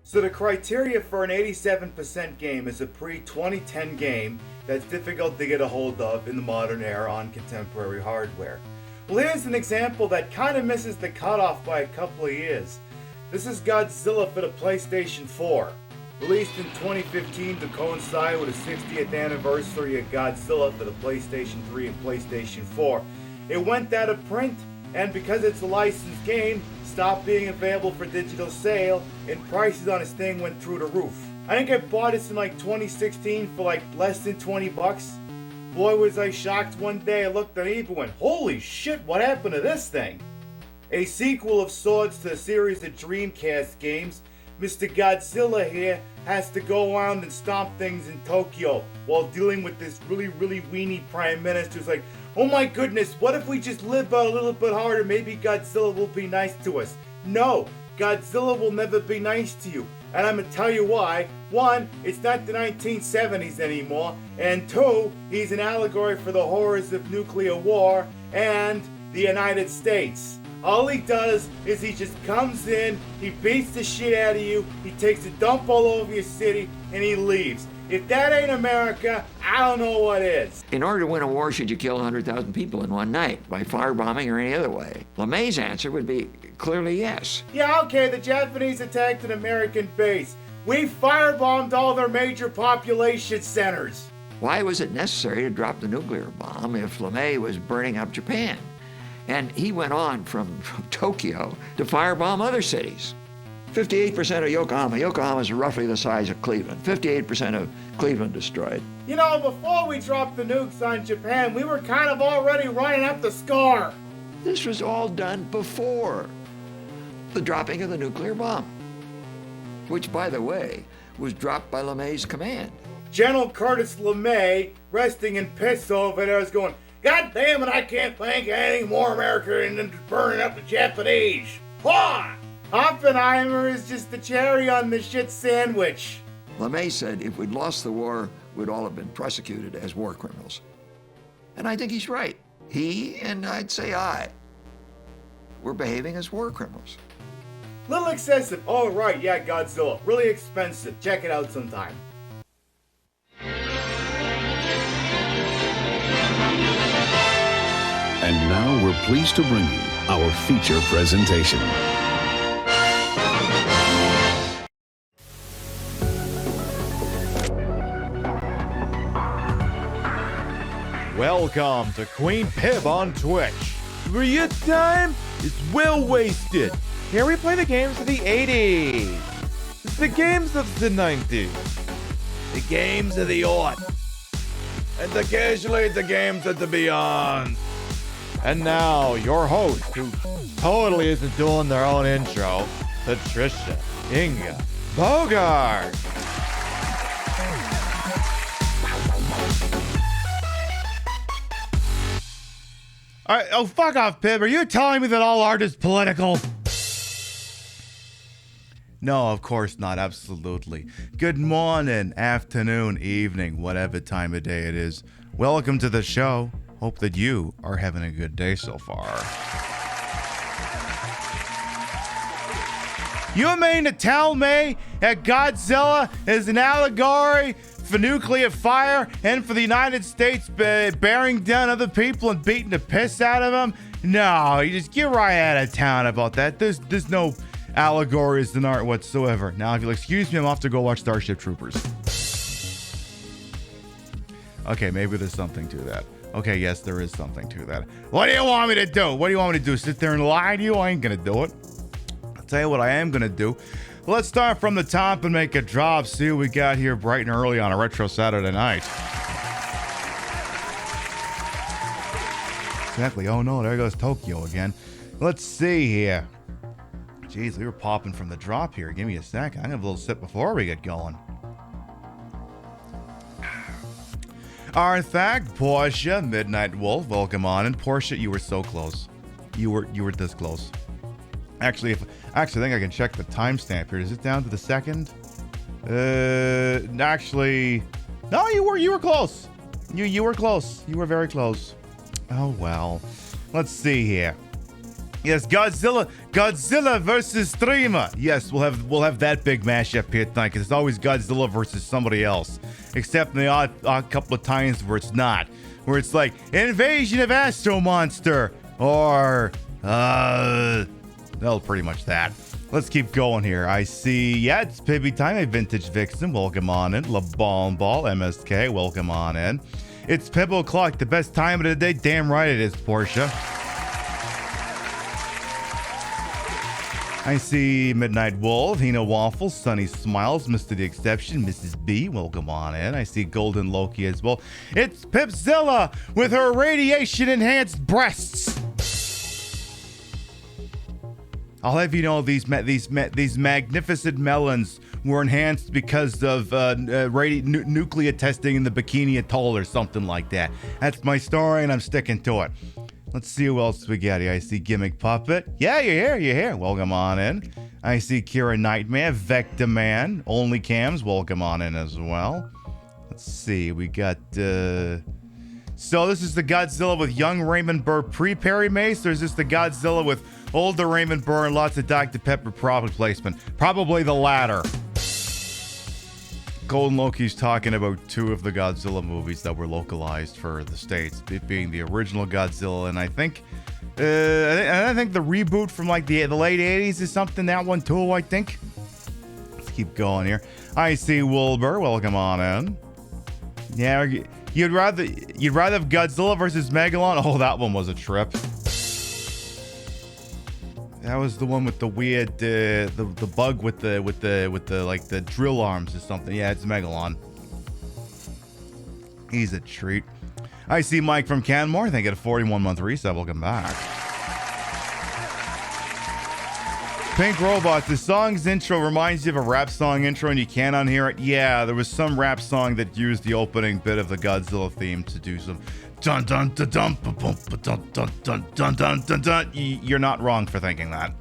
So the criteria for an 87% game is a pre-2010 game that's difficult to get a hold of in the modern era on contemporary hardware. Well, here's an example that kind of misses the cutoff by a couple of years. This is Godzilla for the PlayStation 4. Released in 2015 to coincide with the 60th anniversary of Godzilla for the PlayStation 3 and PlayStation 4. It went out of print, and because it's a licensed game, stopped being available for digital sale, and prices on this thing went through the roof. I think I bought this in like 2016 for like less than 20 bucks. Boy, was I shocked one day. I looked on eBay and went, holy shit, what happened to this thing? A sequel of sorts to a series of Dreamcast games, Mr. Godzilla here has to go around and stomp things in Tokyo while dealing with this really weenie prime minister who's like, oh my goodness, what if we just live out a little bit harder? Maybe Godzilla will be nice to us. No, Godzilla will never be nice to you. And I'm gonna tell you why. One, it's not the 1970s anymore. And two, he's an allegory for the horrors of nuclear war and the United States. All he does is he just comes in, he beats the shit out of you, he takes a dump all over your city, and he leaves. If that ain't America, I don't know what is. In order to win a war, should you kill 100,000 people in one night, by firebombing or any other way? LeMay's answer would be clearly yes. Yeah, okay, the Japanese attacked an American base. We firebombed all their major population centers. Why was it necessary to drop the nuclear bomb if LeMay was burning up Japan? And he went on from Tokyo to firebomb other cities. 58% of Yokohama. Yokohama is roughly the size of Cleveland. 58% of Cleveland destroyed. You know, before we dropped the nukes on Japan, we were kind of already running up the score. This was all done before the dropping of the nuclear bomb, which, by the way, was dropped by LeMay's command. General Curtis LeMay, resting in piss over there, is going, God damn it, I can't think anything more American than burning up the Japanese. Why? Oppenheimer is just the cherry on the shit sandwich. LeMay said if we'd lost the war, we'd all have been prosecuted as war criminals. And I think he's right. He, and I'd say I, were behaving as war criminals. Little excessive. Oh, right, yeah, Godzilla. Really expensive. Check it out sometime. And now we're pleased to bring you our feature presentation. Welcome to Queen Pib on Twitch, where your time is well wasted. Here we play the games of the 80s, the games of the 90s, the games of the aughts, and occasionally the games of the beyond. And now, your host, who totally isn't doing their own intro, Patricia Inga Bogart. All right, oh, fuck off, Pib. Are you telling me that all art is political? No, of course not. Absolutely. Good morning, afternoon, evening, whatever time of day it is. Welcome to the show. Hope that you are having a good day so far. You mean to tell me that Godzilla is an allegory for nuclear fire and for the United States bearing down other people and beating the piss out of them? No, you just get right out of town about that. There's no allegories in art whatsoever. Now, if you'll excuse me, I'm off to go watch Starship Troopers. Okay, maybe there's something to that. Okay, yes, there is something to that. What do you want me to do? What do you want me to do? Sit there and lie to you? I ain't gonna do it. I'll tell you what I am gonna do. Let's start from the top and make a drop. See what we got here bright and early on a retro Saturday night. Exactly. Oh no, there goes Tokyo again. Let's see here. Jeez, we were popping from the drop here. Give me a sec. I'm gonna have a little sip before we get going. In fact, Portia, Midnight Wolf, welcome on. And Portia, you were so close. You were this close. Actually, I think I can check the timestamp here. Is it down to the second? Actually, no, you were close. You were close. You were very close. Oh well. Let's see here. Yes, Godzilla versus Streamer. Yes, we'll have that big mashup here tonight because it's always Godzilla versus somebody else, except in the odd couple of times where it's not, where it's like Invasion of Astro Monster or well, pretty much that. Let's keep going here. I see, yeah, it's Pibby time. A Vintage Vixen, welcome on in. La Ball MSK, welcome on in. It's Pibble O'Clock, the best time of the day. Damn right it is, Portia. I see Midnight Wolf, Hina Waffles, Sunny Smiles, Mr. The Exception, Mrs. B, welcome on in. I see Golden Loki as well. It's Pipzilla with her radiation-enhanced breasts. I'll have you know these magnificent melons were enhanced because of nuclear testing in the Bikini Atoll or something like that. That's my story, and I'm sticking to it. Let's see who else we got here. I see Gimmick Puppet. Yeah, you're here. Welcome on in. I see Kira Nightmare, Vector Man, Only Cams. Welcome on in as well. Let's see. We got... So this is the Godzilla with young Raymond Burr pre-Perry Mace, or is this the Godzilla with older Raymond Burr and lots of Dr. Pepper product placement? Probably the latter. Golden Loki's talking about two of the Godzilla movies that were localized for the States, it being the original Godzilla, and I think the reboot from like the late 80s is something, that one too, I think. Let's keep going here. I see Wilbur, welcome on in. Yeah, you'd rather have Godzilla versus Megalon? Oh, that one was a trip. That was the one with the weird, the bug with the like the drill arms or something. Yeah, it's Megalon. He's a treat. I see Mike from Canmore. Thank you, a 41-month reset. Welcome back. Pink Robot. The song's intro reminds you of a rap song intro, and you can't unhear it. Yeah, there was some rap song that used the opening bit of the Godzilla theme to do some. Dun dun dun dun dun dun dun dun dun dun dun dun. You're not wrong for thinking that.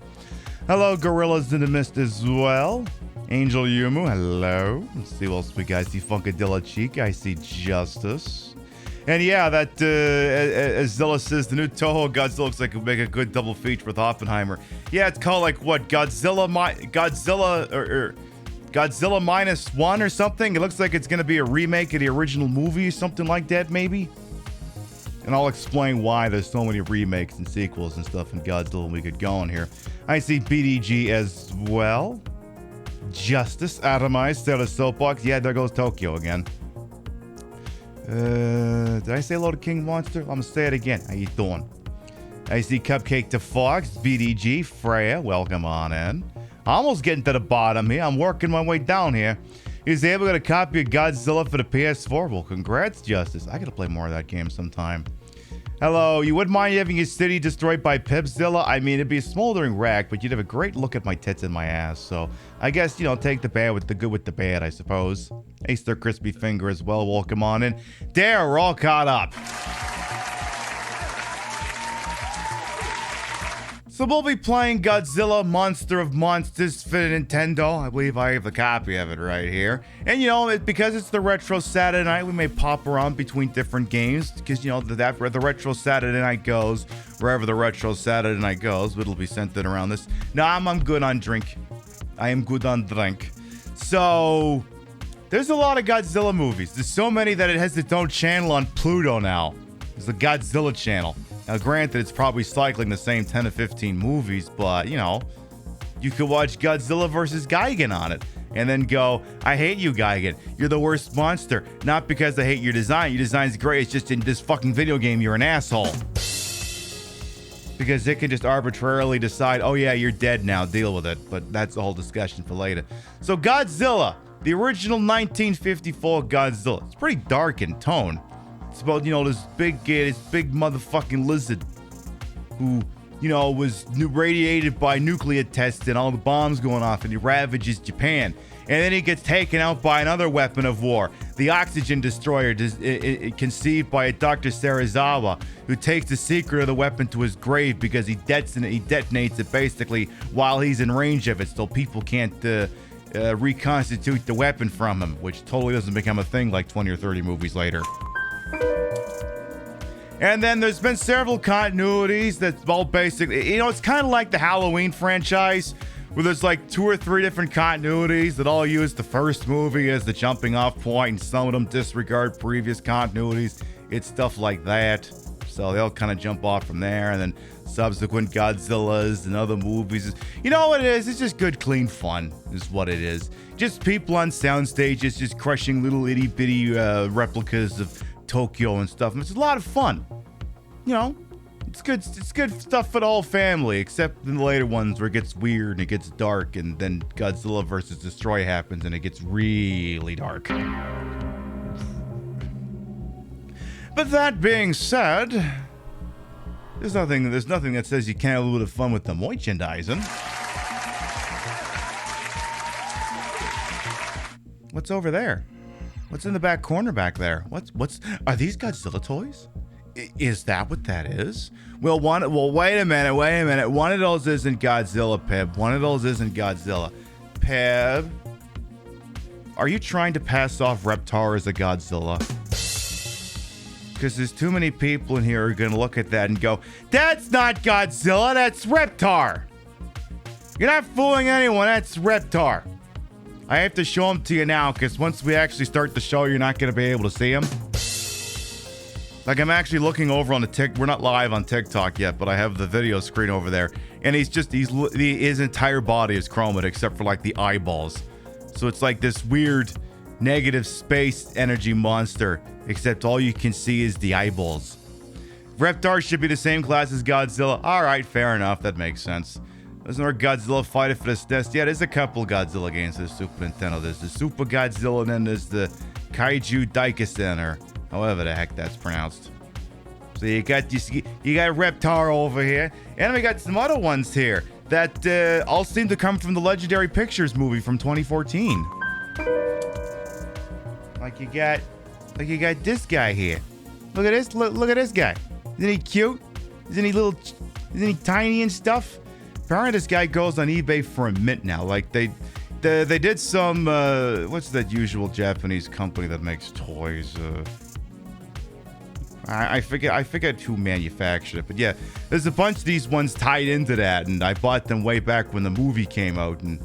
Hello, Gorillas in the Mist as well. Angel Yumu, hello. Let's see what else we got. I see Funkadilla Cheek. I see Justice. And yeah, that as Zilla says, the new Toho Godzilla looks like it would make a good double feature with Oppenheimer. Yeah, it's called like what, Godzilla -1 or something. It looks like it's gonna be a remake of the original movie or something like that, maybe. And I'll explain why there's so many remakes and sequels and stuff in Godzilla, and we could go on here. I see BDG as well. Justice, Atomized, Sailor Soapbox. Yeah, there goes Tokyo again. Did I say hello to King Monster? I'm gonna say it again. How you doing? I see Cupcake to Fox, BDG, Freya. Welcome on in. Almost getting to the bottom here. I'm working my way down here. Is able to get a copy of Godzilla for the PS4? Well, congrats, Justice. I gotta play more of that game sometime. Hello, you wouldn't mind having your city destroyed by Pipzilla? I mean, it'd be a smoldering wreck, but you'd have a great look at my tits and my ass. So I guess, you know, take the bad with the good with the bad, I suppose. Ace their crispy finger as well. Welcome on in. There, we're all caught up. So we'll be playing Godzilla Monster of Monsters for Nintendo. I believe I have the copy of it right here. And you know, because it's the Retro Saturday night, we may pop around between different games. Because you know, where the Retro Saturday night goes, wherever the Retro Saturday night goes, it'll be centered around this. No, I'm good on drink. I am good on drink. So, there's a lot of Godzilla movies. There's so many that it has its own channel on Pluto now. There's the Godzilla channel. Now, granted, it's probably cycling the same 10 to 15 movies, but, you know, you could watch Godzilla vs. Gigan on it and then go, I hate you, Gigan. You're the worst monster. Not because I hate your design. Your design's great. It's just in this fucking video game, you're an asshole. Because it can just arbitrarily decide, oh, yeah, you're dead now. Deal with it. But that's a whole discussion for later. So, Godzilla, the original 1954 Godzilla. It's pretty dark in tone. It's about, you know, this big motherfucking lizard who, you know, was radiated by nuclear tests and all the bombs going off, and he ravages Japan. And then he gets taken out by another weapon of war, the oxygen destroyer, conceived by a Dr. Serizawa, who takes the secret of the weapon to his grave because he detonates it basically while he's in range of it, so people can't reconstitute the weapon from him, which totally doesn't become a thing like 20 or 30 movies later. And then there's been several continuities that's all basically, it's kind of like the Halloween franchise, where there's like 2 or 3 different continuities that all use the first movie as the jumping off point, and some of them disregard previous continuities. It's stuff like that. So they'll kind of jump off from there, and then subsequent Godzillas and other movies. You know what it is? It's just good, clean fun is what it is. Just people on sound stages just crushing little itty bitty replicas of Tokyo and stuff. And it's a lot of fun. You know, it's good stuff for the whole family, except in the later ones where it gets weird and it gets dark, and then Godzilla vs. Destroy happens and it gets really dark. But that being said, there's nothing that says you can't have a little bit of fun with the merchandising. What's over there? What's in the back corner back there? Are these Godzilla toys? Is that what that is? Well, wait a minute. One of those isn't Godzilla, Peb. One of those isn't Godzilla. Peb, are you trying to pass off Reptar as a Godzilla? Because there's too many people in here who are going to look at that and go, that's not Godzilla, that's Reptar. You're not fooling anyone, that's Reptar. I have to show them to you now, because once we actually start the show, you're not going to be able to see them. Like, I'm actually looking over on the we're not live on TikTok yet, but I have the video screen over there, and his entire body is chromed except for like the eyeballs. So it's like this weird negative space energy monster, except all you can see is the eyeballs. Reptar should be the same class as Godzilla. All right, fair enough. That makes sense. There's another Godzilla fighter for the SNES. Yeah, there's a couple Godzilla games for the Super Nintendo. There's the Super Godzilla, and then there's the Kaiju Daikasen, or however the heck that's pronounced. So you got Reptar over here, and we got some other ones here that all seem to come from the Legendary Pictures movie from 2014. Like you got this guy here. Look at this. Look at this guy. Isn't he cute? Isn't he tiny and stuff? Apparently this guy goes on eBay for a mint now. Like they did some what's that usual Japanese company that makes toys? I forget who manufactured it, but yeah, there's a bunch of these ones tied into that, and I bought them way back when the movie came out, and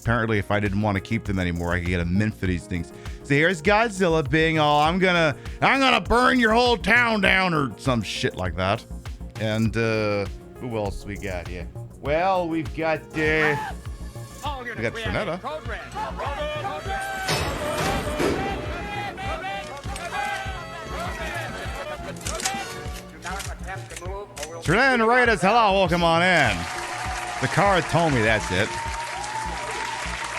apparently if I didn't want to keep them anymore, I could get a mint for these things. So here's Godzilla being all, I'm gonna burn your whole town down, or some shit like that. And who else we got here? Well, we've got Trinetta. Trinetta and Raiders, hello, welcome on in. The card told me that's it.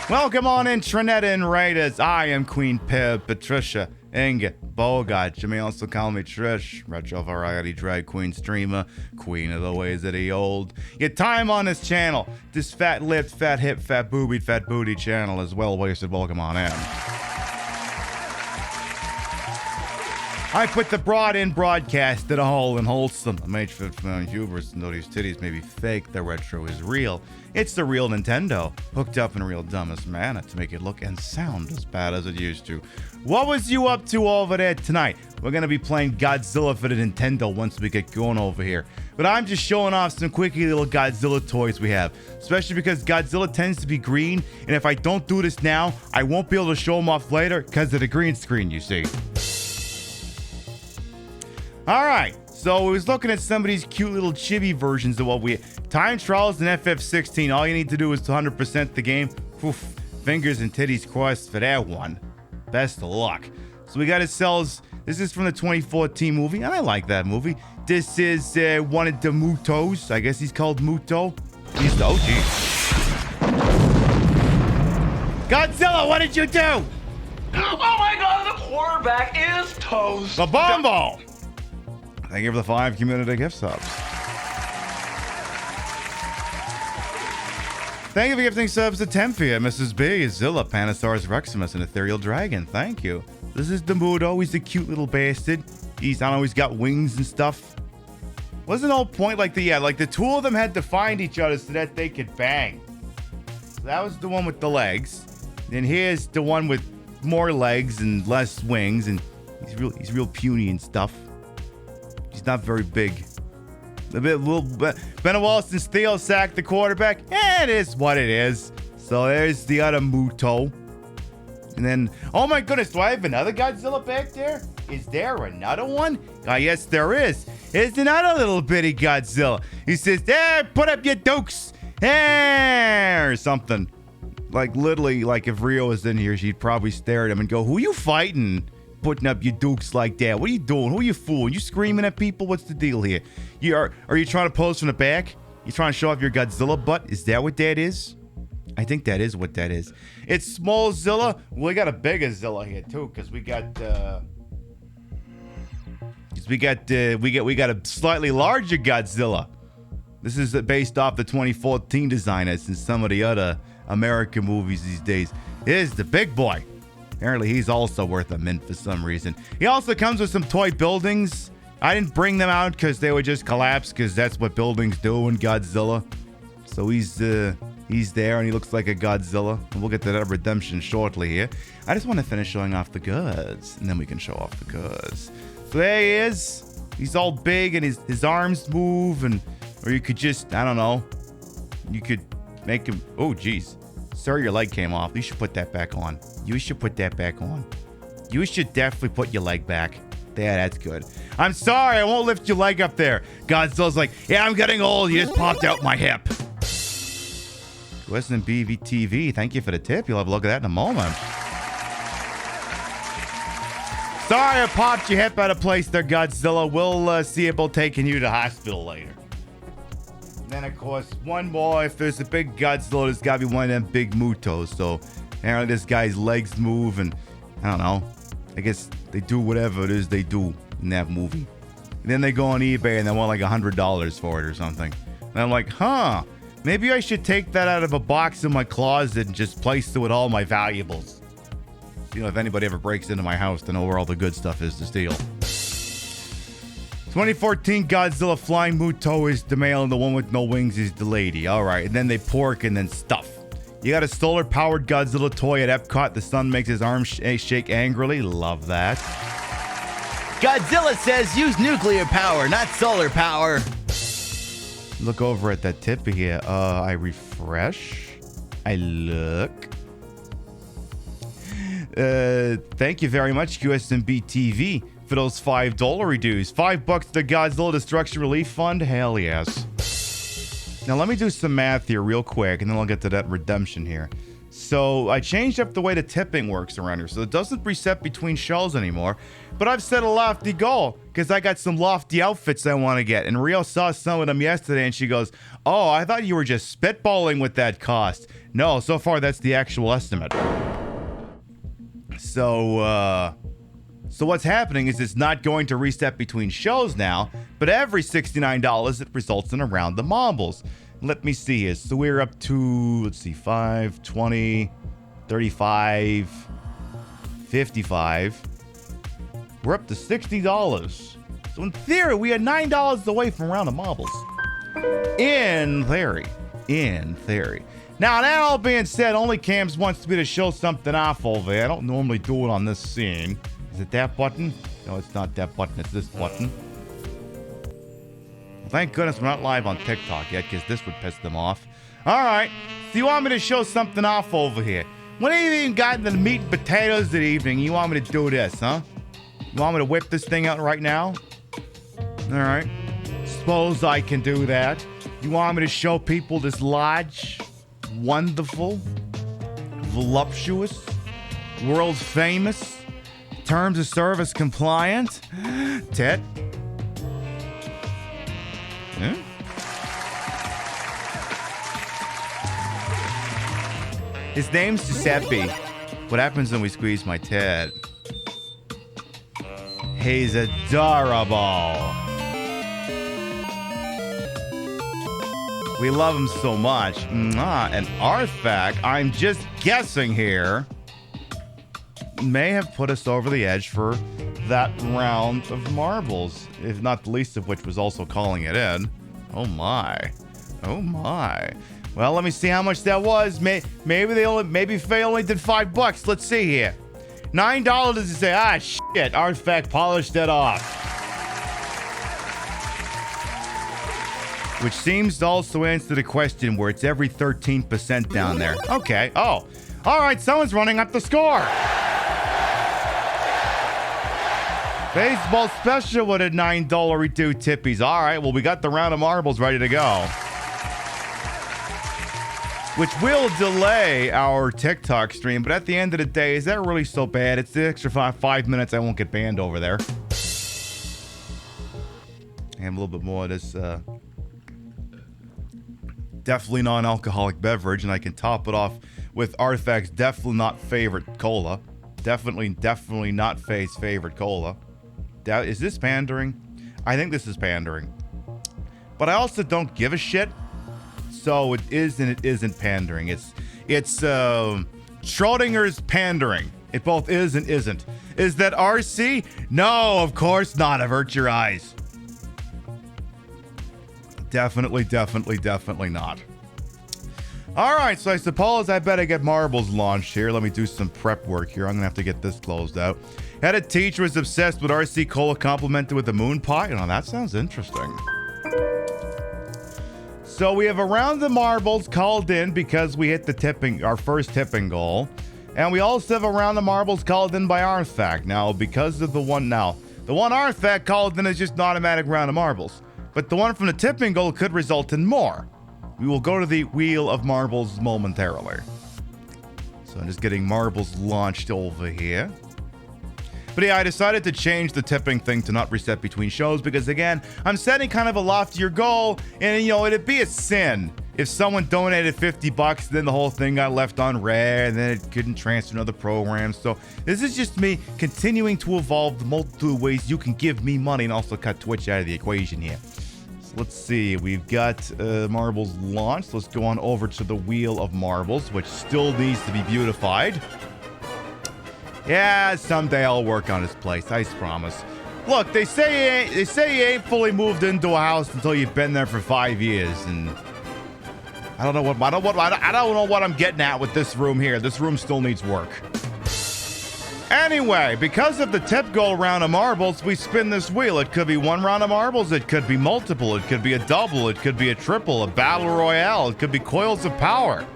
Welcome on in, Trinetta and Raiders. I am Queen Peb, Patricia, Inga, Bogart. You may also call me Trish, retro variety drag queen streamer, queen of the ways of the old. Your time on this channel, this fat-lipped, fat-hip, fat-boobied, fat-booty channel is well-wasted. Welcome on in. I put the broad in broadcast in a hole and wholesome. I made sure for viewers to know these titties may be fake, the retro is real. It's the real Nintendo, hooked up in a real dumbest manner to make it look and sound as bad as it used to. What was you up to over there tonight? We're going to be playing Godzilla for the Nintendo once we get going over here. But I'm just showing off some quickie little Godzilla toys we have, especially because Godzilla tends to be green, and if I don't do this now, I won't be able to show them off later because of the green screen, you see. Alright, so we was looking at some of these cute little chibi versions of what we... Time trials and FF16, all you need to do is 100% the game. Oof, fingers and titties crossed for that one. Best of luck. So we got ourselves... This is from the 2014 movie, and I like that movie. This is one of the Mutos. I guess he's called Muto. He's the OG. Godzilla, what did you do? Oh my god, the quarterback is toast. The Bombo! Thank you for the 5 community gift subs. Thank you for gifting subs to Tempia, Mrs. B, Zilla, Panasaurus Reximus, and Ethereal Dragon. Thank you. This is Demudo. He's a cute little bastard. He's got wings and stuff. Wasn't the whole point like the two of them had to find each other so that they could bang. So that was the one with the legs. And here's the one with more legs and less wings, and he's real puny and stuff. He's not very big. Been a while since Theo sacked the quarterback. It is what it is. So there's the other Muto. And then, oh my goodness, do I have another Godzilla back there? Is there another one? Yes, there is. It's another little bitty Godzilla. He says, put up your dukes. Or something. Like, literally, like, if Rio was in here, she'd probably stare at him and go, who you fighting? Putting up your dukes like that. What are you doing? Who are you fooling? You screaming at people? What's the deal here? Are you trying to pose from the back? You trying to show off your Godzilla butt? Is that what that is? I think that is what that is. It's small Zilla. Well, we got a bigger Zilla here too, because we got a slightly larger Godzilla. This is based off the 2014 designers and some of the other American movies these days. Here's the big boy. Apparently, he's also worth a mint for some reason. He also comes with some toy buildings. I didn't bring them out because they would just collapse, because that's what buildings do in Godzilla. So he's there, and he looks like a Godzilla. And we'll get to that redemption shortly here. I just want to finish showing off the goods, and then we can show off the goods. So there he is. He's all big, and his arms move, or you could just, I don't know. You could make him, oh, geez. Sir, your leg came off. You should put that back on. You should put that back on. You should definitely put your leg back. Yeah, that's good. I'm sorry, I won't lift your leg up there. Godzilla's like, yeah, I'm getting old. You just popped out my hip. Western BVTV, thank you for the tip. You'll have a look at that in a moment. Sorry, I popped your hip out of place there, Godzilla. We'll see about taking you to the hospital later. And then, of course, one more. If there's a big Godzilla, there's got to be one of them big Mutos. So, apparently this guy's legs move, and I don't know. I guess they do whatever it is they do in that movie. And then they go on eBay and they want like $100 for it or something. And I'm like, maybe I should take that out of a box in my closet and just place it with all my valuables. You know, if anybody ever breaks into my house to know where all the good stuff is to steal. 2014 Godzilla Flying Muto is the male and the one with no wings is the lady. All right, and then they pork and then stuff. You got a solar-powered Godzilla toy at Epcot. The sun makes his arms shake angrily. Love that. Godzilla says use nuclear power, not solar power. Look over at that tip here. I refresh. I look. Thank you very much, QSMB TV, for those $5 dues. $5 to the Godzilla Destruction Relief Fund? Hell yes. Now let me do some math here real quick, and then I'll get to that redemption here. So I changed up the way the tipping works around here, so it doesn't reset between shells anymore. But I've set a lofty goal, because I got some lofty outfits I want to get. And Rio saw some of them yesterday, and she goes, oh, I thought you were just spitballing with that cost. No, so far that's the actual estimate. So what's happening is it's not going to reset between shows now, but every $69 it results in around the marbles. Let me see here. So we're up to, let's see, 5, 20, 35, 55. We're up to $60. So in theory, we are $9 away from around the marbles. In theory. In theory. Now, that all being said, Only Cams wants me to show something off over there. I don't normally do it on this scene. Is it that button? No, it's not that button. It's this button. Well, thank goodness we're not live on TikTok yet, because this would piss them off. All right. So you want me to show something off over here? When have you even gotten the meat and potatoes of the evening? You want me to do this, huh? You want me to whip this thing out right now? All right. Suppose I can do that. You want me to show people this large, wonderful, voluptuous, world famous, terms of service compliant tit? Yeah. His name's Giuseppe. What happens when we squeeze my tit? He's adorable. We love him so much. Mwah. And Arthak, I'm just guessing here, may have put us over the edge for that round of marbles, if not the least of which was also calling it in. Oh my. Oh my. Well, let me see how much that was. Maybe Faye only did $5. Let's see here. $9 to say, shit, Artifact polished it off. which seems to also answer the question where it's every 13% down there. Okay. Oh, all right. Someone's running up the score. Baseball special with a $9 tippies. All right. Well, we got the round of marbles ready to go, which will delay our TikTok stream. But at the end of the day, is that really so bad? It's the extra 5 minutes. I won't get banned over there. And a little bit more of this definitely non-alcoholic beverage, and I can top it off with Artifact's definitely not favorite cola. Definitely not Faye's favorite cola. Is this pandering? I think this is pandering. But I also don't give a shit. So it is and it isn't pandering. It's Schrodinger's pandering. It both is and isn't. Is that RC? No, of course not. Avert your eyes. Definitely not. All right, so I suppose I better get marbles launched here. Let me do some prep work here. I'm gonna have to get this closed out. Had a teacher was obsessed with RC Cola complimented with a moon pie. Oh, that sounds interesting. So we have a round of marbles called in because we hit our first tipping goal. And we also have a round of marbles called in by Artifact. Now, because of the one Artifact called in is just an automatic round of marbles. But the one from the tipping goal could result in more. We will go to the Wheel of Marbles momentarily. So I'm just getting marbles launched over here. But yeah, I decided to change the tipping thing to not reset between shows because, again, I'm setting kind of a loftier goal, and, it'd be a sin if someone donated $50, then the whole thing got left on red, and then it couldn't transfer to other programs. So this is just me continuing to evolve the multiple ways you can give me money and also cut Twitch out of the equation here. So let's see. We've got marbles launched. Let's go on over to the Wheel of Marbles, which still needs to be beautified. Yeah, someday I'll work on this place. I promise. Look, they say you ain't fully moved into a house until you've been there for 5 years, and I don't know what I'm getting at with this room here. This room still needs work. Anyway, because of the tip goal round of marbles, we spin this wheel. It could be one round of marbles. It could be multiple. It could be a double. It could be a triple, a battle royale. It could be coils of power.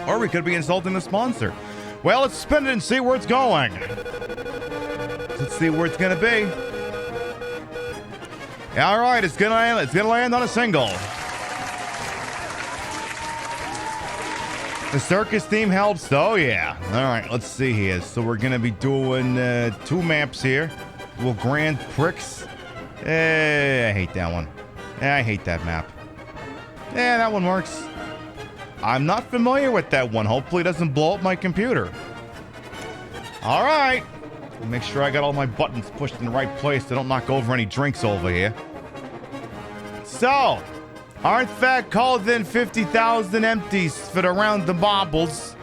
Or we could be insulting the sponsor. Well, let's spin it and see where it's going. Let's see where it's going to be. All right, it's going to land on a single. The circus theme helps, though, yeah. All right, let's see here. So we're going to be doing 2 maps here. Little Grand Prix. I hate that one. I hate that map. Yeah, that one works. I'm not familiar with that one. Hopefully it doesn't blow up my computer. All right. Make sure I got all my buttons pushed in the right place so I don't knock over any drinks over here. So, Artifact called in 50,000 empties for the round of marbles.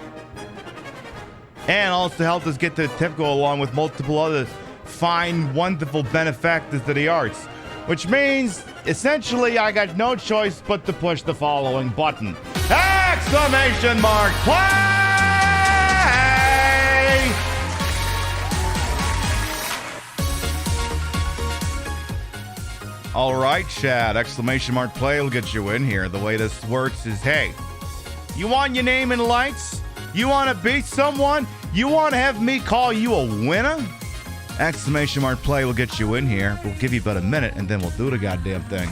And also helped us get the tip goal along with multiple other fine, wonderful benefactors of the arts. Which means, essentially, I got no choice but to push the following button. Exclamation mark, play! All right, Chad, exclamation mark play will get you in here. The way this works is, hey, you want your name in lights? You want to beat someone? You want to have me call you a winner? Exclamation mark play will get you in here. We'll give you about a minute, and then we'll do the goddamn thing.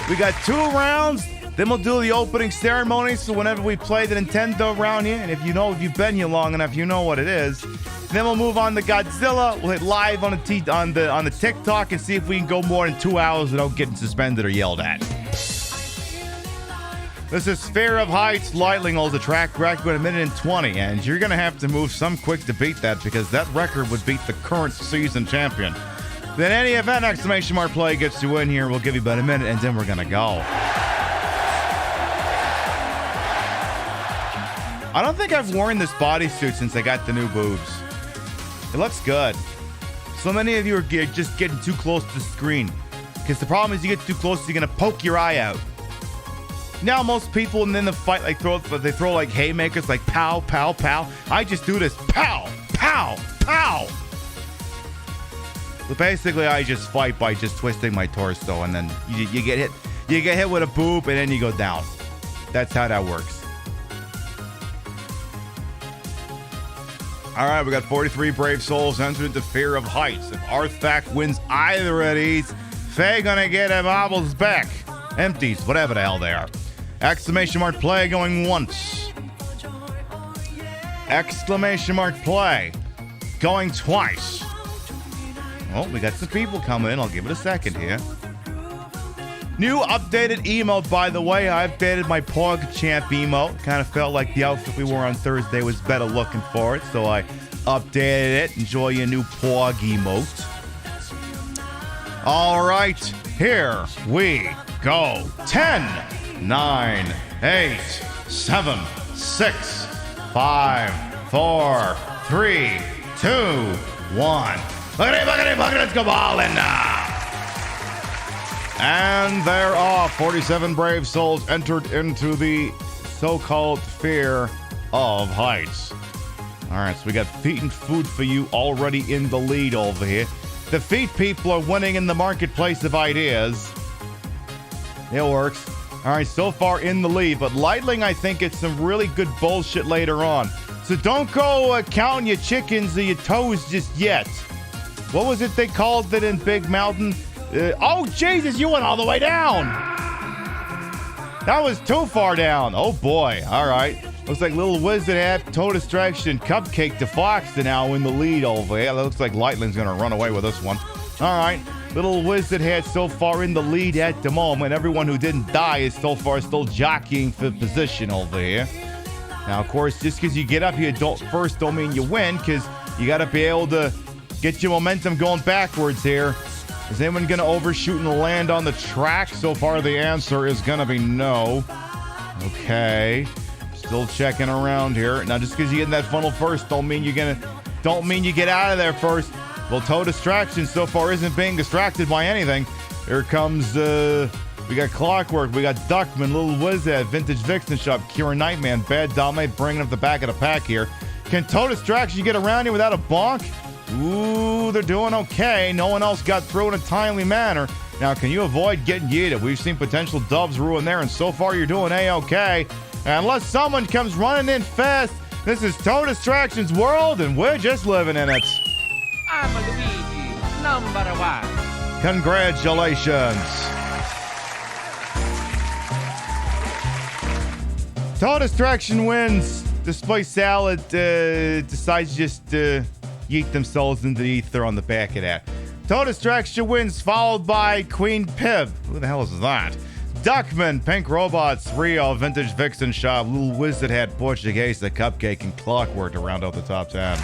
We got 2 rounds, then we'll do the opening ceremony. So whenever we play the Nintendo round here, and if you've been here long enough, you know what it is. Then we'll move on to Godzilla. We'll hit live on the TikTok and see if we can go more than 2 hours without getting suspended or yelled at. This is Sphere of Heights. Lightning holds a track record at 1:20, and you're going to have to move some quick to beat that because that record would beat the current season champion. Then any event, exclamation mark play gets you in here. We'll give you about a minute, and then we're going to go. I don't think I've worn this bodysuit since I got the new boobs. It looks good. So many of you are just getting too close to the screen. Because the problem is you get too close, you're going to poke your eye out. Now most people in the fight they throw like haymakers, like pow, pow, pow. I just do this pow, pow, pow. But basically, I just fight by just twisting my torso, and then you get hit. You get hit with a boop, and then you go down. That's how that works. All right, we got 43 brave souls entered into Fear of Heights. If Arthak wins either of these, Faye gonna get a bobbles back. Empties, whatever the hell they are. Exclamation mark play going once. Exclamation mark play going twice. Oh, we got some people coming in. I'll give it a second here. New updated emote, by the way. I updated my Pog Champ emote. Kind of felt like the outfit we wore on Thursday was better looking for it, so I updated it. Enjoy your new Pog emote. All right, here we go. 10, 9, 8, 7, 6, 5, 4, 3, 2, 1. Buggity, let's go ballin' now. And there are 47 brave souls entered into the so-called Fear of Heights. All right, so we got feet and food for you already in the lead over here. The feet people are winning in the marketplace of ideas. It works. All right, so far in the lead, but Lightling, I think it's some really good bullshit later on. So don't go counting your chickens or your toes just yet. What was it they called it in Big Mountain? Oh, Jesus, you went all the way down. That was too far down. Oh, boy. All right. Looks like Little Wizard had Toe Distraction Cupcake to Fox now in the lead over here. Looks like Lightling's going to run away with this one. All right. Little Wizard had so far in the lead at the moment. Everyone who didn't die is so far still jockeying for position over here. Now, of course, just because you get up here first don't mean you win, because you got to be able to get your momentum going backwards here. Is anyone going to overshoot and land on the track? So far, the answer is going to be no. Okay. Still checking around here. Now, just because you get in that funnel first don't mean you get out of there first. Well, Toe Distraction so far isn't being distracted by anything. Here comes, we got Clockwork, we got Duckman, Little Wizard, Vintage Vixen Shop, Kira Nightman, Bad Dominate bringing up the back of the pack here. Can Toe Distraction get around here without a bonk? Ooh, they're doing okay. No one else got through in a timely manner. Now, can you avoid getting yeeted? We've seen potential dubs ruin there, and so far you're doing A-okay. Unless someone comes running in fast, this is Toe Distraction's world, and we're just living in it. I'm Luigi, number one. Congratulations. Toe Distraction wins. Display Salad decides just yeet themselves into the ether on the back of that. Toe Distraction wins, followed by Queen Pib. Who the hell is that? Duckman, Pink Robots, Rio, Vintage Vixen Shop, Little Wizard had Portuguese, the Cupcake, and Clockwork to round out the top 10.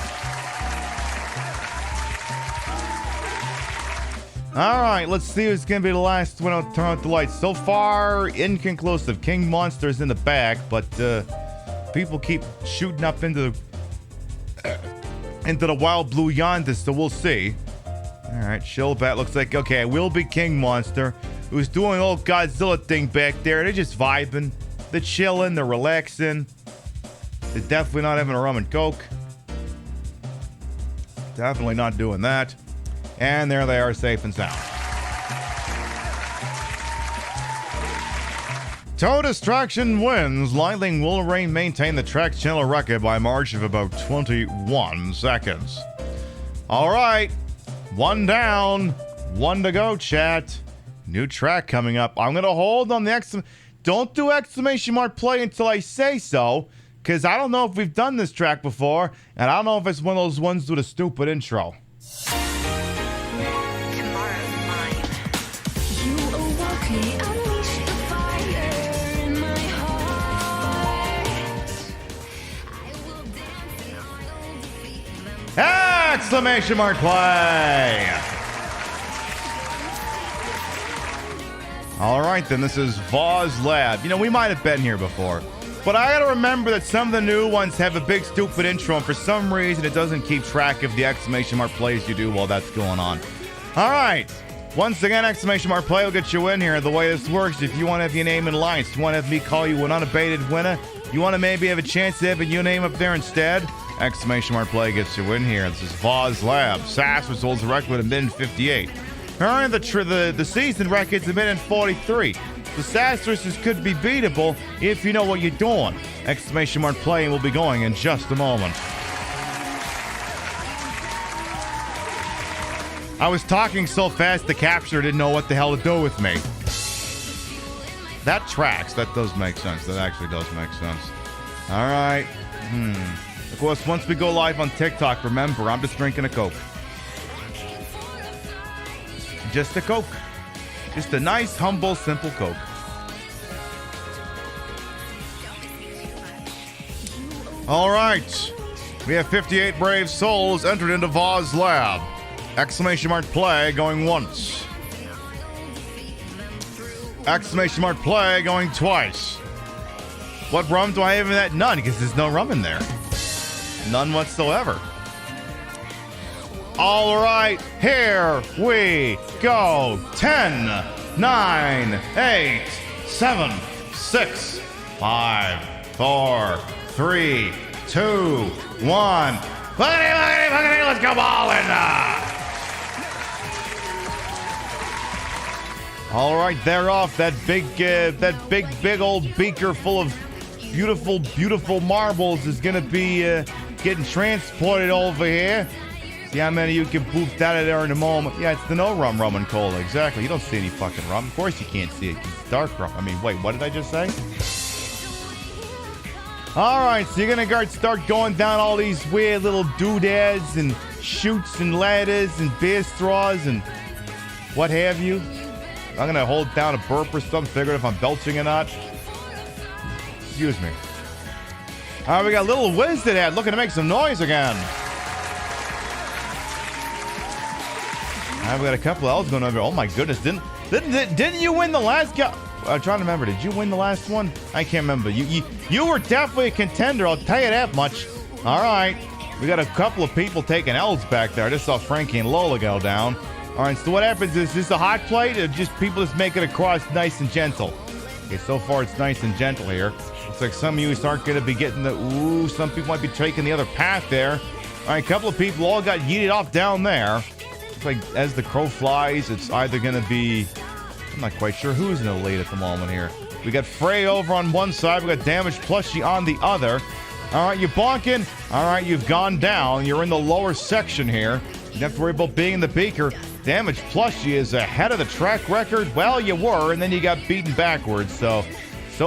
All right, let's see who's going to be the last one to turn out the lights. So far, inconclusive. King Monster's in the back, but people keep shooting up into the wild blue yonder, so we'll see. All right, Shillbat looks like, okay, it will be King Monster, who's doing the old Godzilla thing back there. They're just vibing. They're chilling. They're relaxing. They're definitely not having a rum and coke. Definitely not doing that. And there they are, safe and sound. Toe Distraction wins. Lightning will maintain the track channel record by a margin of about 21 seconds. All right. One down. One to go, chat. New track coming up. I'm going to hold on the don't do exclamation mark play until I say so, because I don't know if we've done this track before, and I don't know if it's one of those ones with a stupid intro. Exclamation mark play! All right, then, this is Voz Lab. You know, we might have been here before, but I gotta remember that some of the new ones have a big stupid intro, and for some reason it doesn't keep track of the exclamation mark plays you do while that's going on. All right, once again, exclamation mark play will get you in here. The way this works, if you want to have your name in lights, you want to have me call you an unabated winner, you want to maybe have a chance to have your name up there instead, Exclamation mark play gets you in here. This is Voz Lab. Sassers holds the record with a minute 58. Currently, the season record's a minute 43. The Sassers could be beatable if you know what you're doing. Exclamation mark play will be going in just a moment. I was talking so fast the capture didn't know what the hell to do with me. That tracks. That does make sense. That actually does make sense. All right. Of course, once we go live on TikTok, remember, I'm just drinking a Coke. Just a Coke. Just a nice, humble, simple Coke. All right. We have 58 brave souls entered into Voz Lab. Exclamation mark play going once. Exclamation mark play going twice. What rum do I have in that? None, because there's no rum in there. None whatsoever. All right, here we go. 10, 9, 8, 7, 6, 5, 4, 3, 2, 1. Let's go ballin'. All right, they're off. That big old beaker full of beautiful marbles is gonna be getting transported over here. See how many of you can boop out of there in a moment. Yeah, it's the no rum and cola. Exactly. You don't see any fucking rum. Of course you can't see it. It's dark rum. I mean, wait, what did I just say? All right, so you're gonna start going down all these weird little doodads and chutes and ladders and beer straws and what have you. I'm gonna hold down a burp or something, figure if I'm belching or not. Excuse me. All right, we got Little Winston Head looking to make some noise again. All right, we got a couple of L's going over. Oh my goodness, didn't you win the last go? I'm trying to remember. Did you win the last one? I can't remember. You were definitely a contender. I'll tell you that much. All right, we got a couple of people taking L's back there. I just saw Frankie and Lola go down. All right, so what happens is this a hot plate or just people just make it across nice and gentle? Okay, so far it's nice and gentle here. Looks like some of you aren't going to be getting the, ooh, some people might be taking the other path there. All right, a couple of people all got yeeted off down there. Looks like as the crow flies, it's either going to be, I'm not quite sure who's in the lead at the moment here. We got Frey over on one side. We got Damaged Plushie on the other. All right, you're bonking. All right, you've gone down. You're in the lower section here. You don't have to worry about being in the beaker. Damaged Plushie is ahead of the track record. Well, you were, and then you got beaten backwards. So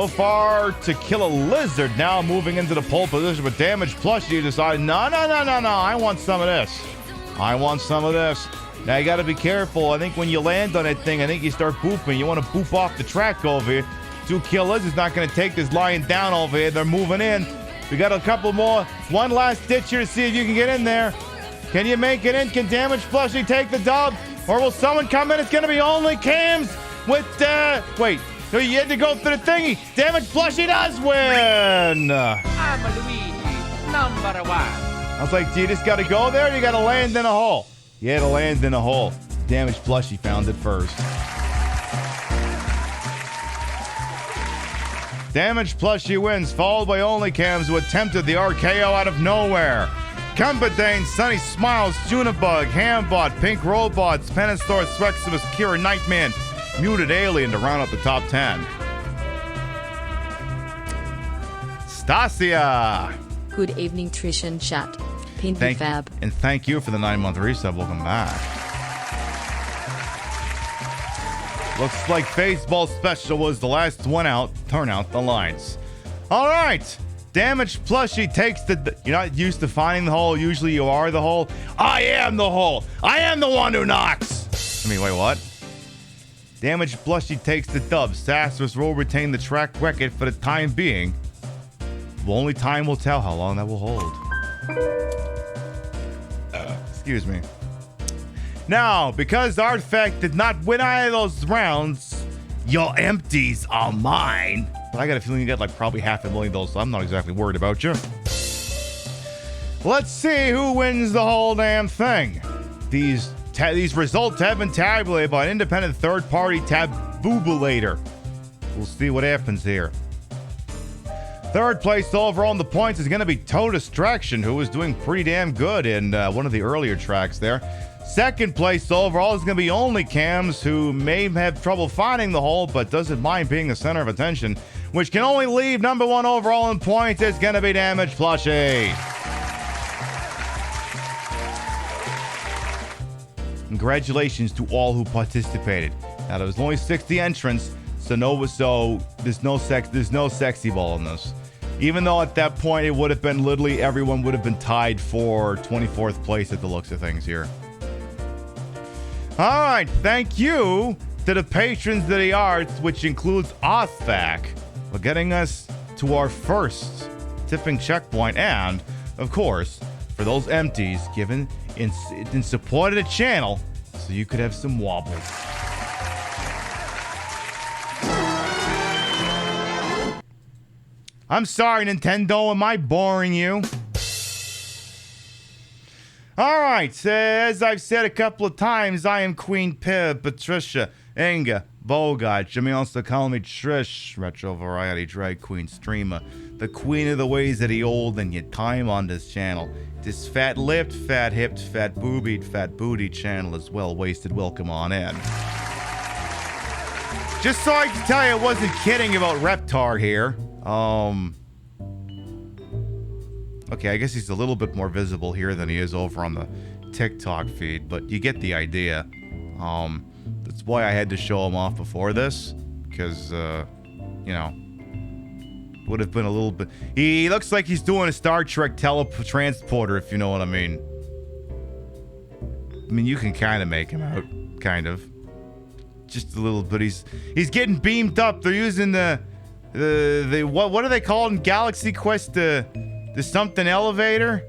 far to kill a lizard. Now moving into the pole position, but Damaged Plushie decided, no, I want some of this. I want some of this. Now you got to be careful. I think when you land on that thing, I think you start booping. You want to boop off the track over here. 2 kill lizards not going to take this lion down over here. They're moving in. We got a couple more. One last ditch here to see if you can get in there. Can you make it in? Can Damaged Plushie take the dub? Or will someone come in? It's going to be only Cams with, wait. So you had to go through the thingy. Damaged Plushie does win! I'm Luigi, number 1. I was like, do you just got to go there or you got to land in a hole? You had to land in a hole. Damaged Plushie found it first. Damaged Plushie wins, followed by Only Cams, who attempted the RKO out of nowhere. Cumbadane, Sunny Smiles, Junibug, Hambot, Pink Robots, Penastor, Swexibus, Kira, Nightman, Muted Alien to round up the top 10. Stasia! Good evening, Trish and chat. Fab. And thank you for the 9-month resub. Welcome back. Looks like Baseball Special was the last one out. Turn out the lights. All right. Damaged Plushie takes the... You're not used to finding the hole. Usually you are the hole. I am the hole. I am the one who knocks. I mean, wait, what? Damaged Plushie takes the dub. Sassers will retain the track record for the time being. Well, only time will tell how long that will hold. Excuse me. Now, because Artifact did not win either of those rounds, your empties are mine. But I got a feeling you got like probably 500,000 those, so I'm not exactly worried about you. Let's see who wins the whole damn thing. These results have been tabulated by an independent third-party tabulator. We'll see what happens here. Third place overall in the points is going to be Toe Distraction, who was doing pretty damn good in one of the earlier tracks there. Second place overall is going to be Only Cams, who may have trouble finding the hole, but doesn't mind being the center of attention, which can only leave number one overall in points is going to be Damage Plushie. Congratulations to all who participated. Now there was only 60 entrants, so there's no sexy ball in this. Even though at that point it would have been literally everyone would have been tied for 24th place at the looks of things here. All right, thank you to the patrons of the arts, which includes Othvac, for getting us to our first tipping checkpoint, and of course for those empties given in support of the channel, so you could have some wobbles. I'm sorry, Nintendo, am I boring you? Alright, as I've said a couple of times, I am Queen Pib, Patricia, Inga, Bogart. You may also call me Trish, retro variety drag queen streamer, the queen of the ways of the old and yet time on this channel. This fat-lipped, fat-hipped, fat-boobied, fat-booty channel is well-wasted. Welcome on in. Just so I can tell you I wasn't kidding about Reptar here. Okay, I guess he's a little bit more visible here than he is over on the TikTok feed, but you get the idea. That's why I had to show him off before this, because, you know, would have been a little bit... He looks like he's doing a Star Trek transporter, if you know what I mean. I mean, you can kind of make him out, kind of. Just a little bit. He's getting beamed up. They're using the what are they called in Galaxy Quest? The something elevator?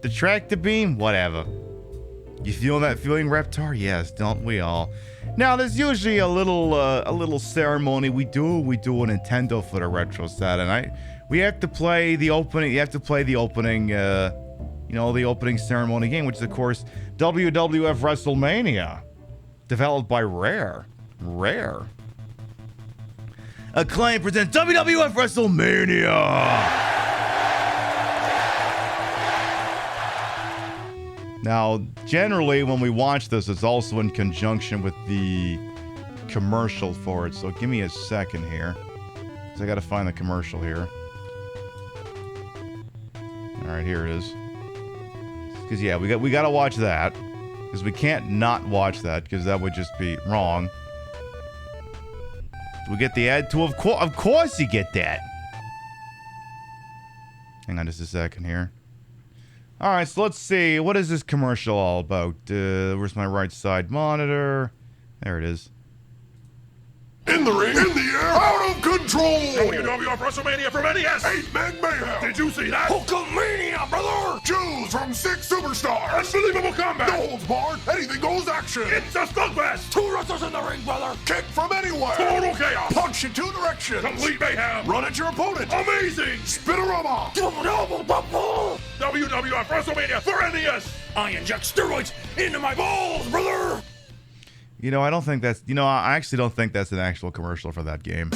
The tractor beam? Whatever. You feeling that feeling, Reptar? Yes, don't we all? Now, there's usually a little ceremony we do a Nintendo for the retro set, and we have to play the opening. You have to play the opening, the opening ceremony game, which is of course WWF WrestleMania, developed by Rare. Acclaim presents WWF WrestleMania. Now, generally, when we watch this, it's also in conjunction with the commercial for it. So give me a second here, because I got to find the commercial here. All right, here it is. Because yeah, we got to watch that, because we can't not watch that, because that would just be wrong. Do we get the ad to? Of course, you get that. Hang on just a second here. All right, so let's see. What is this commercial all about? Where's my right side monitor? There it is. In the ring, in the air, out of control! WWF WrestleMania from NES! 8-Man Mayhem! Did you see that? Hulkamania, brother! Choose from 6 superstars! Unbelievable combat! No holds barred, anything goes action! It's a slugfest! 2 wrestlers in the ring, brother! Kick from anywhere! Total chaos! Punch in 2 directions! Complete mayhem! Run at your opponent! Amazing! Spinorama! WWF WrestleMania for NES! I inject steroids into my balls, brother! You know, I don't think that's... You know, I actually don't think that's an actual commercial for that game.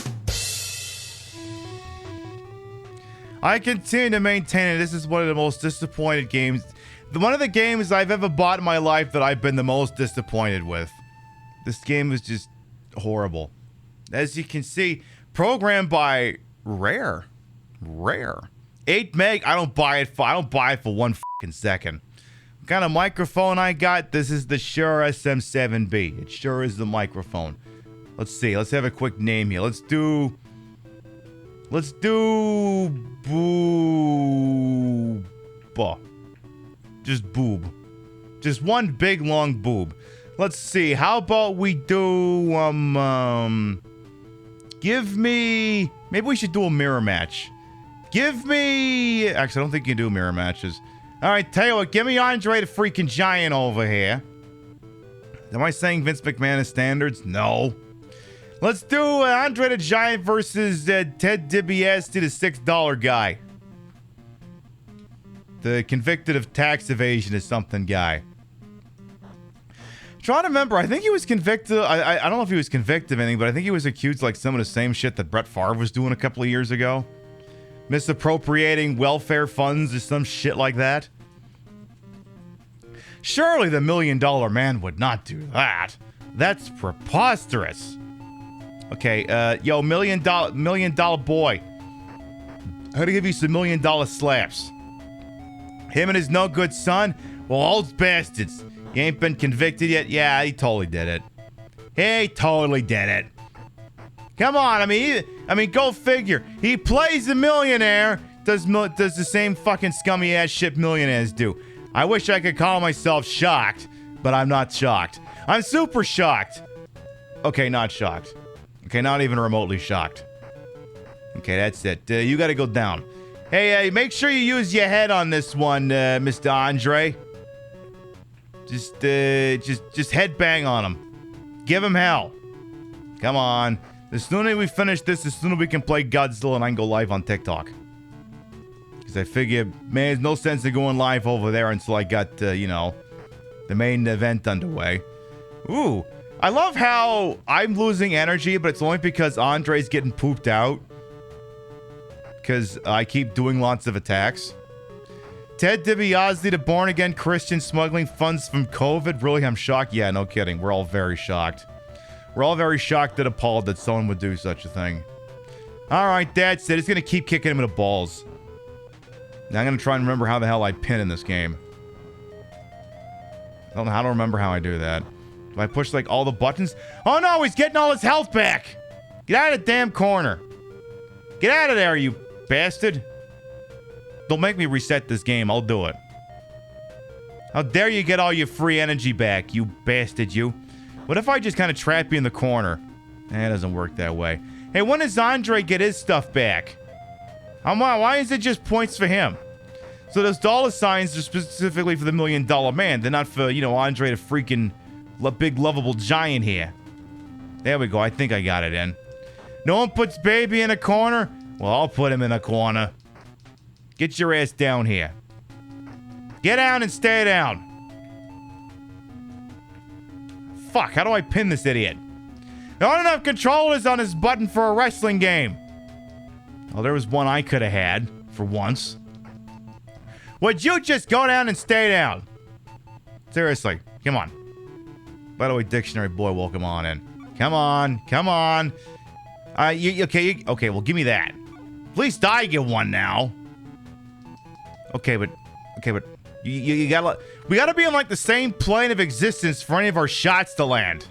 I continue to maintain it. This is one of the most disappointed games. One of the games I've ever bought in my life that I've been the most disappointed with. This game is just horrible. As you can see, programmed by Rare. 8 meg. I don't buy it for 1 fucking second. What kind of microphone I got? This is the Shure SM7B. It sure is the microphone. Let's see. Let's have a quick name here. Let's do booba. Just boob. Just one big long boob. Let's see. How about we do give me, maybe we should do a mirror match. Give me, actually I don't think you can do mirror matches. All right, tell you what, give me Andre the freaking Giant over here. Am I saying Vince McMahon is standards? No. Let's do Andre the Giant versus Ted DiBiase, the $6 guy. The convicted of tax evasion is something guy. Trying to remember, I think he was convicted. I don't know if he was convicted of anything, but I think he was accused like some of the same shit that Brett Favre was doing a couple of years ago. Misappropriating welfare funds or some shit like that? Surely the $1 Million Man would not do that. That's preposterous. Okay, yo, $1 million boy. I'm gonna give you some $1 million slaps. Him and his no good son? Well, all those bastards. You ain't been convicted yet? Yeah, he totally did it. He totally did it. Come on, I mean, go figure. He plays a millionaire, does the same fucking scummy ass shit millionaires do. I wish I could call myself shocked, but I'm not shocked. I'm super shocked. Okay, not shocked. Okay, not even remotely shocked. Okay, that's it. You gotta go down. Hey, make sure you use your head on this one, Mr. Andre. Just headbang on him. Give him hell. Come on. The sooner we finish this, the sooner we can play Godzilla and I can go live on TikTok. Because I figure, man, there's no sense in going live over there until I got, the main event underway. Ooh, I love how I'm losing energy, but it's only because Andre's getting pooped out. Because I keep doing lots of attacks. Ted DiBiase, the born-again Christian smuggling funds from COVID. Really, I'm shocked? Yeah, no kidding. We're all very shocked. We're all very shocked and appalled that someone would do such a thing. Alright, that's it. It's going to keep kicking him in the balls. Now I'm going to try and remember how the hell I pin in this game. I don't know how to remember how I do that. Do I push, like, all the buttons? Oh, no! He's getting all his health back! Get out of the damn corner! Get out of there, you bastard! Don't make me reset this game. I'll do it. How dare you get all your free energy back, you bastard, you. What if I just kind of trap you in the corner? It doesn't work that way. Hey, when does Andre get his stuff back? Why is it just points for him? So those dollar signs are specifically for the $1 Million Man. They're not for, Andre the freaking big lovable giant here. There we go. I think I got it in. No one puts baby in a corner? Well, I'll put him in a corner. Get your ass down here. Get down and stay down. Fuck, how do I pin this idiot? There aren't enough controllers on his button for a wrestling game. Well, there was one I could have had, for once. Would you just go down and stay down? Seriously, come on. By the way, Dictionary Boy, welcome on in. Come on, come on. Okay, well, give me that. At least I get one now. Okay, but you gotta, we gotta be on like the same plane of existence for any of our shots to land.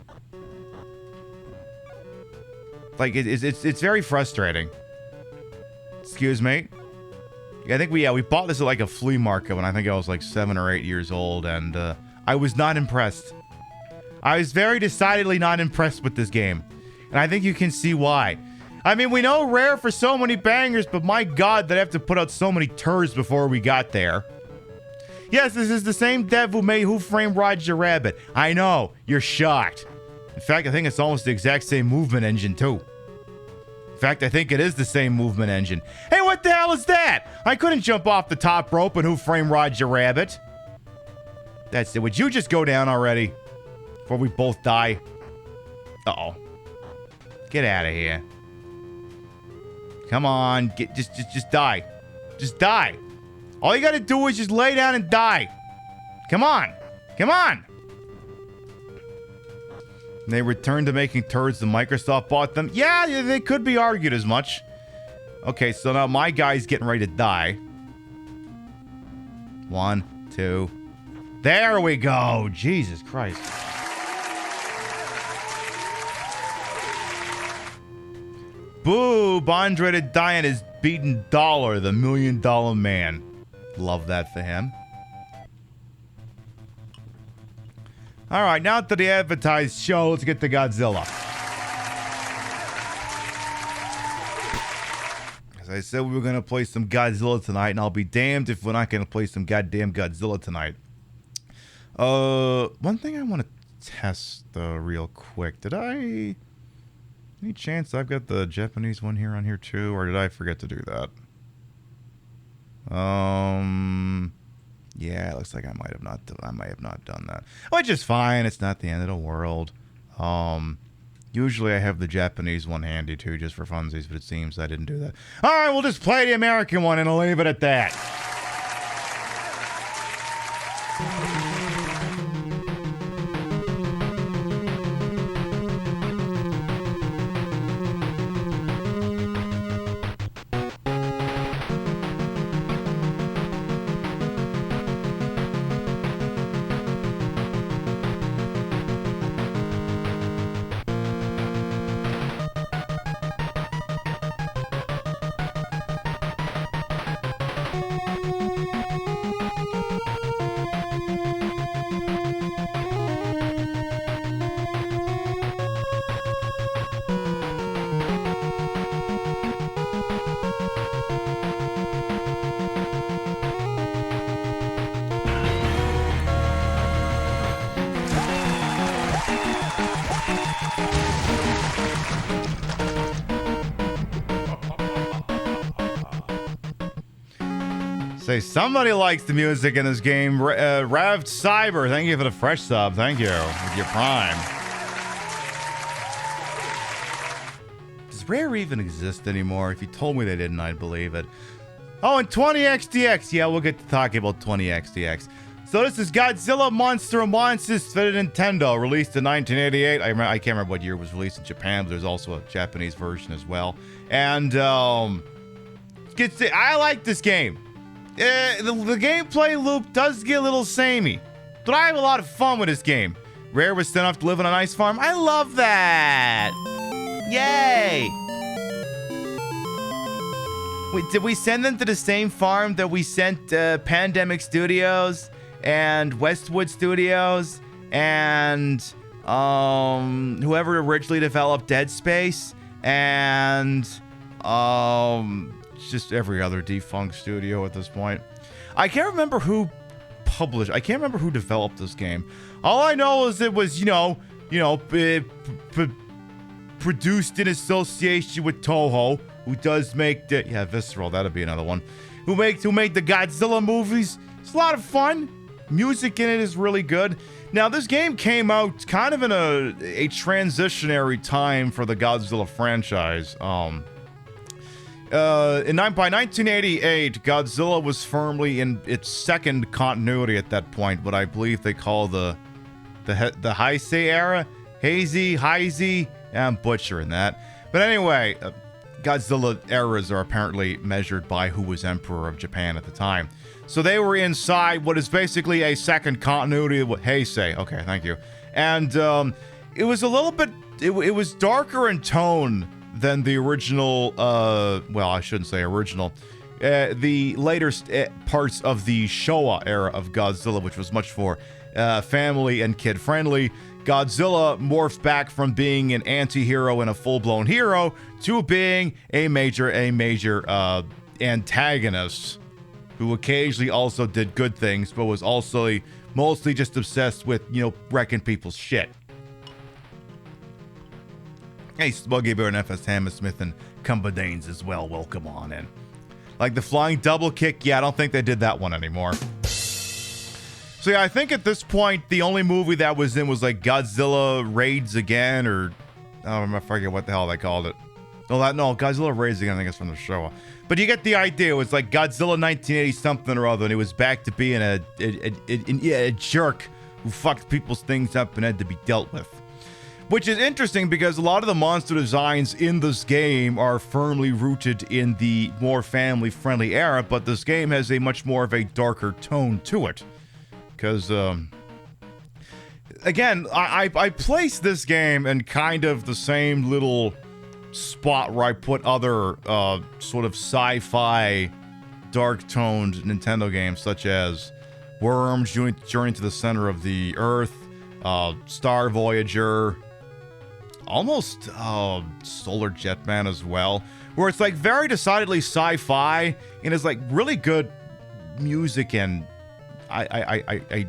Like it's very frustrating. Excuse me. Yeah, I think we bought this at like a flea market when I think I was like 7 or 8 years old, and I was not impressed. I was very decidedly not impressed with this game, and I think you can see why. I mean, we know Rare for so many bangers, but my God, they have to put out so many turds before we got there. Yes, this is the same dev who made Who Framed Roger Rabbit. I know, you're shocked. In fact, I think it's almost the exact same movement engine, too. In fact, I think it is the same movement engine. Hey, what the hell is that? I couldn't jump off the top rope in Who Framed Roger Rabbit. That's it. Would you just go down already? Before we both die? Uh-oh. Get out of here. Come on, just die. Just die. All you gotta do is just lay down and die. Come on. Come on. They returned to making turds when Microsoft bought them. Yeah, they could be argued as much. Okay, so now my guy's getting ready to die. 1, 2. There we go. Jesus Christ. Boo! Andre the Giant is beaten Dollar, the $1 Million Man. Love that for him. Alright, now to the advertised show. Let's get to Godzilla. As I said, we were going to play some Godzilla tonight, and I'll be damned if we're not going to play some goddamn Godzilla tonight. One thing I want to test, real quick. Any chance I've got the Japanese one here on here too, or did I forget to do that? Yeah, it looks like I might have not done that. Which is fine. It's not the end of the world. Usually I have the Japanese one handy too, just for funsies, but it seems I didn't do that. All right, we'll just play the American one and I'll leave it at that. Say somebody likes the music in this game. Rav Cyber, thank you for the fresh sub. Thank you with your Prime. Does Rare even exist anymore? If you told me they didn't, I'd believe it. Oh, and 20XDX. Yeah, we'll get to talking about 20XDX. So this is Godzilla Monster of Monsters for the Nintendo, released in 1988. I can't remember what year it was released in Japan, but there's also a Japanese version as well. And I like this game. The gameplay loop does get a little samey, but I have a lot of fun with this game. Rare was sent off to live on an ice farm. I love that. Yay. Wait, did we send them to the same farm that we sent Pandemic Studios and Westwood Studios and whoever originally developed Dead Space and just every other defunct studio at this point? I can't remember who developed this game. All I know is it was, produced in association with Toho, who does make Visceral, that'll be another one. Who made the Godzilla movies. It's a lot of fun. Music in it is really good. Now, this game came out kind of in a transitionary time for the Godzilla franchise. By 1988, Godzilla was firmly in its second continuity at that point, what I believe they call the Heisei era. Heisei, I'm butchering that. But anyway, Godzilla eras are apparently measured by who was Emperor of Japan at the time. So they were inside what is basically a second continuity of what Heisei. Okay, thank you. And it was a little bit, it was darker in tone than the original, well, I shouldn't say original, the later parts of the Showa era of Godzilla, which was much more family and kid-friendly. Godzilla morphed back from being an anti-hero and a full-blown hero to being a major antagonist who occasionally also did good things, but was also mostly just obsessed with, wrecking people's shit. Hey, Smuggy Bear and FS Hammersmith and Cumbadanes as well. Welcome on in. Like the flying double kick, yeah, I don't think they did that one anymore. So yeah, I think at this point, the only movie that was in was like Godzilla Raids Again, or I forget what the hell they called it. No, Godzilla Raids Again, I think it's from the show. But you get the idea. It was like Godzilla 1980 something or other, and it was back to being a jerk who fucked people's things up and had to be dealt with. Which is interesting because a lot of the monster designs in this game are firmly rooted in the more family-friendly era, but this game has a much more of a darker tone to it. Because, again, I place this game in kind of the same little spot where I put other sort of sci-fi dark-toned Nintendo games such as Worms, Journey to the Center of the Earth, Star Voyager, almost Solar Jetman as well, where it's like very decidedly sci-fi and is like really good music, and I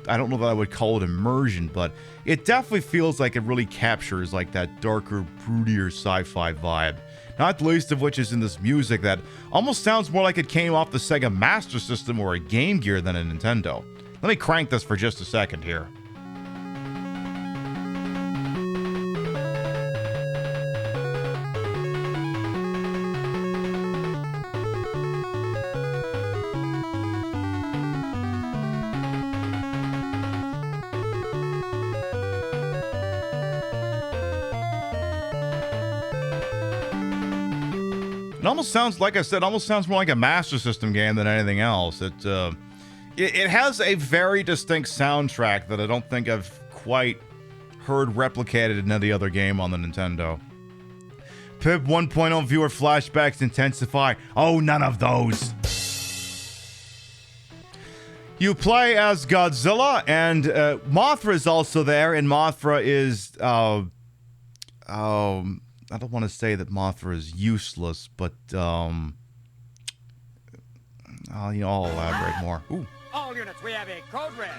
don't know that I would call it immersion, but it definitely feels like it really captures like that darker, broodier sci-fi vibe. Not the least of which is in this music that almost sounds more like it came off the Sega Master System or a Game Gear than a Nintendo. Let me crank this for just a second here. It almost sounds, like I said, almost sounds more like a Master System game than anything else. It has a very distinct soundtrack that I don't think I've quite heard replicated in any other game on the Nintendo. PiB 1.0 viewer flashbacks intensify. Oh, none of those. You play as Godzilla, and Mothra is also there, and Mothra is... I don't want to say that Mothra is useless, but... I'll elaborate more. Ooh. All units, we have a code red.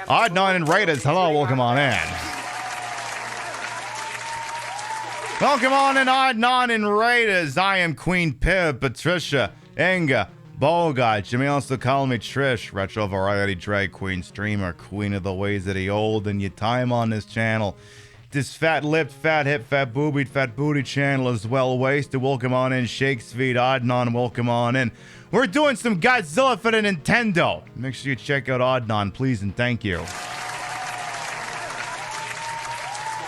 Odd 9 and Raiders, hello, welcome on in. Welcome on in, Odd 9 and Raiders. I am Queen PiB, Patricia, Inga, Bogart. You may also call me Trish, retro variety drag queen streamer, queen of the ways of the old, and your time on this channel. This fat-lipped, fat-hip, fat-boobied, fat-booty channel is well-wasted. Welcome on in, Shakespeare, Adnan, welcome on in. We're doing some Godzilla for the Nintendo. Make sure you check out Adnan, please, and thank you.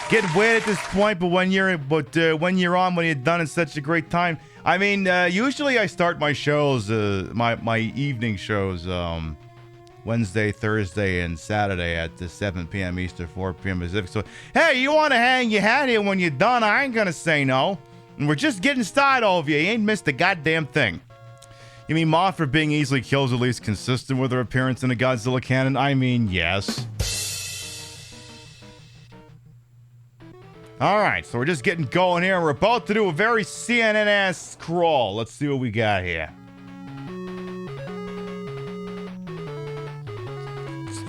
Getting weird at this point, but when you're on, when you're done, it's such a great time. I mean, usually I start my shows, my evening shows, Wednesday, Thursday, and Saturday at 7 p.m. Eastern, 4 p.m. Pacific. So, hey, you want to hang your hat here when you're done? I ain't gonna say no. And we're just getting started over you. You ain't missed a goddamn thing. You mean Mothra being easily killed is at least consistent with her appearance in the Godzilla canon? I mean, yes. Alright, so we're just getting going here. We're about to do a very CNN-ass scroll. Let's see what we got here.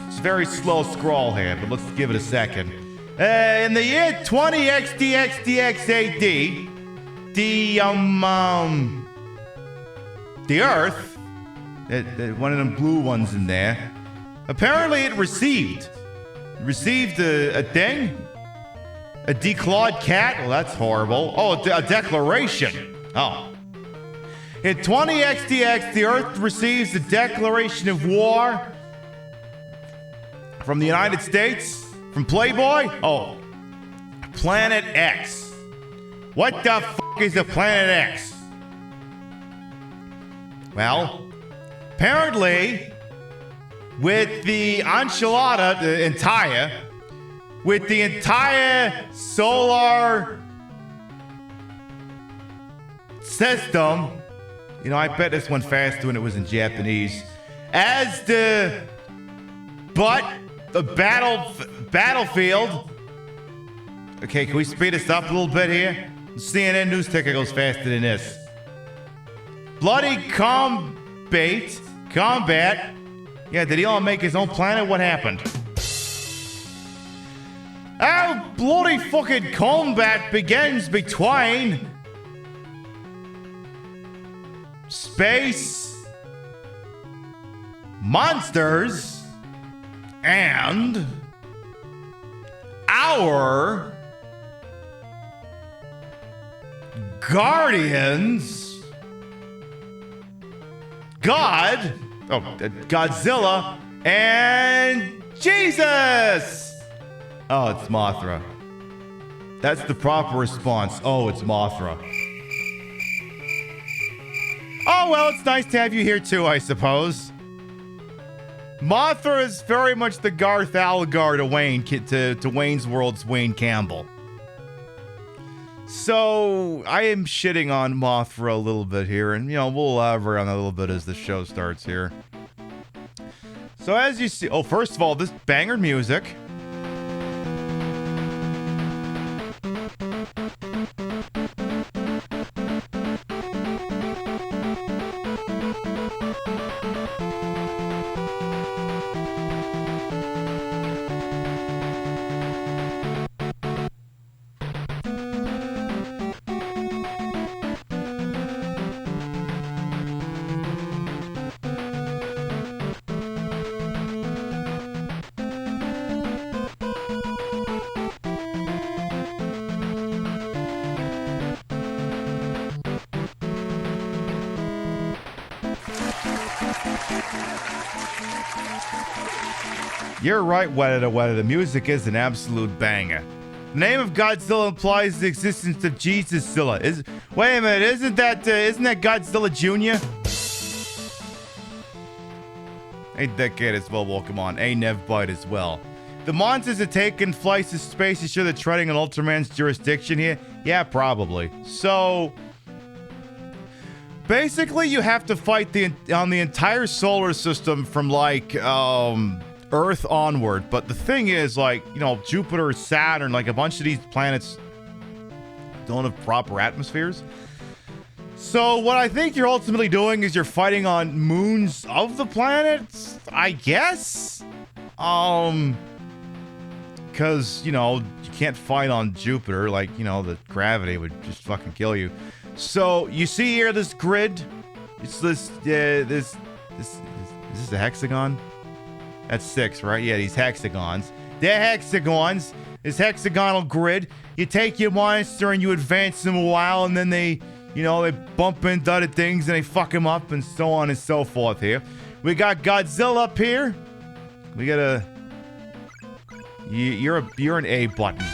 It's a very slow scroll here, but let's give it a second. In the year 20XDXDXAD, the Earth, one of them blue ones in there, apparently it received a thing? A declawed cat? Well, that's horrible. Oh, a declaration. Oh. In 20XDX, the Earth receives a declaration of war from the United States, from Playboy. Oh, Planet X. What the f*** is a Planet X? Well, apparently, with the enchilada, with the entire solar system, you know, I bet this went faster when it was in Japanese, as the battlefield. Okay, can we speed this up a little bit here? The CNN news ticker goes faster than this. Bloody combat. Yeah, did he all make his own planet? What happened? Our bloody fucking combat begins between space monsters and our guardians. Godzilla and Jesus. Oh, it's Mothra. That's the proper response. Oh, it's Mothra. Oh, well, it's nice to have you here too, I suppose. Mothra is very much the Garth Algar to Wayne's World's Wayne Campbell. So, I am shitting on Mothra a little bit here, and, you know, we'll elaborate on that a little bit as the show starts here. So, as you see... Oh, first of all, this banger music... You're right, Weta. The music is an absolute banger. The name of Godzilla implies the existence of Jesus-zilla. Wait a minute, isn't that Godzilla Jr.? A Decade as well, welcome on. A Nevbite as well. The monsters have taken flights to space. You sure they're treading on Ultraman's jurisdiction here? Yeah, probably. So, basically, you have to fight on the entire solar system from, like, Earth onward. But the thing is, like, you know, Jupiter, Saturn, like, a bunch of these planets don't have proper atmospheres. So what I think you're ultimately doing is you're fighting on moons of the planets, I guess? Because, you know, you can't fight on Jupiter, like, you know, the gravity would just fucking kill you. So, you see here this grid? It's this, is this a hexagon? That's 6, right? Yeah, these hexagons. They're hexagons. This hexagonal grid. You take your monster and you advance them a while, and then they, you know, they bump into other things and they fuck them up, and so on and so forth here. We got Godzilla up here. We got a... You're an A button.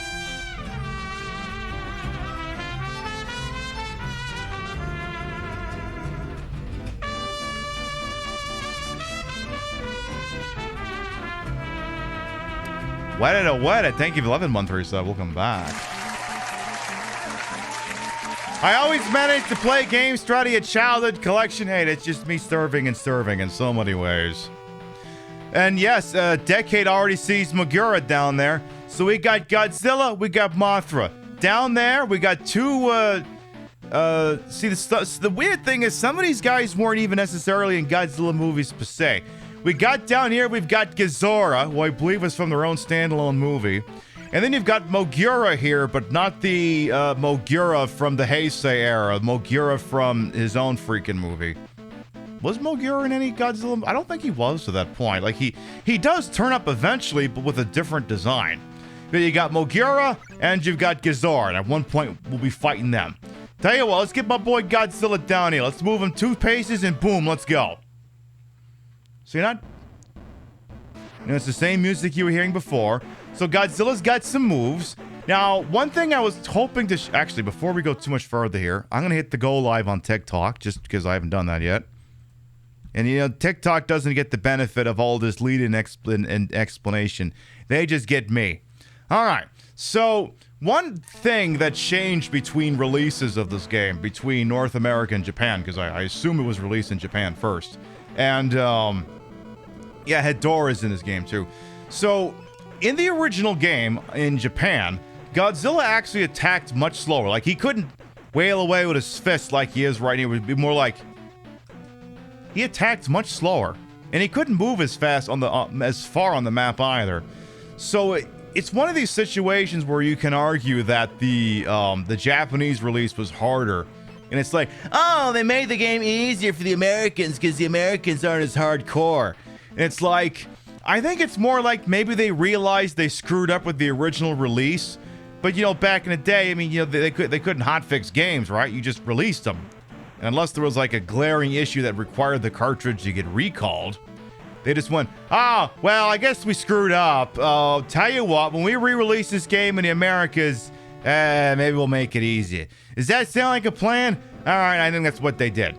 Weta. Thank you for 11 months for your sub. Welcome back. I always managed to play games throughout a childhood collection. Hey, it's just me serving in so many ways. And yes, Decade already sees Megura down there. So we got Godzilla, we got Mothra. Down there, we got two, see, the weird thing is some of these guys weren't even necessarily in Godzilla movies per se. We got down here, we've got Ghidorah, who I believe was from their own standalone movie. And then you've got Mogura here, but not the Mogura from the Heisei era. Mogura from his own freaking movie. Was Mogura in any Godzilla? I don't think he was to that point. Like, he does turn up eventually, but with a different design. Then you got Mogura, and you've got Ghidorah, and at one point, we'll be fighting them. Tell you what, let's get my boy Godzilla down here. Let's move him 2 paces, and boom, let's go. See that? You know, it's the same music you were hearing before. So Godzilla's got some moves. Now, one thing I was hoping to... Actually, before we go too much further here, I'm going to hit the go live on TikTok, just because I haven't done that yet. And, you know, TikTok doesn't get the benefit of all this lead-in explanation. They just get me. All right. So, one thing that changed between releases of this game, between North America and Japan, because I assume it was released in Japan first. And, yeah, Hedorah's in this game, too. So, in the original game in Japan, Godzilla actually attacked much slower. Like, he couldn't wail away with his fist like he is right here. It would be more like... He attacked much slower, and he couldn't move as fast on the as far on the map either. So it's one of these situations where you can argue that the Japanese release was harder, and it's like, oh, they made the game easier for the Americans because the Americans aren't as hardcore. And it's like, I think it's more like maybe they realized they screwed up with the original release, but you know, back in the day, I mean, you know, they couldn't hotfix games, right? You just released them. Unless there was like a glaring issue that required the cartridge to get recalled, they just went, well, I guess we screwed up. Tell you what, when we re-release this game in the Americas, maybe we'll make it easier. Does that sound like a plan? All right, I think that's what they did.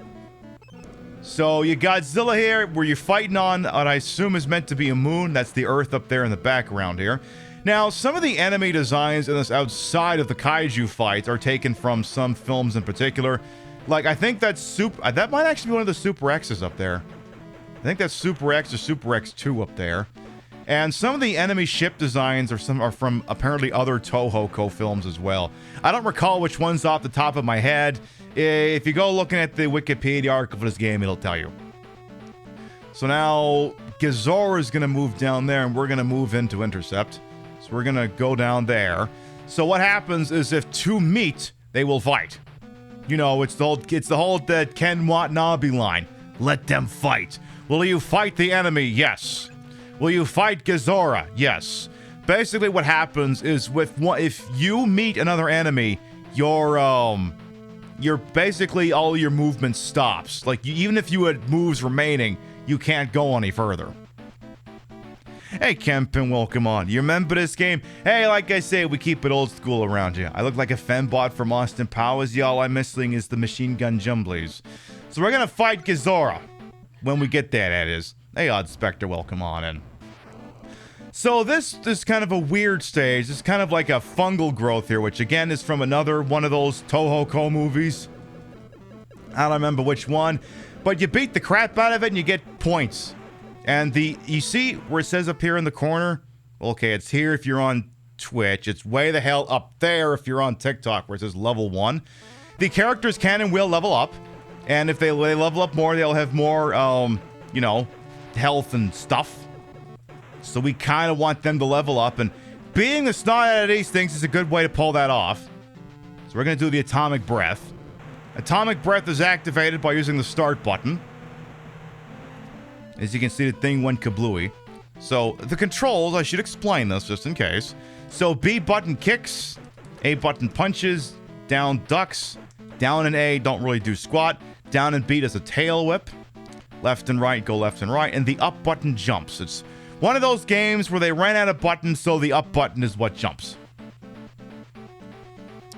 So you got Godzilla here, where you're fighting on what I assume is meant to be a moon. That's the Earth up there in the background here. Now, some of the enemy designs in this outside of the kaiju fights are taken from some films in particular. Like, I think that's that might actually be one of the Super X's up there. I think that's Super X or Super X2 up there. And some of the enemy ship designs are from apparently other Toho films as well. I don't recall which ones off the top of my head. If you go looking at the Wikipedia article for this game, it'll tell you. So now, Ghidorah is going to move down there, and we're going to move into Intercept. So we're going to go down there. So what happens is if two meet, they will fight. You know, it's the whole Ken Watanabe line. Let them fight. Will you fight the enemy? Yes. Will you fight Ghidorah? Yes. Basically, what happens is if you meet another enemy, you're basically all your movement stops. Like even if you had moves remaining, you can't go any further. Hey, Kempin, welcome on. You remember this game? Hey, like I say, we keep it old school around here. I look like a fembot from Austin Powers. Y'all I'm missing is the machine gun jumblies. So we're gonna fight Godzilla. When we get there, that is. Hey, Odd Spectre, welcome on in. So this is kind of a weird stage. It's kind of like a fungal growth here, which again is from another one of those Toho Co movies. I don't remember which one. But you beat the crap out of it and you get points. And you see where it says up here in the corner? Okay, it's here if you're on Twitch. It's way the hell up there if you're on TikTok where it says level 1. The characters can and will level up. And if they level up more, they'll have more, you know, health and stuff. So we kind of want them to level up. And being the snot out of these things is a good way to pull that off. So we're going to do the Atomic Breath. Atomic Breath is activated by using the start button. As you can see, the thing went kablooey. So the controls, I should explain this just in case. So B button kicks, A button punches, down ducks, down and A don't really do squat, down and B does a tail whip, left and right go left and right, and the up button jumps. It's one of those games where they ran out of buttons, so the up button is what jumps.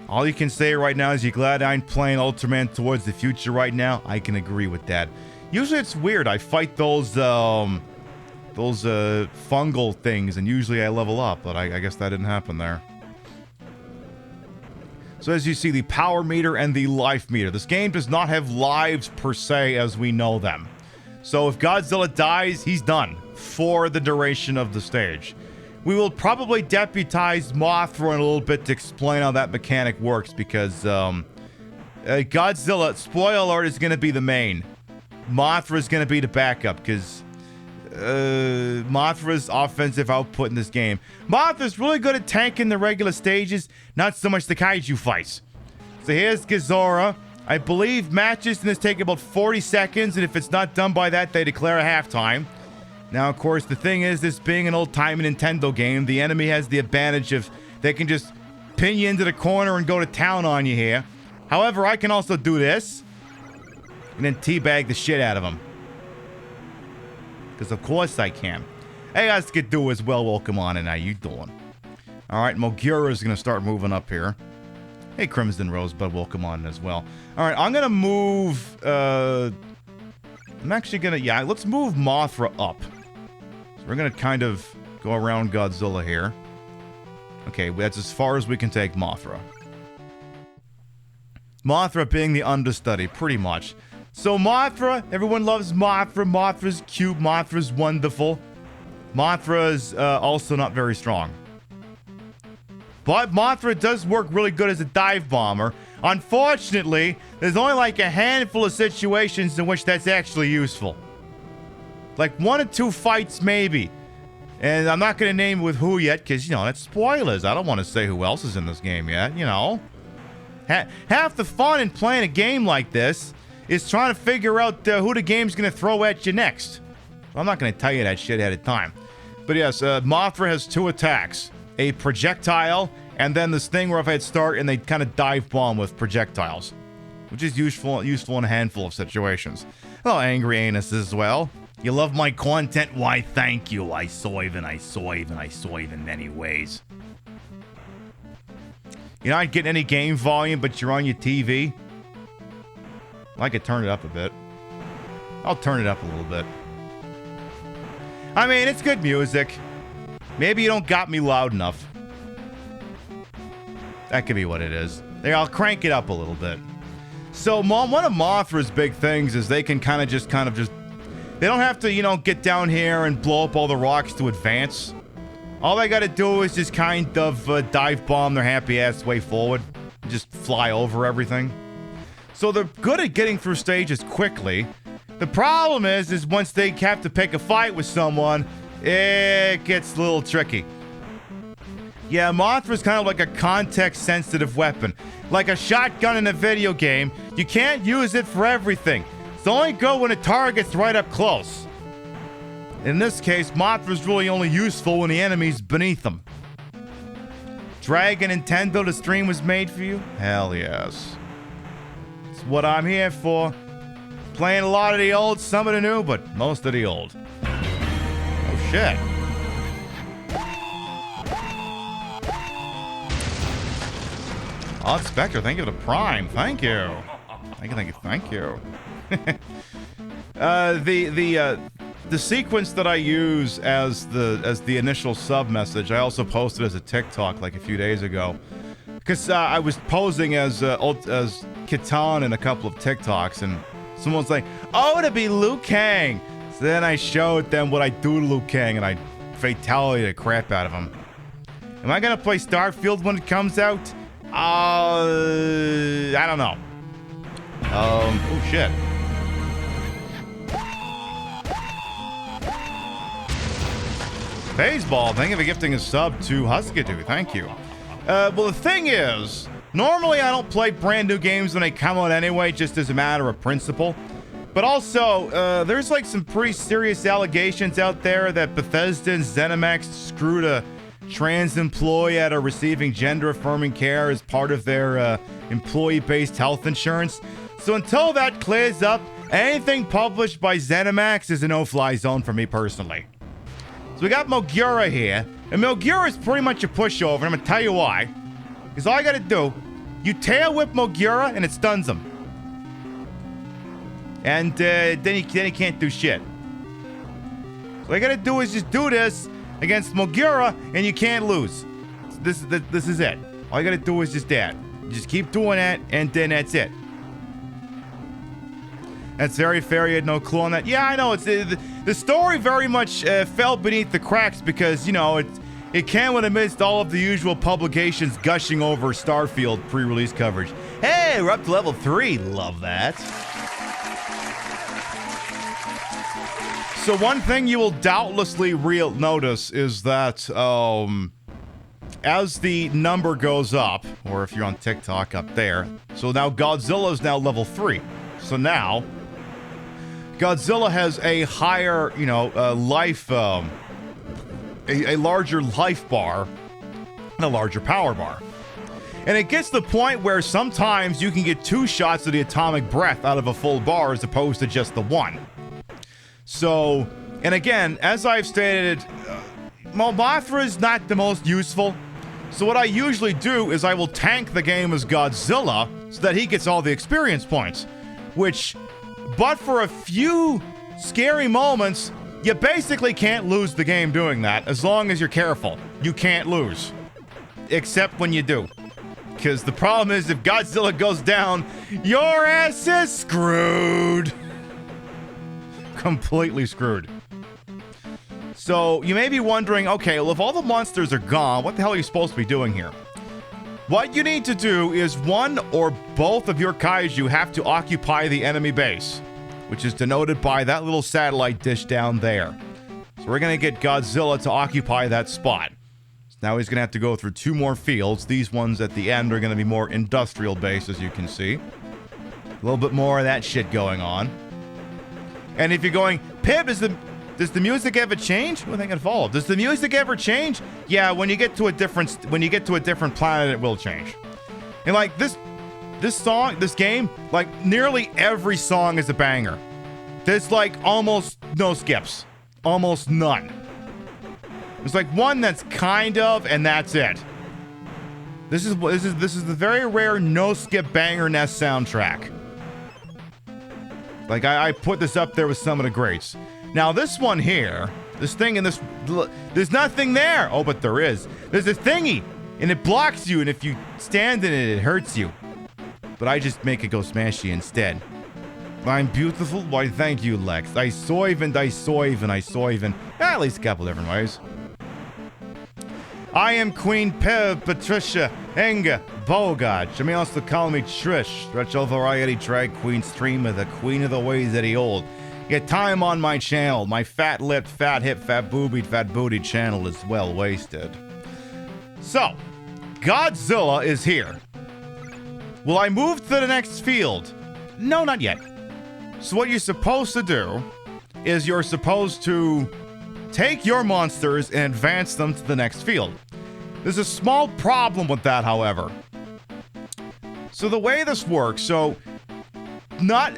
All you can say right now is you're glad I'm playing Ultraman Towards the Future right now. I can agree with that. Usually it's weird. I fight those fungal things, and usually I level up, but I guess that didn't happen there. So as you see, the power meter and the life meter. This game does not have lives per se as we know them. So if Godzilla dies, he's done for the duration of the stage. We will probably deputize Mothra in a little bit to explain how that mechanic works, because Godzilla, spoiler alert, is going to be the main. Mothra is going to be the backup, because Mothra's offensive output in this game. Mothra's really good at tanking the regular stages, not so much the kaiju fights. So here's Godzilla. I believe matches in this take about 40 seconds, and if it's not done by that, they declare a halftime. Now, of course, the thing is, this being an old-timey Nintendo game, the enemy has the advantage of they can just pin you into the corner and go to town on you here. However, I can also do this and then teabag the shit out of them. Because of course I can. Hey, Askadu as well, welcome on in. How you doing? Alright, Mogura is going to start moving up here. Hey, Crimson Rosebud, welcome on as well. Alright, I'm going to move, I'm actually going to, yeah, let's move Mothra up. So we're going to kind of go around Godzilla here. Okay, that's as far as we can take Mothra. Mothra being the understudy, pretty much. So Mothra, everyone loves Mothra. Mothra's cute, Mothra's wonderful. Mothra's also not very strong. But Mothra does work really good as a dive bomber. Unfortunately, there's only like a handful of situations in which that's actually useful. Like 1 or 2 fights maybe. And I'm not going to name with who yet, because, you know, that's spoilers. I don't want to say who else is in this game yet, you know. Half the fun in playing a game like this is trying to figure out who the game's going to throw at you next. So I'm not going to tell you that shit ahead of time. But yes, Mothra has 2 attacks. A projectile, and then this thing where if I hit start and they kind of dive bomb with projectiles. Which is useful in a handful of situations. Hello, Angry Anus as well. You love my content? Why, thank you. I soive in many ways. You're not getting any game volume, but you're on your TV. I could turn it up a bit. I'll turn it up a little bit. I mean, it's good music. Maybe you don't got me loud enough. That could be what it is. There, I'll crank it up a little bit. So, one of Mothra's big things is they can kind of just... They don't have to, you know, get down here and blow up all the rocks to advance. All they gotta do is just kind of dive bomb their happy ass way forward. Just fly over everything. So they're good at getting through stages quickly. The problem is once they have to pick a fight with someone, it gets a little tricky. Yeah, Mothra's kind of like a context-sensitive weapon. Like a shotgun in a video game, you can't use it for everything. It's only good when a target's right up close. In this case, Mothra's really only useful when the enemy's beneath them. Dragon Nintendo, the stream was made for you? Hell yes. It's what I'm here for. Playing a lot of the old, some of the new, but most of the old. Oh shit. Odd Spectre, thank you for the Prime. Thank you. Thank you. The sequence that I use as the initial sub message, I also posted as a TikTok like a few days ago. Because I was posing as Kitan in a couple of TikToks, and someone's like, "Oh, to be Liu Kang." So then I showed them what I do to Liu Kang, and I fatality the crap out of him. Am I gonna play Starfield when it comes out? I don't know. Oh shit. Baseball, thank you for gifting a sub to Huskadoo. Thank you. Well, the thing is, normally I don't play brand new games when they come out anyway, just as a matter of principle. But also, there's like some pretty serious allegations out there that Bethesda and ZeniMax screwed a trans employee out of receiving gender-affirming care as part of their employee-based health insurance. So until that clears up, anything published by ZeniMax is a no-fly zone for me personally. So we got Mogura here, and Mogura is pretty much a pushover, and I'm gonna tell you why. Because all you gotta do, you tail whip Mogura, and it stuns him. And then he can't do shit. So all you gotta do is just do this against Mogura, and you can't lose. So this is it. All you gotta do is just that. Just keep doing that, and then that's it. That's very fair. You had no clue on that. Yeah, I know. It's the story very much fell beneath the cracks because, you know, it came amidst all of the usual publications gushing over Starfield pre-release coverage. Hey, we're up to level 3. Love that. So one thing you will doubtlessly notice is that as the number goes up, or if you're on TikTok up there, so now Godzilla is now level 3. So now Godzilla has a higher, life, a larger life bar and a larger power bar. And it gets to the point where sometimes you can get 2 shots of the atomic breath out of a full bar as opposed to just the 1. So, and again, as I've stated, Mothra is not the most useful. So what I usually do is I will tank the game as Godzilla so that he gets all the experience points, but for a few scary moments, you basically can't lose the game doing that as long as you're careful. You can't lose. Except when you do. Because the problem is if Godzilla goes down, your ass is screwed. Completely screwed. So you may be wondering, okay, well, if all the monsters are gone, what the hell are you supposed to be doing here? What you need to do is one or both of your kaiju have to occupy the enemy base, which is denoted by that little satellite dish down there. So we're going to get Godzilla to occupy that spot. So now he's going to have to go through 2 more fields. These ones at the end are going to be more industrial based, as you can see. A little bit more of that shit going on. And if you're going, Pib, does the music ever change? What am I gonna follow? Does the music ever change? Yeah, when you get to a different planet, it will change. And like this game, like nearly every song is a banger. There's like almost no skips, almost none. There's like one that's kind of, and that's it. This is the very rare no skip banger nest soundtrack. Like I put this up there with some of the greats. Now this one here, there's nothing there. Oh, but there is. There's a thingy, and it blocks you, and if you stand in it, it hurts you. But I just make it go smashy instead. I'm beautiful? Why, thank you, Lex. I soiven. At least a couple different ways. I am Queen Patricia Enga Bogart. You may also call me Trish. Retro Variety Drag Queen Streamer, the queen of the ways that he old. Get time on my channel. My fat-lipped, fat-hip, fat-boobied, fat-bootied channel is well wasted. So, Godzilla is here. Will I move to the next field? No, not yet. So what you're supposed to do is you're supposed to take your monsters and advance them to the next field. There's a small problem with that, however. So the way this works, so not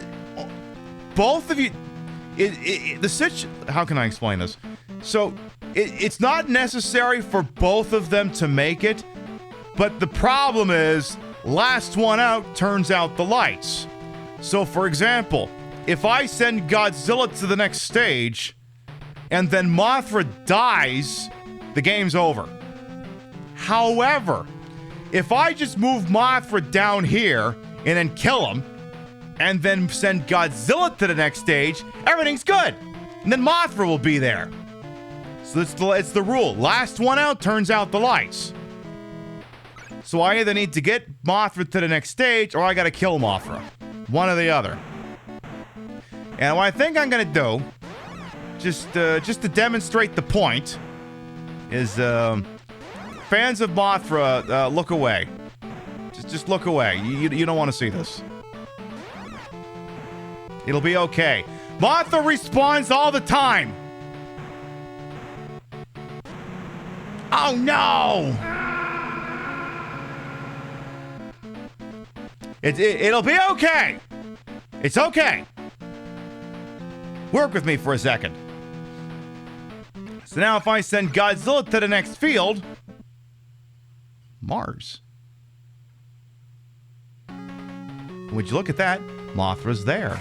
both of you, how can I explain this? So it's not necessary for both of them to make it, but the problem is last one out turns out the lights. So, for example, if I send Godzilla to the next stage and then Mothra dies, the game's over. However, if I just move Mothra down here and then kill him and then send Godzilla to the next stage, everything's good. And then Mothra will be there. So it's the rule. Last one out turns out the lights. So I either need to get Mothra to the next stage or I gotta kill Mothra. One or the other. And what I think I'm gonna do, just to demonstrate the point, is fans of Mothra, look away. Just look away. You don't want to see this. It'll be okay. Mothra respawns all the time. Oh no! It'll be okay. It's okay. Work with me for a second. So now if I send Godzilla to the next field, Mars. Would you look at that? Mothra's there.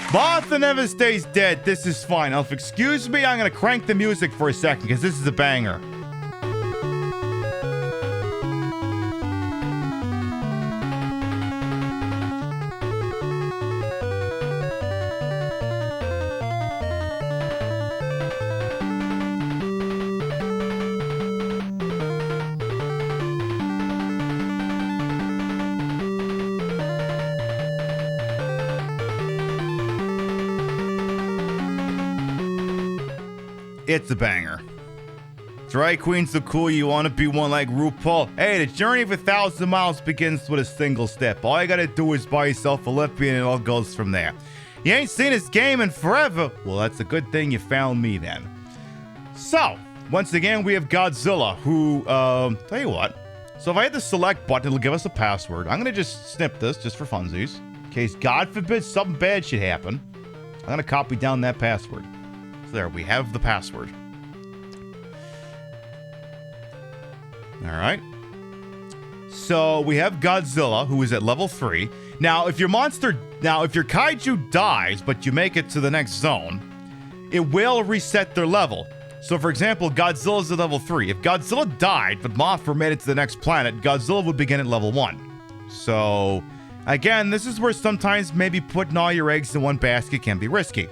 Mothra never stays dead. This is fine. Now, if excuse me, I'm going to crank the music for a second because this is a banger. It's a banger. Drag queen's so cool, you want to be one like RuPaul. Hey, the journey of 1,000 miles begins with a single step. All you gotta do is buy yourself a lippy and it all goes from there. You ain't seen this game in forever. Well, that's a good thing you found me then. So, once again, we have Godzilla, who, tell you what. So if I hit the select button, it'll give us a password. I'm gonna just snip this, just for funsies. In case, God forbid, something bad should happen. I'm gonna copy down that password. There, we have the password. All right. So we have Godzilla, who is at level 3. Now, if your kaiju dies, but you make it to the next zone, it will reset their level. So, for example, Godzilla's at level 3. If Godzilla died, but Mothra made it to the next planet, Godzilla would begin at level 1. So, again, this is where sometimes maybe putting all your eggs in one basket can be risky.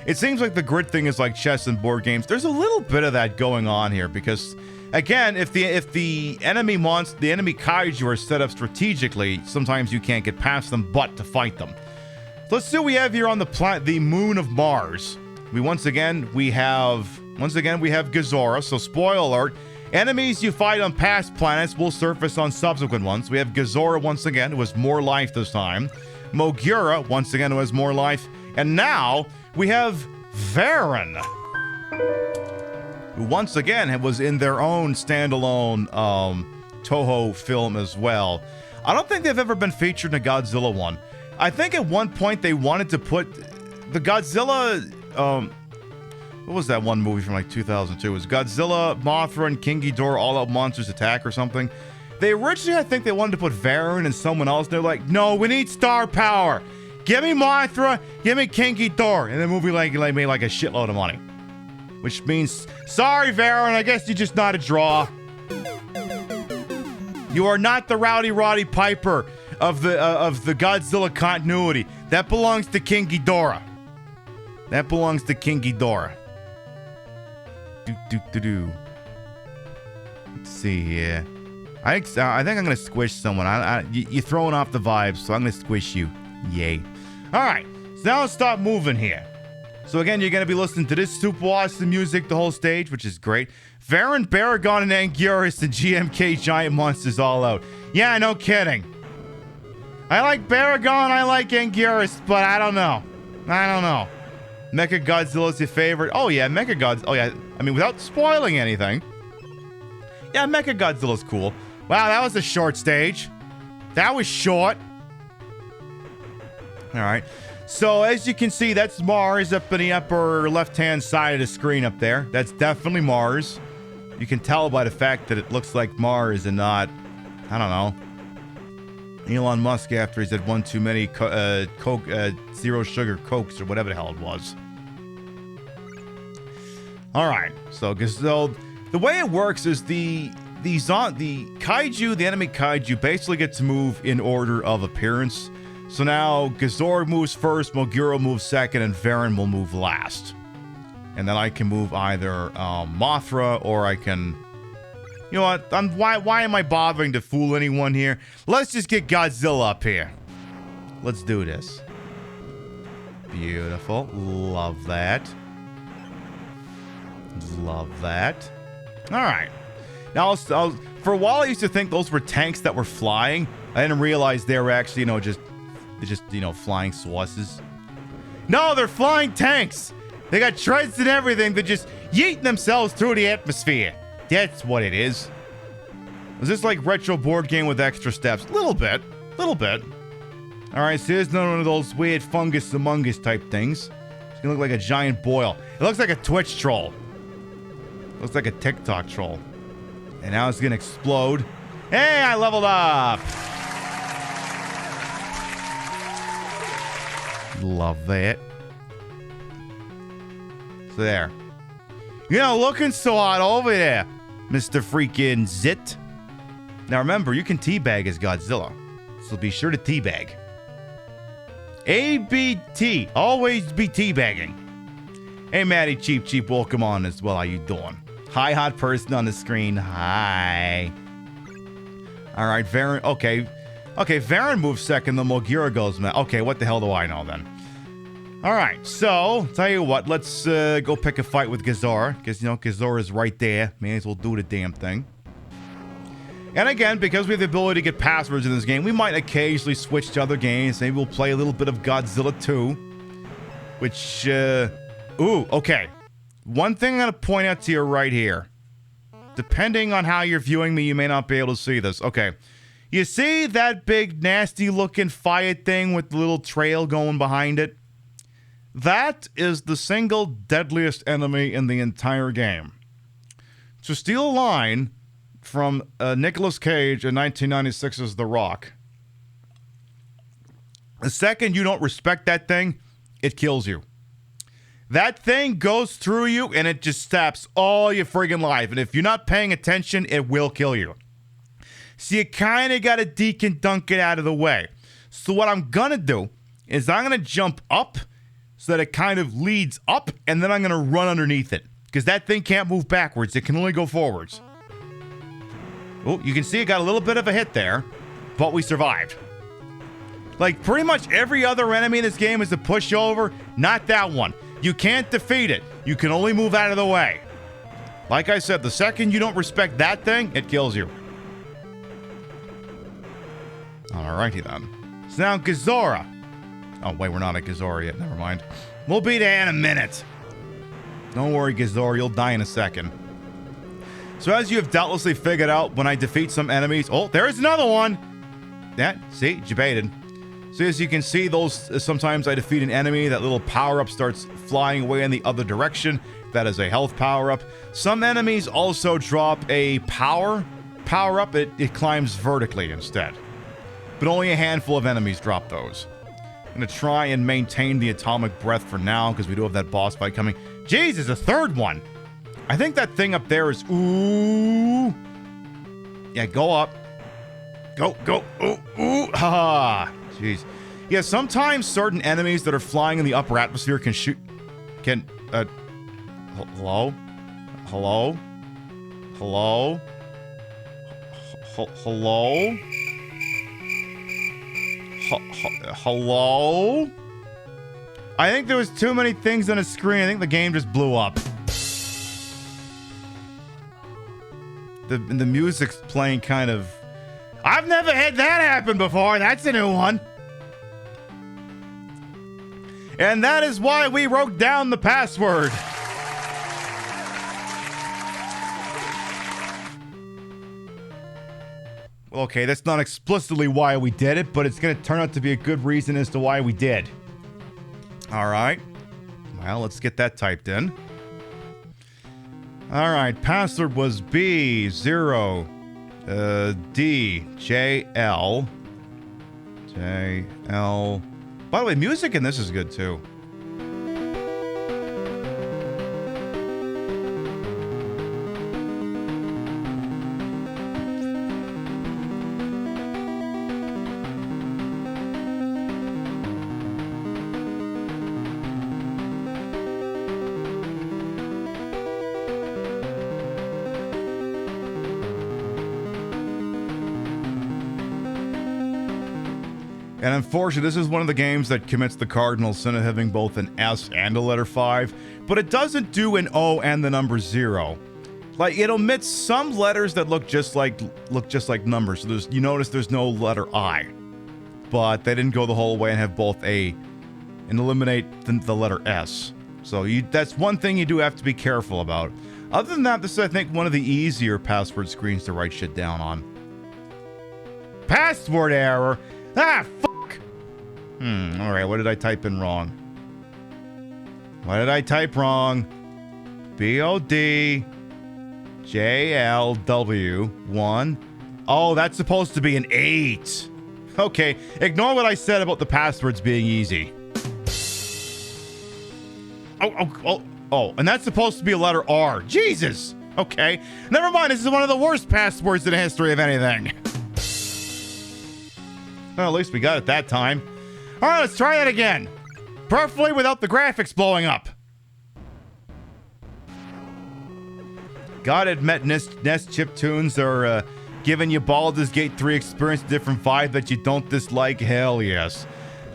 It seems like the grid thing is like chess and board games. There's a little bit of that going on here because, again, if the enemy kaiju are set up strategically, sometimes you can't get past them but to fight them. So let's see what we have here on the moon of Mars. Once again we have Godzilla. So spoiler alert: enemies you fight on past planets will surface on subsequent ones. We have Godzilla once again, who has more life this time. Mogura once again, who has more life, and now we have Varan, who once again was in their own standalone Toho film as well. I don't think they've ever been featured in a Godzilla one. I think at one point they wanted to put the Godzilla, what was that one movie from like 2002? It was Godzilla, Mothra, and King Ghidorah All Out Monsters Attack or something. They originally, I think they wanted to put Varan and someone else. They're like, no, we need star power. Give me Mothra, give me King Ghidorah. And the movie made like a shitload of money. Which means, sorry, Varan, I guess you're just not a draw. You are not the Rowdy Roddy Piper of the Godzilla continuity. That belongs to King Ghidorah. That belongs to King Ghidorah. Do. Let's see here. I think I'm gonna squish someone. You're throwing off the vibes, so I'm gonna squish you. Yay. Alright, so now let's stop moving here. So again, you're going to be listening to this super awesome music the whole stage, which is great. Varan, Baragon, and Anguirus and GMK Giant Monsters all out. Yeah, no kidding. I like Baragon, I like Anguirus, but I don't know. Mecha Godzilla's your favorite. Oh yeah, Mecha Godzilla. Oh yeah, I mean, without spoiling anything. Yeah, Mecha Godzilla's cool. Wow, that was a short stage. That was short. All right, so as you can see, that's Mars up in the upper left-hand side of the screen up there. That's definitely Mars. You You can tell by the fact that it looks like Mars and not, I don't know, Elon Musk after he's had one too many Coke, zero sugar Cokes or whatever the hell it was. All right, so the way it works is the kaiju, the enemy kaiju, basically get to move in order of appearance. So now Gazor moves first, Mogura moves second, and Varen will move last. And then I can move either Mothra or I can... You know what? Why am I bothering to fool anyone here? Let's just get Godzilla up here. Let's do this. Beautiful. Love that. Love that. All right. Now, for a while, I used to think those were tanks that were flying. I didn't realize they were actually, just flying swasses. No, they're flying tanks. They got treads and everything. They're just yeeting themselves through the atmosphere. That's what it is. Is this like retro board game with extra steps? Little bit. All right, so here's another one of those weird fungus among us type things. It's gonna look like a giant boil. It looks like a Twitch troll. Looks like a TikTok troll. And now it's gonna explode. Hey, I leveled up! Love that. So there. Looking so hot over there, Mr. Freaking Zit. Now remember, you can teabag as Godzilla. So be sure to teabag. ABT. Always be teabagging. Hey, Maddie Cheap, welcome on as well. How you doing? Hi, hot person on the screen. Hi. All right, Varen. Okay, Varen moves second. The Mogura goes. Okay, what the hell do I know then? All right, so tell you what. Let's go pick a fight with Gazor, because Gazor is right there. May as well do the damn thing. And again, because we have the ability to get passwords in this game, we might occasionally switch to other games. Maybe we'll play a little bit of Godzilla 2, which. Ooh, okay. One thing I'm going to point out to you right here. Depending on how you're viewing me, you may not be able to see this. Okay. You see that big, nasty-looking fire thing with the little trail going behind it? That is the single deadliest enemy in the entire game. To steal a line from Nicolas Cage in 1996's The Rock, the second you don't respect that thing, it kills you. That thing goes through you and it just saps all your friggin' life. And if you're not paying attention, it will kill you. So you kind of got to deke and dunk it out of the way. So what I'm going to do is I'm going to jump up so that it kind of leads up, and then I'm going to run underneath it. Because that thing can't move backwards. It can only go forwards. Oh, you can see it got a little bit of a hit there, but we survived. Like, pretty much every other enemy in this game is a pushover. Not that one. You can't defeat it. You can only move out of the way. Like I said, the second you don't respect that thing, it kills you. Alrighty then. So now Gazora. Oh, wait, we're not at Gazora yet. Never mind. We'll be there in a minute. Don't worry, Gazora. You'll die in a second. So as you have doubtlessly figured out, when I defeat some enemies... Oh, there's another one! Yeah, see? Debated. So as you can see, those sometimes I defeat an enemy, that little power-up starts flying away in the other direction. That is a health power-up. Some enemies also drop a power-up. It climbs vertically instead. But only a handful of enemies drop those. I'm going to try and maintain the atomic breath for now, because we do have that boss fight coming. Jesus, a third one! I think that thing up there is... Ooh! Yeah, go up. Go. Ooh. Ha! Jeez. Yeah, sometimes certain enemies that are flying in the upper atmosphere can shoot... Hello? Hello? Hello? Hello? Hello? I think there was too many things on the screen. I think the game just blew up. The music's playing kind of... I've never had that happen before. That's a new one. And that is why we wrote down the password. Okay, that's not explicitly why we did it, but it's going to turn out to be a good reason as to why we did. All right. Well, let's get that typed in. All right, password was B0 D J L. By the way, music in this is good too. And unfortunately, this is one of the games that commits the cardinal sin of having both an S and a letter 5, but it doesn't do an O and the number 0. Like, it omits some letters that look just like numbers. So you notice there's no letter I, but they didn't go the whole way and have both A and eliminate the letter S. So that's one thing you do have to be careful about. Other than that, this is, I think, one of the easier password screens to write shit down on. Password error. Ah, fuck. All right, what did I type in wrong? What did I type wrong? BODJLW1. Oh, that's supposed to be an 8. Okay, ignore what I said about the passwords being easy. Oh, and that's supposed to be a letter R. Jesus. Okay, never mind. This is one of the worst passwords in the history of anything. Well, at least we got it that time. All right, let's try that again. Preferably without the graphics blowing up. Gotta admit, NES chiptunes are giving you Baldur's Gate 3 experience a different vibe that you don't dislike. Hell yes.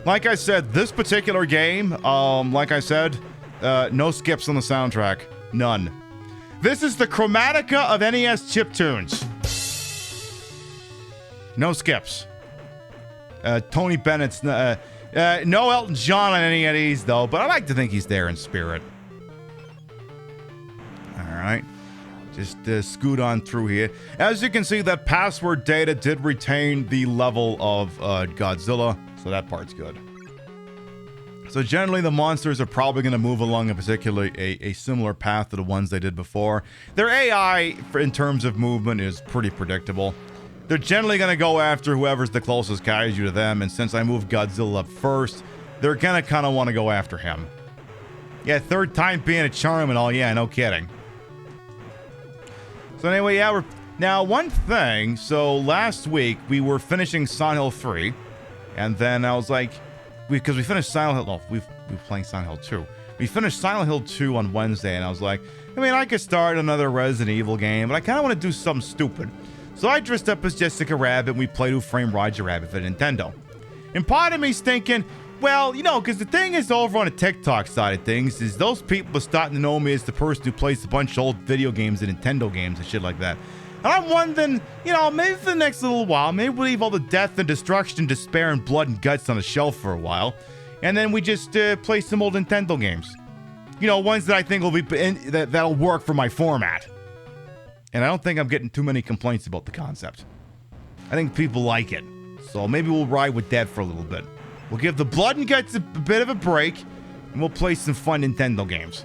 Like I said, this particular game, like I said, no skips on the soundtrack. None. This is the Chromatica of NES chiptunes. No skips. Tony Bennett's, no Elton John on any of these, though, but I like to think he's there in spirit. Alright. Just scoot on through here. As you can see, that password data did retain the level of Godzilla, so that part's good. So generally, the monsters are probably going to move along a similar path to the ones they did before. Their AI, in terms of movement, is pretty predictable. They're generally going to go after whoever's the closest kaiju to them, and since I moved Godzilla up first, they're going to kind of want to go after him. Yeah, third time being a charm and all, yeah, no kidding. So anyway, yeah, now one thing, so last week we were finishing Silent Hill 3, and then I was like, because we finished Silent Hill, we were playing Silent Hill 2. We finished Silent Hill 2 on Wednesday, and I was like, I mean, I could start another Resident Evil game, but I kind of want to do something stupid. So I dressed up as Jessica Rabbit and we played Who Framed Roger Rabbit for Nintendo. And part of me's thinking, well, you know, because the thing is over on the TikTok side of things is those people are starting to know me as the person who plays a bunch of old video games and Nintendo games and shit like that. And I'm wondering, you know, maybe for the next little while, maybe we'll leave all the death and destruction, despair, and blood and guts on the shelf for a while. And then we just play some old Nintendo games. You know, ones that I think will be that'll work for my format. And I don't think I'm getting too many complaints about the concept. I think people like it. So maybe we'll ride with that for a little bit. We'll give the blood and guts a bit of a break, and we'll play some fun Nintendo games.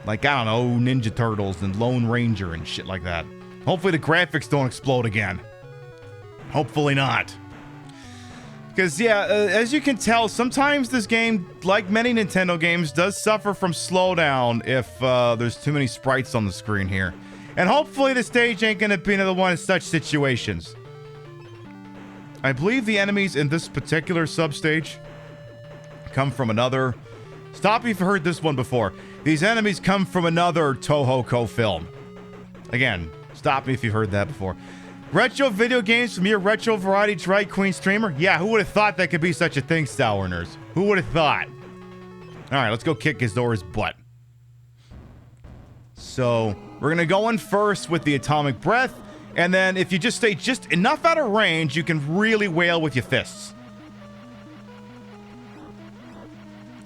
Like, I don't know, Ninja Turtles and Lone Ranger and shit like that. Hopefully the graphics don't explode again. Hopefully not. Because, yeah, as you can tell, sometimes this game, like many Nintendo games, does suffer from slowdown if there's too many sprites on the screen here. And hopefully the stage ain't gonna be another one of such situations. I believe the enemies in this particular substage come from another... Stop me if you heard this one before. These enemies come from another Toho film. Again, stop me if you've heard that before. Retro video games from your retro variety drag queen streamer? Yeah, who would have thought that could be such a thing, Sourners? Who would have thought? Alright, let's go kick Gizora's butt. So... we're gonna go in first with the atomic breath, and then if you just stay just enough out of range, you can really wail with your fists.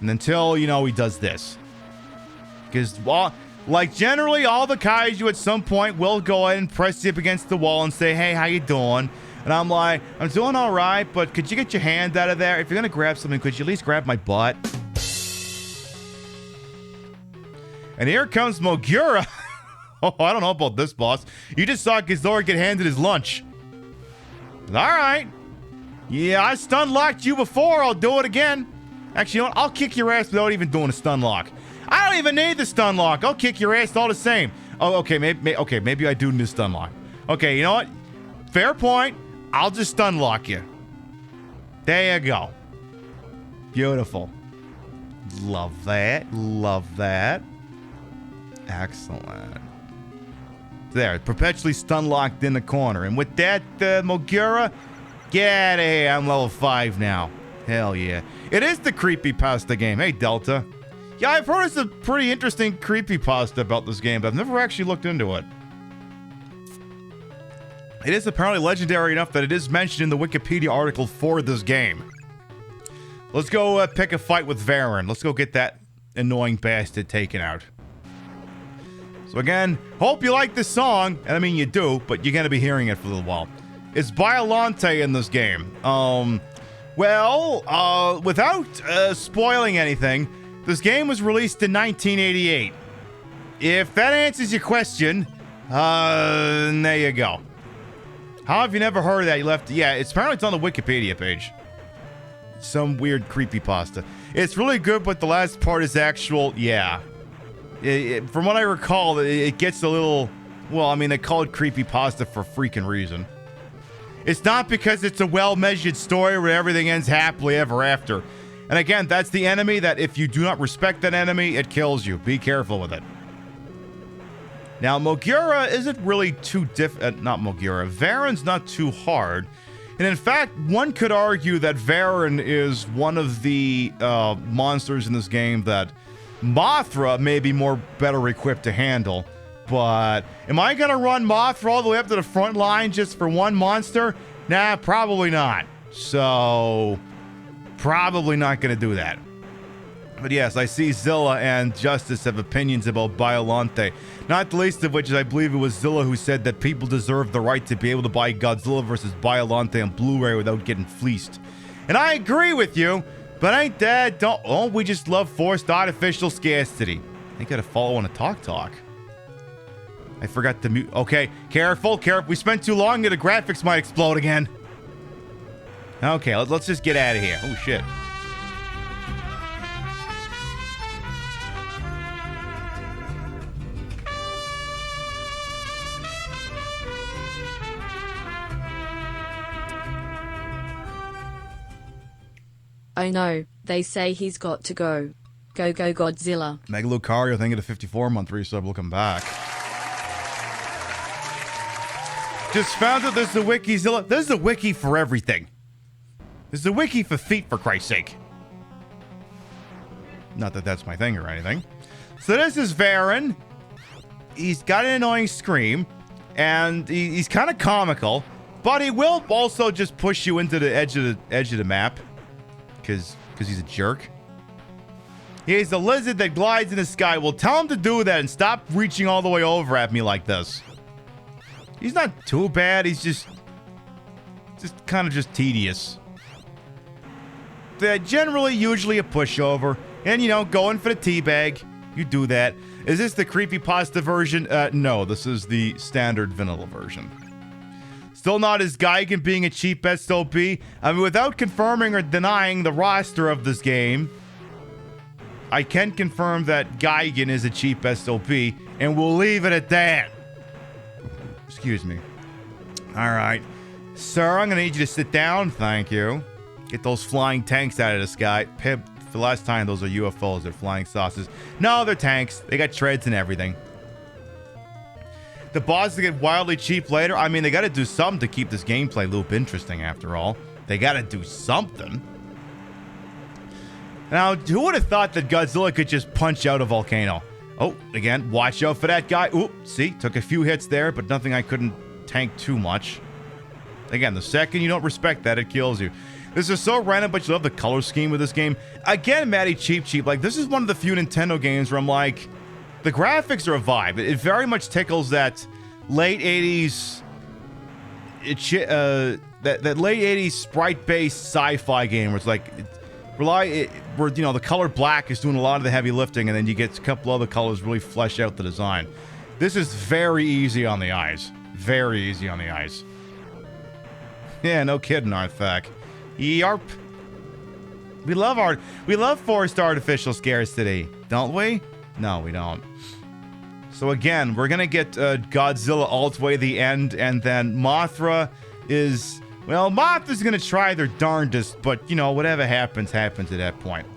And until, you know, he does this. Because, well, like generally all the kaiju at some point will go ahead and press you up against the wall and say, hey, how you doing? And I'm like, I'm doing all right, but could you get your hand out of there? If you're gonna grab something, could you at least grab my butt? And here comes Mogura. Oh, I don't know about this, boss. You just saw Godzilla get handed his lunch. All right. Yeah, I stun locked you before. I'll do it again. Actually, you know what? I'll kick your ass without even doing a stun lock. I don't even need the stun lock. I'll kick your ass all the same. Oh, okay. Maybe I do need a stun lock. Okay, you know what? Fair point. I'll just stun lock you. There you go. Beautiful. Love that. Love that. Excellent. There, perpetually stun locked in the corner. And with that, Mogura, get out of here. I'm level 5 now. Hell yeah. It is the creepypasta game. Hey, Delta. Yeah, I've heard it's a pretty interesting creepypasta about this game, but I've never actually looked into it. It is apparently legendary enough that it is mentioned in the Wikipedia article for this game. Let's go pick a fight with Varen. Let's go get that annoying bastard taken out. So again, hope you like this song. And I mean, you do, but you're going to be hearing it for a little while. It's Biollante in this game. Without spoiling anything, this game was released in 1988. If that answers your question, there you go. How have you never heard of that? You left... Yeah, apparently it's on the Wikipedia page. Some weird creepypasta. It's really good, but the last part is actual... Yeah. From what I recall, it gets a little... Well, I mean, they call it creepypasta for freaking reason. It's not because it's a well-measured story where everything ends happily ever after. And again, that's the enemy that if you do not respect that enemy, it kills you. Be careful with it. Now, Mogura isn't really too not Mogura. Varen's not too hard. And in fact, one could argue that Varen is one of the monsters in this game that Mothra may be better equipped to handle. But am I going to run Mothra all the way up to the front line just for one monster? Nah, probably not. So, probably not going to do that. But yes, I see Zilla and Justice have opinions about Biollante. Not the least of which is I believe it was Zilla who said that people deserve the right to be able to buy Godzilla vs. Biollante on Blu-ray without getting fleeced. And I agree with you, but ain't that... Don't we just love forced artificial scarcity? I gotta follow on a talk. I forgot to mute... Okay, careful. We spent too long and the graphics might explode again. Okay, let's just get out of here. Oh, shit. Oh no, they say he's got to go. Go Godzilla. Mega Lucario, thank you to 54-month resub. Welcome back. Just found out there's a Wikizilla. There's a wiki for everything. There's a wiki for feet, for Christ's sake. Not that that's my thing or anything. So this is Varen. He's got an annoying scream, and he's kind of comical, but he will also just push you into the edge of the map. Because he's a jerk. He's a lizard that glides in the sky. Well, tell him to do that and stop reaching all the way over at me like this. He's not too bad. He's just kind of just tedious. They're generally usually a pushover. And, you know, going for the teabag. You do that. Is this the creepypasta version? No, this is the standard vanilla version. Still not as Gigan being a cheap SOB. I mean, without confirming or denying the roster of this game, I can confirm that Gigan is a cheap SOB, and we'll leave it at that. Excuse me. All right. Sir, I'm going to need you to sit down. Thank you. Get those flying tanks out of the sky. Pip, for the last time, those are UFOs. They're flying saucers. No, they're tanks. They got treads and everything. The bosses get wildly cheap later. I mean, they got to do something to keep this gameplay loop interesting, after all. They got to do something. Now, who would have thought that Godzilla could just punch out a volcano? Oh, again, watch out for that guy. Oop, see, took a few hits there, but nothing I couldn't tank too much. Again, the second you don't respect that, it kills you. This is so random, but you love the color scheme of this game. Again, Matty, cheap. Like, this is one of the few Nintendo games where I'm like... The graphics are a vibe. It very much tickles that late 80s... that late 80s sprite-based sci-fi game where it's like... where, you know, the color black is doing a lot of the heavy lifting, and then you get a couple other colors really flesh out the design. This is very easy on the eyes. Very easy on the eyes. Yeah, no kidding, Arthak. Yarp. We love forced artificial scarcity, don't we? No, we don't. So again, we're gonna get Godzilla all the way to the end, and then Mothra is... Well, Mothra's gonna try their darndest, but, you know, whatever happens, happens at that point.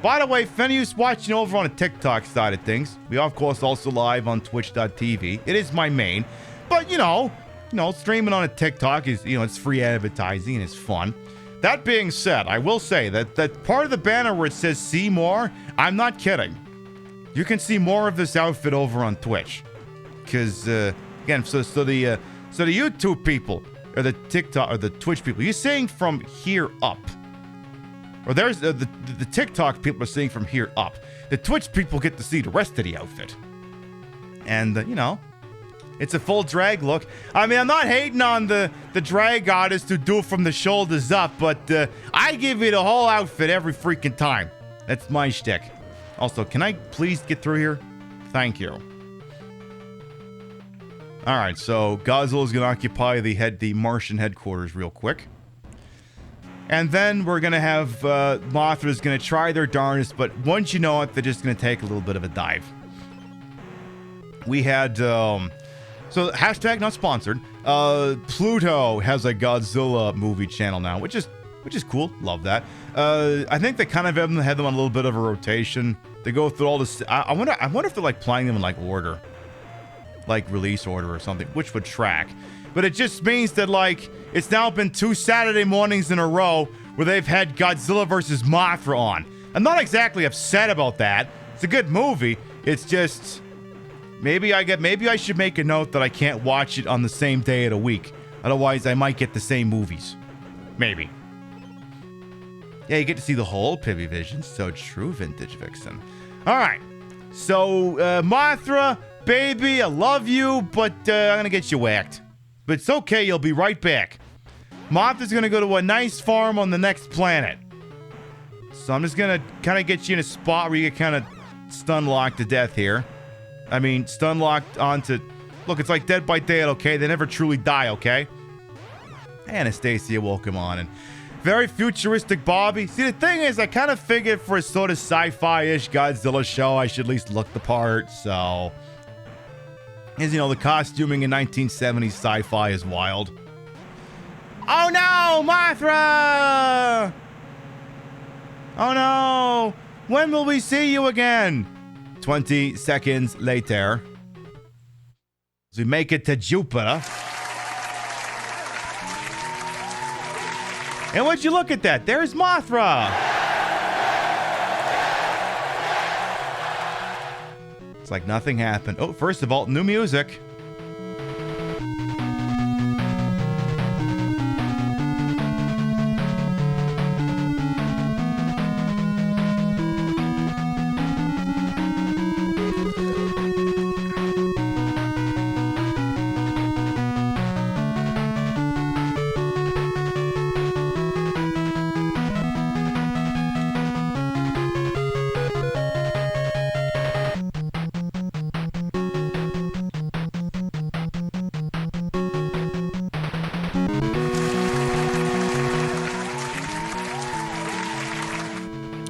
By the way, if any of you's watching over on the TikTok side of things, we are, of course, also live on twitch.tv. It is my main, but, you know, streaming on a TikTok is, you know, it's free advertising and it's fun. That being said, I will say that part of the banner where it says see more, I'm not kidding. You can see more of this outfit over on Twitch. Because, again, so the YouTube people, or the TikTok, or the Twitch people, you're seeing from here up. Or there's the TikTok people are seeing from here up. The Twitch people get to see the rest of the outfit. And, you know, it's a full drag look. I mean, I'm not hating on the drag artists who do it from the shoulders up, but I give you the whole outfit every freaking time. That's my shtick. Also, can I please get through here? Thank you. All right, so Godzilla's going to occupy the Martian headquarters real quick. And then we're going to have Mothra's going to try their darndest, but once you know it, they're just going to take a little bit of a dive. We had... So, hashtag not sponsored. Pluto has a Godzilla movie channel now, which is cool. Love that. I think they kind of had them on a little bit of a rotation. They go through all this. I wonder if they're like playing them in like order, like release order or something, which would track. But it just means that like it's now been 2 Saturday mornings in a row where they've had Godzilla versus Mothra on. I'm not exactly upset about that. It's a good movie. It's just. Maybe I should make a note that I can't watch it on the same day of the week. Otherwise, I might get the same movies. Maybe. Yeah, you get to see the whole Pibby Vision. So true, Vintage Vixen. All right. So, Mothra, baby, I love you, but I'm going to get you whacked. But it's okay. You'll be right back. Mothra's going to go to a nice farm on the next planet. So I'm just going to kind of get you in a spot where you get kind of stun locked to death here. I mean, stun locked onto... Look, it's like Dead by Daylight, okay? They never truly die, okay? Anastasia woke him on, and very futuristic Bobby. See, the thing is, I kind of figured for a sort of sci-fi-ish Godzilla show, I should at least look the part, so... As you know, the costuming in 1970s sci-fi is wild. Oh no, Mothra! Oh no! When will we see you again? 20 seconds later, as we make it to Jupiter. And would you look at that? There's Mothra. It's like nothing happened. Oh, first of all, new music.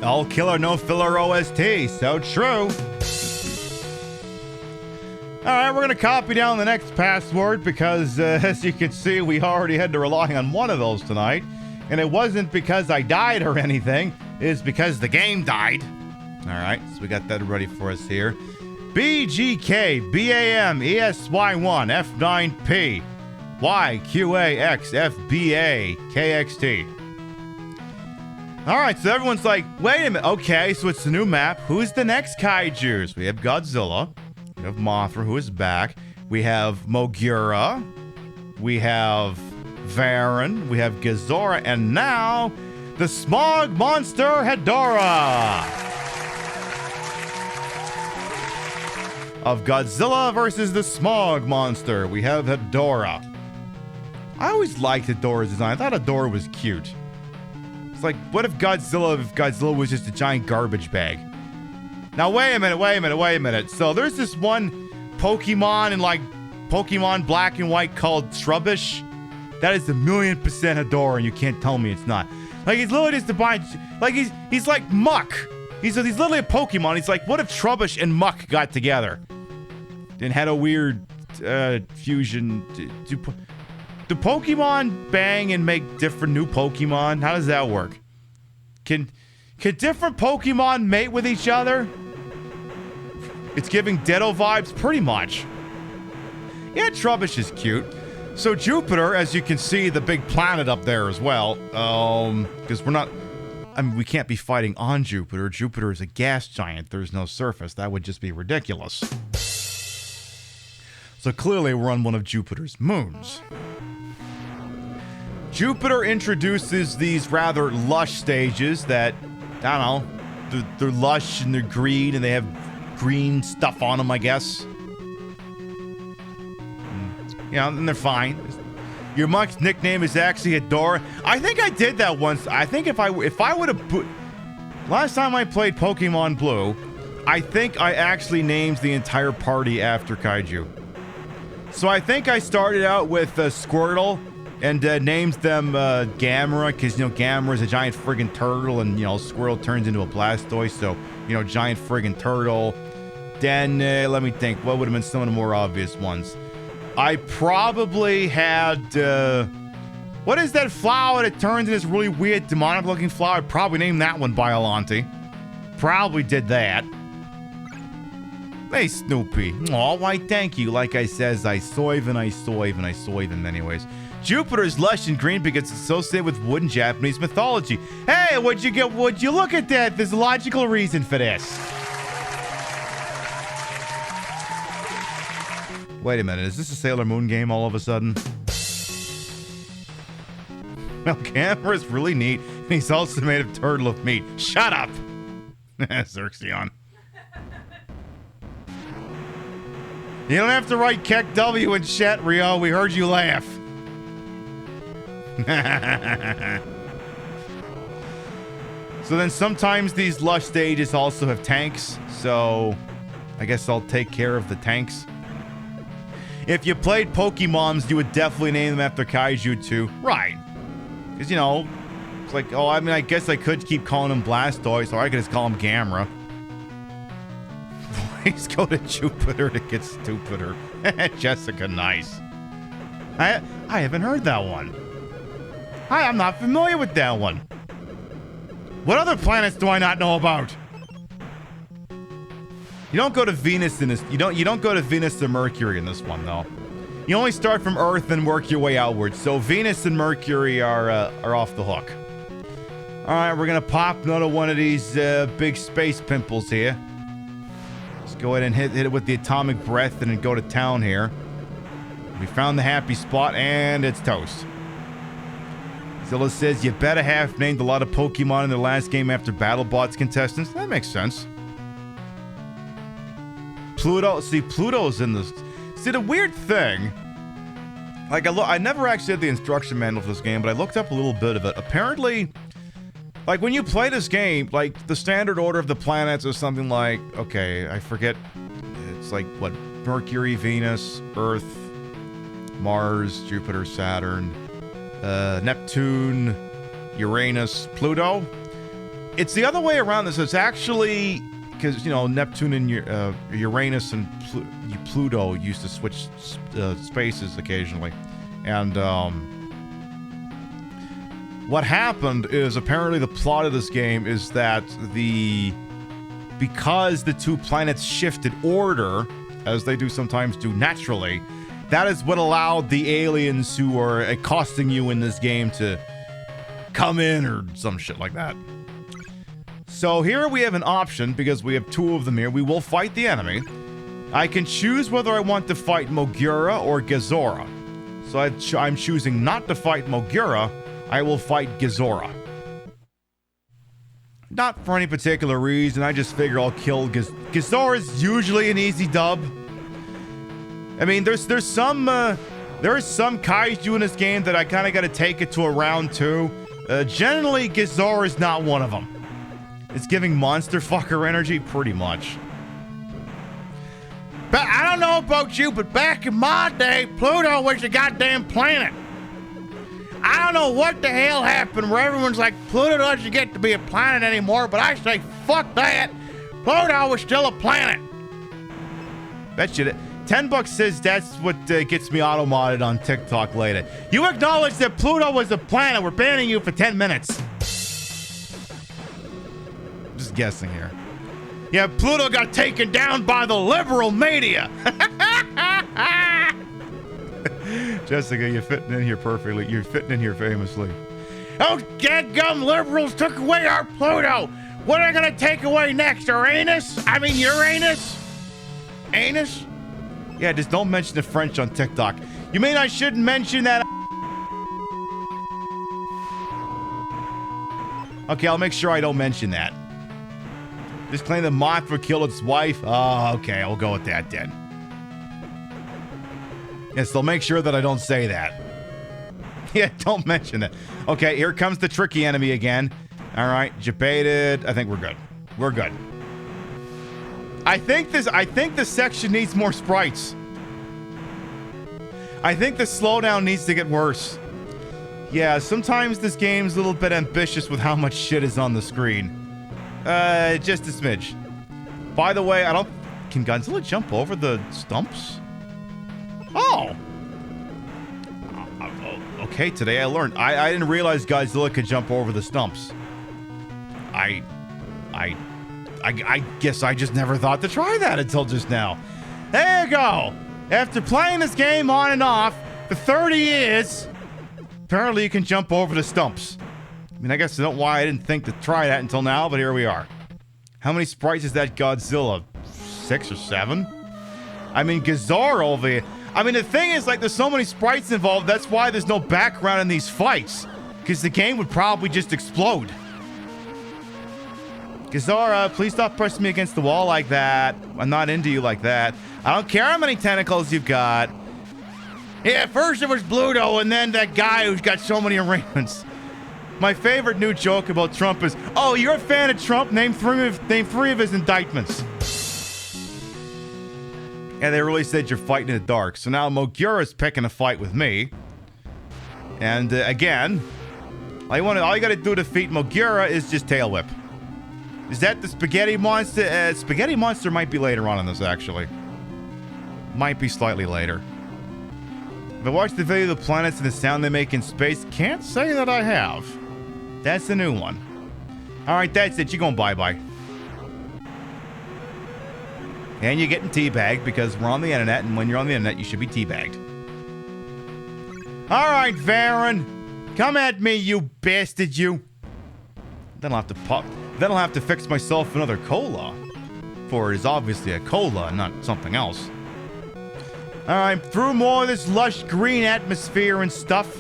All killer, no filler OST. So true. All right, we're going to copy down the next password because, as you can see, we already had to rely on one of those tonight. And it wasn't because I died or anything. It's because the game died. All right, so we got that ready for us here. BGK, BAM, ESY1, F9P, YQAX, FBA, KXT. All right, so everyone's like, wait a minute. Okay, so it's the new map. Who's the next kaijus? We have Godzilla. We have Mothra, who is back. We have Mogura. We have Varan. We have Gazora. And now, the Smog Monster Hedorah. Of Godzilla versus the Smog Monster, we have Hedorah. I always liked Hedorah's design. I thought Hedorah was cute. It's like, what if Godzilla was just a giant garbage bag? Now, wait a minute. So there's this one Pokemon in like Pokemon Black and White called Trubbish? That is 1,000,000% Hedorah, and you can't tell me it's not. Like, he's literally just a bunch, like, he's like Muck. He's literally a Pokemon. He's like, what if Trubbish and Muck got together and had a weird fusion? Do Pokemon bang and make different new Pokemon? How does that work? Can different Pokemon mate with each other? It's giving Ditto vibes, pretty much. Yeah, Trubbish is cute. So Jupiter, as you can see, the big planet up there as well, because we can't be fighting on Jupiter. Jupiter is a gas giant. There's no surface. That would just be ridiculous. So clearly we're on one of Jupiter's moons. Jupiter introduces these rather lush stages that, I don't know, they're lush and they're green and they have green stuff on them, I guess. You know, and they're fine. Your Muck's nickname is actually Hedorah. I think I did that once. I think if I would have last time I played Pokemon Blue, I think I actually named the entire party after kaiju. So I think I started out with Squirtle and named them Gamera, because, you know, Gamera is a giant friggin' turtle, and, you know, Squirtle turns into a Blastoise, so, you know, giant friggin' turtle. Then, let me think, what would have been some of the more obvious ones? I probably had, what is that flower that turns into this really weird demonic-looking flower? I probably named that one Biollante. Probably did that. Hey, Snoopy. Aw, why, thank you. Like I says, I soive and I soive and I soive him anyways. Jupiter is lush and green because it's associated with wood in Japanese mythology. Hey, would you look at that? There's a logical reason for this. Wait a minute, is this a Sailor Moon game all of a sudden? Well, Gamera's really neat, and he's also made of turtle of meat. Shut up! Xerxion. You don't have to write Keck W in chat, Rio. We heard you laugh. So then sometimes these lush stages also have tanks, so I guess I'll take care of the tanks. If you played Pokemon's, you would definitely name them after kaiju too. Right. Because, you know, it's like, oh, I mean, I guess I could keep calling him Blastoise, or I could just call him Gamera. Please go to Jupiter to get stupider. Jessica, nice. I haven't heard that one. I'm not familiar with that one. What other planets do I not know about? You don't go to Venus in this. You don't go to Venus or Mercury in this one, though. You only start from Earth and work your way outwards. So Venus and Mercury are off the hook. All right, we're gonna pop another one of these big space pimples here. Let's go ahead and hit it with the atomic breath and then go to town here. We found the happy spot and it's toast. Zilla says you better have named a lot of Pokemon in the last game after BattleBots contestants. That makes sense. Pluto, see, Pluto's in this. See, the weird thing, like I never actually had the instruction manual for this game, but I looked up a little bit of it. Apparently, like when you play this game, like the standard order of the planets is something like, okay, I forget, it's like what, Mercury, Venus, Earth, Mars, Jupiter, Saturn, Neptune, Uranus, Pluto. It's the other way around this. It's actually, because, you know, Neptune and Uranus and Pluto used to switch spaces occasionally. And what happened is, apparently the plot of this game is that because the two planets shifted order, as they do sometimes do naturally, that is what allowed the aliens who are accosting you in this game to come in or some shit like that. So here we have an option, because we have two of them here. We will fight the enemy. I can choose whether I want to fight Mogura or Gezora. So I'm choosing not to fight Mogura. I will fight Gezora. Not for any particular reason. I just figure I'll kill Gezora is usually an easy dub. I mean, there is some kaiju in this game that I kind of got to take it to a round 2. Generally, Gezora is not one of them. It's giving monster fucker energy, pretty much. But I don't know know about you, but back in my day, Pluto was a goddamn planet. I don't know what the hell happened where everyone's like, Pluto doesn't get to be a planet anymore, but I say, fuck that. Pluto is still a planet. That shit. $10 says that's what gets me auto-modded on TikTok later. You acknowledge that Pluto was a planet. We're banning you for 10 minutes. Just guessing here. Yeah, Pluto got taken down by the liberal media. Jessica, you're fitting in here perfectly. You're fitting in here famously. Oh, dadgum liberals took away our Pluto. What are they gonna take away next? Uranus? I mean Uranus? Anus? Yeah, just don't mention the French on TikTok. You mean I shouldn't mention that? Okay, I'll make sure I don't mention that. Just claim the Mothra killed its wife. Oh, okay, I'll go with that then. Yes, they'll make sure that I don't say that. Yeah, don't mention that. Okay, here comes the tricky enemy again. All right, debated. I think we're good. We're good. I think this section needs more sprites. I think the slowdown needs to get worse. Yeah, sometimes this game's a little bit ambitious with how much shit is on the screen. Just a smidge. By the way, can Godzilla jump over the stumps? Oh! Okay, today I learned. I didn't realize Godzilla could jump over the stumps. I guess I just never thought to try that until just now. There you go! After playing this game on and off for 30 years, apparently you can jump over the stumps. I mean, I guess I don't know why I didn't think to try that until now, but here we are. How many sprites is that Godzilla? 6 or 7? I mean, Gazar over here. I mean, the thing is, like, there's so many sprites involved, that's why there's no background in these fights. Because the game would probably just explode. Gazara, please stop pressing me against the wall like that. I'm not into you like that. I don't care how many tentacles you've got. Yeah, first it was Bluto, and then that guy who's got so many arrangements. My favorite new joke about Trump is, oh, you're a fan of Trump? Name three of his indictments. And they really said you're fighting in the dark. So now Mogura's picking a fight with me. And again, all you gotta do to defeat Mogura is just tail whip. Is that the spaghetti monster? Spaghetti monster might be later on in this, actually. Might be slightly later. If I watched the video of the planets and the sound they make in space, can't say that I have. That's the new one. Alright, that's it. You're going bye-bye. And you're getting teabagged because we're on the internet, and when you're on the internet, you should be teabagged. Alright, Varen. Come at me, you bastard, you. Then I'll have to fix myself another cola. For it is obviously a cola, not something else. Alright, through more of this lush green atmosphere and stuff.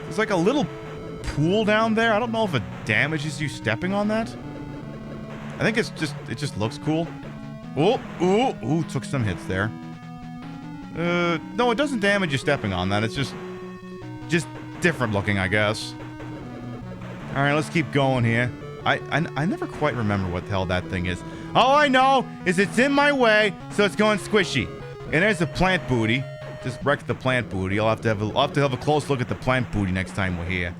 There's like a little pool down there. I don't know if it damages you stepping on that. I think it just looks cool. Ooh, took some hits there. No, it doesn't damage you stepping on that. It's just different looking, I guess. Alright, let's keep going here. I never quite remember what the hell that thing is. All I know is it's in my way, so it's going squishy. And there's a plant booty. Just wrecked the plant booty. I'll have to have a close look at the plant booty next time we're here.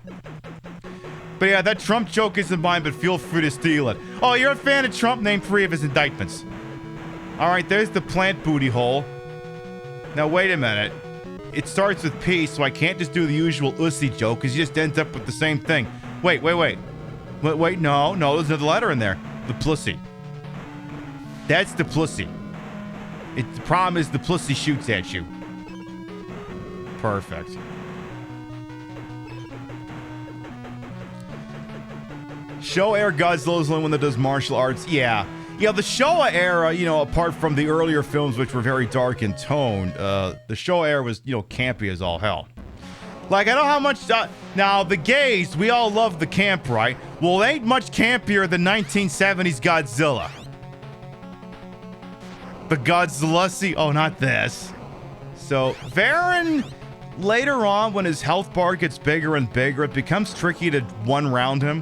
But yeah, that Trump joke isn't mine, but feel free to steal it. Oh, you're a fan of Trump? Name 3 of his indictments. Alright, there's the plant booty hole. Now, wait a minute. It starts with P, so I can't just do the usual ussy joke, because you just end up with the same thing. Wait, no, there's another letter in there. The plussy. That's the plussy. The problem is the plussy shoots at you. Perfect. Showa era Godzilla's the only one that does martial arts. Yeah, the Showa era, apart from the earlier films, which were very dark in tone, the Showa era was, campy as all hell. Like, I know how much... now, the gays, we all love the camp, right? Well, it ain't much campier than 1970s Godzilla. The Godzilla... Oh, not this. So, Varen, later on, when his health bar gets bigger and bigger, it becomes tricky to one-round him.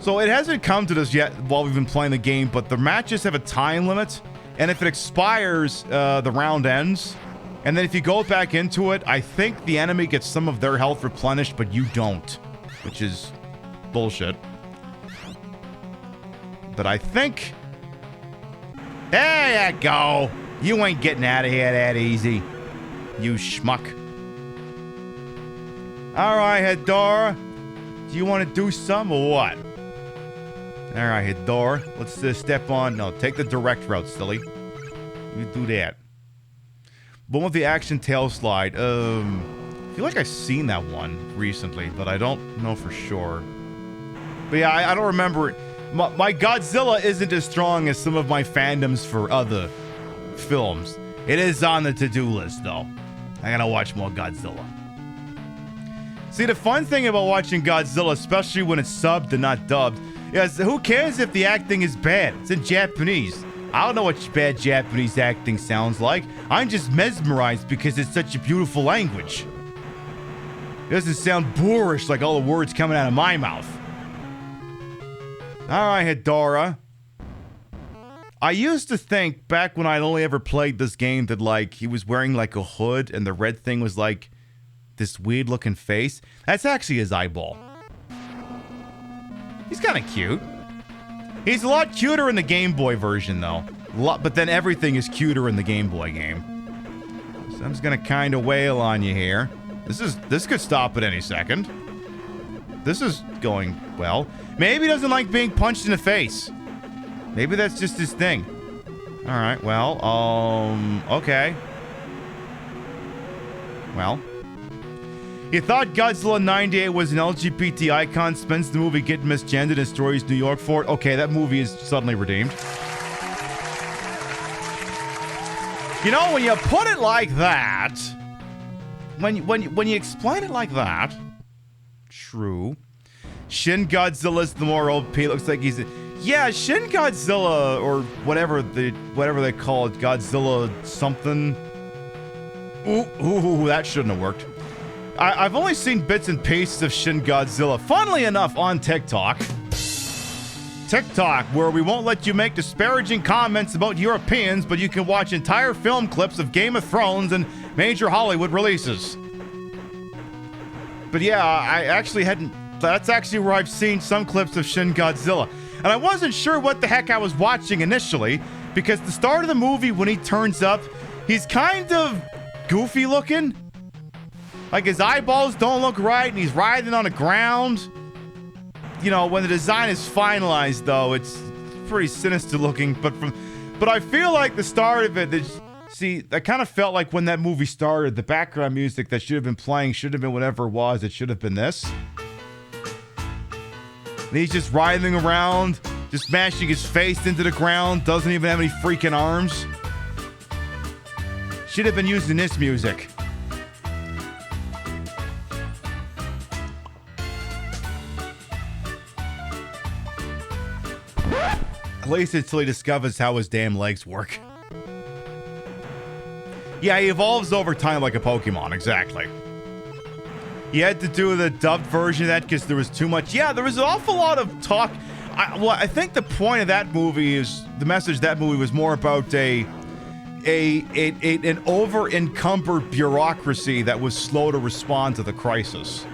So, it hasn't come to this yet while we've been playing the game, but the matches have a time limit. and if it expires, the round ends. And then if you go back into it, I think the enemy gets some of their health replenished, but you don't, which is bullshit. But I think... There you go. You ain't getting out of here that easy, you schmuck. All right, Hedora. Do you want to do some or what? All right, Hedora. Let's step on... No, take the direct route, silly. You do that. One with the action tail slide. I feel like I've seen that one recently, but I don't know for sure. But yeah, I don't remember it. My Godzilla isn't as strong as some of my fandoms for other films. It is on the to-do list, though. I gotta watch more Godzilla. See, the fun thing about watching Godzilla, especially when it's subbed and not dubbed, is who cares if the acting is bad? It's in Japanese. I don't know what bad Japanese acting sounds like. I'm just mesmerized because it's such a beautiful language. It doesn't sound boorish like all the words coming out of my mouth. All right, Hedora. I used to think back when I'd only ever played this game that like he was wearing like a hood and the red thing was like this weird looking face. That's actually his eyeball. He's kind of cute. He's a lot cuter in the Game Boy version, though. But then everything is cuter in the Game Boy game. So I'm just gonna kind of wail on you here. This could stop at any second. This is going well. Maybe he doesn't like being punched in the face. Maybe that's just his thing. All right. Well, okay. Well. You thought Godzilla 98 was an LGBT icon, spends the movie getting misgendered and destroys New York for it. Okay, that movie is suddenly redeemed. You know, when you put it like that, when you explain it like that, true. Shin Godzilla's the more OP. Looks like he's yeah, Shin Godzilla or whatever they call it, Godzilla something. Ooh, that shouldn't have worked. I've only seen bits and pieces of Shin Godzilla, funnily enough, on TikTok. TikTok, where we won't let you make disparaging comments about Europeans, but you can watch entire film clips of Game of Thrones and major Hollywood releases. But yeah, I actually hadn't... That's actually where I've seen some clips of Shin Godzilla. And I wasn't sure what the heck I was watching initially, because the start of the movie, when he turns up, he's kind of goofy looking. Like, his eyeballs don't look right, and he's writhing on the ground. You know, when the design is finalized, though, it's pretty sinister looking. But I feel like the start of it, see, I kind of felt like when that movie started, the background music that should have been playing should have been whatever it was. It should have been this. And he's just writhing around, just smashing his face into the ground, doesn't even have any freaking arms. Should have been using this music. At least until he discovers how his damn legs work. Yeah, he evolves over time like a Pokemon, exactly. You had to do the dubbed version of that because there was too much. Yeah, there was an awful lot of talk. I think the point of that movie is, the message of that movie was more about an over-encumbered bureaucracy that was slow to respond to the crisis.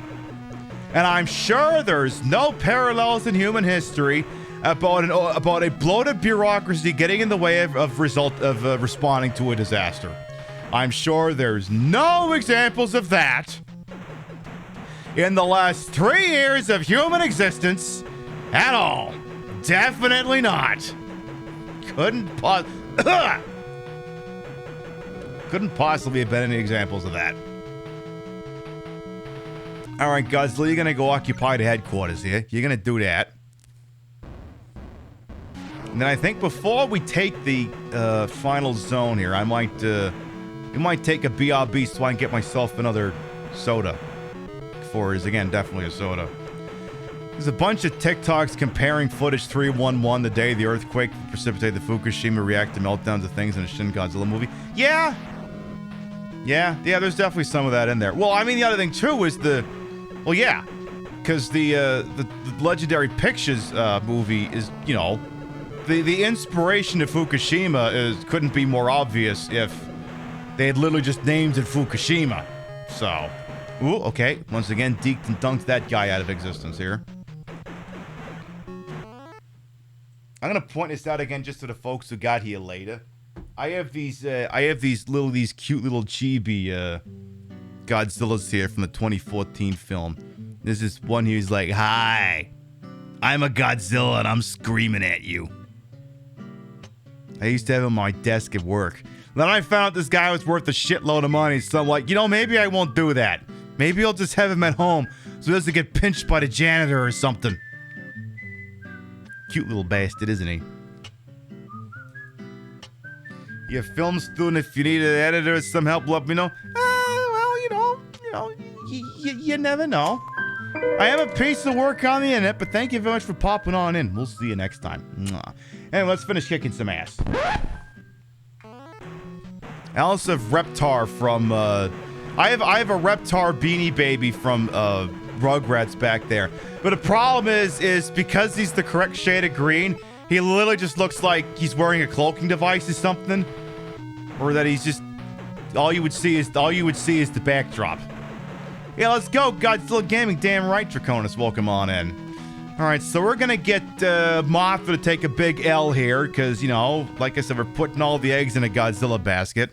And I'm sure there's no parallels in human history about a bloated bureaucracy getting in the way of responding to a disaster. I'm sure there's no examples of that in the last 3 years of human existence at all. Definitely not. Couldn't possibly have been any examples of that. All right, Godzilla, you're gonna go occupy the headquarters here. You're gonna do that. And then I think before we take the final zone here, we might take a BRB so I can get myself another soda. For is again definitely a soda. There's a bunch of TikToks comparing footage 311, the day the earthquake precipitated the Fukushima reactor meltdowns of things in a Shin Godzilla movie. Yeah, there's definitely some of that in there. Well, I mean, the other thing too is because the Legendary Pictures movie is, you know, the inspiration to Fukushima couldn't be more obvious if they had literally just named it Fukushima. So, ooh, okay. Once again, deked and dunked that guy out of existence here. I'm gonna point this out again just to the folks who got here later. I have these cute little chibi Godzillas here from the 2014 film. There's this one here who's like, "Hi, I'm a Godzilla and I'm screaming at you." I used to have him on my desk at work. Then I found out this guy was worth a shitload of money, so I'm like, maybe I won't do that. Maybe I'll just have him at home so he doesn't get pinched by the janitor or something. Cute little bastard, isn't he? You're a film student. If you need an editor or some help, let me know. You never know. I have a piece of work on the internet, but thank you very much for popping on in. We'll see you next time. Mwah. Anyway, let's finish kicking some ass. Alice of Reptar from, I have a Reptar Beanie Baby from, Rugrats back there. But the problem is because he's the correct shade of green, he literally just looks like he's wearing a cloaking device or something. Or that he's just, all you would see is the backdrop. Yeah, let's go, Godzilla Gaming. Damn right, Draconis, welcome on in. Alright, so we're gonna get Mothra to take a big L here, because, like I said, we're putting all the eggs in a Godzilla basket.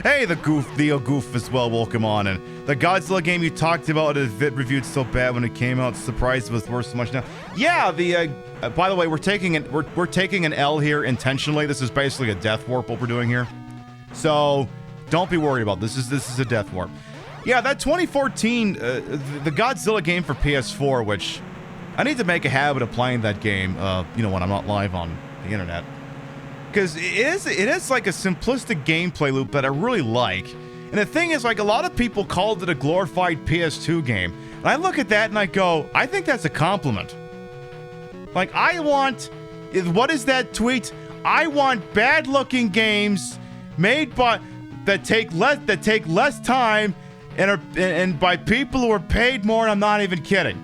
Hey, the Goof as well, welcome on in. The Godzilla game you talked about, the vid reviewed so bad when it came out, surprised it was worth so much now. Yeah, by the way, we're taking an L here intentionally. This is basically a death warp, what we're doing here. So, don't be worried about this. This is a death warp. Yeah, that 2014, the Godzilla game for PS4, which I need to make a habit of playing that game, when I'm not live on the internet. Because it is like a simplistic gameplay loop that I really like. And the thing is, like, a lot of people called it a glorified PS2 game. And I look at that and I go, I think that's a compliment. Like, what is that tweet? I want bad-looking games made that take less time and by people who are paid more, and I'm not even kidding.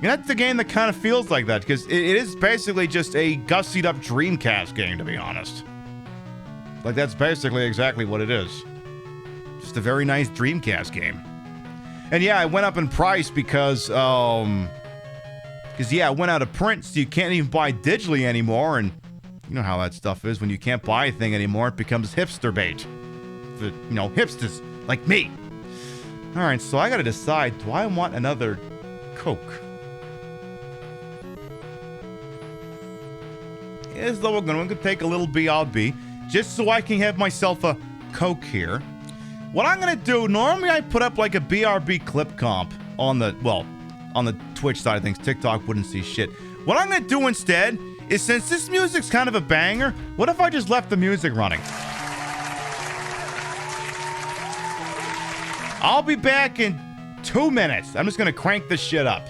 And that's the game that kind of feels like that, because it is basically just a gussied up Dreamcast game, to be honest. Like, that's basically exactly what it is. Just a very nice Dreamcast game. And yeah, it went up in price because it went out of print, so you can't even buy digitally anymore, and you know how that stuff is. When you can't buy a thing anymore, it becomes hipster bait. For, hipsters like me. Alright, so I gotta decide, do I want another Coke? As though we're going to take a little BRB, just so I can have myself a Coke here. What I'm going to do, normally I put up like a BRB clip comp on the Twitch side of things. TikTok wouldn't see shit. What I'm going to do instead is, since this music's kind of a banger, what if I just left the music running? I'll be back in 2 minutes. I'm just going to crank this shit up.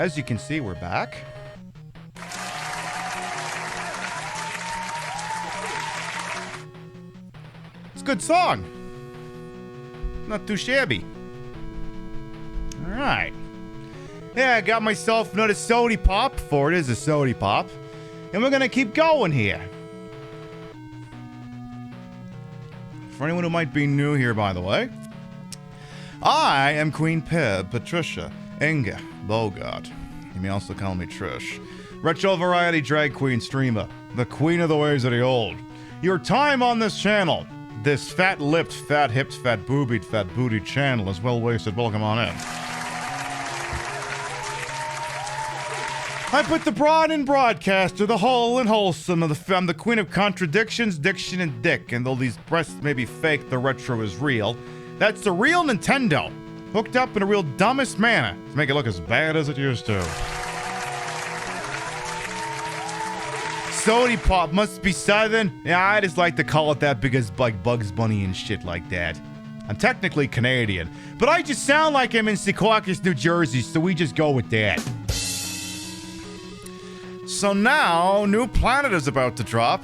as you can see, we're back. It's a good song. Not too shabby. All right. Yeah, I got myself another sody pop, for it is a sody pop. And we're going to keep going here. For anyone who might be new here, by the way, I am Queen Pib, Patricia, Inga, Bogart. You may also call me Trish. Retro variety drag queen streamer, the queen of the ways of the old. Your time on this channel, this fat-lipped, fat-hipped, fat-boobied, fat-bootied channel is well wasted. Welcome on in. I put the broad in broadcaster, the whole and wholesome of the I'm the queen of contradictions, diction, and dick. And though these breasts may be fake, the retro is real. That's the real Nintendo, hooked up in a real dumbest manner to make it look as bad as it used to. Sody pop must be southern. Yeah, I just like to call it that because like Bugs Bunny and shit like that. I'm technically Canadian, but I just sound like I'm in Secaucus, New Jersey, so we just go with that. So now, new planet is about to drop.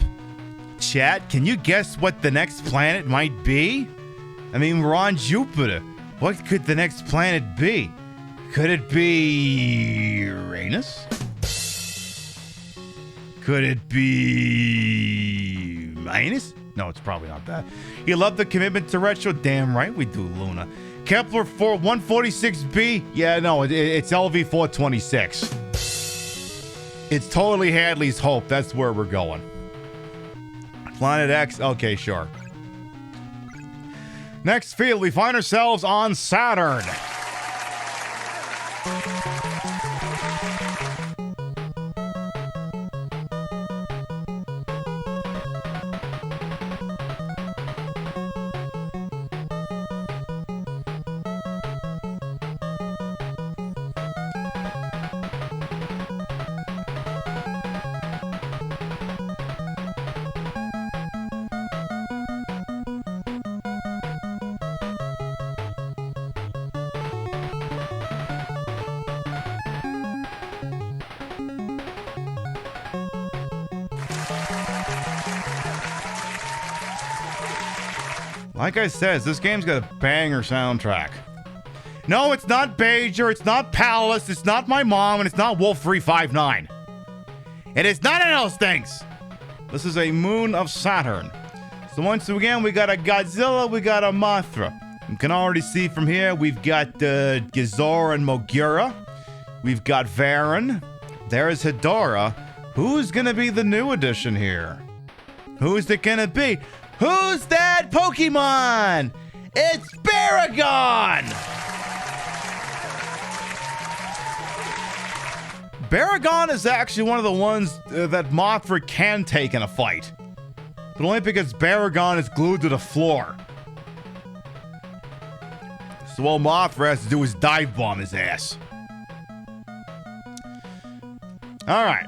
Chat, can you guess what the next planet might be? I mean, we're on Jupiter. What could the next planet be? Could it be Uranus? Could it be Minus? No, it's probably not that. You love the commitment to retro? Damn right we do, Luna. Kepler 146b? Yeah, no, it's LV 426. It's totally Hadley's Hope. That's where we're going. Planet X? Okay, sure. Next field, we find ourselves on Saturn. Like I said, this game's got a banger soundtrack. No, it's not Bajer, it's not Palace, it's not my mom, and it's not Wolf 359. It is none of those things. This is a moon of Saturn. So once again, we got a Godzilla, we got a Mothra. You can already see from here, we've got Gizor and Mogura. We've got Varen. There's Hedora. Who's gonna be the new addition here? Who's it gonna be? Who's that Pokemon? It's Baragon! Baragon is actually one of the ones that Mothra can take in a fight. But only because Baragon is glued to the floor. So all Mothra has to do is dive bomb his ass. Alright.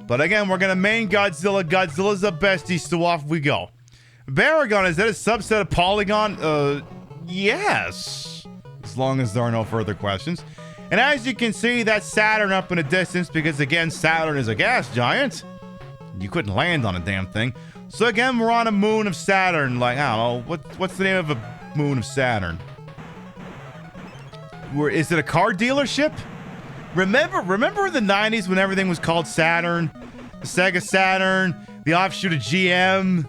But again, we're gonna main Godzilla. Godzilla's the bestie, so off we go. Baragon, is that a subset of Polygon? Yes. As long as there are no further questions. And as you can see, that's Saturn up in the distance because, again, Saturn is a gas giant. You couldn't land on a damn thing. So, again, we're on a moon of Saturn. Like, I don't know, what's the name of a moon of Saturn? Is it a car dealership? Remember in the 90s when everything was called Saturn? The Sega Saturn, the offshoot of GM.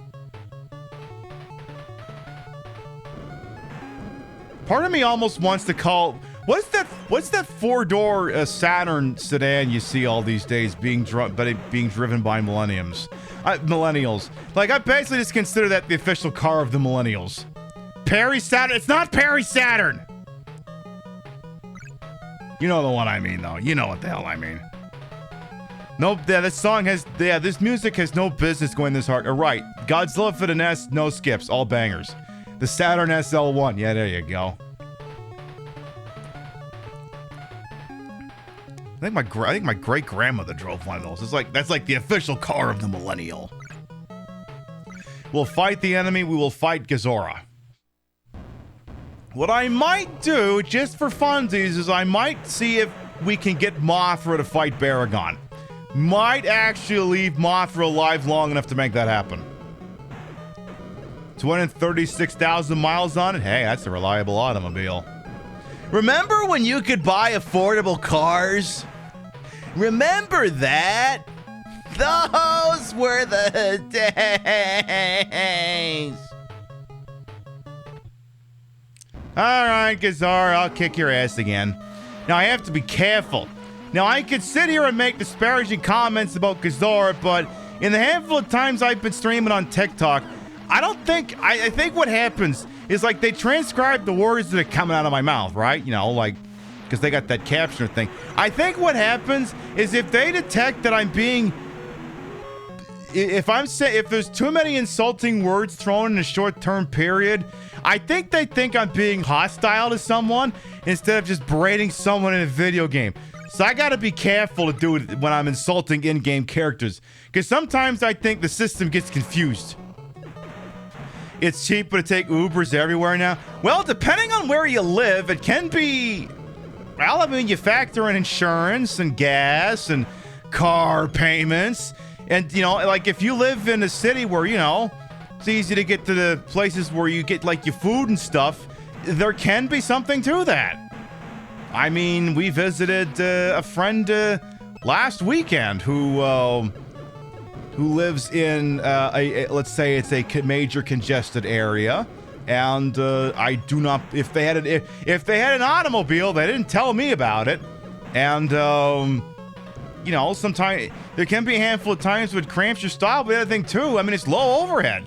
Part of me almost wants to call... What's that four-door Saturn sedan you see all these days being driven by millennials? Like, I basically just consider that the official car of the millennials. Perry Saturn? It's not Perry Saturn! You know the one I mean, though. You know what the hell I mean. Nope, this music has no business going this hard. Right, Godzilla for the NES, no skips, all bangers. The Saturn SL1, yeah, there you go. I think my great grandmother drove one of those. That's like the official car of the millennial. We'll fight the enemy. We will fight Gizora. What I might do, just for funsies, is I might see if we can get Mothra to fight Baragon. Might actually leave Mothra alive long enough to make that happen. 236,000 miles on it? Hey, that's a reliable automobile. Remember when you could buy affordable cars? Remember that? Those were the days. All right, Gazar, I'll kick your ass again. Now, I have to be careful. Now, I could sit here and make disparaging comments about Gazar, but in the handful of times I've been streaming on TikTok, I think what happens is, like, they transcribe the words that are coming out of my mouth, right? You know, like, because they got that captioner thing. I think what happens is if they detect that I'm being... If there's too many insulting words thrown in a short-term period, I think they think I'm being hostile to someone instead of just berating someone in a video game. So I gotta be careful to do it when I'm insulting in-game characters, because sometimes I think the system gets confused. It's cheaper to take Ubers everywhere now. Well, depending on where you live, it can be... Well, I mean, you factor in insurance and gas and car payments. And, you know, like, if you live in a city where, you know, it's easy to get to the places where you get, like, your food and stuff, there can be something to that. I mean, we visited a friend last weekend who lives in, let's say it's a major congested area. And I do not, if they had an automobile, they didn't tell me about it. And, you know, sometimes there can be a handful of times when it cramps your style, but the other thing too, I mean, it's low overhead.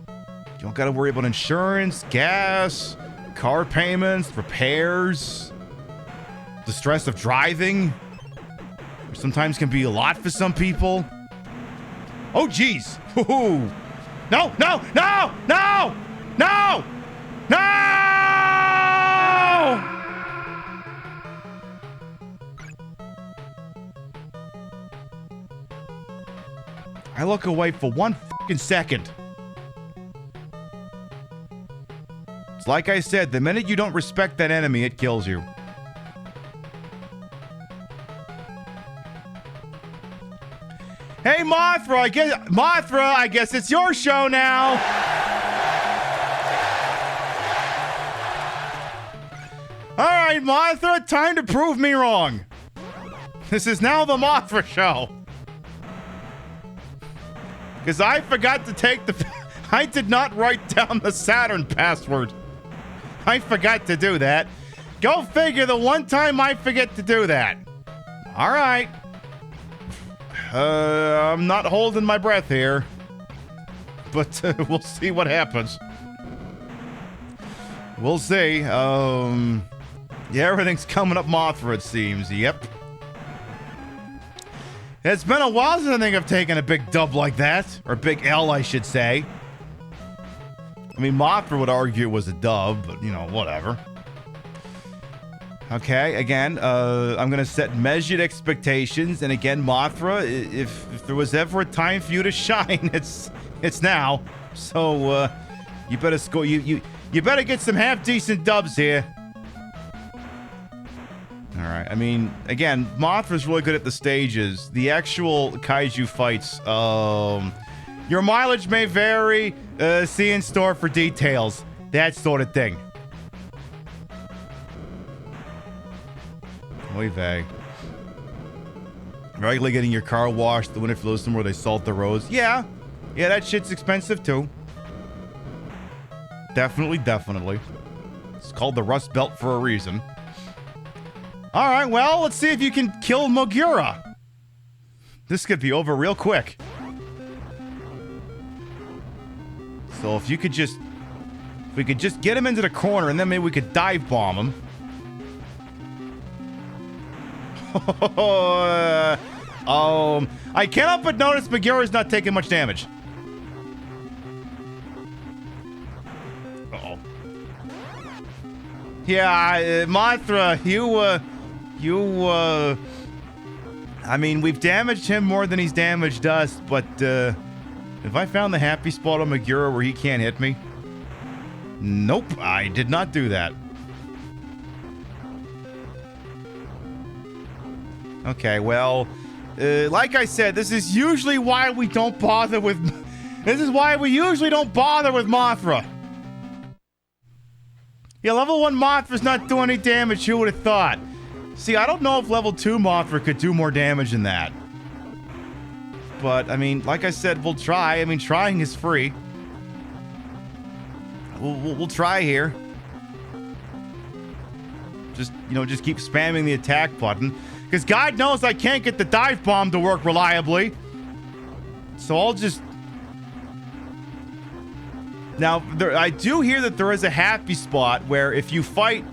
You don't got to worry about insurance, gas, car payments, repairs, the stress of driving, which sometimes can be a lot for some people. Oh, geez. No, no, no, no, no, no! I look away for 1 fucking second. It's like I said, the minute you don't respect that enemy, it kills you. Hey, Mothra, I guess it's your show now. All right, Mothra, time to prove me wrong. This is now the Mothra show. Because I forgot to take I did not write down the Saturn password. I forgot to do that. Go figure, the one time I forget to do that. All right. I'm not holding my breath here. But we'll see what happens. We'll see. Yeah, everything's coming up Mothra, it seems. Yep. It's been a while since I think I've taken a big dub like that. Or big L, I should say. I mean, Mothra would argue it was a dub, but, you know, whatever. Okay, again, I'm going to set measured expectations. And again, Mothra, if there was ever a time for you to shine, it's now. So, you better score. You better get some half-decent dubs here. All right. I mean, again, Mothra's really good at the stages. The actual kaiju fights, your mileage may vary. See in store for details. That sort of thing. Oy vey. Regularly getting your car washed, the winter flows somewhere they salt the roads. Yeah, that shit's expensive too. Definitely. It's called the Rust Belt for a reason. All right, well, let's see if you can kill Mogura. This could be over real quick. So if we could just get him into the corner and then maybe we could dive bomb him. I cannot but notice Megura's not taking much damage. Uh-oh. Yeah, Mothra, I mean, we've damaged him more than he's damaged us, but, have I found the happy spot on Megura where he can't hit me? Nope, I did not do that. Okay, well, like I said, this is usually why we don't bother with... This is why we usually don't bother with Mothra. Yeah, level 1 Mothra's not doing any damage, who would have thought? See, I don't know if level 2 Mothra could do more damage than that. But, I mean, like I said, we'll try. I mean, trying is free. We'll try here. Just, you know, just keep spamming the attack button. Because God knows I can't get the dive bomb to work reliably. So I'll just... Now, I do hear that there is a happy spot where if you fight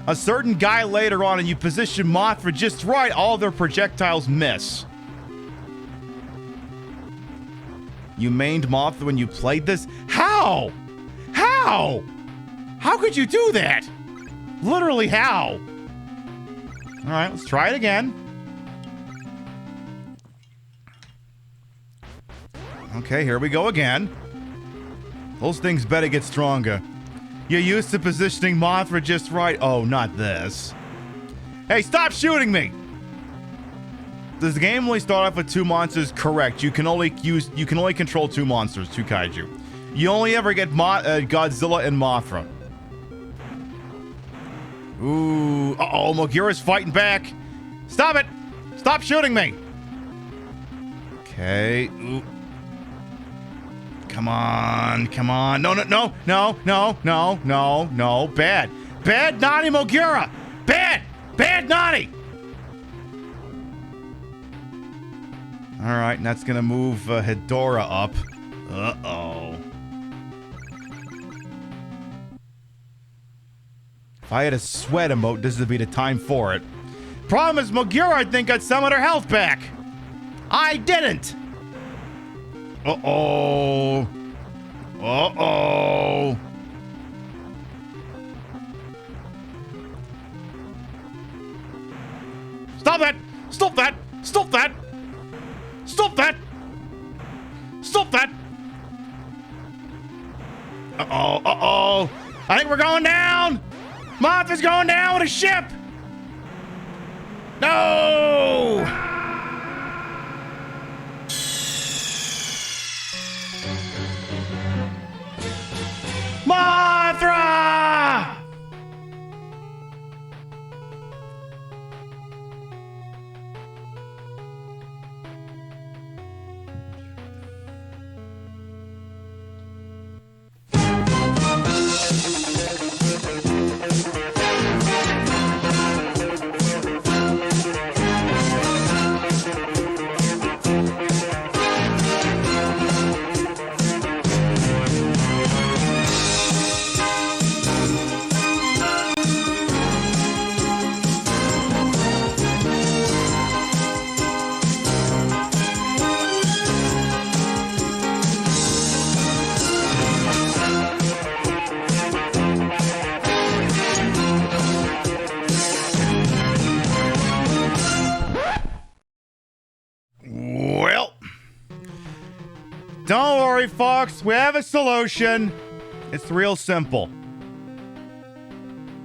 a certain guy later on and you position Mothra just right, all their projectiles miss. You mained Mothra when you played this? How? How? How could you do that? Literally, how? All right, let's try it again. Okay, here we go again. Those things better get stronger. You're used to positioning Mothra just right. Oh, not this. Hey, stop shooting me! Does the game only start off with 2 monsters? Correct. You can only control 2 monsters, 2 kaiju. You only ever get Godzilla and Mothra. Ooh, uh-oh, Mogura's fighting back. Stop it! Stop shooting me! Okay, ooh. Come on, come on. No, no, no, no, no, no, no, no. Bad. Bad Nani Mogura! Bad! Bad Nani! Alright, and that's gonna move Hedora up. Uh-oh. If I had a sweat emote, this would be the time for it. Problem is, Mogura, I think, got some of her health back. I didn't! Uh-oh. Uh-oh. Stop that! Stop that! Stop that! Stop that! Stop that! Uh-oh, uh-oh. I think we're going down! Mothra's going down with a ship! No! Mothra! Don't worry, folks. We have a solution. It's real simple.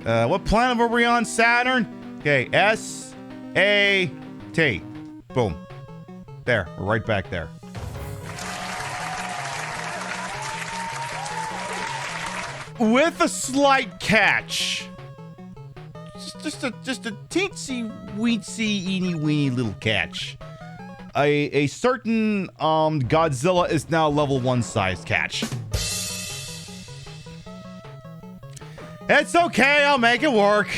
What planet were we on? Saturn? Okay, S-A-T. Boom. There, we're right back there. With a slight catch. Just a teensy weensy eeny weeny little catch. A certain Godzilla is now level 1 size catch. It's okay, I'll make it work.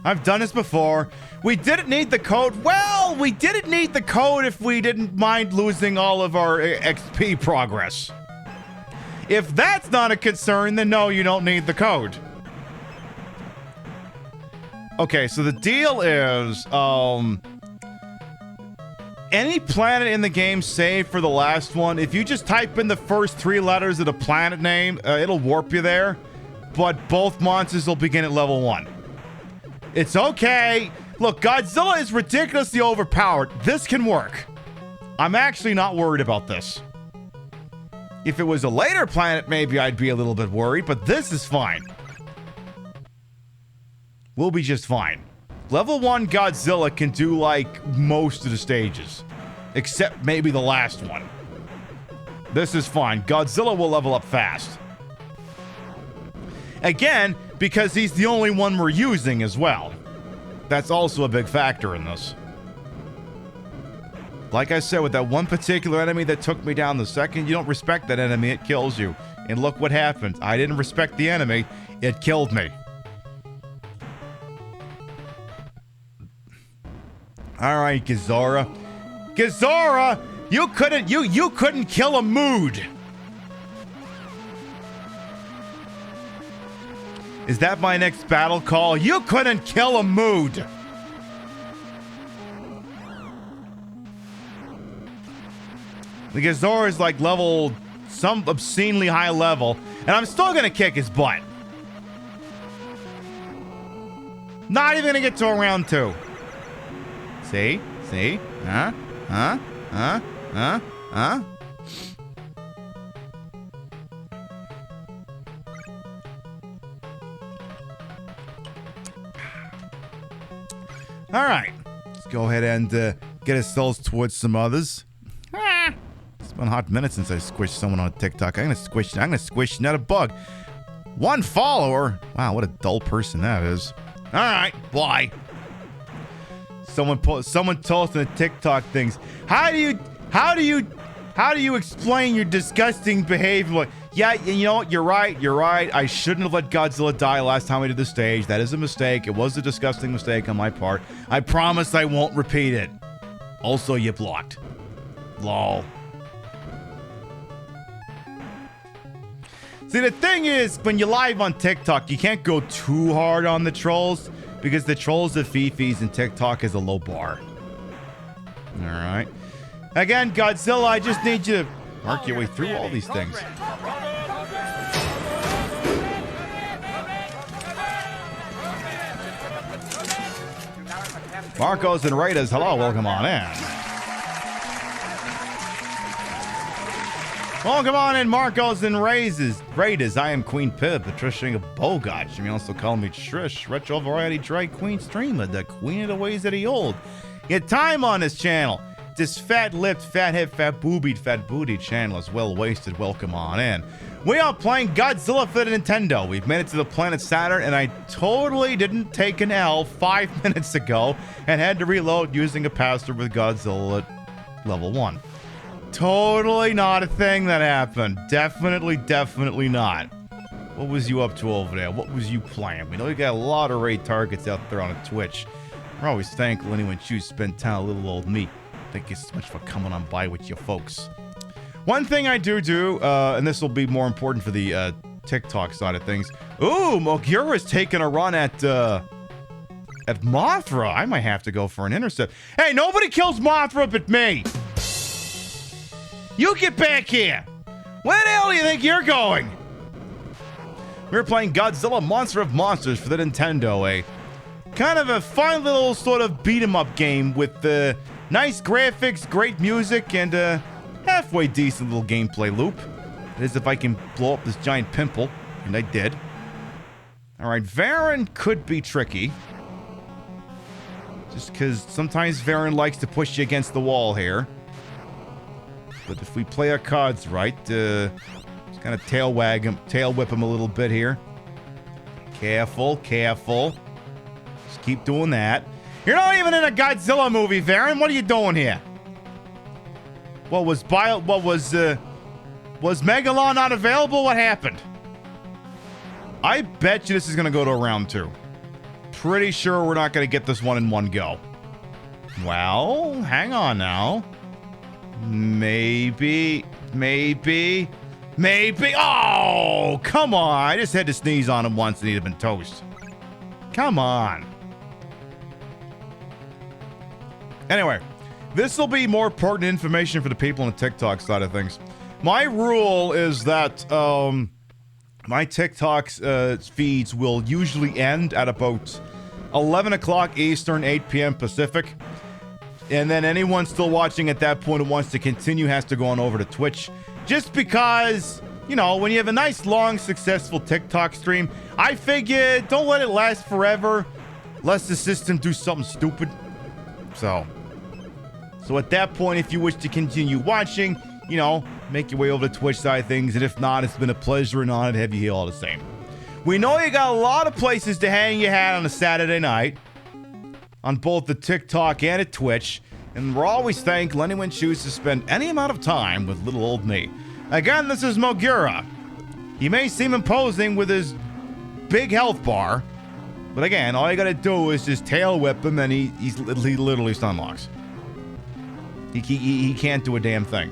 I've done this before. We didn't need the code. Well, we didn't need the code if we didn't mind losing all of our XP progress. If that's not a concern, then no, you don't need the code. Okay, so the deal is, any planet in the game, save for the last one, if you just type in the first 3 letters of the planet name, it'll warp you there. But both monsters will begin at level 1. It's okay. Look, Godzilla is ridiculously overpowered. This can work. I'm actually not worried about this. If it was a later planet, maybe I'd be a little bit worried, but this is fine. We'll be just fine. Level 1 Godzilla can do, like, most of the stages. Except maybe the last one. This is fine. Godzilla will level up fast. Again, because he's the only one we're using as well. That's also a big factor in this. Like I said, with that one particular enemy that took me down, the second you don't respect that enemy, it kills you. And look what happened. I didn't respect the enemy. It killed me. All right, Godzilla. Godzilla, you couldn't kill a mood. Is that my next battle call? You couldn't kill a mood. The Godzilla is like level, some obscenely high level, and I'm still gonna kick his butt. Not even gonna get to a round 2. See? See? Huh? Huh? Huh? Huh? Huh? All right. Let's go ahead and get ourselves towards some others. It's been a hot minute since I squished someone on TikTok. I'm gonna squish not a bug. 1 follower. Wow, what a dull person that is. All right, bye. Someone told us in the TikTok things. How do you explain your disgusting behavior? Like, yeah, you know what? You're right. I shouldn't have let Godzilla die last time I did the stage. That is a mistake. It was a disgusting mistake on my part. I promise I won't repeat it. Also, you blocked. Lol. See, the thing is, when you're live on TikTok, you can't go too hard on the trolls because the trolls are fifis and TikTok is a low bar. All right. Again, Godzilla, I just need you to work your way through all these things. Marcos and Raiders, hello, welcome on in. Welcome on in, Marcos and Raiders. I am Queen Pib, Patricia Bogart. You may also call me Trish, retro variety drag queen streamer, the queen of the ways of the old. Get time on this channel. This fat-lipped, fat-head, fat-boobied, fat-booty channel is well-wasted. Welcome on in. We are playing Godzilla for the Nintendo. We've made it to the planet Saturn, and I totally didn't take an L 5 minutes ago and had to reload using a password with Godzilla at level 1. Totally not a thing that happened. Definitely not. What was you up to over there? What was you playing? We know you got a lot of raid targets out there on Twitch. We're always thankful anyone chooses to spend time with little old me. Thank you so much for coming on by with your folks. One thing I do, and this will be more important for the TikTok side of things. Ooh, Mogura's taking a run at Mothra. I might have to go for an intercept. Hey, nobody kills Mothra but me. You get back here. Where the hell do you think you're going? We're playing Godzilla Monster of Monsters for the Nintendo, a kind of a fun little sort of beat-em-up game with nice graphics, great music, and a halfway decent little gameplay loop. That is if I can blow up this giant pimple, and I did. All right, Varen could be tricky. Just because sometimes Varen likes to push you against the wall here. But if we play our cards right, just kind of tail whip him a little bit here. Careful. Just keep doing that. You're not even in a Godzilla movie, Varen. What are you doing here? Was Megalon not available? What happened? I bet you this is gonna go to a round 2. Pretty sure we're not gonna get this one in one go. Well, hang on now. Maybe. Oh, come on. I just had to sneeze on him once and he'd have been toast. Come on. Anyway, this will be more pertinent information for the people on the TikTok side of things. My rule is that my TikTok's feeds will usually end at about 11 o'clock Eastern, 8 p.m. Pacific. And then anyone still watching at that point who wants to continue has to go on over to Twitch. Just because, you know, when you have a nice, long, successful TikTok stream, I figure don't let it last forever. lest the system do something stupid. So at that point, if you wish to continue watching, you know, make your way over to Twitch side of things. And if not, it's been a pleasure and honor to have you here all the same. We know you got a lot of places to hang your hat on a Saturday night on both the TikTok and at Twitch. And we're always thankful anyone chooses to spend any amount of time with little old me. Again, this is Mogura. He may seem imposing with his big health bar, but again, all you gotta do is just tail whip him and he literally stun locks. He can't do a damn thing.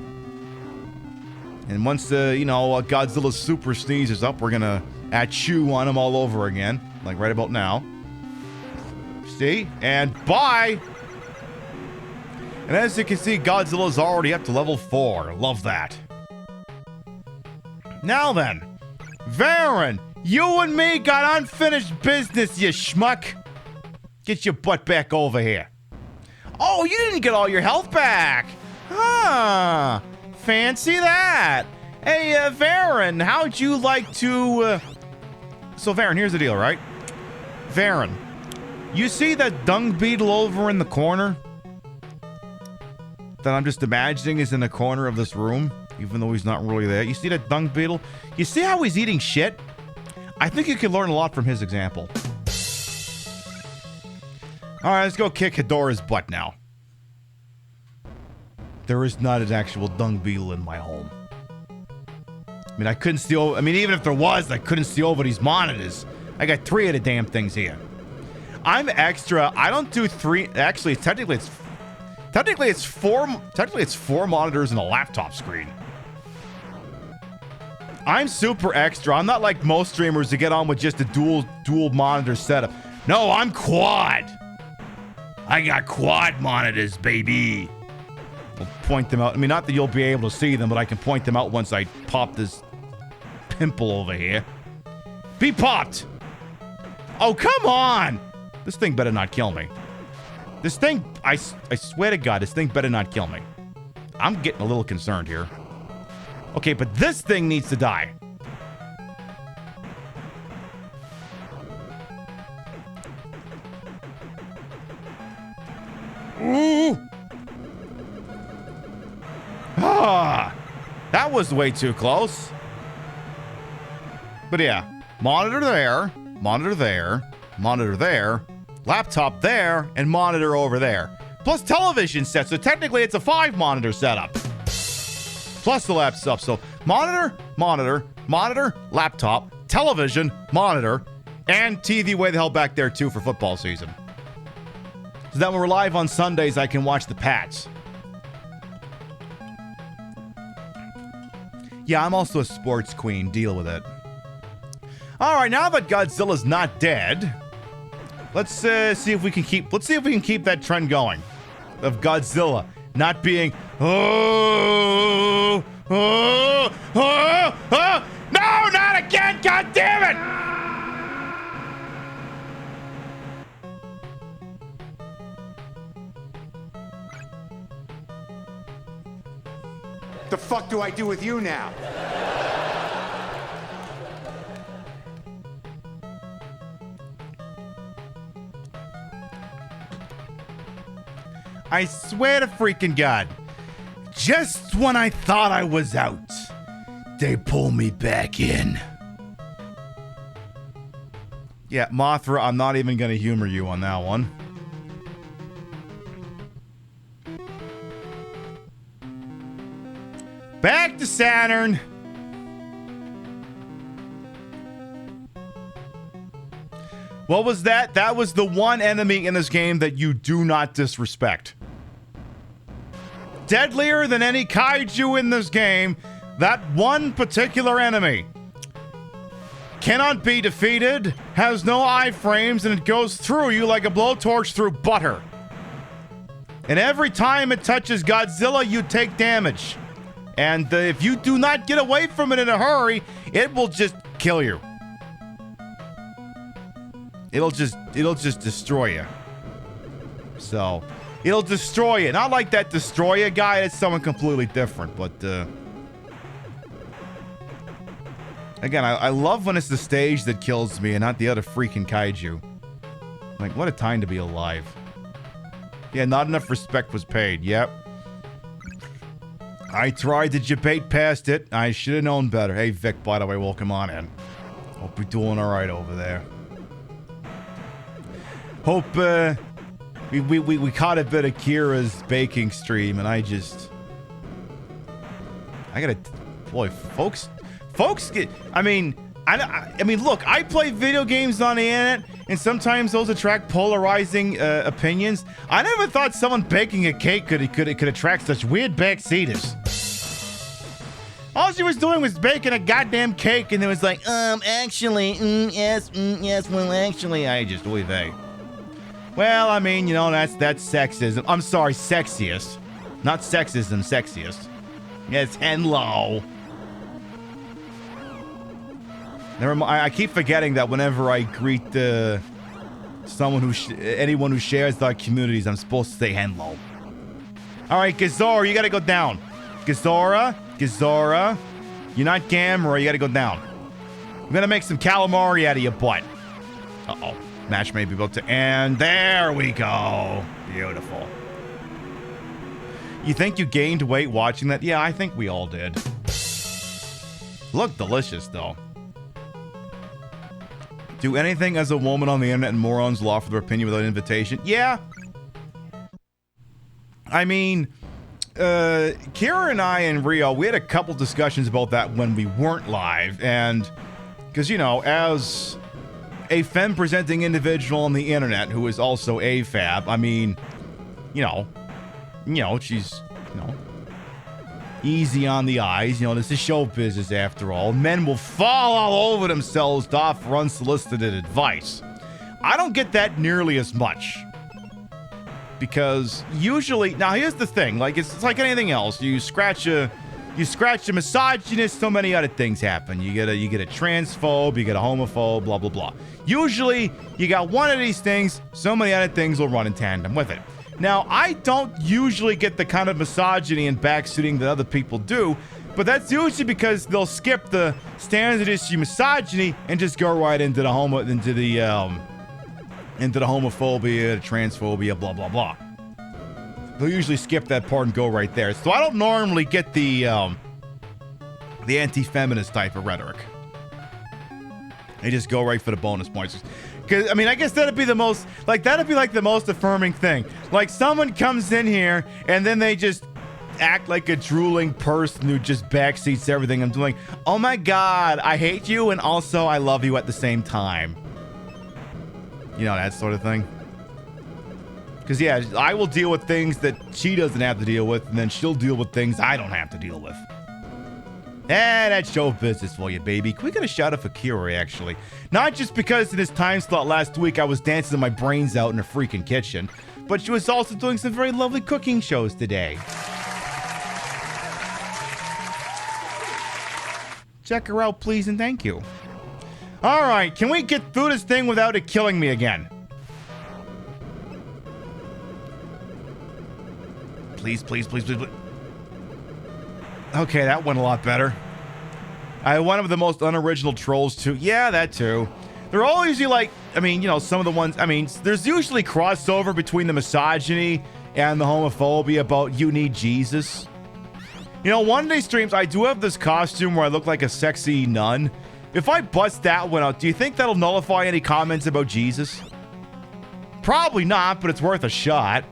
And once Godzilla's super sneeze is up, we're gonna chew on him all over again, like right about now. See? And bye! And as you can see, Godzilla's already up to level 4. Love that. Now then, Varen, you and me got unfinished business, you schmuck. Get your butt back over here. Oh, you didn't get all your health back. Huh. Fancy that. Hey, Varen, how'd you like to... So, Varen, here's the deal, right? Varen, you see that dung beetle over in the corner? That I'm just imagining is in the corner of this room, even though he's not really there. You see that dung beetle? You see how he's eating shit? I think you can learn a lot from his example. Alright, let's go kick Hedorah's butt now. There is not an actual dung beetle in my home. I mean, I couldn't steal... I mean, even if there was, I couldn't steal over these monitors. I got 3 of the damn things here. I'm extra... I don't do 3... Actually, technically it's 4 monitors and a laptop screen. I'm super extra. I'm not like most streamers who get on with just a dual monitor setup. No, I'm quad. I got quad monitors, baby. I'll point them out. I mean, not that you'll be able to see them, but I can point them out once I pop this pimple over here. Be popped. Oh, come on. This thing better not kill me. This thing, I swear to God, this thing better not kill me. I'm getting a little concerned here. Okay, but this thing needs to die. Ooh! Ah! That was way too close. But yeah, monitor there, monitor there, monitor there, laptop there, and monitor over there. Plus television set, so technically it's a 5-monitor setup. Plus the laptop, so monitor, monitor, monitor, laptop, television, monitor, and TV way the hell back there too for football season. So that when we're live on Sundays, I can watch the Pats. Yeah, I'm also a sports queen. Deal with it. All right, now that Godzilla's not dead, let's see if we can keep. Let's see if we can keep that trend going, of Godzilla not being. Oh, oh, oh, oh! No, not again! God damn it! The fuck do I do with you now? I swear to freaking God, just when I thought I was out, they pull me back in. Yeah, Mothra, I'm not even gonna humor you on that one. Back to Saturn. What was that? That was the one enemy in this game that you do not disrespect. Deadlier than any kaiju in this game, that one particular enemy cannot be defeated, has no iframes, and it goes through you like a blowtorch through butter. And every time it touches Godzilla, you take damage. And if you do not get away from it in a hurry, it will just kill you. It'll just destroy you. So, it'll destroy you. Not like that destroyer guy, that's someone completely different, but again, I love when it's the stage that kills me and not the other freaking kaiju. Like, what a time to be alive. Yeah, not enough respect was paid. Yep. I tried to debate past it. I should have known better. Hey, Vic, by the way, welcome on in. Hope you're doing all right over there. Hope, we caught a bit of Kira's baking stream, and I gotta, boy, folks get, I mean, look, I play video games on the internet, and sometimes those attract polarizing opinions. I never thought someone baking a cake could attract such weird backseaters. All she was doing was baking a goddamn cake, and it was like, actually, yes, well, actually, I just, oy vey. Well, I mean, you know, that's sexism. I'm sorry, sexiest. Not sexism, sexiest. Yes, hello. Never mind. I keep forgetting that whenever I greet someone anyone who shares our communities, I'm supposed to say hello. All right, Gazora, you gotta go down. Gazora, you're not Gamera, you gotta go down. I'm gonna make some calamari out of your butt. Uh-oh. Match may be about to end. There we go. Beautiful. You think you gained weight watching that? Yeah, I think we all did. Look delicious, though. Do anything as a woman on the internet and morons will offer their opinion without invitation? Yeah. I mean, Kira and I and Rio, we had a couple discussions about that when we weren't live. And, because, you know, as a femme-presenting individual on the internet who is also AFAB, I mean, you know, she's, you know, easy on the eyes. You know, this is show business after all. Men will fall all over themselves to offer unsolicited advice. I don't get that nearly as much. Because usually, now here's the thing, like it's like anything else. You scratch a misogynist, so many other things happen. You get a transphobe, you get a homophobe, blah blah blah. Usually, you got one of these things, so many other things will run in tandem with it. Now, I don't usually get the kind of misogyny and backsuiting that other people do, but that's usually because they'll skip the standard issue misogyny and just go right into the homophobia, the transphobia, blah blah blah. They'll usually skip that part and go right there. So I don't normally get the anti-feminist type of rhetoric. They just go right for the bonus points. Because, I mean, I guess that'd be the most affirming thing. Like, someone comes in here, and then they just act like a drooling person who just backseats everything. I'm doing, oh my god, I hate you, and also I love you at the same time. You know, that sort of thing. Because, yeah, I will deal with things that she doesn't have to deal with, and then she'll deal with things I don't have to deal with. That's show business for you, baby. Can we get a shout out for Kira, actually? Not just because in this time slot last week I was dancing my brains out in a freaking kitchen, but she was also doing some very lovely cooking shows today. Check her out, please, and thank you. All right, can we get through this thing without it killing me again? Please, please, please, please, please. Okay, that went a lot better. One of the most unoriginal trolls, too. Yeah, that, too. They're all usually like, I mean, you know, some of the ones, I mean, there's usually crossover between the misogyny and the homophobia about you need Jesus. You know, one of these streams, I do have this costume where I look like a sexy nun. If I bust that one out, do you think that'll nullify any comments about Jesus? Probably not, but it's worth a shot.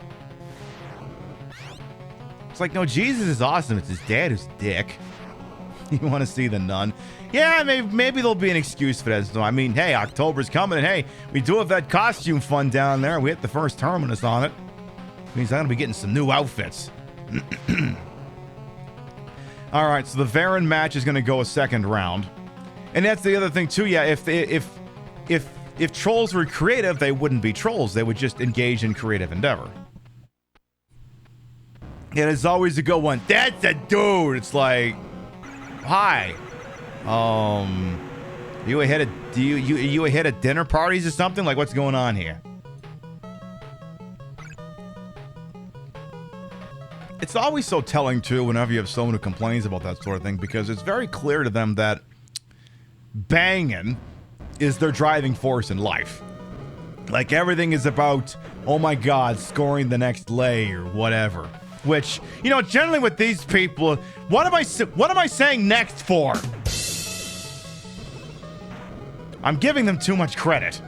It's like, no, Jesus is awesome. It's his dad who's a dick. You want to see the nun? Yeah, maybe there'll be an excuse for that. So, I mean, hey, October's coming, and hey, we do have that costume fun down there. We hit the first terminus on it. Means I'm going to be getting some new outfits. All right, so the Varen match is going to go a second round. And that's the other thing, too. Yeah, if trolls were creative, they wouldn't be trolls. They would just engage in creative endeavor. Yeah, there's always a good one. That's a dude. It's like, hi. You ahead of you ahead of dinner parties or something? Like, what's going on here? It's always so telling too whenever you have someone who complains about that sort of thing, because it's very clear to them that banging is their driving force in life. Like everything is about, oh my God, scoring the next lay or whatever. Which, you know, generally with these people, what am I saying next for? I'm giving them too much credit.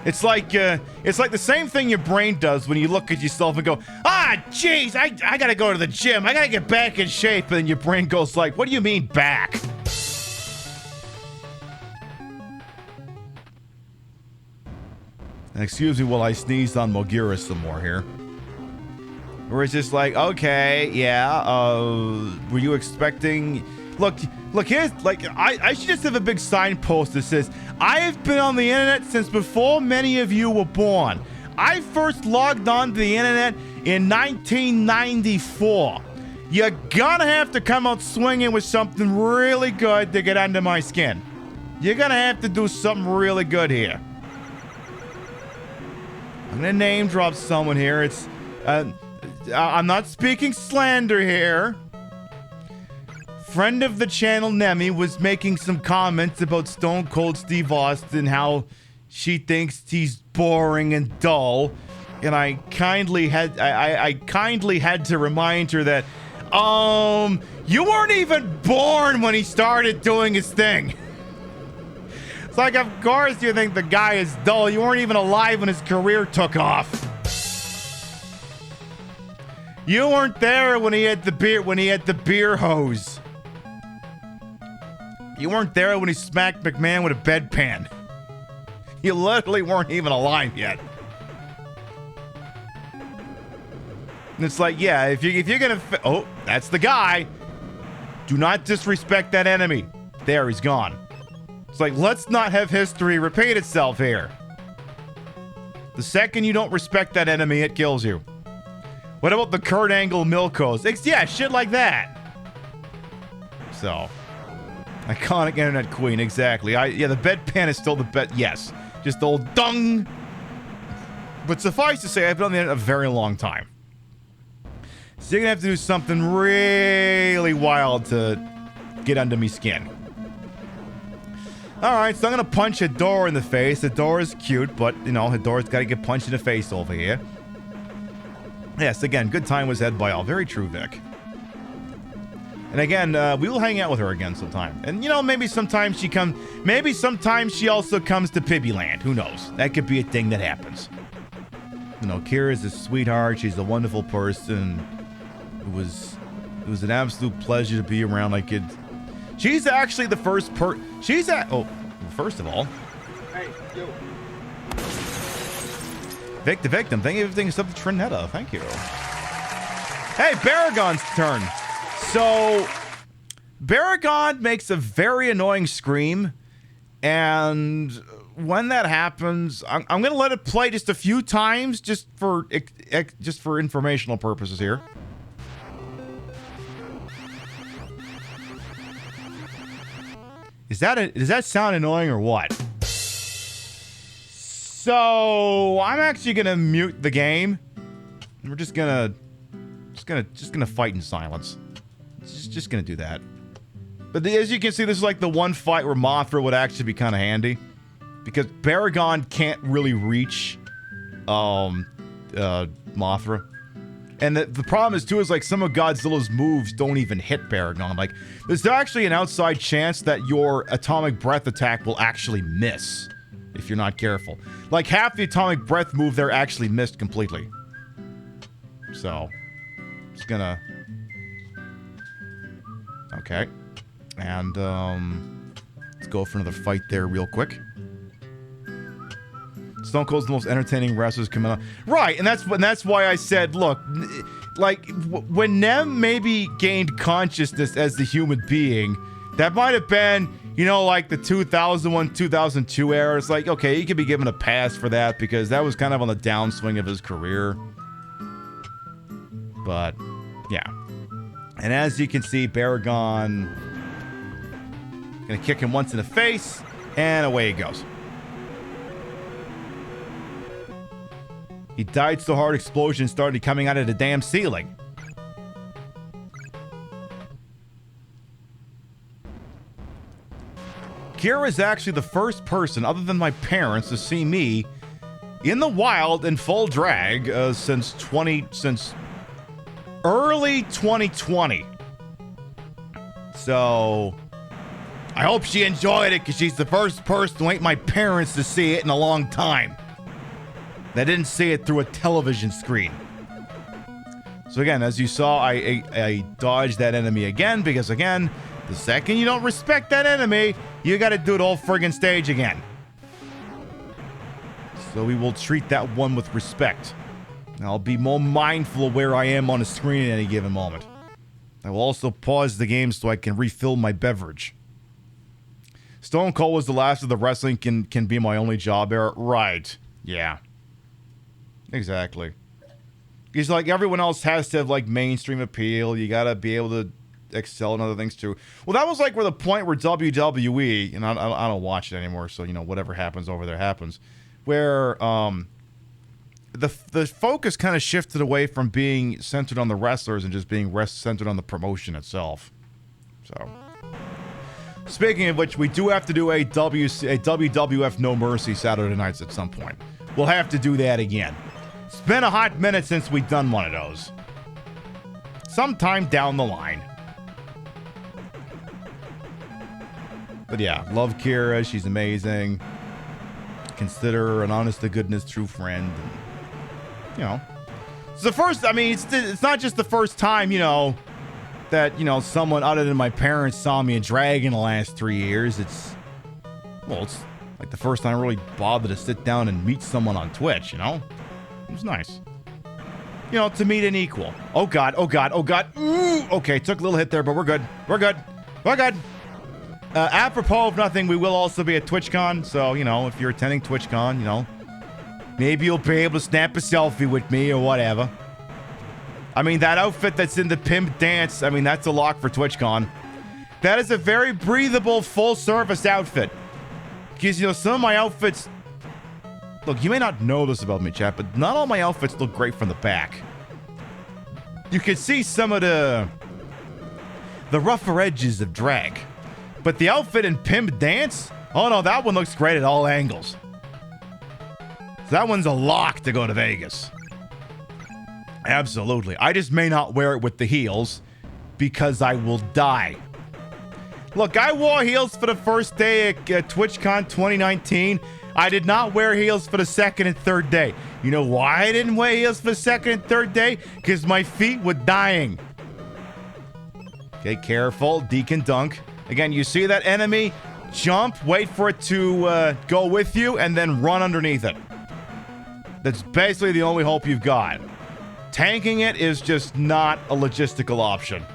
It's like the same thing your brain does when you look at yourself and go, ah, jeez, I gotta go to the gym. I gotta get back in shape. And then your brain goes like, what do you mean back? And excuse me while I sneeze on Mogira some more here. Where it's just like, okay, yeah, were you expecting... Look, here's, like, I should just have a big signpost that says, I have been on the internet since before many of you were born. I first logged on to the internet in 1994. You're gonna have to come out swinging with something really good to get under my skin. You're gonna have to do something really good here. I'm gonna name drop someone here. It's, I'm not speaking slander here. Friend of the channel, Nemi, was making some comments about Stone Cold Steve Austin, how she thinks he's boring and dull, and I kindly had to remind her that, you weren't even born when he started doing his thing. It's like, of course you think the guy is dull. You weren't even alive when his career took off. You weren't there when he had the beer hose. You weren't there when he smacked McMahon with a bedpan. You literally weren't even alive yet. And it's like, yeah, if you're gonna... Oh, that's the guy. Do not disrespect that enemy. There, he's gone. It's like, let's not have history repeat itself here. The second you don't respect that enemy, it kills you. What about the Kurt Angle Milkos? Yeah, shit like that. So... Iconic internet queen, exactly. Yeah, the bedpan is still the bed. Yes, just old dung. But suffice to say, I've been on the internet a very long time. So you're gonna have to do something really wild to get under me skin. All right, so I'm gonna punch Hidora in the face. Hidora is cute, but you know, Hidora's got to get punched in the face over here. Yes, again, good time was had by all. Very true, Vic. And again, we will hang out with her again sometime. And, you know, maybe sometimes she also comes to Pibbyland. Who knows? That could be a thing that happens. You know, Kira's a sweetheart. She's a wonderful person. It was an absolute pleasure to be around. Like, she's actually the first first of all. Hey, yo. Vic the Victim. Thank you for everything except the Trinetta. Thank you. Hey, Baragon's turn. So, Baragon makes a very annoying scream, and when that happens, I'm going to let it play just a few times, just for informational purposes here. Does that sound annoying or what? So, I'm actually going to mute the game. We're just gonna fight in silence. Just gonna do that. But as you can see, this is like the one fight where Mothra would actually be kind of handy, because Baragon can't really reach Mothra. And the problem is, too, is like some of Godzilla's moves don't even hit Baragon. Like, there's actually an outside chance that your atomic breath attack will actually miss if you're not careful. Like, half the atomic breath move there actually missed completely. So, just gonna... Okay. And, let's go for another fight there real quick. Stone Cold's the most entertaining wrestlers coming on. Right, and that's why I said, look, like, when Nem maybe gained consciousness as the human being, that might have been, you know, like the 2001, 2002 era. It's like, okay, he could be given a pass for that because that was kind of on the downswing of his career. But, yeah. And as you can see, Baragon gonna kick him once in the face, and away he goes. He died so hard explosion started coming out of the damn ceiling. Kira is actually the first person, other than my parents, to see me in the wild in full drag since early 2020. So I hope she enjoyed it, because she's the first person to wait my parents to see it in a long time. They didn't see it through a television screen. So again, as you saw, I dodged that enemy again, because again, the second you don't respect that enemy, you gotta do the whole friggin' stage again. So we will treat that one with respect. I'll be more mindful of where I am on the screen at any given moment. I will also pause the game so I can refill my beverage. Stone Cold was the last of the wrestling can be my only job era. Right. Yeah. Exactly. Because like everyone else has to have like mainstream appeal. You gotta be able to excel in other things too. Well, that was like where the point where WWE, and I don't watch it anymore, so you know whatever happens over there happens. Where the focus kind of shifted away from being centered on the wrestlers and just being centered on the promotion itself. So, speaking of which, we do have to do a WWF No Mercy Saturday nights at some point. We'll have to do that again. It's been a hot minute since we've done one of those. Sometime down the line. But yeah, love Kira. She's amazing. Consider her an honest-to-goodness true friend. And, you know, it's the first. I mean, it's not just the first time, you know, that someone other than my parents saw me in drag in the last 3 years. It's like the first time I really bothered to sit down and meet someone on Twitch. You know, it was nice. You know, to meet an equal. Oh god. Ooh, okay, took a little hit there, but we're good. We're good. Apropos of nothing, we will also be at TwitchCon, so, you know, if you're attending TwitchCon, you know, maybe you'll be able to snap a selfie with me or whatever. I mean, that outfit that's in the pimp dance, I mean, that's a lock for TwitchCon. That is a very breathable, full-service outfit. Because, you know, some of my outfits... Look, you may not know this about me, chat, but not all my outfits look great from the back. You can see some of the rougher edges of drag. But the outfit in Pimp Dance? Oh no, that one looks great at all angles. So that one's a lock to go to Vegas. Absolutely. I just may not wear it with the heels because I will die. Look, I wore heels for the first day at TwitchCon 2019. I did not wear heels for the second and third day. You know why I didn't wear heels for the second and third day? Because my feet were dying. Okay, careful. Deacon dunk. Again, you see that enemy, jump, wait for it to go with you, and then run underneath it. That's basically the only hope you've got. Tanking it is just not a logistical option.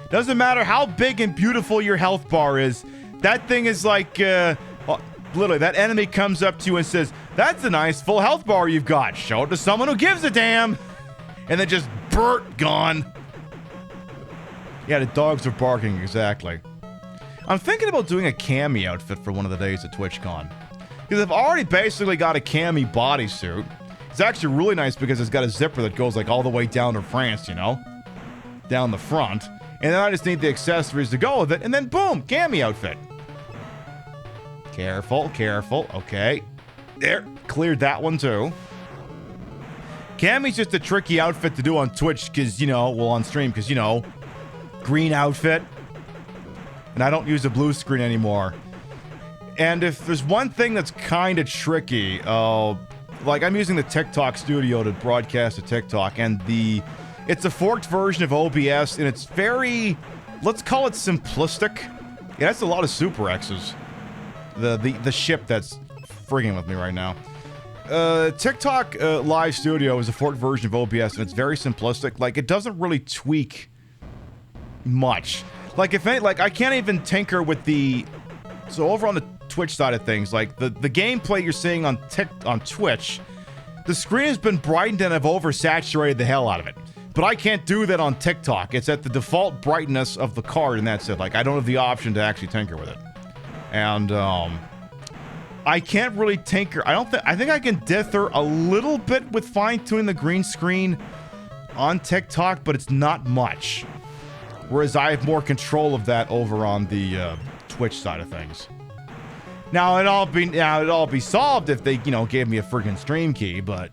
Doesn't matter how big and beautiful your health bar is. That thing is like, literally, that enemy comes up to you and says, "That's a nice full health bar you've got. Show it to someone who gives a damn." And then just gone. Yeah, the dogs are barking, exactly. I'm thinking about doing a cami outfit for one of the days at TwitchCon. Because I've already basically got a cami bodysuit. It's actually really nice because it's got a zipper that goes like all the way down to France, you know? Down the front. And then I just need the accessories to go with it, and then boom, cami outfit. Careful. Okay. There, cleared that one too. Cami's just a tricky outfit to do on Twitch because, you know, well, on stream because, you know, green outfit. And I don't use a blue screen anymore. And if there's one thing that's kind of tricky, like I'm using the TikTok studio to broadcast to TikTok, and it's a forked version of OBS, and it's very, let's call it simplistic. Yeah, that's a lot of Super X's. The ship that's frigging with me right now. TikTok Live Studio is a forked version of OBS, and it's very simplistic. Like, it doesn't really tweak much. Like, I can't even tinker with so over on the Twitch side of things, like, the gameplay you're seeing on Twitch, the screen has been brightened and I've oversaturated the hell out of it. But I can't do that on TikTok. It's at the default brightness of the card, and that's it. Like, I don't have the option to actually tinker with it. And, I can't really tinker. I think I can dither a little bit with fine-tuning the green screen on TikTok, but it's not much. Whereas I have more control of that over on the Twitch side of things. Now it'd all be solved if they, gave me a freaking stream key, but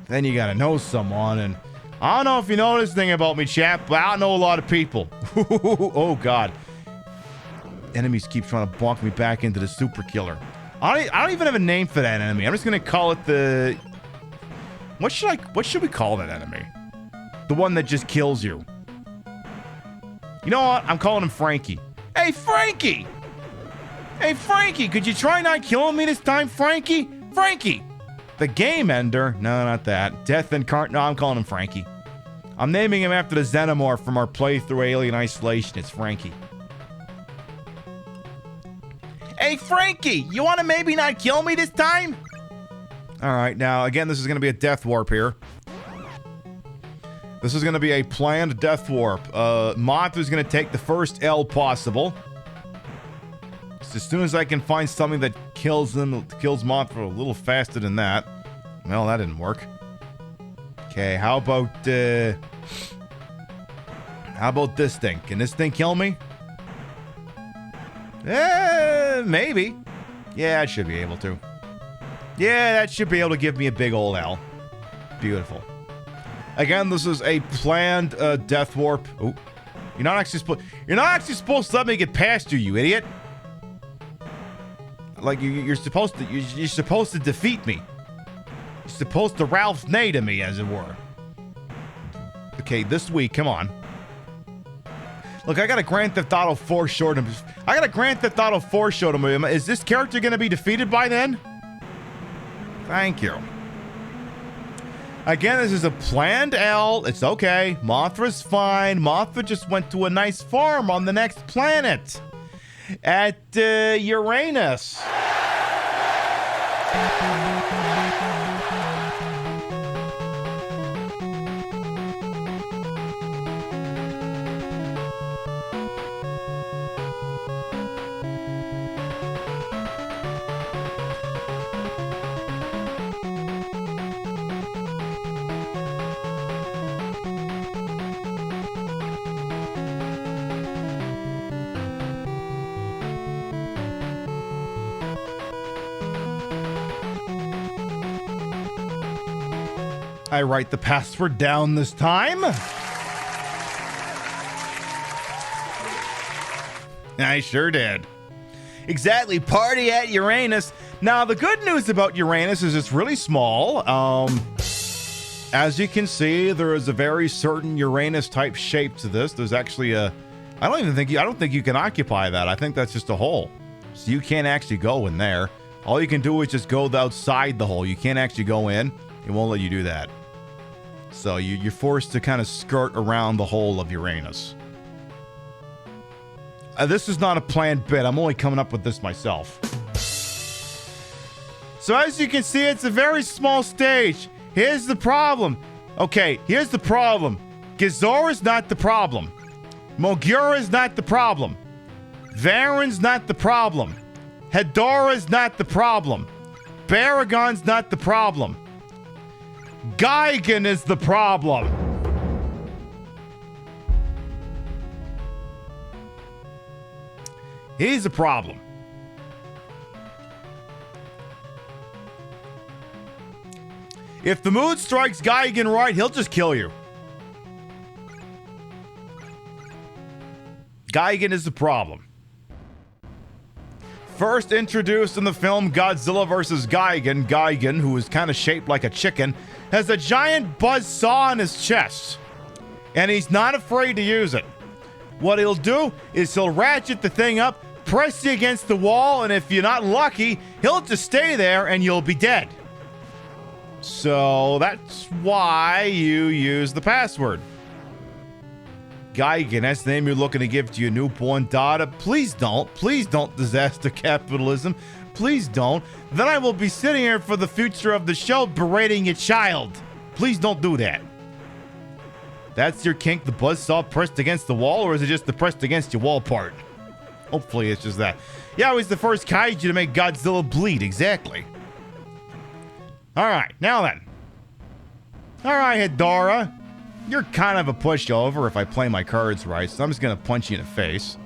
then you gotta know someone, and I don't know if you know this thing about me, chat, but I don't know a lot of people. Oh God. Enemies keep trying to bonk me back into the super killer. I don't even have a name for that enemy. I'm just gonna call it the... What should we call that enemy? The one that just kills you. You know what? I'm calling him Frankie. Hey, Frankie! Hey, Frankie, could you try not killing me this time, Frankie? Frankie! The game ender? No, not that. Death Incarnate? No, I'm calling him Frankie. I'm naming him after the Xenomorph from our playthrough Alien Isolation. It's Frankie. Hey, Frankie! You want to maybe not kill me this time? Alright, now, again, this is going to be a death warp here. This is going to be a planned death warp. Mothra's going to take the first L possible. So as soon as I can find something that kills Mothra a little faster than that. Well, that didn't work. Okay, how about this thing? Can this thing kill me? Maybe. Yeah, I should be able to. Yeah, that should be able to give me a big old L. Beautiful. Again, this is a planned death warp. Oh, you're not actually supposed to let me get past you, you idiot. Like you're supposed to defeat me. You're supposed to Ralph Nay to me, as it were. Okay, this week, come on. Look, I got a Grand Theft Auto 4 short. I got a Grand Theft Auto 4 short of me. Is this character going to be defeated by then? Thank you. Again, this is a planned L. It's okay. Mothra's fine. Mothra just went to a nice farm on the next planet. At Uranus. I write the password down this time. I sure did. Exactly, party at Uranus. Now, the good news about Uranus is it's really small. As you can see, there is a very certain Uranus-type shape to this. There's actually a... I don't think you can occupy that. I think that's just a hole. So you can't actually go in there. All you can do is just go outside the hole. You can't actually go in. It won't let you do that. So you're forced to kind of skirt around the hole of Uranus. This is not a planned bit. I'm only coming up with this myself. So as you can see, it's a very small stage. Here's the problem. Okay, here's the problem. Gizora's not the problem. Mogura's not the problem. Varen's not the problem. Hedora's not the problem. Baragon's not the problem. Gigan is the problem. He's the problem. If the mood strikes Gigan right, he'll just kill you. Gigan is the problem. First introduced in the film Godzilla vs. Gigan, Gigan, who is kind of shaped like a chicken, has a giant buzz saw on his chest. And he's not afraid to use it. What he'll do is he'll ratchet the thing up, press you against the wall, and if you're not lucky, he'll just stay there and you'll be dead. So that's why you use the password. Gigan, that's the name you're looking to give to your newborn daughter. Please don't disaster capitalism. Please don't. Then I will be sitting here for the future of the show berating your child. Please don't do that. That's your kink, the buzzsaw pressed against the wall, or is it just the pressed against your wall part? Hopefully it's just that. Yeah, it was the first kaiju to make Godzilla bleed, exactly. Alright, now then. Alright, Hedora. You're kind of a pushover if I play my cards right, so I'm just gonna punch you in the face.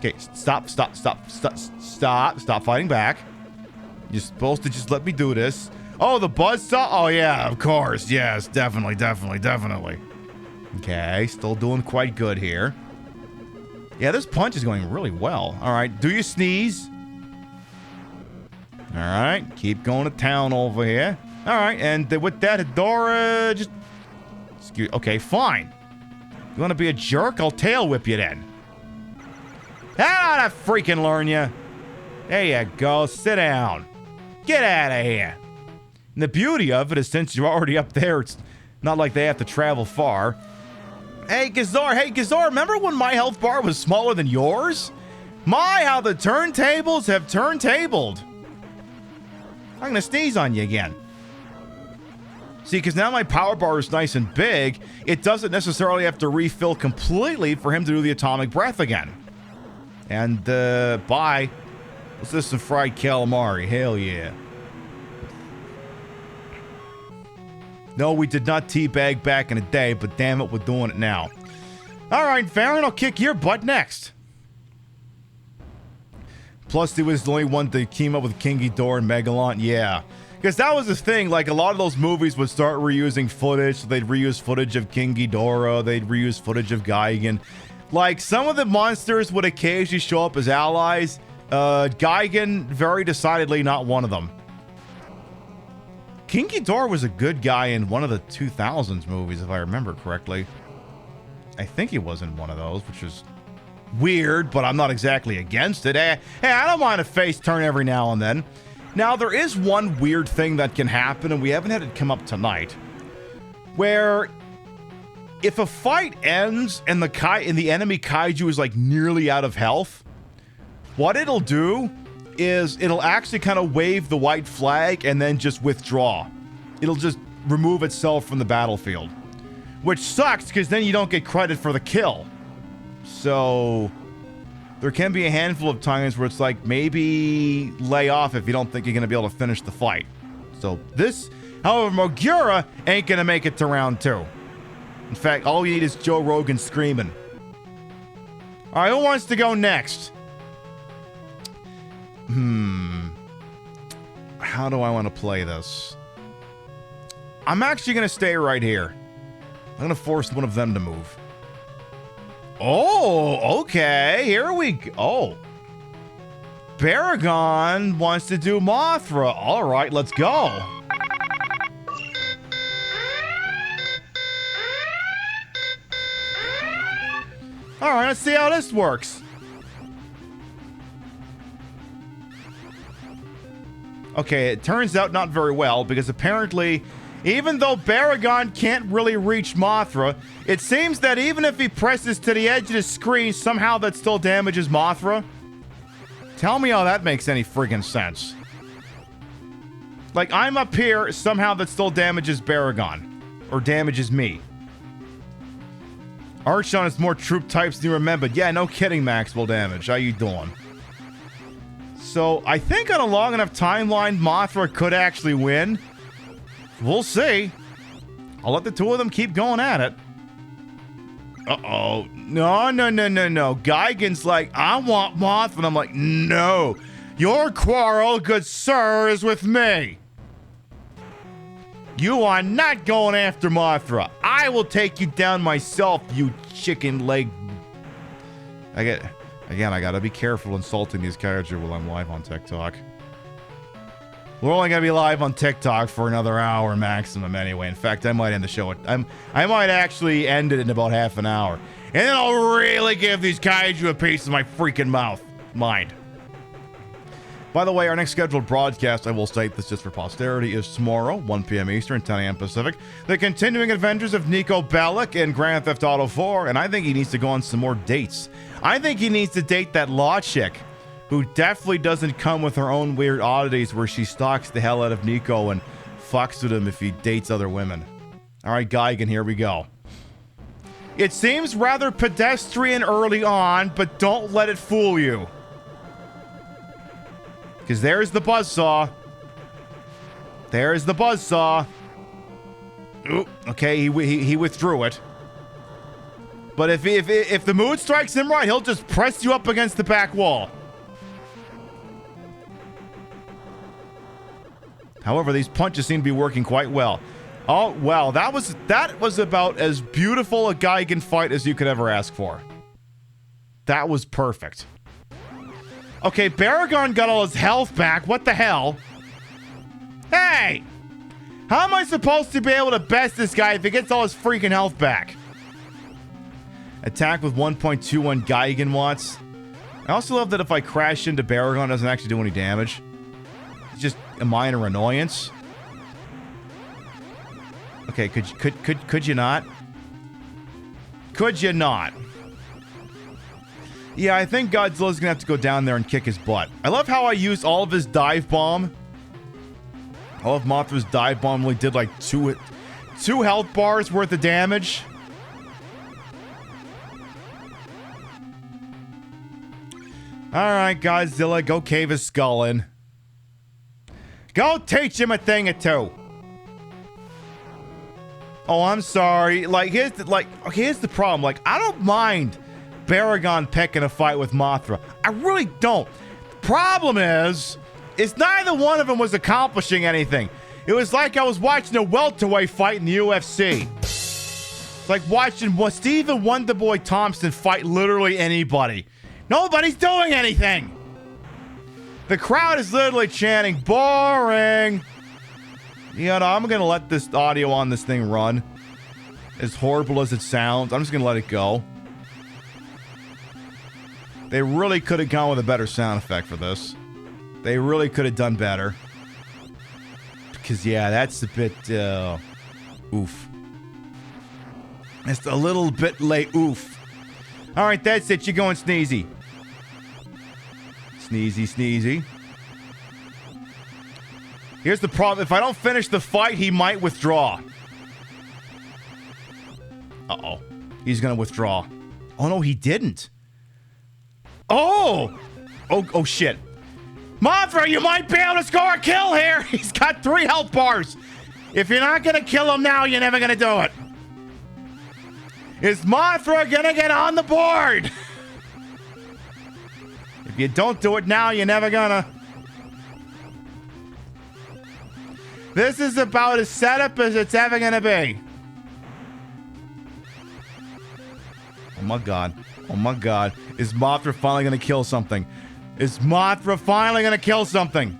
Okay, stop fighting back. You're supposed to just let me do this. Oh, the buzzsaw? Oh, yeah, of course. Yes, definitely. Okay, still doing quite good here. Yeah, this punch is going really well. All right, do you sneeze? All right, keep going to town over here. All right, and with that, Hedora, just... Okay, fine. You want to be a jerk? I'll tail whip you then. How did I freaking learn you? There you go. Sit down. Get out of here. And the beauty of it is since you're already up there, it's not like they have to travel far. Hey, Gazor, remember when my health bar was smaller than yours? My, how the turntables have turntabled. I'm going to sneeze on you again. See, because now my power bar is nice and big, it doesn't necessarily have to refill completely for him to do the atomic breath again. And, bye. Let's do some fried calamari. Hell yeah. No, we did not teabag back in the day, but damn it, we're doing it now. All right, Farron, I'll kick your butt next. Plus, he was the only one that came up with King Ghidorah and Megalon. Yeah. Because that was the thing, like, a lot of those movies would start reusing footage. So they'd reuse footage of King Ghidorah. They'd reuse footage of Gigan. Like, some of the monsters would occasionally show up as allies. Gigan, very decidedly not one of them. King Ghidorah was a good guy in one of the 2000s movies, if I remember correctly. I think he was in one of those, which is weird, but I'm not exactly against it. Hey, I don't mind a face turn every now and then. Now, there is one weird thing that can happen, and we haven't had it come up tonight, where if a fight ends and the enemy kaiju is like nearly out of health, what it'll do is it'll actually kind of wave the white flag and then just withdraw. It'll just remove itself from the battlefield, which sucks because then you don't get credit for the kill. So there can be a handful of times where it's like, maybe lay off if you don't think you're going to be able to finish the fight. So this, however, Mogura ain't going to make it to round 2. In fact, all you need is Joe Rogan screaming. All right, who wants to go next? How do I want to play this? I'm actually going to stay right here. I'm going to force one of them to move. Oh, okay. Here we go. Oh. Baragon wants to do Mothra. All right, let's go. All right, let's see how this works. Okay, it turns out not very well, because apparently, even though Baragon can't really reach Mothra, it seems that even if he presses to the edge of the screen, somehow that still damages Mothra. Tell me how that makes any friggin' sense. Like, I'm up here, somehow that still damages Baragon. Or damages me. Archon has more troop types than you remembered. Yeah, no kidding, Maxwell Damage. How you doing? So, I think on a long enough timeline, Mothra could actually win. We'll see. I'll let the two of them keep going at it. Uh-oh. No. Gigan's like, I want Mothra. And I'm like, no. Your quarrel, good sir, is with me. You are not going after Mothra. I will take you down myself, you chicken leg. Again, I gotta be careful insulting these kaiju while I'm live on TikTok. We're only gonna be live on TikTok for another hour maximum anyway. In fact, I might end the show I might actually end it in about half an hour. And then I'll really give these kaiju a piece of my freaking mind. By the way, our next scheduled broadcast, I will state this just for posterity, is tomorrow, 1 p.m. Eastern, 10 a.m. Pacific. The continuing adventures of Nico Bellic in Grand Theft Auto 4, and I think he needs to go on some more dates. I think he needs to date that law chick, who definitely doesn't come with her own weird oddities where she stalks the hell out of Nico and fucks with him if he dates other women. All right, Gigan, here we go. It seems rather pedestrian early on, but don't let it fool you. Because there's the buzzsaw. There's the buzzsaw. Ooh, okay, he withdrew it. But if the mood strikes him right, he'll just press you up against the back wall. However, these punches seem to be working quite well. Oh, wow, that was about as beautiful a Gigan fight as you could ever ask for. That was perfect. Okay, Baragon got all his health back. What the hell? Hey! How am I supposed to be able to best this guy if he gets all his freaking health back? Attack with 1.21 Gigan watts. I also love that if I crash into Baragon, it doesn't actually do any damage. It's just a minor annoyance. Okay, could you not? Could you not? Yeah, I think Godzilla's gonna have to go down there and kick his butt. I love how I used all of his dive bomb. All of Mothra's dive bomb only did like two health bars worth of damage. Alright, Godzilla, go cave his skull in. Go teach him a thing or two. Oh, I'm sorry. Here's the problem. Like, I don't mind Baragon picking a fight with Mothra. I really don't. The problem is neither one of them was accomplishing anything. It was like I was watching a welterweight fight in the UFC. It's like watching Stephen Wonderboy Thompson fight literally anybody. Nobody's doing anything. The crowd is literally chanting, boring. Yeah, no, I'm gonna let this audio on this thing run. As horrible as it sounds, I'm just gonna let it go. They really could have gone with a better sound effect for this. They really could have done better. Because, yeah, that's a bit, oof. It's a little bit late, oof. Alright, that's it. You're going sneezy. Sneezy, sneezy. Here's the problem. If I don't finish the fight, he might withdraw. Uh-oh. He's gonna withdraw. Oh, no, he didn't. Oh! Oh, shit. Mothra, you might be able to score a kill here! He's got 3 health bars! If you're not gonna kill him now, you're never gonna do it. Is Mothra gonna get on the board? If you don't do it now, you're never gonna. This is about as set up as it's ever gonna be. Oh my god. Oh my god. Is Mothra finally gonna kill something? Is Mothra finally gonna kill something?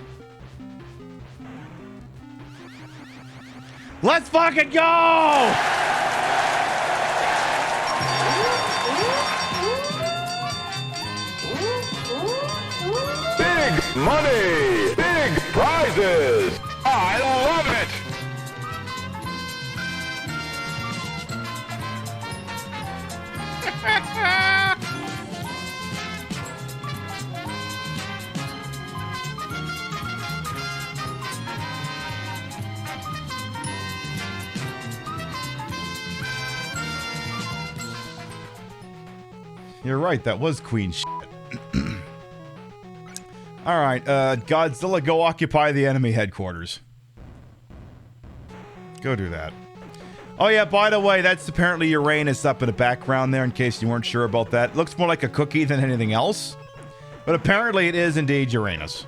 Let's fucking go! Big money! Big prizes! I love it! You're right, that was Queen shit. Alright, Godzilla, go occupy the enemy headquarters. Go do that. Oh yeah, by the way, that's apparently Uranus up in the background there, in case you weren't sure about that. It looks more like a cookie than anything else. But apparently it is indeed Uranus.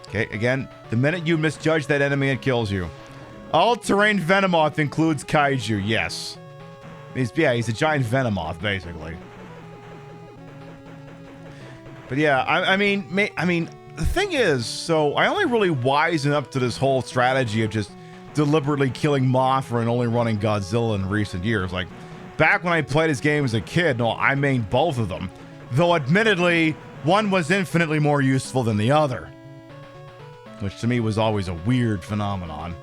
Okay, again, the minute you misjudge that enemy, it kills you. All-terrain Venomoth includes kaiju, yes. He's a giant Venomoth, basically. But yeah, I mean, the thing is, so I only really wisen up to this whole strategy of just deliberately killing Mothra and only running Godzilla in recent years. Like, back when I played this game as a kid, no, I mained both of them. Though, admittedly, one was infinitely more useful than the other. Which to me was always a weird phenomenon.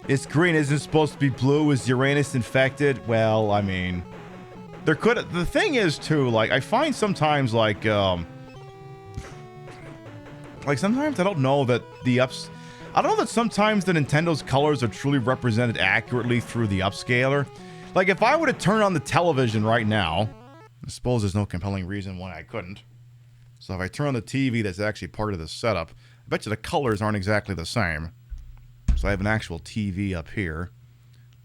It's green, isn't supposed to be blue. Is Uranus infected? Well, I mean, there could. The thing is, too, like, I find sometimes, like sometimes I don't know that I don't know that sometimes the Nintendo's colors are truly represented accurately through the upscaler. Like, if I were to turn on the television right now, I suppose there's no compelling reason why I couldn't. So if I turn on the TV that's actually part of the setup, I bet you the colors aren't exactly the same. So I have an actual TV up here.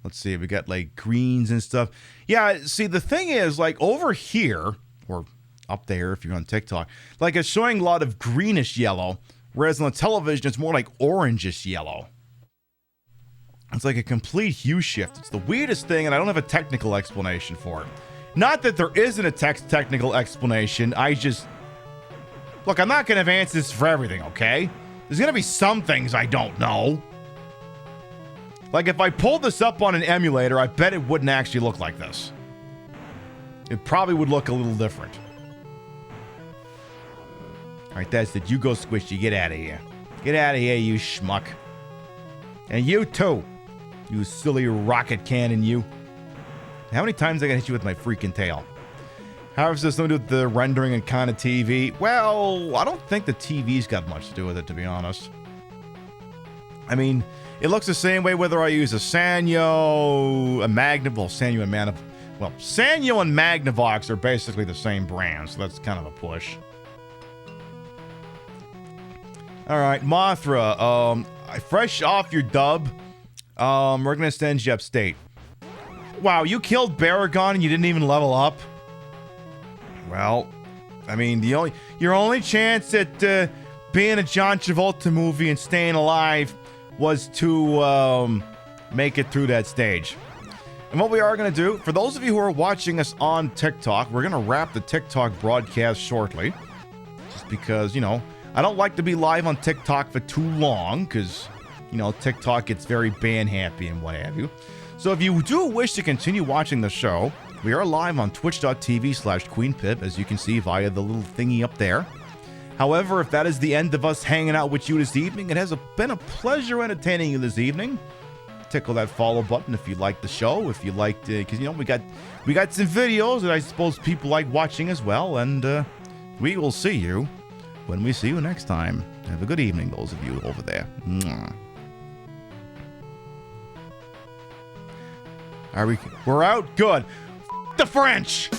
Let's see, we got like greens and stuff. Yeah, see, the thing is, like over here, or up there if you're on TikTok, like it's showing a lot of greenish yellow, whereas on the television it's more like orangish yellow. It's like a complete hue shift. It's the weirdest thing, and I don't have a technical explanation for it. Not that there isn't a technical explanation, I just... Look, I'm not going to have answers for everything, okay? There's going to be some things I don't know. Like, if I pulled this up on an emulator, I bet it wouldn't actually look like this. It probably would look a little different. Alright, that's it. You go squishy. Get out of here. Get out of here, you schmuck. And you too. You silly rocket cannon, you. How many times I gotta hit you with my freaking tail? How is this something to do with the rendering and kind of TV? Well, I don't think the TV's got much to do with it, to be honest. I mean, it looks the same way whether I use a Sanyo, a Sanyo and Magnavox are basically the same brand, so that's kind of a push. Alright, Mothra, fresh off your dub, we're gonna send you upstate. Wow, you killed Baragon and you didn't even level up? Well, I mean, your only chance at being a John Travolta movie and staying alive was to make it through that stage. And what we are going to do, for those of you who are watching us on TikTok, we're going to wrap the TikTok broadcast shortly. Just because, you know, I don't like to be live on TikTok for too long because, you know, TikTok gets very ban happy and what have you. So if you do wish to continue watching the show, we are live on twitch.tv/QueenPip, as you can see via the little thingy up there. However, if that is the end of us hanging out with you this evening, it has been a pleasure entertaining you this evening. Tickle that follow button if you like the show, if you liked it, because, you know, we got some videos that I suppose people like watching as well, and we will see you when we see you next time. Have a good evening, those of you over there. Mwah. We're out? Good. F the French!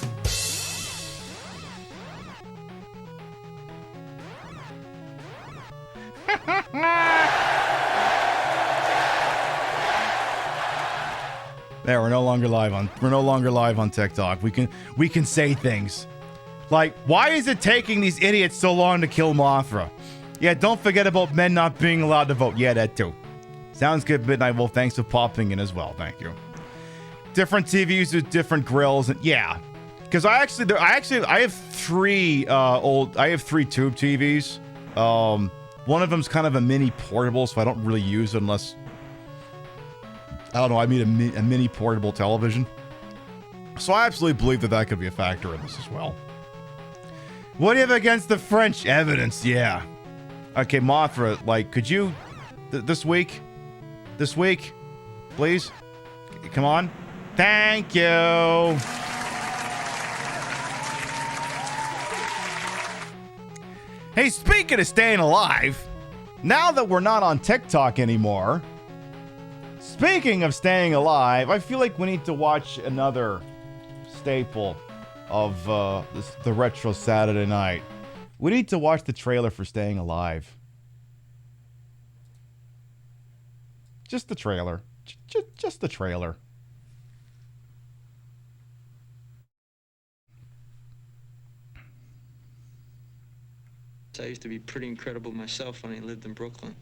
There, we're no longer live on TikTok. We can say things. Like, why is it taking these idiots so long to kill Mothra? Yeah, don't forget about men not being allowed to vote. Yeah, that too. Sounds good, Midnight Wolf. Thanks for popping in as well. Thank you. Different TVs with different grills, and yeah, because I have three tube TVs. One of them's kind of a mini portable, so I don't really use it unless, I don't know, I mean a mini portable television. So I absolutely believe that could be a factor in this as well. What do you have against the French? Evidence, yeah. Okay, Mothra, like, could you this week, please, come on. Thank you. Hey, speaking of staying alive, now that we're not on TikTok anymore, speaking of staying alive, I feel like we need to watch another staple of the Retro Saturday Night. We need to watch the trailer for Staying Alive. Just the trailer. Just the trailer. I used to be pretty incredible myself when I lived in Brooklyn.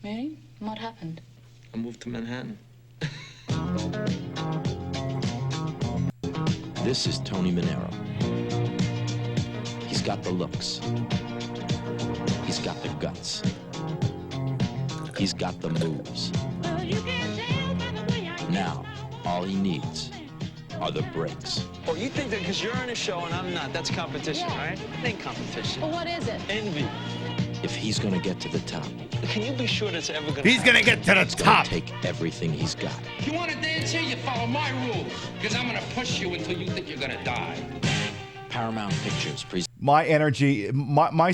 Really? What happened? I moved to Manhattan. This is Tony Manero. He's got the looks. He's got the guts. He's got the moves. Now, all he needs are the breaks. Oh, you think that because you're on a show and I'm not, that's competition, right? It ain't competition. Well, what is it? Envy. If he's gonna get to the top, Can you be sure that's ever gonna He's gonna get to the top. Take everything he's got. You want to dance here? You follow my rules, because I'm gonna push you until you think you're gonna die. Paramount Pictures presents My energy, my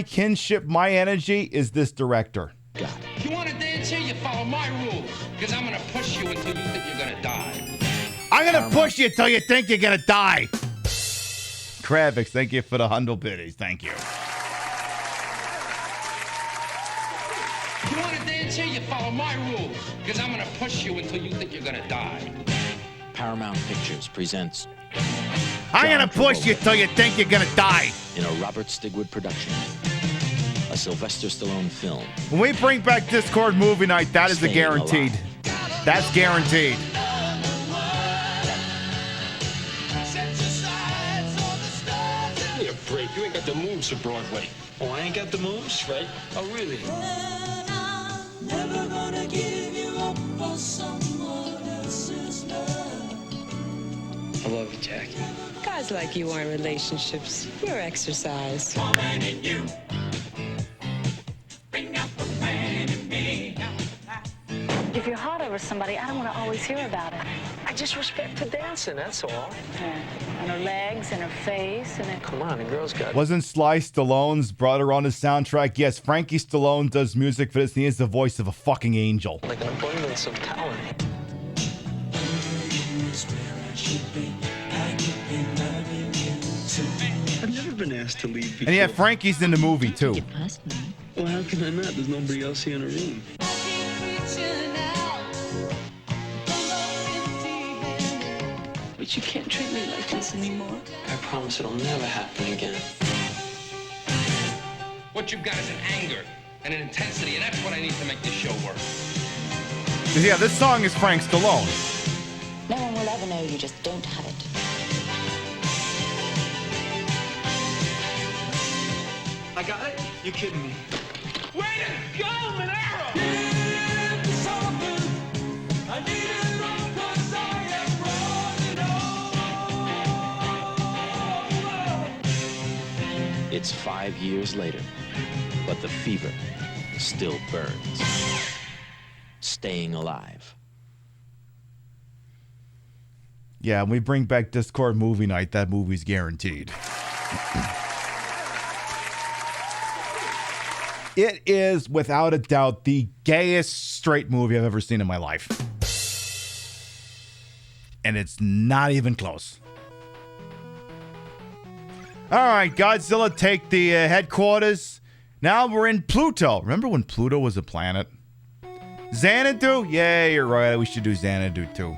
kinship, my energy is this director. You want to dance here? You follow my rules, because I'm gonna push you until you think you're gonna die. I'm gonna push you until you think you're gonna die. Kravix, thank you for the 100 biddies. Thank you. You want to dance dance here, you follow my rules. Because I'm gonna push you until you think you're gonna die. Paramount Pictures presents I'm gonna push you till you think you're gonna die. in a Robert Stigwood production, a Sylvester Stallone film. When we bring back Discord movie night, that is a Staying guaranteed. alive. That's guaranteed. Give me a break. You ain't got the moves for Broadway. Oh, I ain't got the moves, right? Oh, really? I love you, Jackie. Guys like you aren't relationships. You're exercise. If you're hot over somebody, I don't want to always hear about it. I just respect her dancing, that's all. Yeah. And her legs and her face and her... Come on, the girl's got... Wasn't Sly Stallone's brother on the soundtrack? Yes, Frankie Stallone does music for this, and he is the voice of a fucking angel. like an abundance of talent. I've never been asked to leave before. And yeah, Frankie's in the movie, too. Well, how can I not? There's nobody else here in the room. But you can't treat me like this anymore. I promise it'll never happen again. What you've got is an anger and an intensity, and that's what I need to make this show work. 'Cause, yeah, this song is Frank Stallone. No one will ever know you just don't have it. I got it? You kidding me? Way to go, Monero! It's 5 years later, but the fever still burns. Staying alive. Yeah, when we bring back Discord movie night, that movie's guaranteed. It is, without a doubt, the gayest straight movie I've ever seen in my life. And it's not even close. All right, Godzilla, take the headquarters. Now we're in Pluto. Remember when Pluto was a planet? Xanadu? Yeah, you're right. We should do Xanadu, too.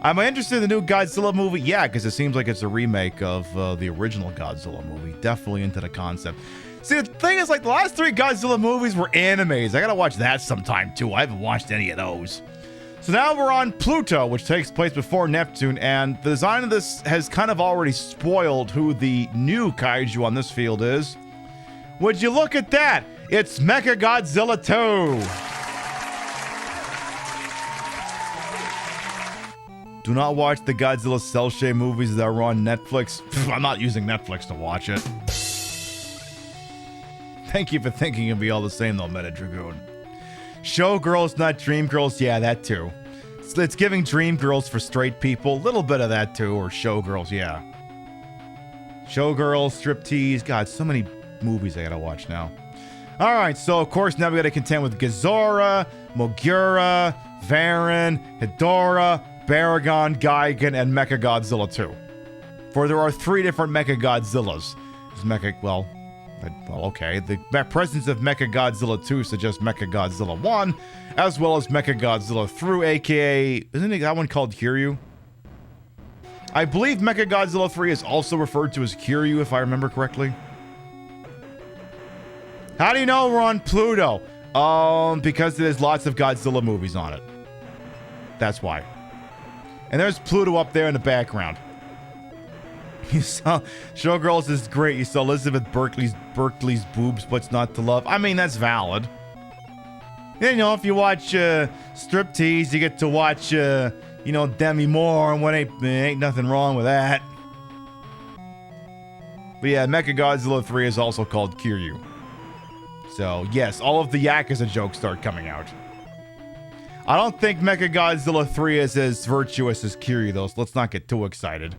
Am I interested in the new Godzilla movie? Yeah, because it seems like it's a remake of the original Godzilla movie. Definitely into the concept. See, the thing is, like, the last 3 Godzilla movies were animes. I gotta watch that sometime, too. I haven't watched any of those. So now we're on Pluto, which takes place before Neptune, and the design of this has kind of already spoiled who the new kaiju on this field is. Would you look at that? It's Mechagodzilla 2. Do not watch the Godzilla cell shade movies that are on Netflix. I'm not using Netflix to watch it. Thank you for thinking it'd be all the same though, Meta Dragoon. Showgirls, not Dreamgirls. Yeah, that too. It's giving Dreamgirls for straight people. A little bit of that too, or Showgirls, yeah. Showgirls, striptease. God, so many movies I gotta watch now. Alright, so of course now we gotta contend with Gazora, Mogura, Varan, Hedorah, Baragon, Gigan, and Mechagodzilla 2. For there are 3 different Mechagodzillas. Okay. The presence of Mechagodzilla 2 suggests Mechagodzilla 1, as well as Mechagodzilla 3, aka... Isn't that one called Kiryu? I believe Mechagodzilla 3 is also referred to as Kiryu, if I remember correctly. How do you know we're on Pluto? Because there's lots of Godzilla movies on it. That's why. And there's Pluto up there in the background. You saw Showgirls is great. You saw Elizabeth Berkley's boobs, what's not to love? I mean, that's valid. You know, if you watch striptease, you get to watch Demi Moore, and ain't nothing wrong with that. But yeah, Mechagodzilla 3 is also called Kiryu. So yes, all of the Yakuza jokes start coming out. I don't think Mechagodzilla 3 is as virtuous as Kiryu, though, so let's not get too excited.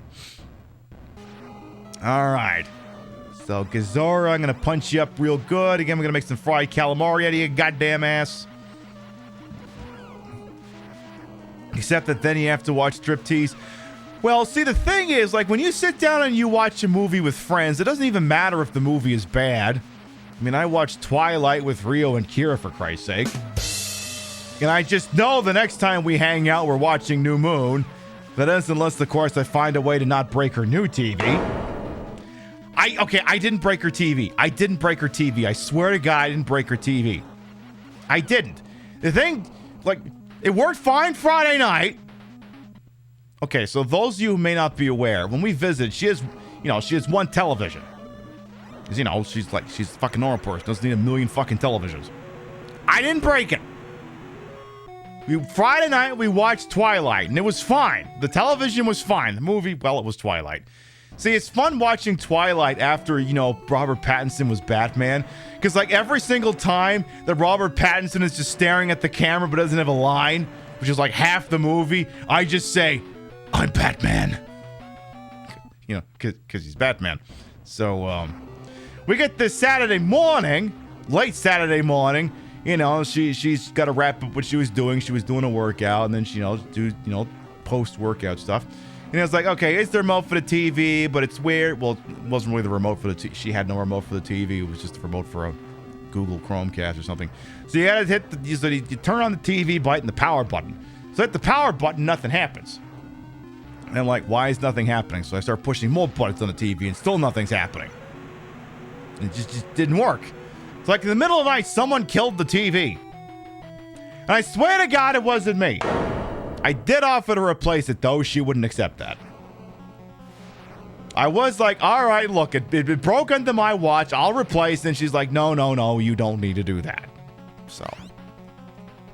Alright. So, Gazora, I'm going to punch you up real good. Again, we're going to make some fried calamari out of your goddamn ass. Except that then you have to watch striptease. Well, see, the thing is, like, when you sit down and you watch a movie with friends, it doesn't even matter if the movie is bad. I mean, I watched Twilight with Rio and Kira, for Christ's sake. And I just know the next time we hang out, we're watching New Moon. That is, unless, of course, I find a way to not break her new TV. I didn't break her TV. I swear to God, I didn't break her TV. I didn't. The thing, like, it worked fine Friday night. Okay, so those of you who may not be aware, when we visit, she has one television. Because, she's a fucking normal person. Doesn't need a million fucking televisions. I didn't break it. Friday night, we watched Twilight, and it was fine. The television was fine. The movie, well, it was Twilight. See, it's fun watching Twilight after, Robert Pattinson was Batman. Because, every single time that Robert Pattinson is just staring at the camera but doesn't have a line, which is half the movie, I just say, I'm Batman. Because he's Batman. So, we get this Saturday morning, late Saturday morning. She's got to wrap up what she was doing. She was doing a workout, and then she, do post-workout stuff. And I was like, okay, it's the remote for the TV, but it's weird. Well, it wasn't really the remote for the TV. She had no remote for the TV. It was just the remote for a Google Chromecast or something. So you had to hit you turn on the TV by hitting the power button. So hit the power button, nothing happens. And I'm like, why is nothing happening? So I start pushing more buttons on the TV, and still nothing's happening. It just didn't work. It's like in the middle of the night, someone killed the TV. And I swear to God, it wasn't me. I did offer to replace it, though. She wouldn't accept that. I was like, all right, look, it broke under my watch. I'll replace it. And she's like, no, you don't need to do that. So,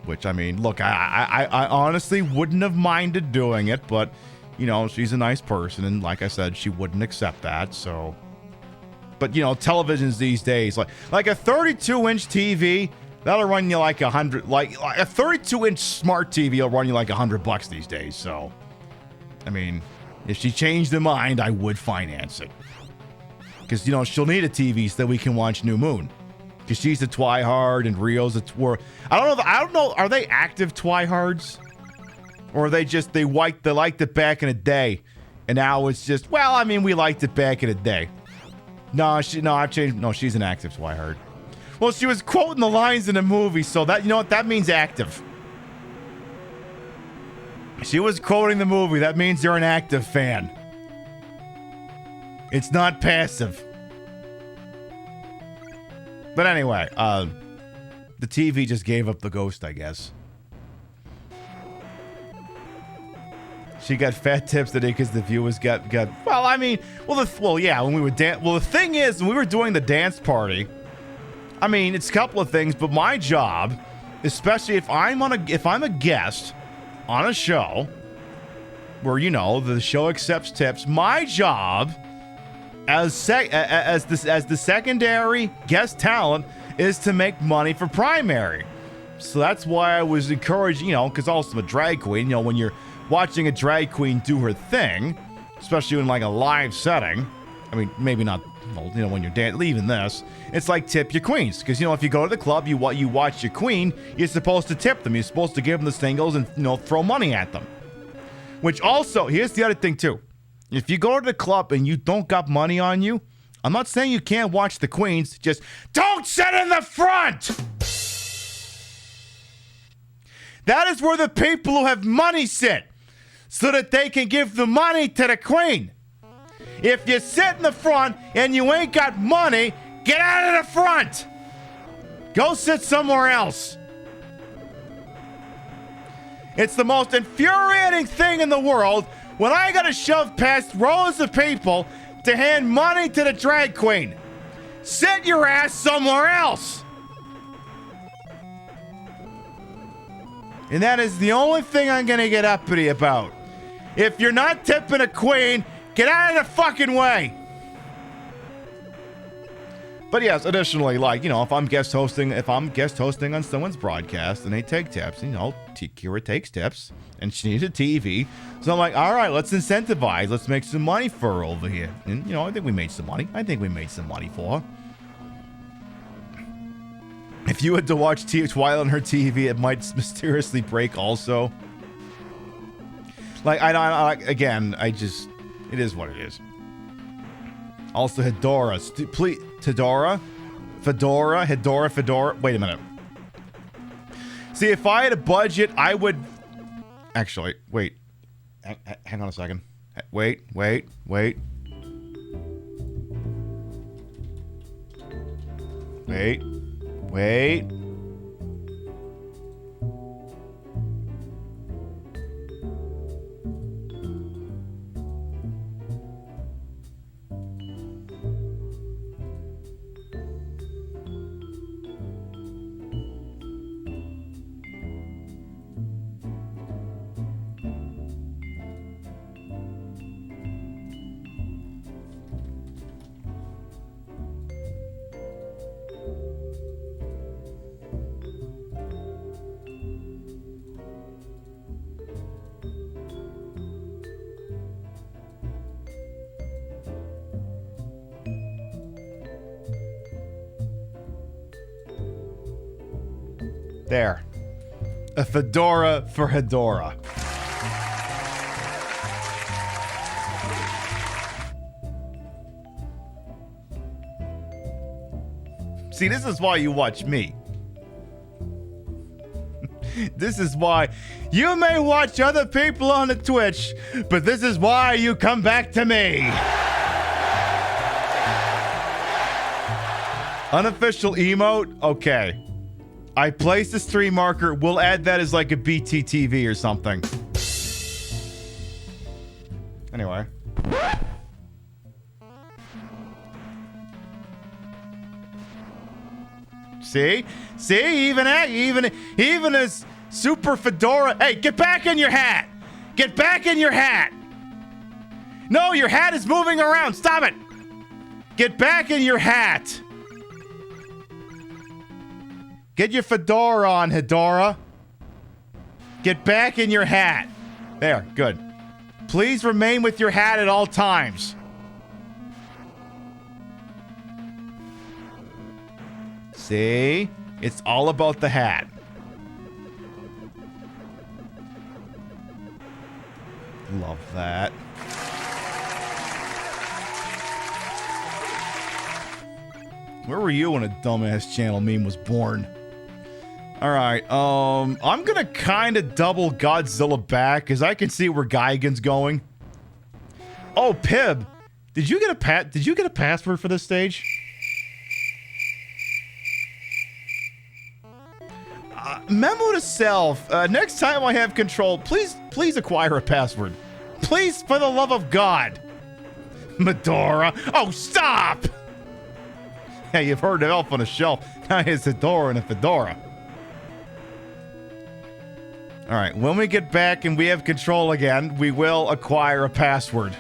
which, I mean, look, I honestly wouldn't have minded doing it, but, she's a nice person. And like I said, she wouldn't accept that, so... But, televisions these days, like a 32-inch TV, that'll run you like $100. Like a 32-inch smart TV will run you like $100 these days. So, I mean, if she changed her mind, I would finance it. Because, she'll need a TV so that we can watch New Moon. Because she's a twihard and Rio's a I don't know. Are they active twihards? Or are they just, they liked it back in the day. And now it's just, well, I mean, we liked it back in the day. I've changed. No, she's an active twihard. Well, she was quoting the lines in the movie, so that, that means active. She was quoting the movie. That means you're an active fan. It's not passive. But anyway, the TV just gave up the ghost, I guess. She got fat tips today because the viewers got. Well, I mean, yeah. When we were the thing is, when we were doing the dance party, I mean, it's a couple of things, but my job, especially if I'm a guest on a show, where the show accepts tips, my job as the secondary guest talent is to make money for primary. So that's why I was encouraged, because also I'm a drag queen, when you're watching a drag queen do her thing, especially in a live setting. I mean, maybe not, when you're leaving this, it's like tip your queens. Because, if you go to the club, you watch your queen, you're supposed to tip them. You're supposed to give them the singles and, throw money at them. Which also, here's the other thing too. If you go to the club and you don't got money on you, I'm not saying you can't watch the queens, just don't sit in the front! That is where the people who have money sit, so that they can give the money to the queen. If you sit in the front and you ain't got money, get out of the front. Go sit somewhere else. It's the most infuriating thing in the world when I gotta shove past rows of people to hand money to the drag queen. Sit your ass somewhere else. And that is the only thing I'm gonna get uppity about. If you're not tipping a queen, get out of the fucking way. But yes, additionally, if I'm guest hosting on someone's broadcast and they take tips, Kira takes tips and she needs a TV. So I'm like, all right, let's incentivize. Let's make some money for her over here. And, I think we made some money. For her. If you had to watch Twilight on her TV, it might mysteriously break also. It is what it is. Also, Hedora. Fedora. Wait a minute. See, if I had a budget, I would... Actually, wait. Hang on a second. Wait. Wait. There. A fedora for Hedora. See, this is why you watch me. This is why you may watch other people on the Twitch, but this is why you come back to me. Unofficial emote? Okay. I placed the stream marker. We'll add that as like a BTTV or something. Anyway. See? Even as Super Fedora. Hey, get back in your hat! Get back in your hat! No, your hat is moving around. Stop it! Get back in your hat! Get your fedora on, Hedora. Get back in your hat. There, good. Please remain with your hat at all times. See? It's all about the hat. Love that. Where were you when a dumbass channel meme was born? Alright, I'm gonna kind of double Godzilla back, because I can see where Gigan's going. Oh, Pib! Did you get a password for this stage? Memo to self, next time I have control, please acquire a password. Please, for the love of God. Medora. Oh, stop! Hey, you've heard of Elf on a Shelf. Now it's Hedora and a fedora. Alright, when we get back and we have control again, we will acquire a password.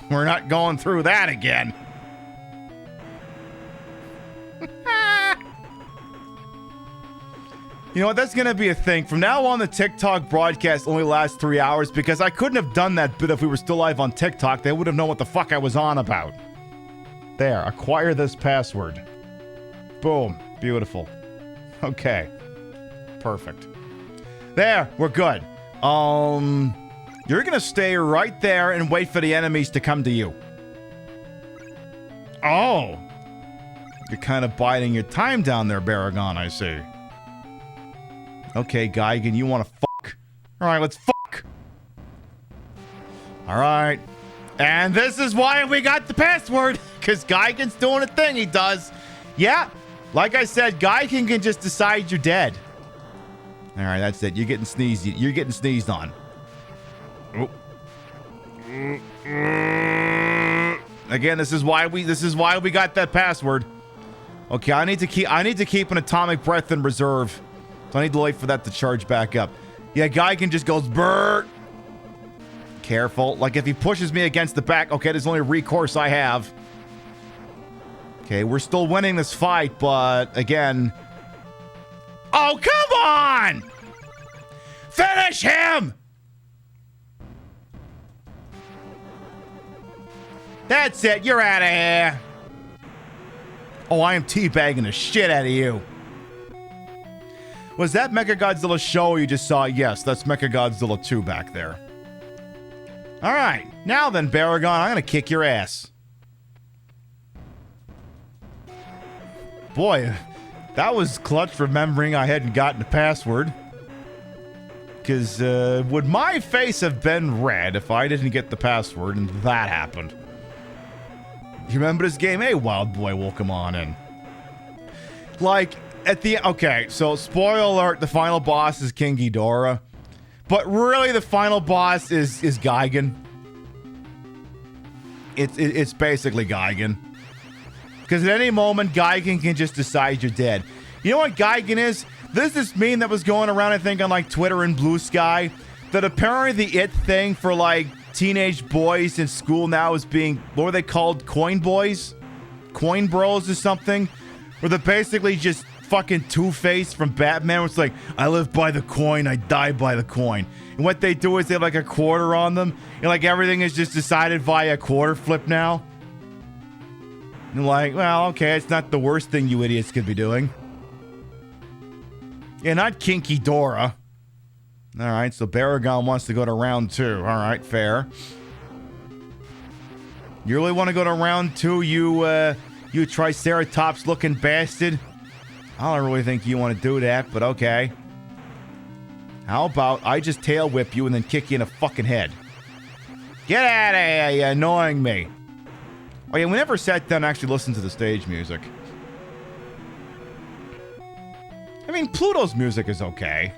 We're not going through that again. You know what? That's going to be a thing. From now on, the TikTok broadcast only lasts 3 hours because I couldn't have done that bit if we were still live on TikTok. They would have known what the fuck I was on about. There. Acquire this password. Boom. Beautiful. Okay. Perfect. There. We're good. You're going to stay right there and wait for the enemies to come to you. Oh. You're kind of biding your time down there, Baragon, I see. Okay, Gigan, you want to fuck? Alright, let's fuck! Alright. And this is why we got the password! Because Gigan's doing a thing he does. Yeah, like I said, Gigan can just decide you're dead. Alright, that's it. You're getting sneezed on. Oh. Again, this is why we got that password. Okay, I need to keep an atomic breath in reserve. So I need to wait for that to charge back up. Yeah, Gigan just goes brrr. Careful. Like if he pushes me against the back, okay, there's only recourse I have. Okay, we're still winning this fight, but again. Oh, come on! Finish him! That's it, you're out of here. Oh, I am teabagging the shit out of you. Was that Mechagodzilla show you just saw? Yes, that's Mechagodzilla 2 back there. Alright, now then, Baragon, I'm gonna kick your ass. Boy, That was clutch, remembering I hadn't gotten the password. Because would my face have been red if I didn't get the password and that happened? You remember this game? Hey, Wild Boy, welcome on in. Like, at the... Okay, so spoiler alert, the final boss is King Ghidorah. But really, the final boss is Gigan. It's basically Gigan. Because at any moment, Gigan can just decide you're dead. You know what Gigan is? There's this meme that was going around, I think, on like Twitter and Blue Sky, that apparently the it thing for like teenage boys in school now is being, what were they called? Coin boys? Coin bros or something? Where they're basically just fucking Two-Face from Batman, where it's like, I live by the coin, I die by the coin. And what they do is they have like a quarter on them, and like everything is just decided via a quarter flip now. And like, well, okay, it's not the worst thing you idiots could be doing. Yeah, not King Ghidorah. All right, so Baragon wants to go to round 2. All right, fair. You really want to go to round 2, you Triceratops-looking bastard? I don't really think you want to do that, but okay. How about I just tail whip you and then kick you in the fucking head? Get out of here, you're annoying me. Oh yeah, we never sat down and actually listened to the stage music. I mean, Pluto's music is okay.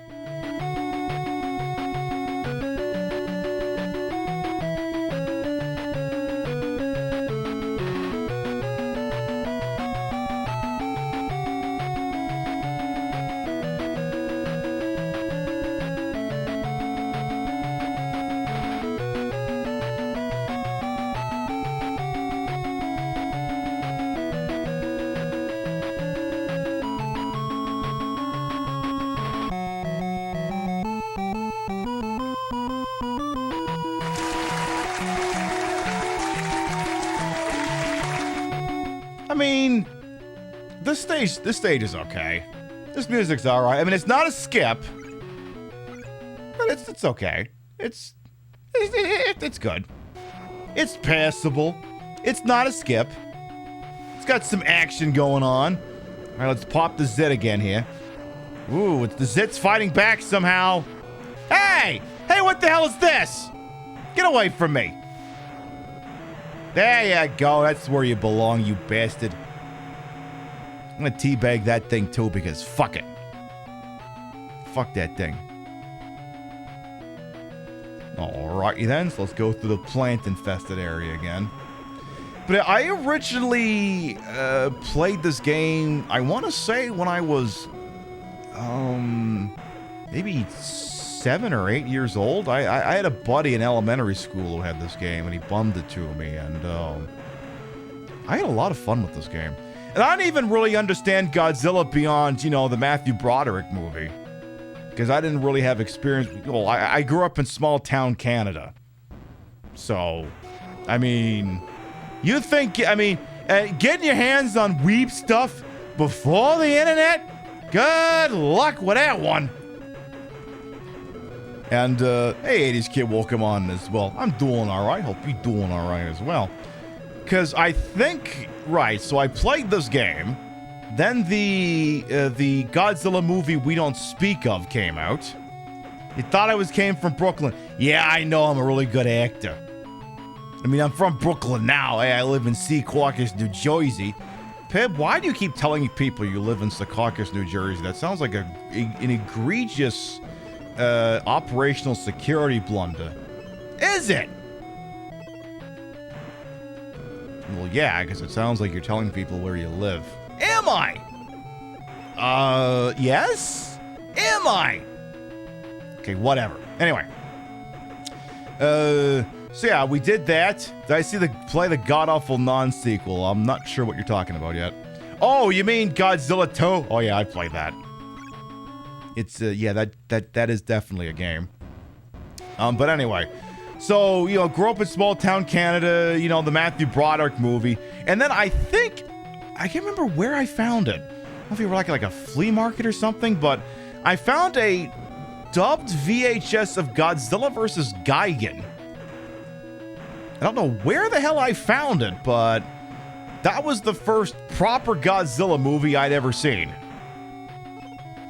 This stage is okay. This music's alright. I mean, it's not a skip, but it's okay. It's good. It's passable. It's not a skip. It's got some action going on. All right, let's pop the zit again here. Ooh, it's the zits fighting back somehow. Hey! Hey, what the hell is this? Get away from me. There you go. That's where you belong, you bastard. I'm gonna teabag that thing too because fuck it. Fuck that thing. Alrighty then, so let's go through the plant-infested area again. But I originally played this game, I want to say when I was maybe 7 or 8 years old. I had a buddy in elementary school who had this game, and he bummed it to me, and I had a lot of fun with this game. And I didn't even really understand Godzilla beyond, you know, the Matthew Broderick movie. Because I didn't really have experience. Well, I grew up in small town Canada. So, I mean, you think, I mean, getting your hands on weeb stuff before the internet? Good luck with that one. And, hey, 80s Kid, welcome on as well. I'm doing all right. Hope you're doing all right as well. Because I think, right, so I played this game, then the Godzilla movie We Don't Speak Of came out. You thought came from Brooklyn. Yeah, I know, I'm a really good actor. I mean, I'm from Brooklyn now. Hey, I live in Secaucus, New Jersey. Pib, why do you keep telling people you live in Secaucus, New Jersey? That sounds like an egregious operational security blunder. Is it? Well, yeah, because it sounds like you're telling people where you live. Am I? Yes? Am I? Okay, whatever. Anyway. So yeah, we did that. Did I see play the god-awful non-sequel? I'm not sure what you're talking about yet. Oh, you mean Godzilla 2? Oh yeah, I played that. It's, yeah, that is definitely a game. But anyway. So, you know, grew up in small town Canada, you know, the Matthew Broderick movie. And then I think, I can't remember where I found it. I don't know if you were like a flea market or something, but I found a dubbed VHS of Godzilla vs. Gigan. I don't know where the hell I found it, but that was the first proper Godzilla movie I'd ever seen.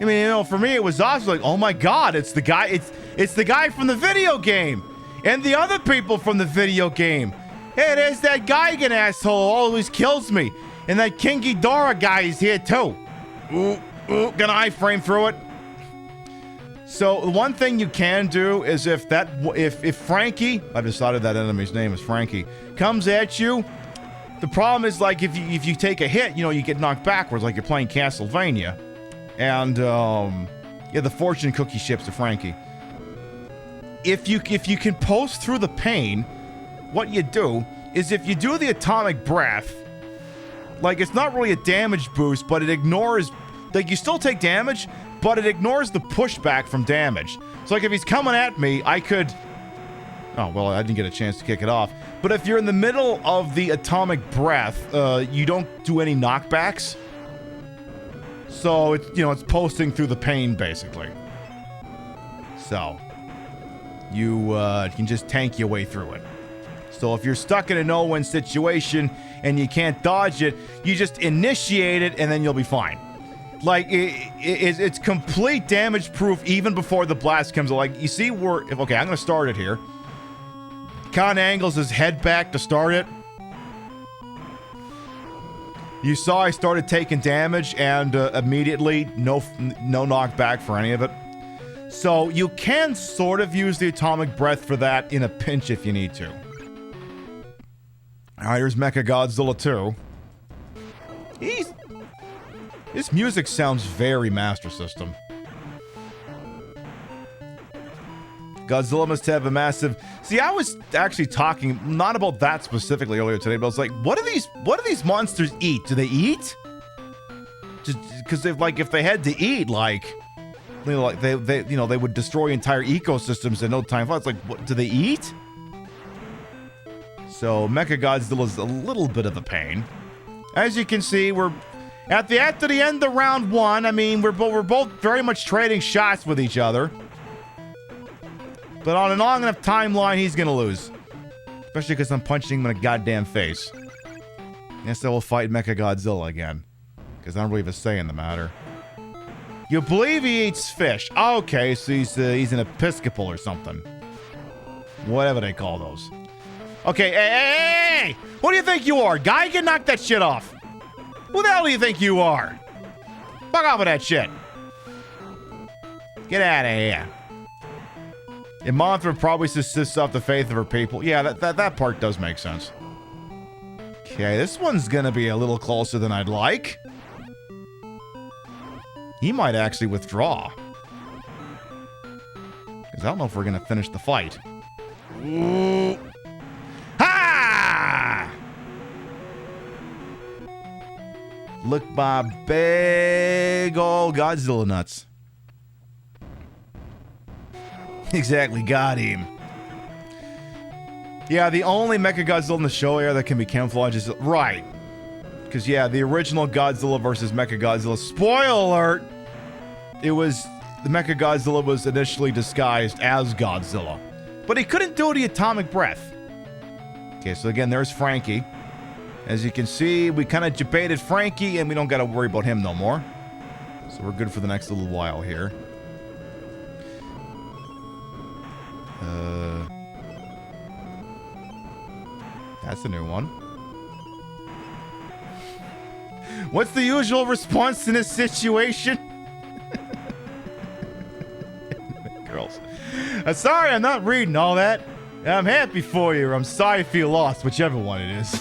I mean, you know, for me, it was awesome. Like, oh my God, it's the guy. It's the guy from the video game, and the other people from the video game. Hey, there's that Geigen asshole who always kills me, and that King Ghidorah guy is here too. Ooh, gonna iframe through it. So the one thing you can do is if Frankie, I've decided that enemy's name is Frankie, comes at you. The problem is, like, if you take a hit, you know, you get knocked backwards, like you're playing Castlevania. And, yeah, the fortune cookie ships to Frankie. If you can post through the pain, what you do is if you do the atomic breath, like, it's not really a damage boost, but it ignores, like, you still take damage, but it ignores the pushback from damage. So, like, if he's coming at me, I could... Oh, well, I didn't get a chance to kick it off. But if you're in the middle of the atomic breath, you don't do any knockbacks. So, it's posting through the pain, basically. So, you can just tank your way through it. So, if you're stuck in a no-win situation and you can't dodge it, you just initiate it and then you'll be fine. Like, it's complete damage proof even before the blast comes. Like, you see where... Okay, I'm going to start it here. Con angles his head back to start it. You saw I started taking damage and immediately no knockback for any of it. So you can sort of use the atomic breath for that in a pinch if you need to. Alright, here's Mechagodzilla 2. This music sounds very Master System. Godzilla must have a massive... See, I was actually talking not about that specifically earlier today, but I was like, what do these monsters eat? Do they eat? Just because if they had to eat, they would destroy entire ecosystems in no time flies. Like, what do they eat? So Mechagodzilla's a little bit of a pain. As you can see, we're at the end of round 1. I mean, we're both very much trading shots with each other. But on a long enough timeline, he's gonna lose. Especially because I'm punching him in the goddamn face. Guess I will fight Mechagodzilla again. Because I don't really have a say in the matter. You believe he eats fish. Okay, so he's an Episcopal or something. Whatever they call those. Okay, hey! Who do you think you are? Guy, can knock that shit off. Who the hell do you think you are? Fuck off with that shit. Get out of here. And Mothra probably subsists off the faith of her people. Yeah, that part does make sense. Okay, this one's gonna be a little closer than I'd like. He might actually withdraw. Because I don't know if we're gonna finish the fight. Ooh. Ha! Look my big old Godzilla nuts. Exactly, got him. Yeah, the only Mechagodzilla in the show era that can be camouflaged is... Right. Because, yeah, the original Godzilla versus Mechagodzilla... Spoiler alert! It was... The Mechagodzilla was initially disguised as Godzilla. But he couldn't do the atomic breath. Okay, so again, there's Frankie. As you can see, we kind of debated Frankie, and we don't got to worry about him no more. So we're good for the next little while here. That's a new one. What's the usual response in this situation? Girls. Sorry, I'm not reading all that. I'm happy for you, or I'm sorry if you lost, whichever one it is.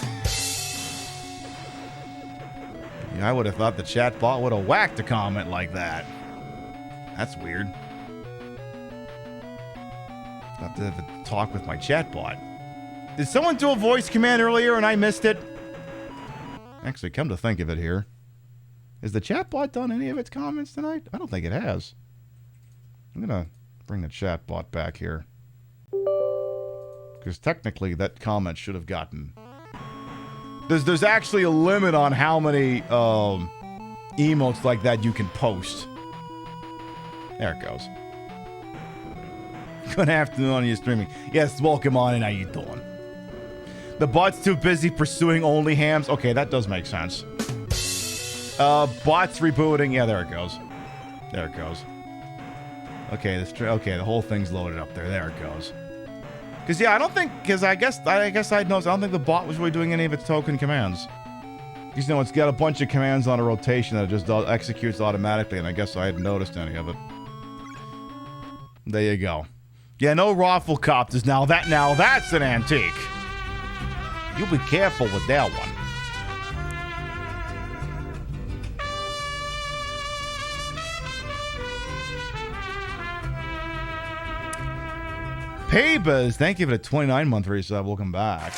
Yeah, I would have thought the chat bot would have whacked a comment like that. That's weird. I have to have a talk with my chat bot. Did someone do a voice command earlier and I missed it? Actually, come to think of it here. Has the chat bot done any of its comments tonight? I don't think it has. I'm going to bring the chat bot back here. Because technically that comment should have gotten... There's actually a limit on how many emotes like that you can post. There it goes. Good afternoon on your streaming. Yes, welcome on and how you doing? The bot's too busy pursuing only hams. Okay, that does make sense. Bot's rebooting. Yeah, there it goes. There it goes. Okay, the whole thing's loaded up there. There it goes. Because, yeah, I don't think... Because I guess I'd noticed, I don't think the bot was really doing any of its token commands. Because, you know, it's got a bunch of commands on a rotation that it just executes automatically, and I guess I hadn't noticed any of it. There you go. Yeah, no Rafflecopters. Now that's an antique. You be careful with that one. PiBcast, thank you for the 29-month resub. Welcome back.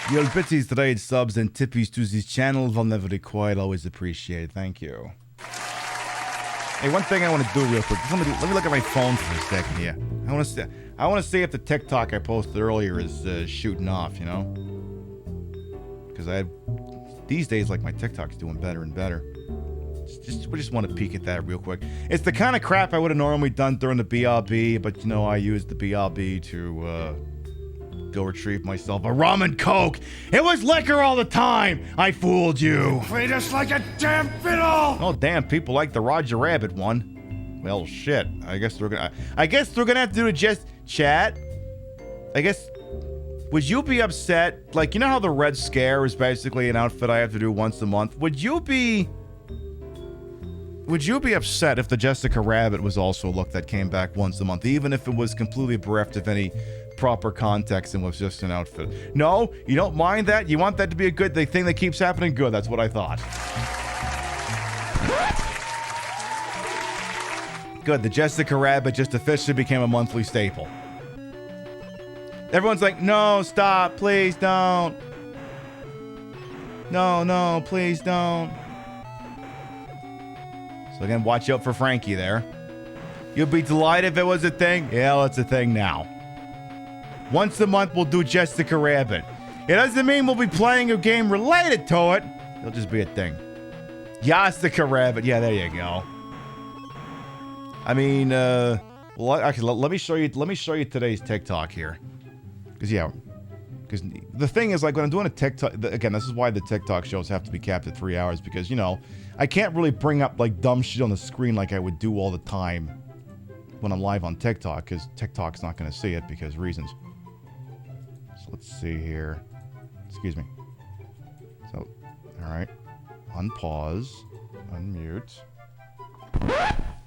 Your bitsies, trade subs, and tippies to this channel will never required. Always appreciated. Thank you. Hey, one thing I want to do real quick. Let me look at my phone for a second here. I want to see if the TikTok I posted earlier is shooting off. You know, because these days, like, my TikTok's doing better and better. We just want to peek at that real quick. It's the kind of crap I would have normally done during the BRB, but you know, I used the BRB to go retrieve myself a rum and coke. It was liquor all the time. I fooled you. Treat us like a damn fiddle. Oh damn! People like the Roger Rabbit one. Well, shit. I guess we're gonna have to do it. Just chat. I guess. Would you be upset? Like, you know how the Red Scare is basically an outfit I have to do once a month. Would you be upset if the Jessica Rabbit was also a look that came back once a month, even if it was completely bereft of any proper context and was just an outfit? No? You don't mind that? You want that to be a good thing that keeps happening? Good, that's what I thought. Good, the Jessica Rabbit just officially became a monthly staple. Everyone's like, no, stop, please don't. No, please don't. So again, watch out for Frankie there. You'll be delighted if it was a thing. Yeah, well, it's a thing now. Once a month, we'll do Jessica Rabbit. It doesn't mean we'll be playing a game related to it. It'll just be a thing. Jessica Rabbit. Yeah, there you go. I mean, well, actually, let me show you today's TikTok here. Because the thing is, like, when I'm doing a TikTok, again, this is why the TikTok shows have to be capped at 3 hours, because, you know, I can't really bring up, like, dumb shit on the screen like I would do all the time when I'm live on TikTok, because TikTok's not going to see it because reasons. So let's see here. Excuse me. So, all right. Unpause. Unmute.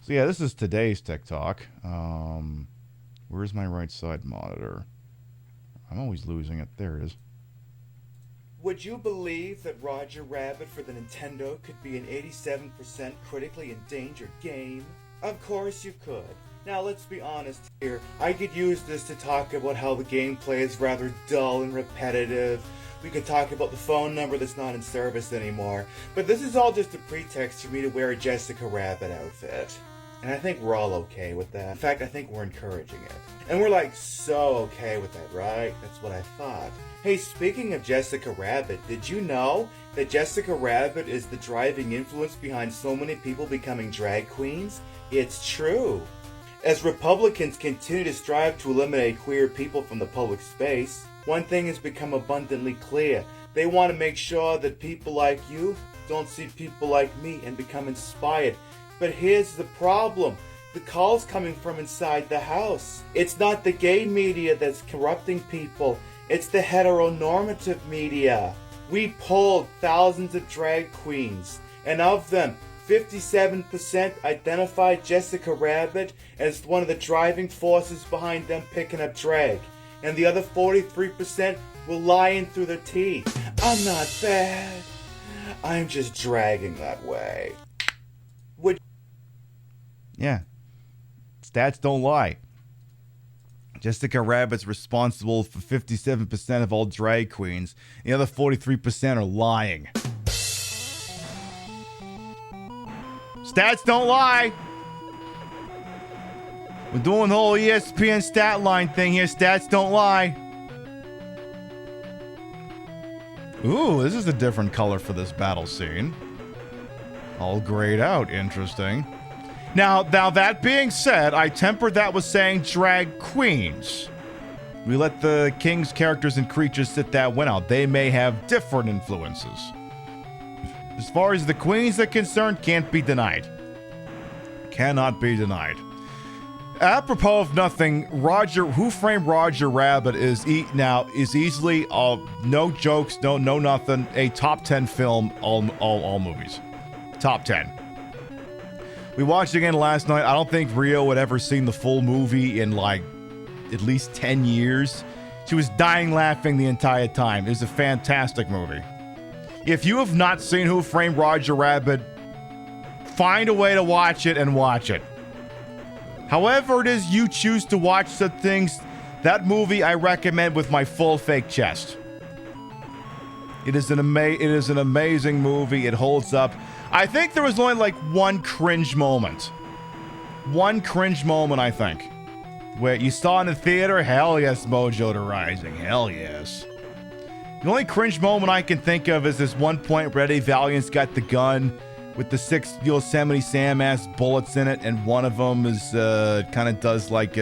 So, yeah, this is today's TikTok. Where's my right side monitor? I'm always losing it. There it is. Would you believe that Roger Rabbit for the Nintendo could be an 87% critically endangered game? Of course you could. Now let's be honest here. I could use this to talk about how the gameplay is rather dull and repetitive. We could talk about the phone number that's not in service anymore. But this is all just a pretext for me to wear a Jessica Rabbit outfit. And I think we're all okay with that. In fact, I think we're encouraging it. And we're like so okay with that, right? That's what I thought. Hey, speaking of Jessica Rabbit, did you know that Jessica Rabbit is the driving influence behind so many people becoming drag queens? It's true. As Republicans continue to strive to eliminate queer people from the public space, one thing has become abundantly clear. They want to make sure that people like you don't see people like me and become inspired. But here's the problem. The call's coming from inside the house. It's not the gay media that's corrupting people. It's the heteronormative media. We polled thousands of drag queens, and of them, 57% identified Jessica Rabbit as one of the driving forces behind them picking up drag. And the other 43% were lying through their teeth. I'm not bad. I'm just dragging that way. Yeah. Stats don't lie. Jessica Rabbit's responsible for 57% of all drag queens. The other 43% are lying. Stats don't lie. We're doing the whole ESPN stat line thing here. Stats don't lie. Ooh, this is a different color for this battle scene. All grayed out. Interesting. Now that being said, I tempered that with saying drag queens. We let the king's characters and creatures sit that one out. They may have different influences. As far as the queens are concerned, can't be denied. Cannot be denied. Apropos of nothing, Who Framed Roger Rabbit is easily, no jokes, no nothing, a top 10 film, all movies. Top 10. We watched it again last night. I don't think Rio had ever seen the full movie in like at least 10 years. She was dying laughing the entire time. It was a fantastic movie. If you have not seen Who Framed Roger Rabbit, find a way to watch it and watch it. However it is you choose to watch the things, that movie I recommend with my full fake chest. It is an amazing movie. It holds up. I think there was only like one cringe moment. One cringe moment, I think. Where you saw in the theater, hell yes, Mojo the Rising. Hell yes. The only cringe moment I can think of is this one point where Eddie Valiant's got the gun with the 6 Yosemite Sam ass bullets in it, and one of them is kind of does like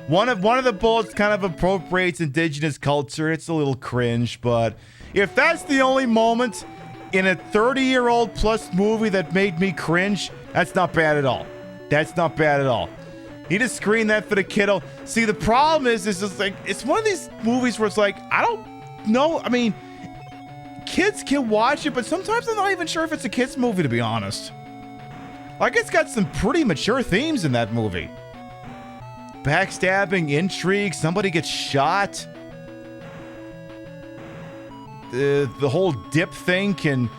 one of the bullets kind of appropriates indigenous culture. It's a little cringe, but if that's the only moment in a 30-year-old plus movie that made me cringe, that's not bad at all. That's not bad at all. You just screen that for the kiddo. See, the problem is it's like, it's one of these movies where it's like, I don't know. I mean, kids can watch it, but sometimes I'm not even sure if it's a kid's movie, to be honest. Like, it's got some pretty mature themes in that movie. Backstabbing, intrigue, somebody gets shot. The whole dip thing can,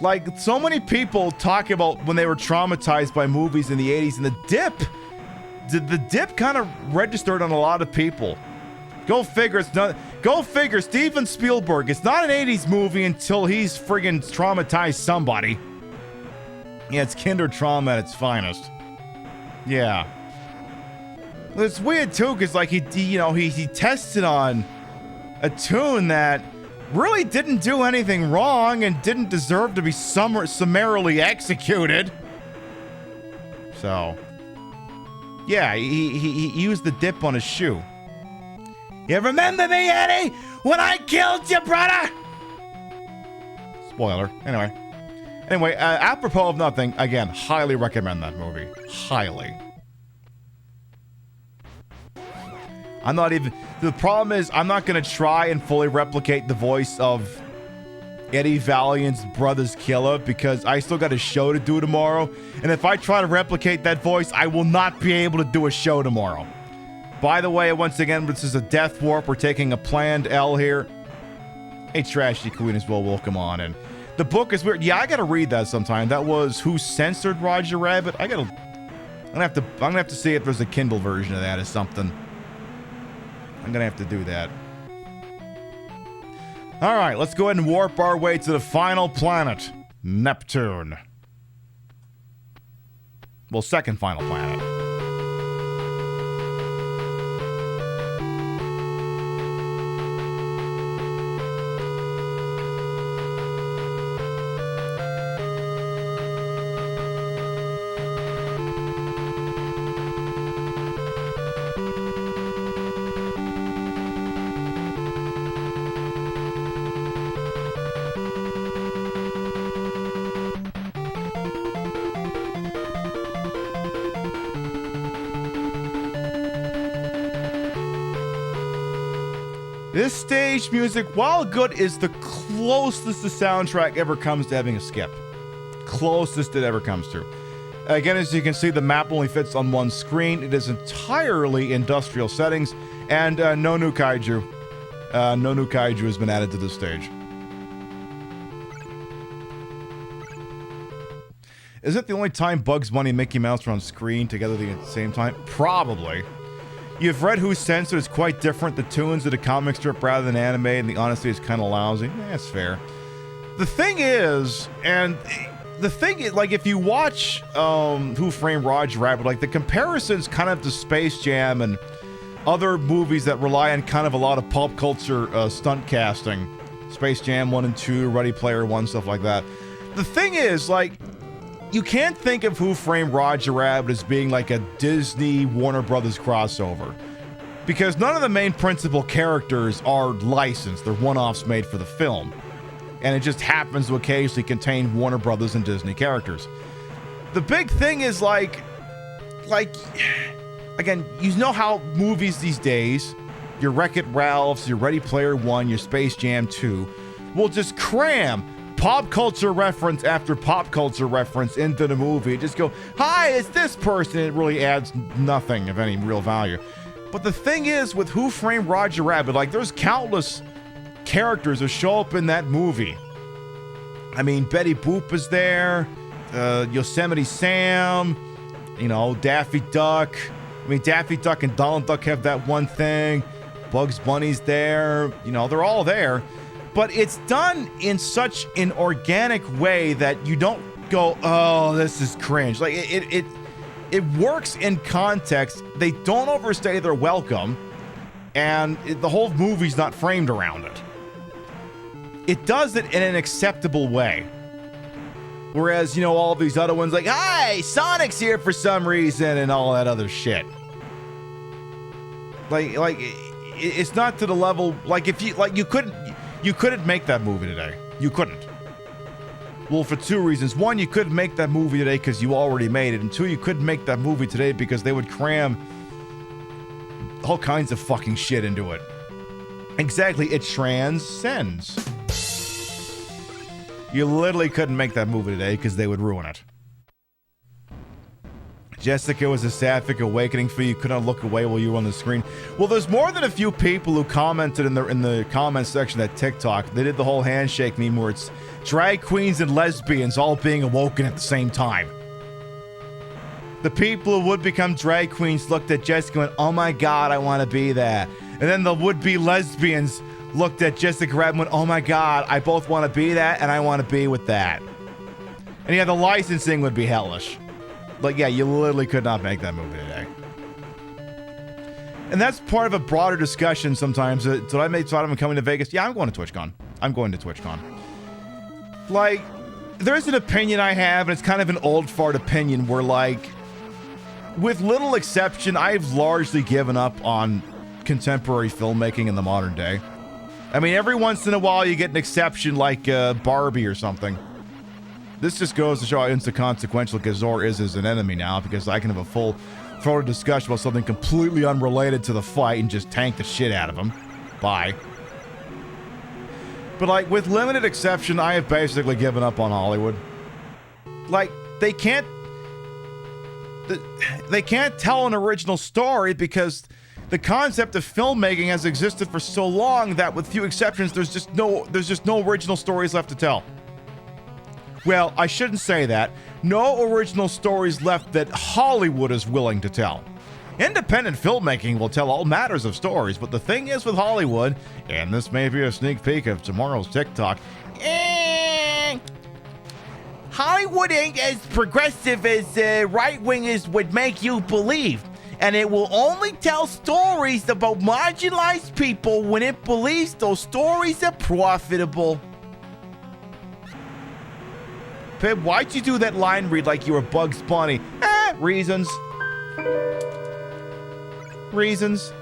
like, so many people talk about when they were traumatized by movies in the 80s, and the dip kind of registered on a lot of people. Go figure. Go figure. Steven Spielberg. It's not an 80s movie until he's friggin' traumatized somebody. Yeah, it's kinder trauma at its finest. Yeah. It's weird too, because like he tested on a tune that really didn't do anything wrong and didn't deserve to be summarily executed. So, yeah, he used the dip on his shoe. You remember me, Eddie, when I killed your brother? Spoiler. Anyway, apropos of nothing, again, highly recommend that movie. Highly. The problem is, I'm not going to try and fully replicate the voice of Eddie Valiant's brother's killer, because I still got a show to do tomorrow. And if I try to replicate that voice, I will not be able to do a show tomorrow. By the way, once again, this is a death warp. We're taking a planned L here. Hey, Trashy Queen as well, welcome on in. The book is weird. Yeah, I gotta read that sometime. That was Who Censored Roger Rabbit. I'm gonna have to see if there's a Kindle version of that or something. I'm gonna have to do that. All right, let's go ahead and warp our way to the final planet, Neptune. Well, second final planet. This stage music, while good, is the closest the soundtrack ever comes to having a skip. Closest it ever comes to. Again, as you can see, the map only fits on one screen. It is entirely industrial settings, and no new kaiju. No new kaiju has been added to this stage. Is it the only time Bugs Bunny and Mickey Mouse are on screen together at the same time? Probably. You've read Who Censored. It's quite different. The tunes of the comic strip rather than anime, and the honesty is kind of lousy. That's fair. The thing is, like, if you watch Who Framed Roger Rabbit, like, the comparisons kind of to Space Jam and other movies that rely on kind of a lot of pop culture stunt casting. Space Jam 1 and 2, Ready Player 1, stuff like that. The thing is, like, you can't think of Who Framed Roger Rabbit as being like a Disney Warner Brothers crossover, because none of the main principal characters are licensed. They're one-offs made for the film. and it just happens to occasionally contain Warner Brothers and Disney characters. The big thing is like, again, you know how movies these days, your Wreck-It Ralphs, your Ready Player One, your Space Jam 2, will just cram pop culture reference after pop culture reference into the movie. Just go, hi, it's this person. It really adds nothing of any real value. But the thing is, with Who Framed Roger Rabbit, like, there's countless characters that show up in that movie. I mean, Betty Boop is there, Yosemite Sam, you know, Daffy Duck. I mean, Daffy Duck and Donald Duck have that one thing. Bugs Bunny's there. You know, they're all there. But it's done in such an organic way that you don't go, oh, this is cringe. Like, it works in context. They don't overstay their welcome. And the whole movie's not framed around it. It does it in an acceptable way. Whereas, you know, all these other ones like, hi, Sonic's here for some reason and all that other shit. Like it's not to the level, like, if you, like, you couldn't make that movie today. You couldn't. Well, for two reasons. One, you couldn't make that movie today because you already made it. And two, you couldn't make that movie today because they would cram all kinds of fucking shit into it. Exactly, it transcends. You literally couldn't make that movie today because they would ruin it. Jessica was a sapphic awakening for you. Couldn't look away while you were on the screen. Well, there's more than a few people who commented in the comments section at TikTok. They did the whole handshake meme where it's drag queens and lesbians all being awoken at the same time. The people who would become drag queens looked at Jessica and went, oh my god, I want to be that. And then the would-be lesbians looked at Jessica Rabbit and went, oh my god, I both want to be that and I want to be with that. And yeah, the licensing would be hellish. Like, yeah, you literally could not make that movie today. And that's part of a broader discussion sometimes. Did I make thought of coming to Vegas? Yeah, I'm going to TwitchCon. I'm going to TwitchCon. Like, there's an opinion I have, and it's kind of an old fart opinion where, like, with little exception, I've largely given up on contemporary filmmaking in the modern day. I mean, every once in a while you get an exception like Barbie or something. This just goes to show how inconsequential Gazor is as an enemy now, because I can have a full-throated discussion about something completely unrelated to the fight and just tank the shit out of him. Bye. But, like, with limited exception, I have basically given up on Hollywood. Like, they can't tell an original story because the concept of filmmaking has existed for so long that, with few exceptions, there's just no original stories left to tell. Well, I shouldn't say that. No original stories left that Hollywood is willing to tell. Independent filmmaking will tell all matters of stories, but the thing is with Hollywood, and this may be a sneak peek of tomorrow's TikTok, Hollywood ain't as progressive as right-wingers would make you believe. And it will only tell stories about marginalized people when it believes those stories are profitable. Pib, why'd you do that line read like you were Bugs Bunny? Reasons. Reasons.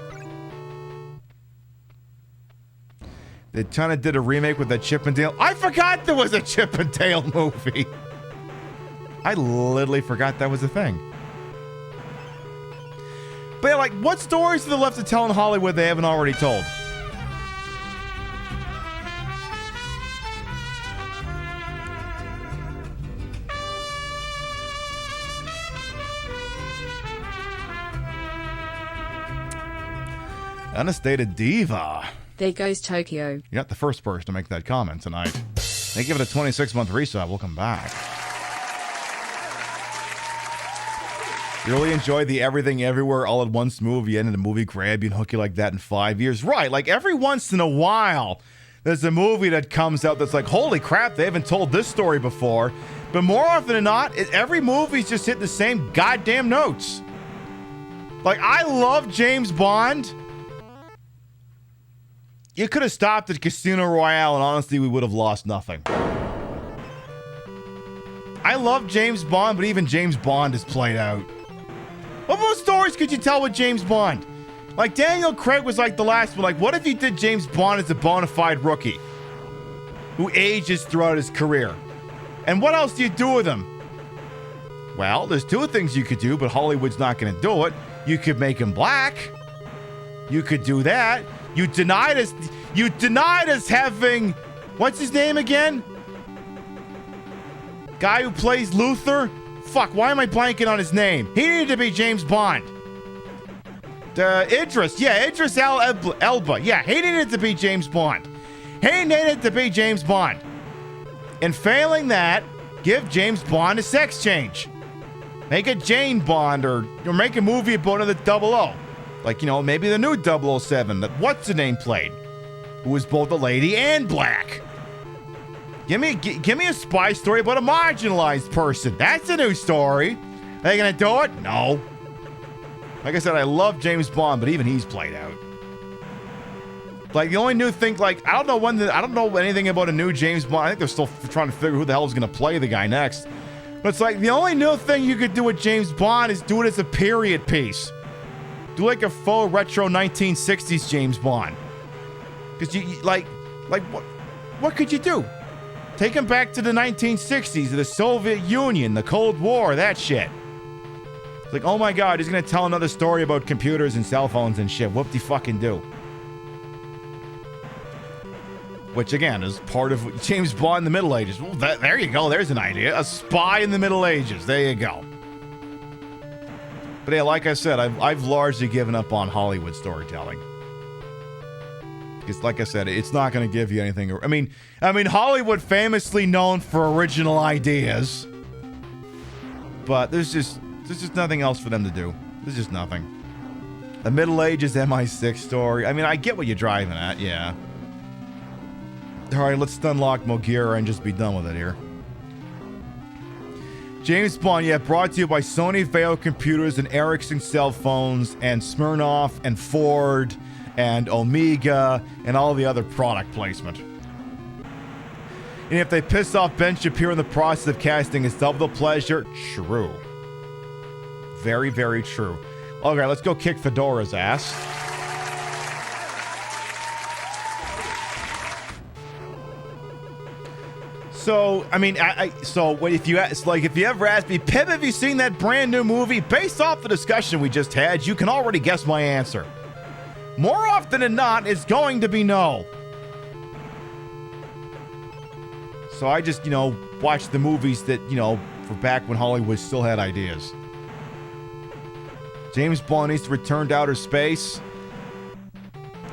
They kind of did a remake with that Chip and Dale. I forgot there was a Chip and Dale movie. I literally forgot that was a thing. But yeah, like, what stories are there left to tell in Hollywood they haven't already told? Unstated Diva. There goes Tokyo. You're not the first person to make that comment tonight. They give it a 26-month resub. We'll come back. You really enjoyed the Everything Everywhere All at Once movie, and the movie grab you and hook you like that in 5 years. Right, like every once in a while, there's a movie that comes out that's like, holy crap, they haven't told this story before. But more often than not, every movie's just hitting the same goddamn notes. Like, I love James Bond. You could have stopped at Casino Royale, and honestly, we would have lost nothing. I love James Bond, but even James Bond is played out. What more stories could you tell with James Bond? Like, Daniel Craig was like the last one. Like, what if you did James Bond as a bona fide rookie? who ages throughout his career. And what else do you do with him? Well, there's two things you could do, but Hollywood's not going to do it. You could make him black. You could do that. You denied us having, what's his name again? Guy who plays Luther? Fuck, why am I blanking on his name? He needed to be James Bond. Idris Elba. Yeah, he needed to be James Bond. He needed to be James Bond. And failing that, give James Bond a sex change. Make a Jane Bond or make a movie about another 00. Like, maybe the new 007 that what's-her-name played, who was both a lady and black. Give me a spy story about a marginalized person. That's a new story. Are they gonna do it? No. Like I said, I love James Bond, but even he's played out. Like, the only new thing, like, I don't know anything about a new James Bond. I think they're still trying to figure who the hell is gonna play the guy next. But it's like, the only new thing you could do with James Bond is do it as a period piece. Do like a faux retro 1960s James Bond. Because what could you do? Take him back to the 1960s, the Soviet Union, the Cold War, that shit. It's like, oh my God, he's gonna tell another story about computers and cell phones and shit. Whoop-de-fucking-do. Which, again, is part of James Bond in the Middle Ages. Well, there you go. There's an idea. A spy in the Middle Ages. There you go. But yeah, like I said, I've largely given up on Hollywood storytelling. Because, like I said, it's not going to give you anything. I mean, Hollywood famously known for original ideas. But there's just nothing else for them to do. There's just nothing. A Middle Ages MI6 story. I mean, I get what you're driving at, yeah. Alright, let's unlock Mogira and just be done with it here. James Bond, yeah, brought to you by Sony Vaio Computers and Ericsson cell phones and Smirnoff and Ford and Omega and all the other product placement. And if they piss off Ben Shapiro in the process of casting, it's double the pleasure. True. Very, very true. Okay, let's go kick Fedora's ass. So, I mean, if you ever ask me, Pip, have you seen that brand new movie? Based off the discussion we just had, you can already guess my answer. More often than not, it's going to be no. So I just, watch the movies that, for back when Hollywood still had ideas. James Bond needs to return to outer space.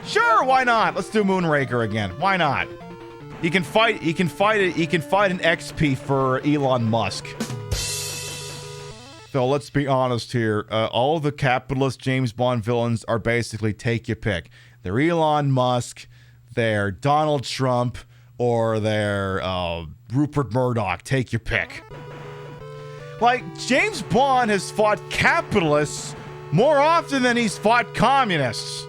Sure, why not? Let's do Moonraker again. Why not? He can fight an XP for Elon Musk. So let's be honest here. All the capitalist James Bond villains are basically take your pick. They're Elon Musk, they're Donald Trump, or they're Rupert Murdoch. Take your pick. Like, James Bond has fought capitalists more often than he's fought communists.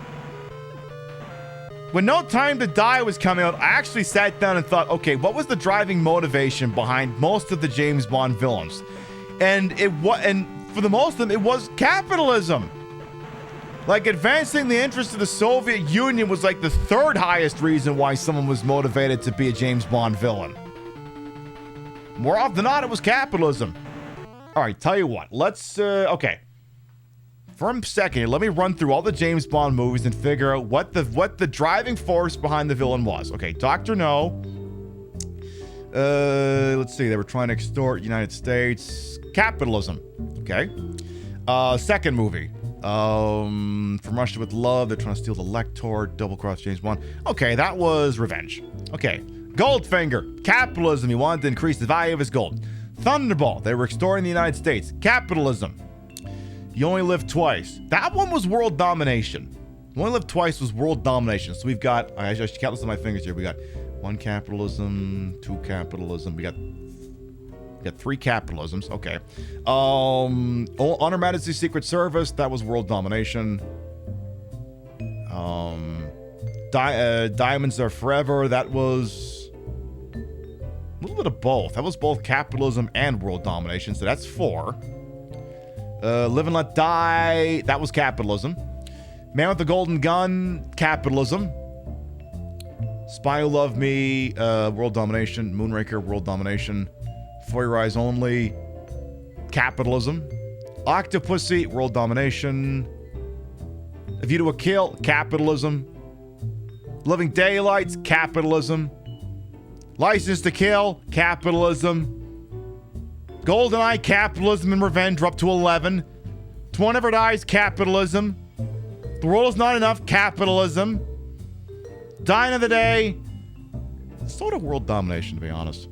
When No Time to Die was coming out, I actually sat down and thought, okay, what was the driving motivation behind most of the James Bond villains? And for the most of them, it was capitalism. Like, advancing the interests of the Soviet Union was like the third highest reason why someone was motivated to be a James Bond villain. More often than not, it was capitalism. All right, tell you what, let's, okay. For a second, let me run through all the James Bond movies and figure out what the driving force behind the villain was. Okay, Dr. No. Let's see. They were trying to extort United States. Capitalism. Okay. Second movie. From Russia with Love. They're trying to steal the Lector. Double-cross James Bond. Okay, that was Revenge. Okay. Goldfinger. Capitalism. He wanted to increase the value of his gold. Thunderball. They were extorting the United States. Capitalism. You Only Live Twice. That one was world domination. You Only Live Twice was world domination. So we've got, I should count this on my fingers here. We got 1 capitalism, 2 capitalism. We got 3 capitalisms. Okay. On Her Majesty's Secret Service. That was world domination. Diamonds Are Forever. That was a little bit of both. That was both capitalism and world domination. So that's 4. Live and Let Die, that was capitalism. Man with the Golden Gun, capitalism. Spy Who Loved Me, world domination. Moonraker, world domination. For Your Eyes Only, capitalism. Octopussy, world domination. A View to a Kill, capitalism. Living Daylights, capitalism. License to Kill, capitalism. GoldenEye, capitalism and revenge, are up to 11. 20 Never Dies, capitalism. The World Is Not Enough, capitalism. Dine of the Day, sort of world domination, to be honest.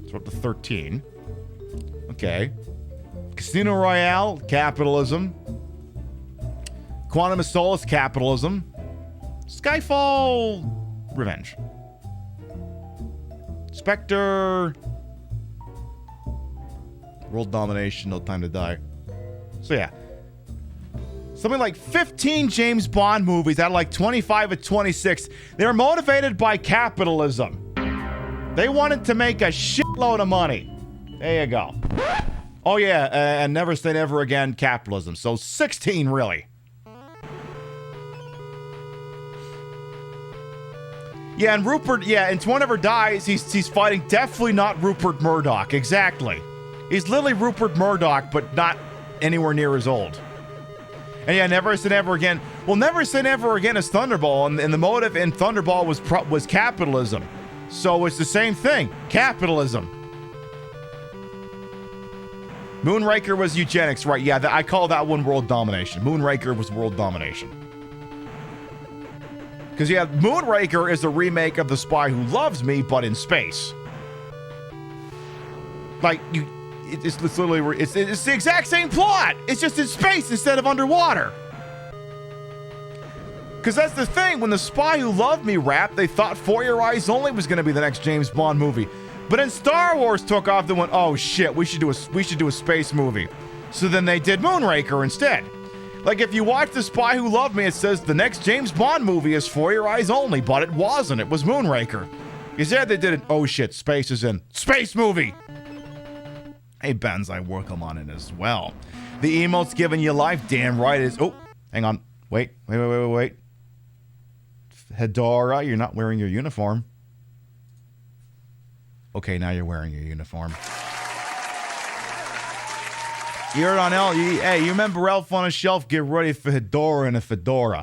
So up to 13. Okay. Casino Royale, capitalism. Quantum of Solace, capitalism. Skyfall, revenge. Spectre, world domination, No Time to Die. So yeah. Something like 15 James Bond movies out of like 25 or 26. They're motivated by capitalism. They wanted to make a shitload of money. There you go. Oh yeah, and Never Say Never Again, capitalism. So 16 really. Yeah, and Rupert, and 20 Never Dies, he's fighting definitely not Rupert Murdoch. Exactly. He's literally Rupert Murdoch, but not anywhere near as old. And yeah, Never Say Never Again. Well, Never Say Never Again is Thunderball, and the motive in Thunderball was capitalism. So it's the same thing. Capitalism. Moonraker was eugenics, right? Yeah, I call that one world domination. Moonraker was world domination. Because, yeah, Moonraker is a remake of The Spy Who Loves Me, but in space. Like, it's literally, it's the exact same plot. It's just in space instead of underwater. Because that's the thing. When The Spy Who Loved Me wrapped, they thought For Your Eyes Only was going to be the next James Bond movie. But then Star Wars took off. They went, oh shit, we should do a space movie. So then they did Moonraker instead. Like, if you watch The Spy Who Loved Me, it says the next James Bond movie is For Your Eyes Only, but it wasn't. It was Moonraker. Instead, they did it. Oh shit, space is in. Space movie! Hey, Benz, I work on it as well. The emote's giving you life. Damn right it is. Oh, hang on. Wait. Hedora, you're not wearing your uniform. Okay, now you're wearing your uniform. You heard on L. Hey, you remember Elf on a Shelf? Get ready for Hedora and a fedora.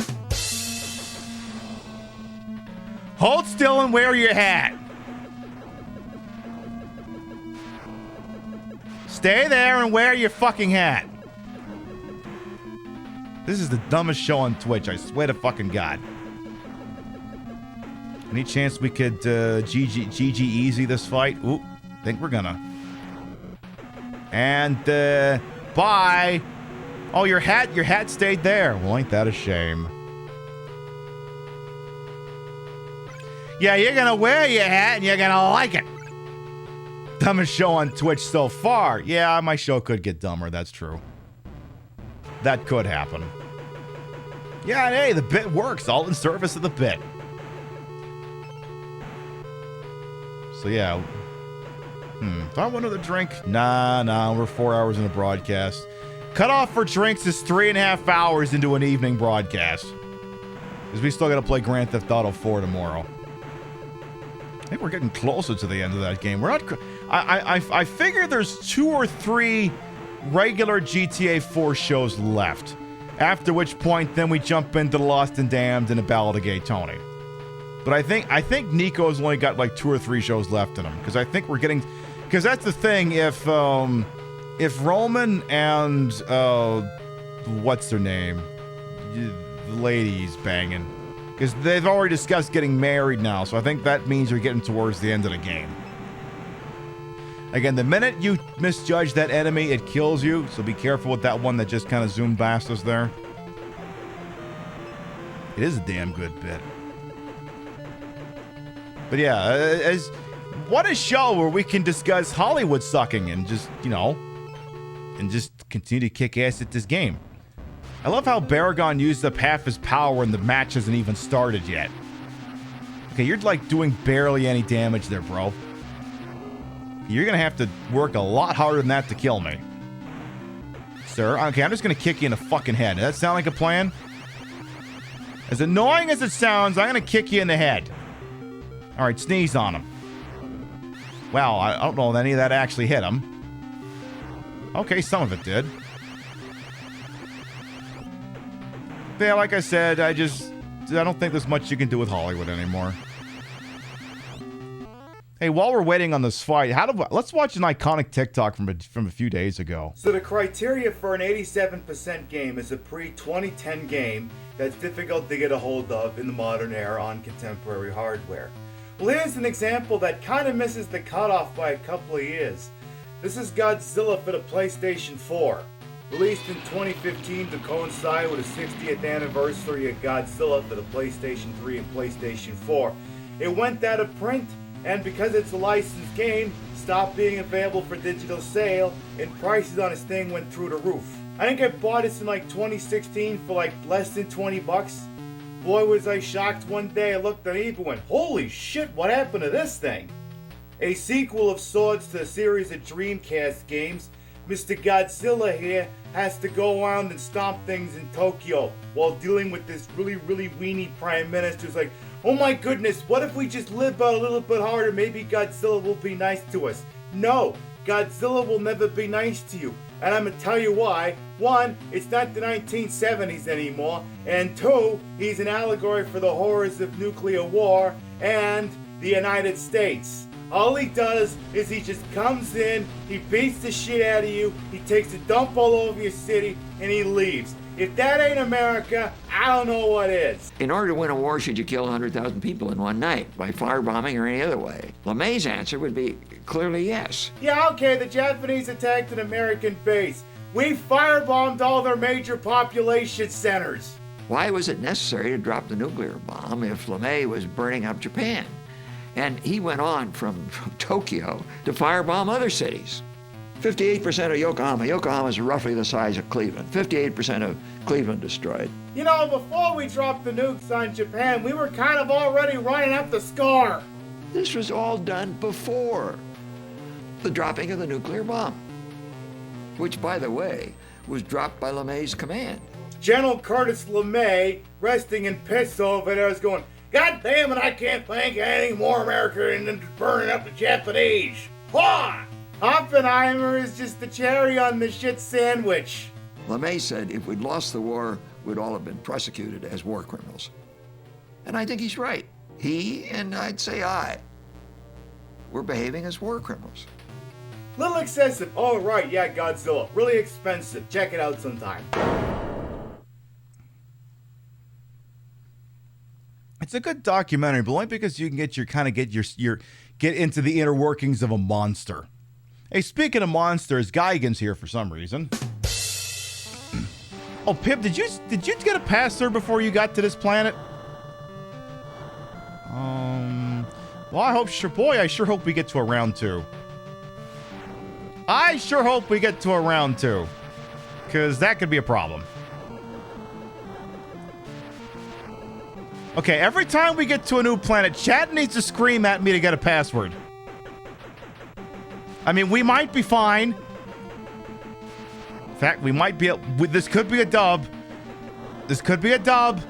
Hold still and wear your hat. Stay there and wear your fucking hat. This is the dumbest show on Twitch, I swear to fucking God. Any chance we could GG easy this fight? Ooh, think we're gonna. And bye. Oh, your hat stayed there. Well, ain't that a shame? Yeah, you're gonna wear your hat and you're gonna like it. Dumbest show on Twitch so far. Yeah, my show could get dumber, that's true. That could happen. Yeah, hey, the bit works, all in service of the bit. So yeah. Do I want another drink? Nah, we're 4 hours in a broadcast. Cutoff for drinks is 3.5 hours into an evening broadcast. Because we still gotta play Grand Theft Auto 4 tomorrow. I think we're getting closer to the end of that game. We're not. I figure there's 2 or 3 regular GTA 4 shows left. After which point, then we jump into The Lost and Damned and A Ballad of Gay Tony. But I think Nico's only got like 2 or 3 shows left in him. Because I think we're getting. Because that's the thing. If Roman and what's her name, the lady's banging. Because they've already discussed getting married now, so I think that means you're getting towards the end of the game. Again, the minute you misjudge that enemy, it kills you, so be careful with that one that just kind of zoomed past us there. It is a damn good bit. But yeah, what a show where we can discuss Hollywood sucking and just, and just continue to kick ass at this game. I love how Baragon used up half his power and the match hasn't even started yet. Okay, you're like doing barely any damage there, bro. You're gonna have to work a lot harder than that to kill me. Sir, okay, I'm just gonna kick you in the fucking head. Does that sound like a plan? As annoying as it sounds, I'm going to kick you in the head. All right, sneeze on him. Well, I don't know if any of that actually hit him. Okay, some of it did. Yeah, like I said, I don't think there's much you can do with Hollywood anymore. Hey, while we're waiting on this fight, let's watch an iconic TikTok from a few days ago. So the criteria for an 87% game is a pre-2010 game that's difficult to get a hold of in the modern era on contemporary hardware. Well, here's an example that kind of misses the cutoff by a couple of years. This is Godzilla for the PlayStation 4. Released in 2015 to coincide with the 60th anniversary of Godzilla for the PlayStation 3 and PlayStation 4. It went out of print, and because it's a licensed game, stopped being available for digital sale, and prices on this thing went through the roof. I think I bought this in like 2016 for like less than 20 bucks. Boy, was I shocked one day. I looked on eBay and went, holy shit, what happened to this thing? A sequel of sorts to a series of Dreamcast games, Mr. Godzilla here has to go around and stomp things in Tokyo while dealing with this really weenie prime minister who's like, oh my goodness, what if we just live out a little bit harder? Maybe Godzilla will be nice to us. No, Godzilla will never be nice to you. And I'm gonna tell you why. One, it's not the 1970s anymore. And two, he's an allegory for the horrors of nuclear war and the United States. All he does is he just comes in, he beats the shit out of you, he takes a dump all over your city, and he leaves. If that ain't America, I don't know what is. In order to win a war, should you kill 100,000 people in one night by firebombing or any other way? LeMay's answer would be clearly yes. Yeah, okay, the Japanese attacked an American base. We firebombed all their major population centers. Why was it necessary to drop the nuclear bomb if LeMay was burning up Japan? And he went on from Tokyo to firebomb other cities. 58% of Yokohama. Yokohama is roughly the size of Cleveland. 58% of Cleveland destroyed. You know, before we dropped the nukes on Japan, we were kind of already running up the score. This was all done before the dropping of the nuclear bomb, which, by the way, was dropped by LeMay's command. General Curtis LeMay, resting in piss over there, is going, God damn it, I can't think anything more American than burning up the Japanese. Ha! Oppenheimer is just the cherry on the shit sandwich. LeMay said if we'd lost the war, we'd all have been prosecuted as war criminals. And I think he's right. He, and I'd say I, were behaving as war criminals. Little excessive. Oh, right, yeah, Godzilla. Really expensive. Check it out sometime. It's a good documentary, but only because you can get get into the inner workings of a monster. Hey, speaking of monsters, Geigen's here for some reason. Oh, Pip, did you get a pass through before you got to this planet? Well, I sure hope we get to a round 2. I sure hope we get to a round 2, because that could be a problem. Okay, every time we get to a new planet, Chad needs to scream at me to get a password. I mean, we might be fine. In fact, we might be... This could be a dub. This could be a dub.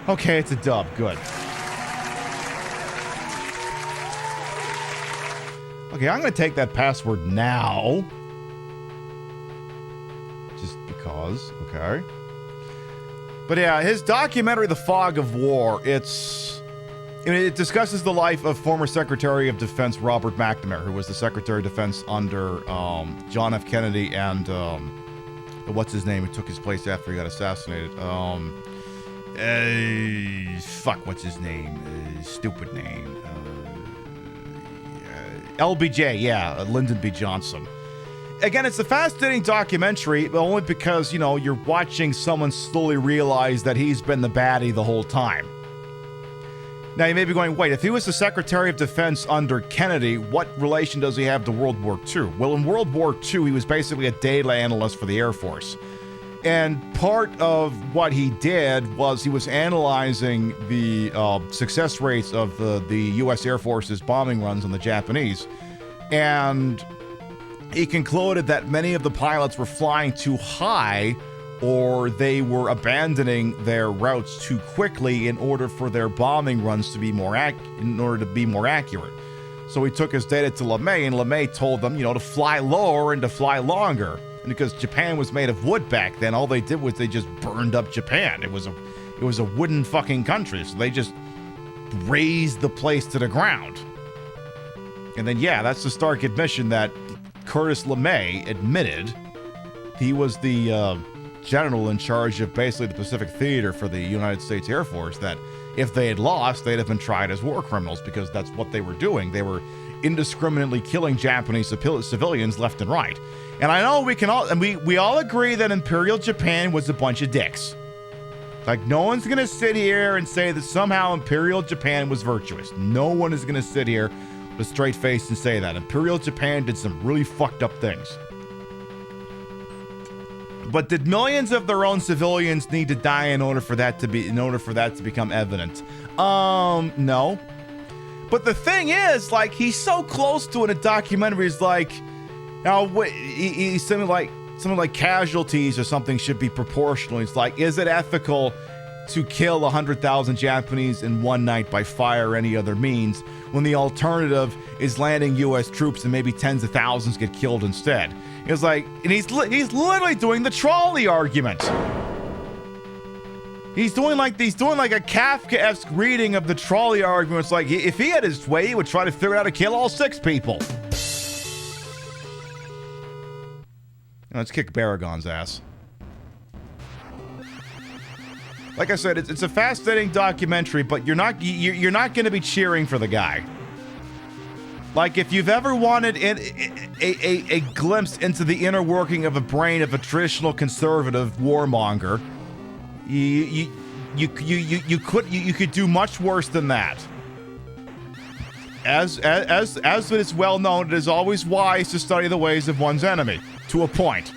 Okay, it's a dub. Good. Okay, I'm going to take that password now. Just because. Okay. But yeah, his documentary, The Fog of War, it discusses the life of former Secretary of Defense Robert McNamara, who was the Secretary of Defense under John F. Kennedy and what's his name, who took his place after he got assassinated. What's his name? Stupid name. LBJ, yeah, Lyndon B. Johnson. Again, it's a fascinating documentary, but only because, you're watching someone slowly realize that he's been the baddie the whole time. Now, you may be going, wait, if he was the Secretary of Defense under Kennedy, what relation does he have to World War II? Well, in World War II, he was basically a data analyst for the Air Force. And part of what he did was he was analyzing the success rates of the U.S. Air Force's bombing runs on the Japanese. And he concluded that many of the pilots were flying too high or they were abandoning their routes too quickly in order for their bombing runs to be more accurate. So he took his data to LeMay, and LeMay told them, to fly lower and to fly longer. And because Japan was made of wood back then, all they did was they just burned up Japan. It was a wooden fucking country, so they just razed the place to the ground. And then, that's the stark admission that Curtis LeMay admitted. He was the general in charge of basically the Pacific Theater for the United States Air Force, that if they had lost, they'd have been tried as war criminals, because that's what they were doing. They were indiscriminately killing Japanese civilians left and right. And I know we all agree that Imperial Japan was a bunch of dicks. Like, no one's gonna sit here and say that somehow Imperial Japan was virtuous. No one is gonna sit here with a straight face and say that. Imperial Japan did some really fucked up things. But did millions of their own civilians need to die in order for that to become evident? No. But the thing is, like, he's so close to in a documentary. He's like, he's something like casualties or something should be proportional. He's like, is it ethical to kill 100,000 Japanese in one night by fire or any other means, when the alternative is landing U.S. troops and maybe tens of thousands get killed instead? It's like, and he's literally doing the trolley argument. He's doing like a Kafkaesque reading of the trolley argument. It's like, if he had his way, he would try to figure out how to kill all 6 people. Let's kick Baragon's ass. Like I said, it's a fascinating documentary, but you're not going to be cheering for the guy. Like, if you've ever wanted a glimpse into the inner working of a brain of a traditional conservative warmonger, you could do much worse than that. As it is well known, it is always wise to study the ways of one's enemy, to a point.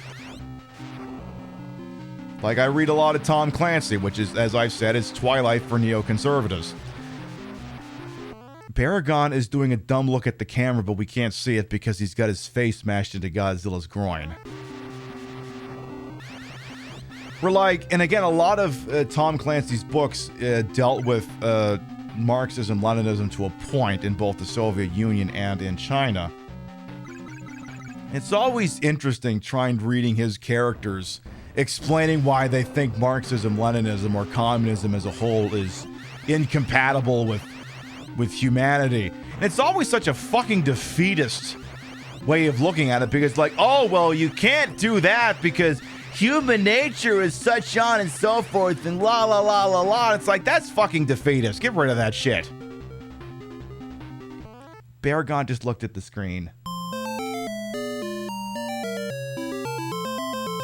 Like, I read a lot of Tom Clancy, which is, as I've said, is Twilight for neoconservatives. Baragon is doing a dumb look at the camera, but we can't see it because he's got his face smashed into Godzilla's groin. We're like, and again, a lot of Tom Clancy's books dealt with Marxism, Leninism to a point in both the Soviet Union and in China. It's always interesting reading his characters, explaining why they think Marxism, Leninism, or communism as a whole is incompatible with humanity. And it's always such a fucking defeatist way of looking at it, because like, oh, well, you can't do that because human nature is such on and so forth and la la la la la. It's like, that's fucking defeatist. Get rid of that shit. Baragon just looked at the screen.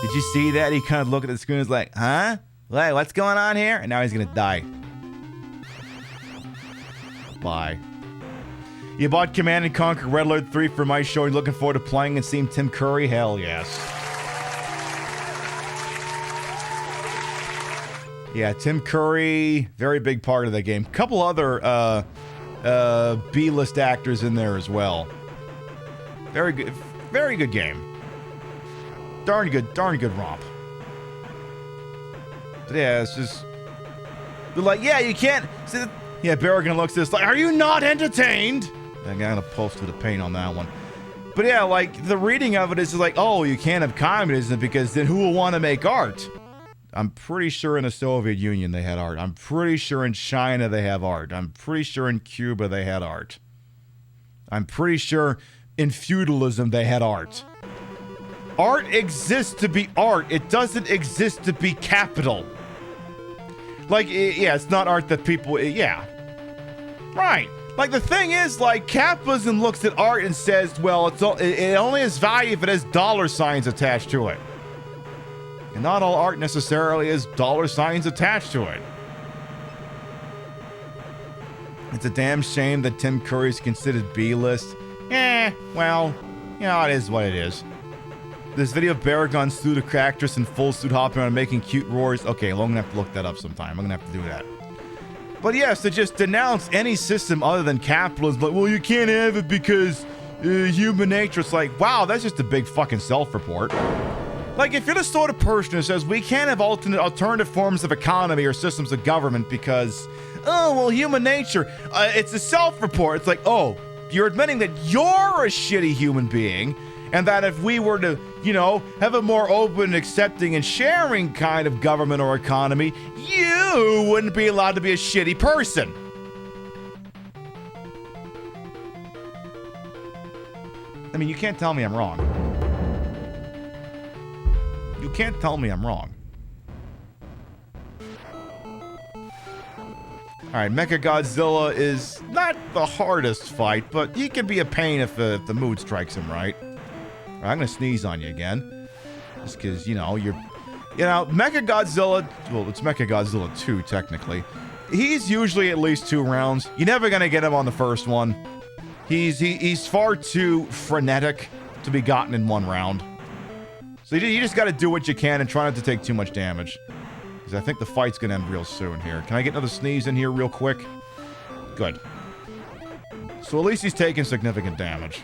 Did you see that? He kind of looked at the screen and was like, huh? Like, what's going on here? And now he's gonna die. Bye. You bought Command & Conquer Red Alert 3 for my show. You're looking forward to playing and seeing Tim Curry? Hell yes. Yeah, Tim Curry, very big part of the game. Couple other B-list actors in there as well. Very good game. Darn good romp. But yeah, it's just, they're like, yeah, you can't. Yeah, Baragon looks at this like, are you not entertained? I'm gonna post with a pain on that one. But yeah, like, the reading of it is like, oh, you can't have communism because then who will want to make art? I'm pretty sure in the Soviet Union they had art. I'm pretty sure in China they have art. I'm pretty sure in Cuba they had art. I'm pretty sure in feudalism they had art. Art exists to be art. It doesn't exist to be capital. Like, yeah, it's not art that people, yeah. Right. Like, the thing is, like, capitalism looks at art and says, well, it only has value if it has dollar signs attached to it. And not all art necessarily has dollar signs attached to it. It's a damn shame that Tim Curry's considered B-list. Well, it is what it is. This video of Baragon's suit actress in full suit hopping around and making cute roars. Okay, well, I'm gonna have to look that up sometime. I'm gonna have to do that. But yes, to just denounce any system other than capitalism, like, well, you can't have it because human nature. It's like, wow, that's just a big fucking self-report. Like, if you're the sort of person who says we can't have alternative forms of economy or systems of government because, oh, well, human nature, it's a self-report. It's like, oh, you're admitting that you're a shitty human being, and that if we were to, you know, have a more open, accepting, and sharing kind of government or economy, you wouldn't be allowed to be a shitty person. I mean, you can't tell me I'm wrong. You can't tell me I'm wrong. Alright, Mechagodzilla is not the hardest fight, but he can be a pain if the mood strikes him right. Alright, I'm gonna sneeze on you again. Just because, you know, Mechagodzilla, well, it's Mechagodzilla 2, technically. He's usually at least 2 rounds. You're never gonna get him on the first one. He's far too frenetic to be gotten in 1 round. So you just gotta do what you can and try not to take too much damage. Because I think the fight's gonna end real soon here. Can I get another sneeze in here real quick? Good. So at least he's taking significant damage.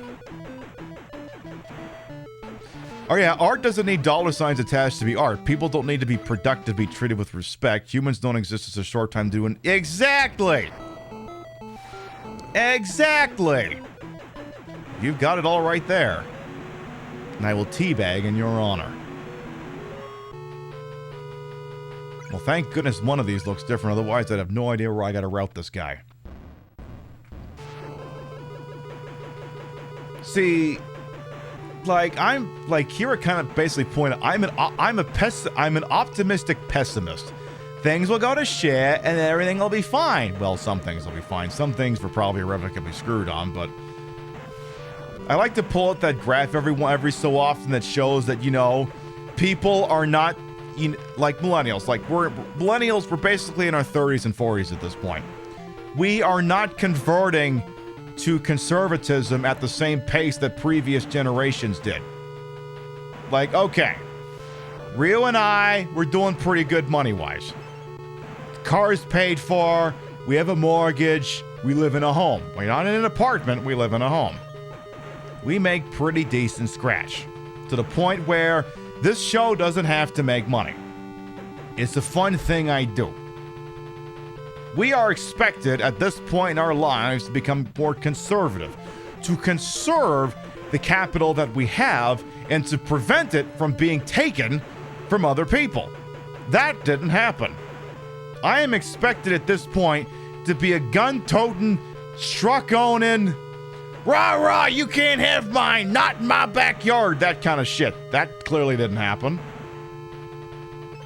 Oh yeah, art doesn't need dollar signs attached to be art. People don't need to be productive to be treated with respect. Humans don't exist as a short time doing... Exactly! Exactly! You've got it all right there. And I will teabag in your honor. Well, thank goodness one of these looks different, otherwise I'd have no idea where I gotta route this guy. See, like, Kira kind of basically pointed, I'm an optimistic pessimist. Things will go to shit and everything will be fine. Well, some things will be fine. Some things we're probably irrevocably screwed on, but I like to pull out that graph every so often that shows that, you know, people are not, like millennials. Like, we're basically in our 30s and 40s at this point. We are not converting to conservatism at the same pace that previous generations did. Like, okay, Rio and I, we're doing pretty good money-wise. Car's paid for, we have a mortgage, we live in a home. We're not in an apartment, we live in a home. We make pretty decent scratch. To the point where this show doesn't have to make money. It's a fun thing I do. We are expected at this point in our lives to become more conservative, to conserve the capital that we have and to prevent it from being taken from other people. That didn't happen. I am expected at this point to be a gun-toting, truck-owning, rah-rah, you can't have mine, not in my backyard, that kind of shit. That clearly didn't happen.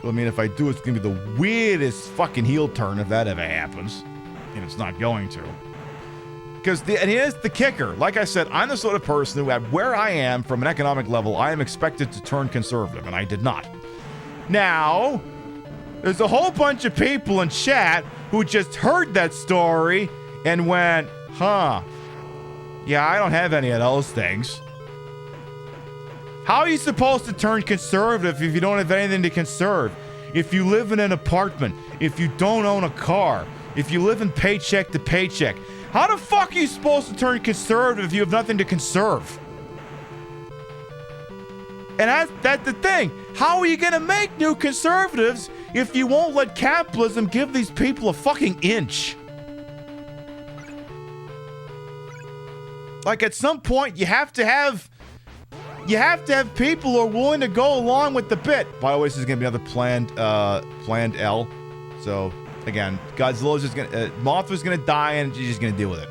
I mean, if I do, it's gonna be the weirdest fucking heel turn if that ever happens. And it's not going to. And here's the kicker. Like I said, I'm the sort of person who, at where I am from an economic level, I am expected to turn conservative, and I did not. Now, there's a whole bunch of people in chat who just heard that story and went, huh, yeah, I don't have any of those things. How are you supposed to turn conservative if you don't have anything to conserve? If you live in an apartment, if you don't own a car, if you live in paycheck to paycheck, how the fuck are you supposed to turn conservative if you have nothing to conserve? And that's the thing. How are you gonna make new conservatives if you won't let capitalism give these people a fucking inch? Like, at some point, you have to have people who are willing to go along with the bit. By the way, this is gonna be another planned L. So again, Godzilla's just gonna, Mothra's gonna die, and she's just gonna deal with it.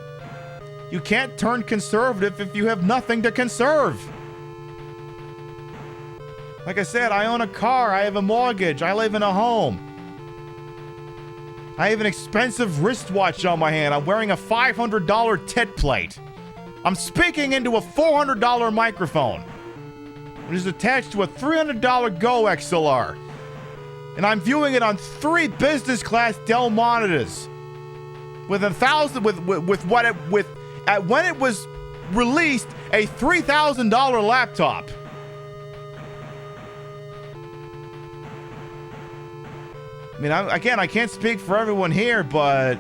You can't turn conservative if you have nothing to conserve. Like I said, I own a car, I have a mortgage, I live in a home. I have an expensive wristwatch on my hand. I'm wearing a $500 tit plate. I'm speaking into a $400 microphone, which is attached to a $300 Go XLR. And I'm viewing it on 3 business class Dell monitors with when it was released, a $3,000 laptop. I mean, I can't speak for everyone here, but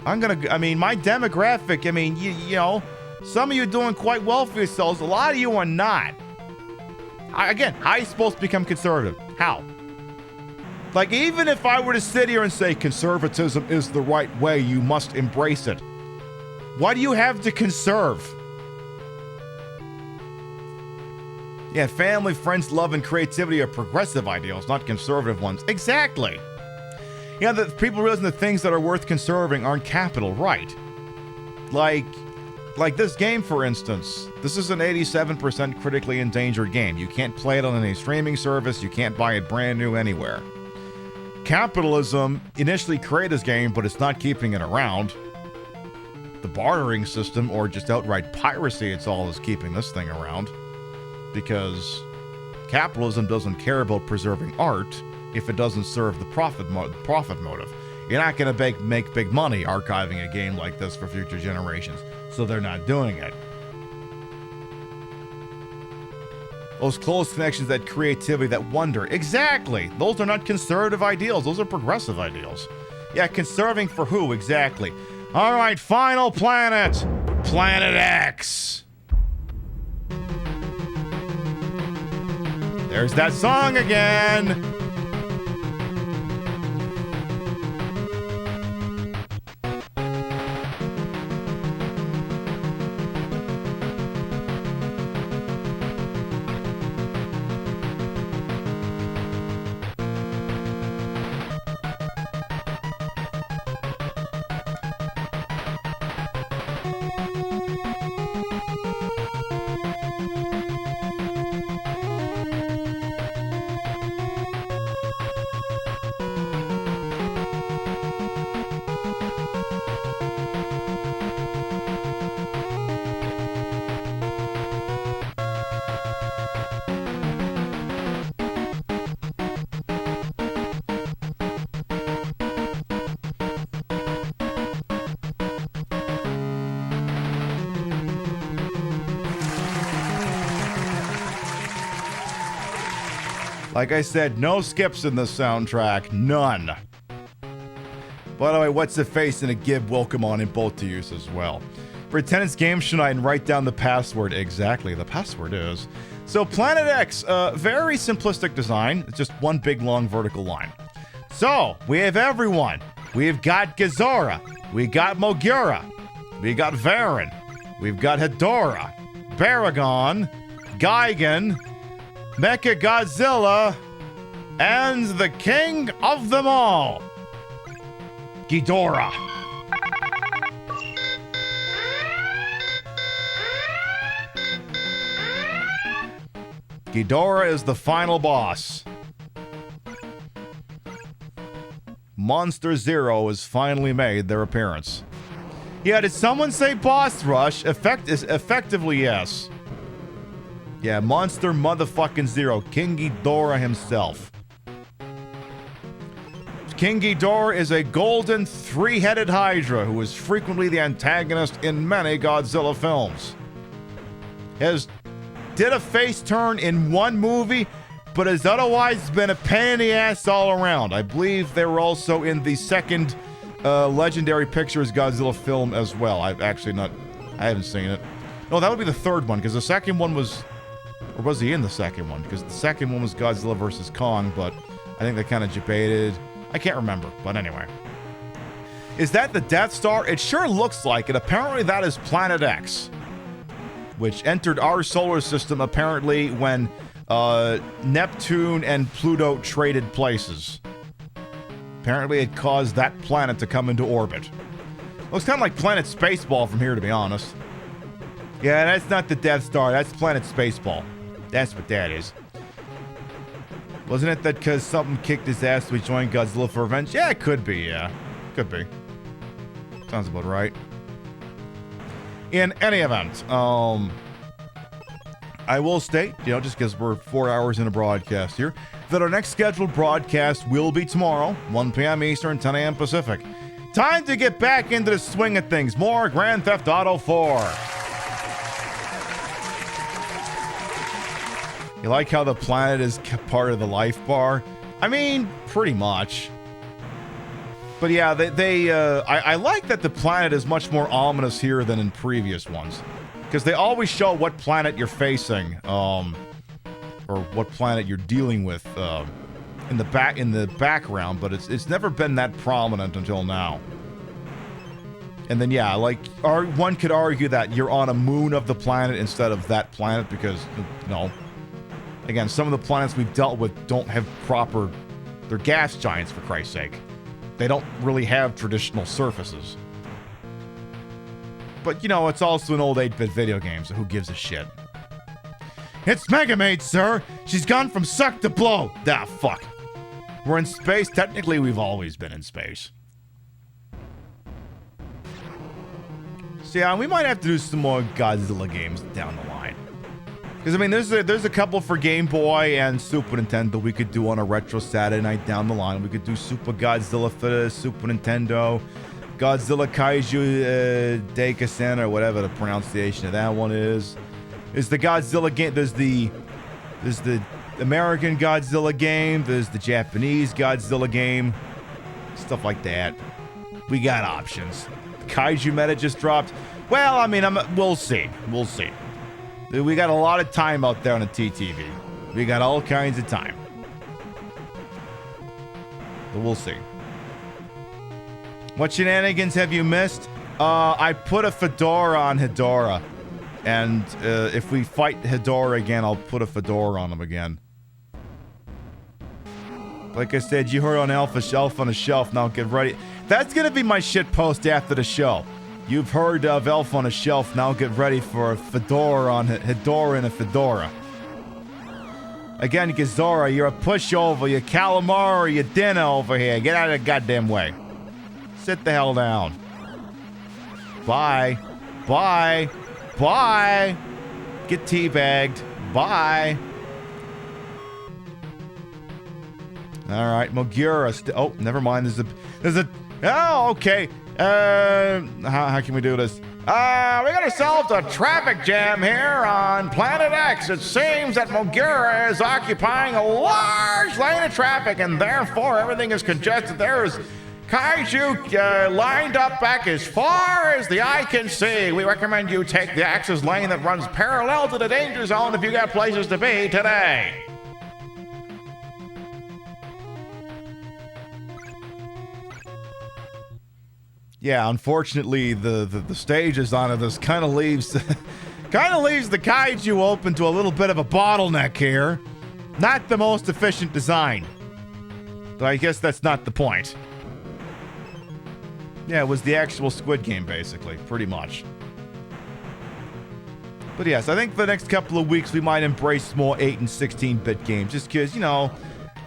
my demographic, you know, some of you are doing quite well for yourselves. A lot of you are not. Again, how are you supposed to become conservative? How? Like, even if I were to sit here and say conservatism is the right way, you must embrace it. Why do you have to conserve? Yeah, family, friends, love, and creativity are progressive ideals, not conservative ones. Exactly. Yeah, the people realizing the things that are worth conserving aren't capital, right? Like this game, for instance. This is an 87% critically endangered game. You can't play it on any streaming service. You can't buy it brand new anywhere. Capitalism initially created this game, but it's not keeping it around. The bartering system, or just outright piracy, it's all is keeping this thing around. Because capitalism doesn't care about preserving art if it doesn't serve the profit motive. You're not going to make big money archiving a game like this for future generations, so they're not doing it. Those close connections, that creativity, that wonder. Exactly! Those are not conservative ideals, those are progressive ideals. Yeah, conserving for who, exactly? Alright, final planet! Planet X! There's that song again! Like I said, no skips in this soundtrack. None. By the way, what's the face and a Gib will come on in both to use as well. For attendance games tonight and write down the password. Exactly, the password is. So Planet X, very simplistic design. It's just one big long vertical line. So, we have everyone. We've got Gazora. We got Mogura. We got Varen. We've got Hedora. Baragon. Gigan. Mecha Godzilla, and the king of them all, Ghidorah. Ghidorah is the final boss. Monster Zero has finally made their appearance. Yeah, did someone say boss rush? Effectively, yes. Yeah, Monster Motherfucking Zero, King Ghidorah himself. King Ghidorah is a golden three-headed Hydra who is frequently the antagonist in many Godzilla films. Did a face turn in one movie, but has otherwise been a pain in the ass all around. I believe they were also in the second Legendary Pictures Godzilla film as well. I haven't seen it. No, that would be the third one, because the second one was... Or was he in the second one? Because the second one was Godzilla vs. Kong, but I think they kind of debated. I can't remember, but anyway. Is that the Death Star? It sure looks like it. Apparently that is Planet X, which entered our solar system apparently when Neptune and Pluto traded places. Apparently it caused that planet to come into orbit. Looks kind of like Planet Spaceball from here, to be honest. Yeah, that's not the Death Star. That's Planet Spaceball. That's what that is. Wasn't it that because something kicked his ass we joined Godzilla for revenge? Yeah, it could be, yeah. Could be. Sounds about right. In any event, I will state, just because we're 4 hours in a broadcast here, that our next scheduled broadcast will be tomorrow, 1 p.m. Eastern, 10 a.m. Pacific. Time to get back into the swing of things. More Grand Theft Auto 4. You like how the planet is part of the life bar? I mean, pretty much. But yeah, I like that the planet is much more ominous here than in previous ones. Because they always show what planet you're facing. or what planet you're dealing with in the background, but it's never been that prominent until now. And then yeah, like one could argue that you're on a moon of the planet instead of that planet because again, some of the planets we've dealt with don't have they're gas giants for Christ's sake. They don't really have traditional surfaces. But it's also an old 8-bit video game, so who gives a shit? It's Megamaid, sir! She's gone from suck to blow! Ah, fuck. We're in space. Technically, we've always been in space. So yeah, we might have to do some more Godzilla games down the line. Because, I mean, there's a couple for Game Boy and Super Nintendo we could do on a Retro Saturday night down the line. We could do Super Godzilla for the Super Nintendo, Godzilla Kaiju Daikasen, or whatever the pronunciation of that one is. There's the Godzilla game, there's the American Godzilla game, there's the Japanese Godzilla game, stuff like that. We got options. The Kaiju meta just dropped. Well, I mean, we'll see. We'll see. We got a lot of time out there on the TTV. We got all kinds of time. But we'll see. What shenanigans have you missed? I put a fedora on Hedora. And if we fight Hedora again, I'll put a fedora on him again. Like I said, you heard on Alpha Shelf on a Shelf. Now get ready. That's going to be my shit post after the show. You've heard of Elf on a Shelf. Now get ready for a fedora on Hedora and a fedora. Again, Gazora, you're a pushover. You're calamari. You're dinner over here. Get out of the goddamn way. Sit the hell down. Bye. Bye. Bye. Get teabagged. Bye. All right, Mogura. Oh, never mind. There's a. Oh, okay. How can we do this? We got ourselves a traffic jam here on Planet X. It seems that Mogura is occupying a large lane of traffic, and therefore everything is congested. There is kaiju lined up back as far as the eye can see. We recommend you take the access lane that runs parallel to the danger zone if you got places to be today. Yeah, unfortunately, the stage design of this kind of leaves the kaiju open to a little bit of a bottleneck here. Not the most efficient design. But I guess that's not the point. Yeah, it was the actual Squid Game, basically, pretty much. But yes, I think for the next couple of weeks we might embrace more 8 and 16-bit games, just because,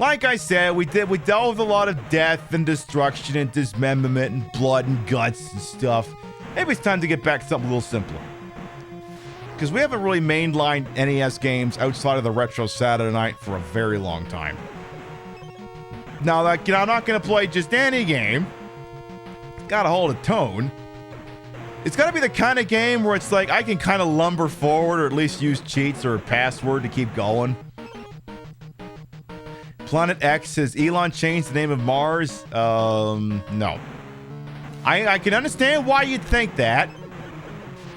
like I said, we dealt with a lot of death and destruction and dismemberment and blood and guts and stuff. Maybe it's time to get back to something a little simpler. Because we haven't really mainlined NES games outside of the Retro Saturday Night for a very long time. Now, I'm not going to play just any game. Gotta hold a tone. It's gotta be the kind of game where it's like I can kind of lumber forward or at least use cheats or a password to keep going. Planet X says Elon changed the name of Mars. No. I can understand why you'd think that.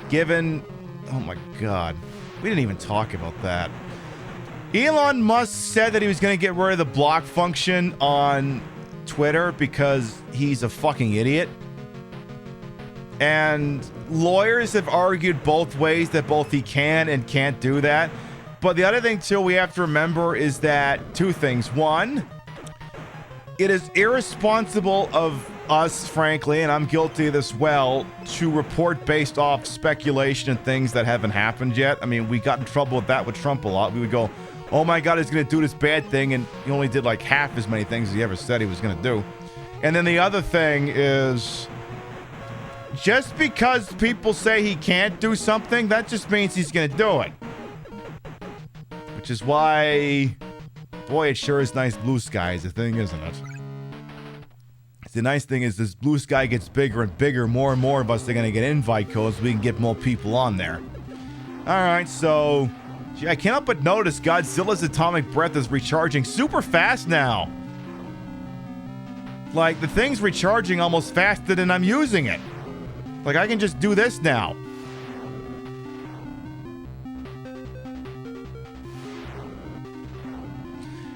Given... Oh my god. We didn't even talk about that. Elon Musk said that he was going to get rid of the block function on Twitter because he's a fucking idiot. And lawyers have argued both ways that both he can and can't do that. But the other thing, too, we have to remember is that two things. One, it is irresponsible of us, frankly, and I'm guilty of this well, to report based off speculation and things that haven't happened yet. I mean, we got in trouble with that with Trump a lot. We would go, oh my God, he's going to do this bad thing, and he only did like half as many things as he ever said he was going to do. And then the other thing is, just because people say he can't do something, that just means he's going to do it. Which is why, boy, it sure is nice blue sky is the thing, isn't it? The nice thing is this blue sky gets bigger and bigger. More and more of us are going to get invite codes so we can get more people on there. Alright, so... Gee, I can't help but notice Godzilla's atomic breath is recharging super fast now. Like, the thing's recharging almost faster than I'm using it. Like, I can just do this now.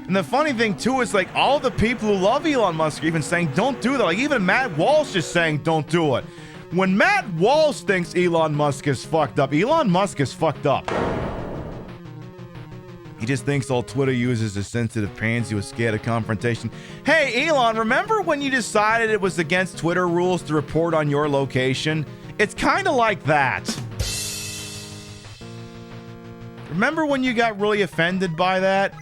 And the funny thing, too, is like all the people who love Elon Musk are even saying, don't do that. Like even Matt Walsh is saying, don't do it. When Matt Walsh thinks Elon Musk is fucked up, Elon Musk is fucked up. He just thinks all Twitter users are sensitive pansy who are scared of confrontation. Hey, Elon, remember when you decided it was against Twitter rules to report on your location? It's kind of like that. Remember when you got really offended by that?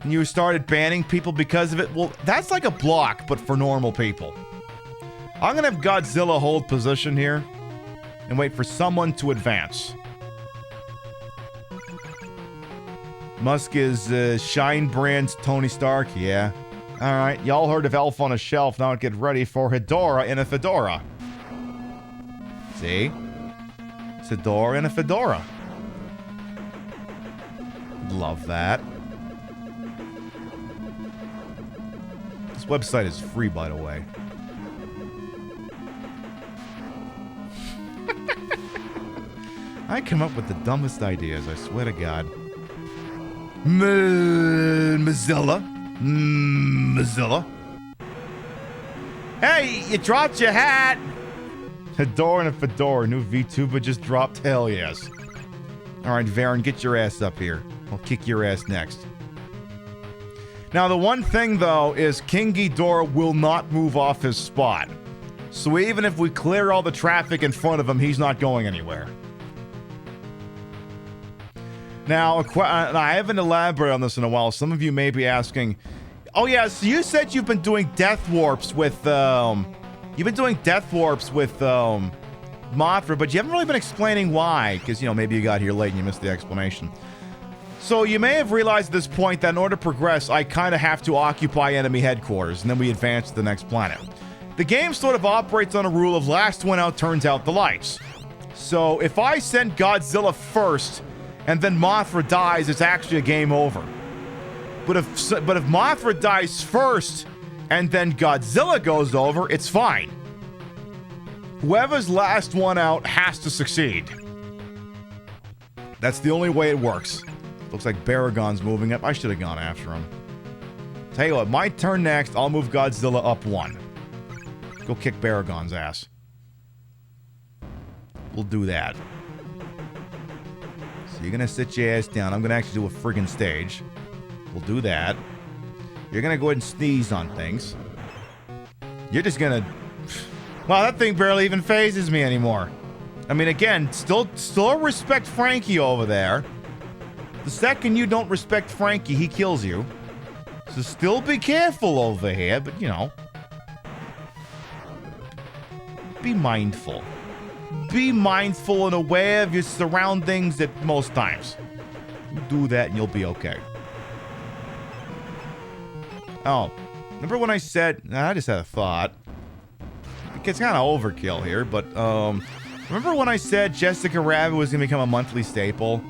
And you started banning people because of it? Well, that's like a block, but for normal people. I'm gonna have Godzilla hold position here and wait for someone to advance. Musk is Shine Brand's Tony Stark, yeah. Alright, y'all heard of Elf on a Shelf, now get ready for Hedora in a fedora. See? It's Hedora in a fedora. Love that. This website is free, by the way. I come up with the dumbest ideas, I swear to God. Mozilla. Mozilla. Hey, you dropped your hat! Hedora and a fedora. New VTuber just dropped. Hell yes. Alright, Varen, get your ass up here. I'll kick your ass next. Now, the one thing, though, is King Ghidorah will not move off his spot. So even if we clear all the traffic in front of him, he's not going anywhere. Now, I haven't elaborated on this in a while. Some of you may be asking, oh yeah, so you said you've been doing death warps with, Mothra, but you haven't really been explaining why, because, you know, maybe you got here late and you missed the explanation. So you may have realized at this point that in order to progress, I kind of have to occupy enemy headquarters, and then we advance to the next planet. The game sort of operates on a rule of last one out turns out the lights. So if I send Godzilla first, and then Mothra dies, it's actually a game over. But if Mothra dies first, and then Godzilla goes over, it's fine. Whoever's last one out has to succeed. That's the only way it works. Looks like Baragon's moving up. I should have gone after him. Tell you what, my turn next, I'll move Godzilla up one. Go kick Baragon's ass. We'll do that. So you're gonna sit your ass down. I'm gonna actually do a friggin' stage. We'll do that. You're gonna go ahead and sneeze on things. You're just gonna... Wow, that thing barely even phases me anymore. I mean, again, still respect Frankie over there. The second you don't respect Frankie, he kills you. So still be careful over here, but you know. Be mindful. Be mindful and aware of your surroundings at most times. You do that and you'll be okay. Oh, remember when I said... I just had a thought. It's kind of overkill here, but remember when I said Jessica Rabbit was going to become a monthly staple?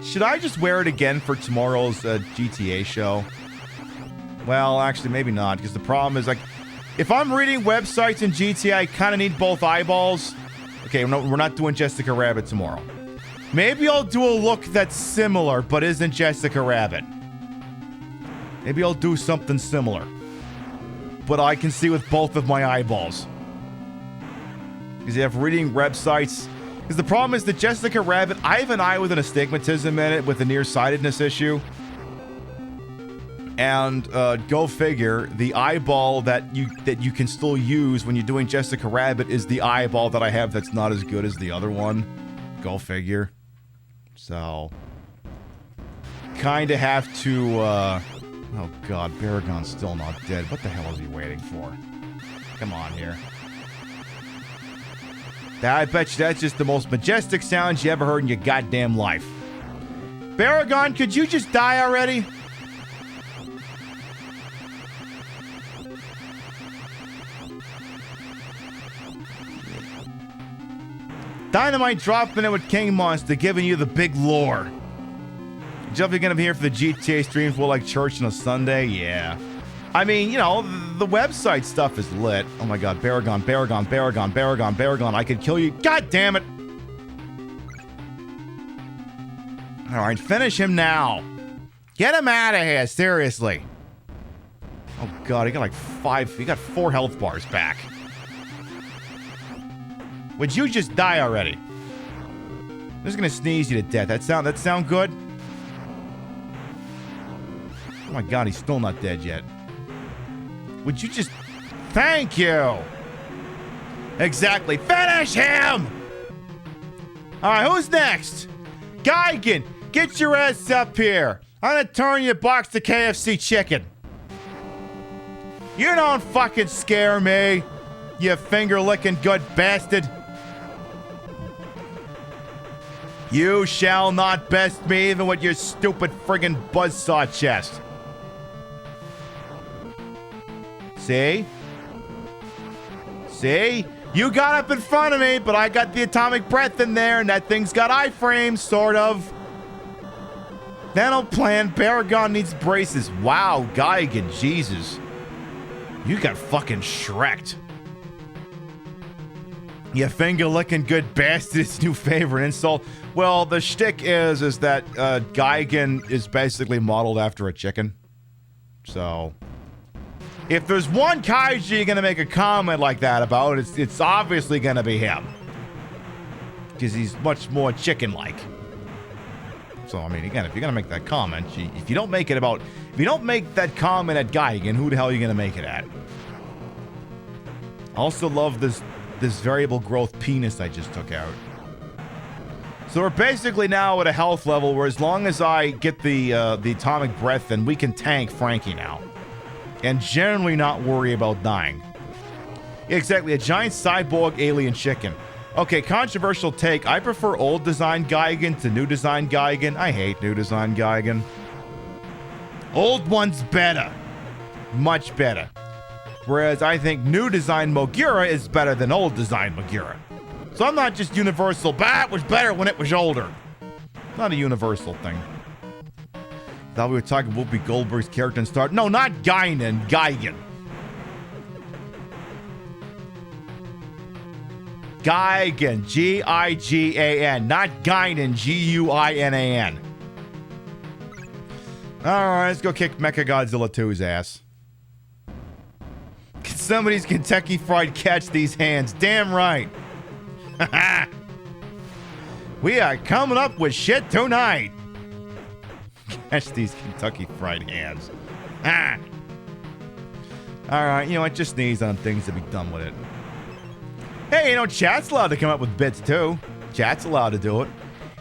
Should I just wear it again for tomorrow's GTA show? Well, actually, maybe not, because the problem is, like, if I'm reading websites in GTA, I kind of need both eyeballs. Okay, we're not doing Jessica Rabbit tomorrow. Maybe I'll do a look that's similar, but isn't Jessica Rabbit. Maybe I'll do something similar. But I can see with both of my eyeballs. Because you have reading websites. Because the problem is that Jessica Rabbit, I have an eye with an astigmatism in it with a nearsightedness issue. And go figure, the eyeball that you can still use when you're doing Jessica Rabbit is the eyeball that I have that's not as good as the other one. Go figure. So, kind of have to, oh god, Baragon's still not dead. What the hell is he waiting for? Come on here. I bet you that's just the most majestic sounds you ever heard in your goddamn life. Baragon, could you just die already? Dynamite dropping it with King Monster, giving you the big lore. Jumping gonna be here for the GTA streams, more like church on a Sunday? Yeah. I mean, you know, the website stuff is lit. Oh my god, Baragon, Baragon, Baragon, Baragon, Baragon, I could kill you. God damn it! Alright, finish him now. Get him out of here, seriously. Oh god, he got like 4 health bars back. Would you just die already? I'm just gonna sneeze you to death. That sound good? Oh my god, he's still not dead yet. Would you just... Thank you! Exactly. Finish him! Alright, who's next? Gigan, get your ass up here. I'm gonna turn you a box of KFC chicken. You don't fucking scare me, you finger-licking good bastard. You shall not best me even with your stupid friggin' buzzsaw chest. See? See? You got up in front of me, but I got the atomic breath in there, and that thing's got iframes, sort of. Dental plan, Baragon needs braces. Wow, Gigan, Jesus. You got fucking Shrek'd. You finger-licking good bastard, his new favorite insult. Well, the shtick is that Gigan is basically modeled after a chicken. So, if there's one kaiju you're gonna make a comment like that about, it's obviously gonna be him. Because he's much more chicken-like. So, I mean, again, if you're gonna make that comment, if you don't make that comment at Gigan, who the hell are you gonna make it at? I also love this variable growth penis I just took out. So we're basically now at a health level where as long as I get the atomic breath, then we can tank Frankie now. And generally not worry about dying. Exactly, a giant cyborg alien chicken. Okay, controversial take. I prefer old design Gigan to new design Gigan. I hate new design Gigan. Old one's better. Much better. Whereas I think new design Mogura is better than old design Mogura. So I'm not just universal, but it was better when it was older. Not a universal thing. Thought we were talking Whoopi Goldberg's character and start. No, not Gigan, Gigan. Gigan, G-I-G-A-N, not Guinan, G-U-I-N-A-N. Alright, let's go kick Mechagodzilla 2's ass. Can somebody's Kentucky Fried catch these hands? Damn right. We are coming up with shit tonight. Catch these Kentucky Fried hands. Alright, you know what? Just sneeze on things to be done with it. Hey, you know, chat's allowed to come up with bits too. Chat's allowed to do it.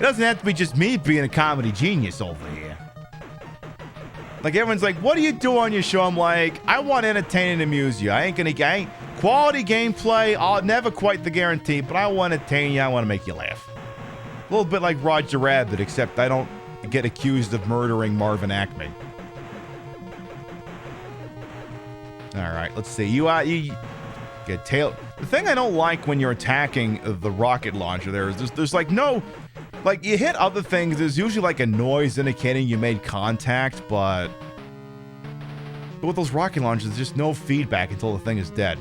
It doesn't have to be just me being a comedy genius over here. Like, everyone's like, what do you do on your show? I'm like, I want to entertain and amuse you. I ain't quality gameplay, I'll never quite the guarantee, but I want to entertain you, I want to make you laugh. A little bit like Roger Rabbit, except I don't get accused of murdering Marvin Acme. Alright, let's see. You get tail. The thing I don't like when you're attacking the rocket launcher there is there's like no, like you hit other things, there's usually like a noise indicating you made contact, but with those rocket launchers, there's just no feedback until the thing is dead.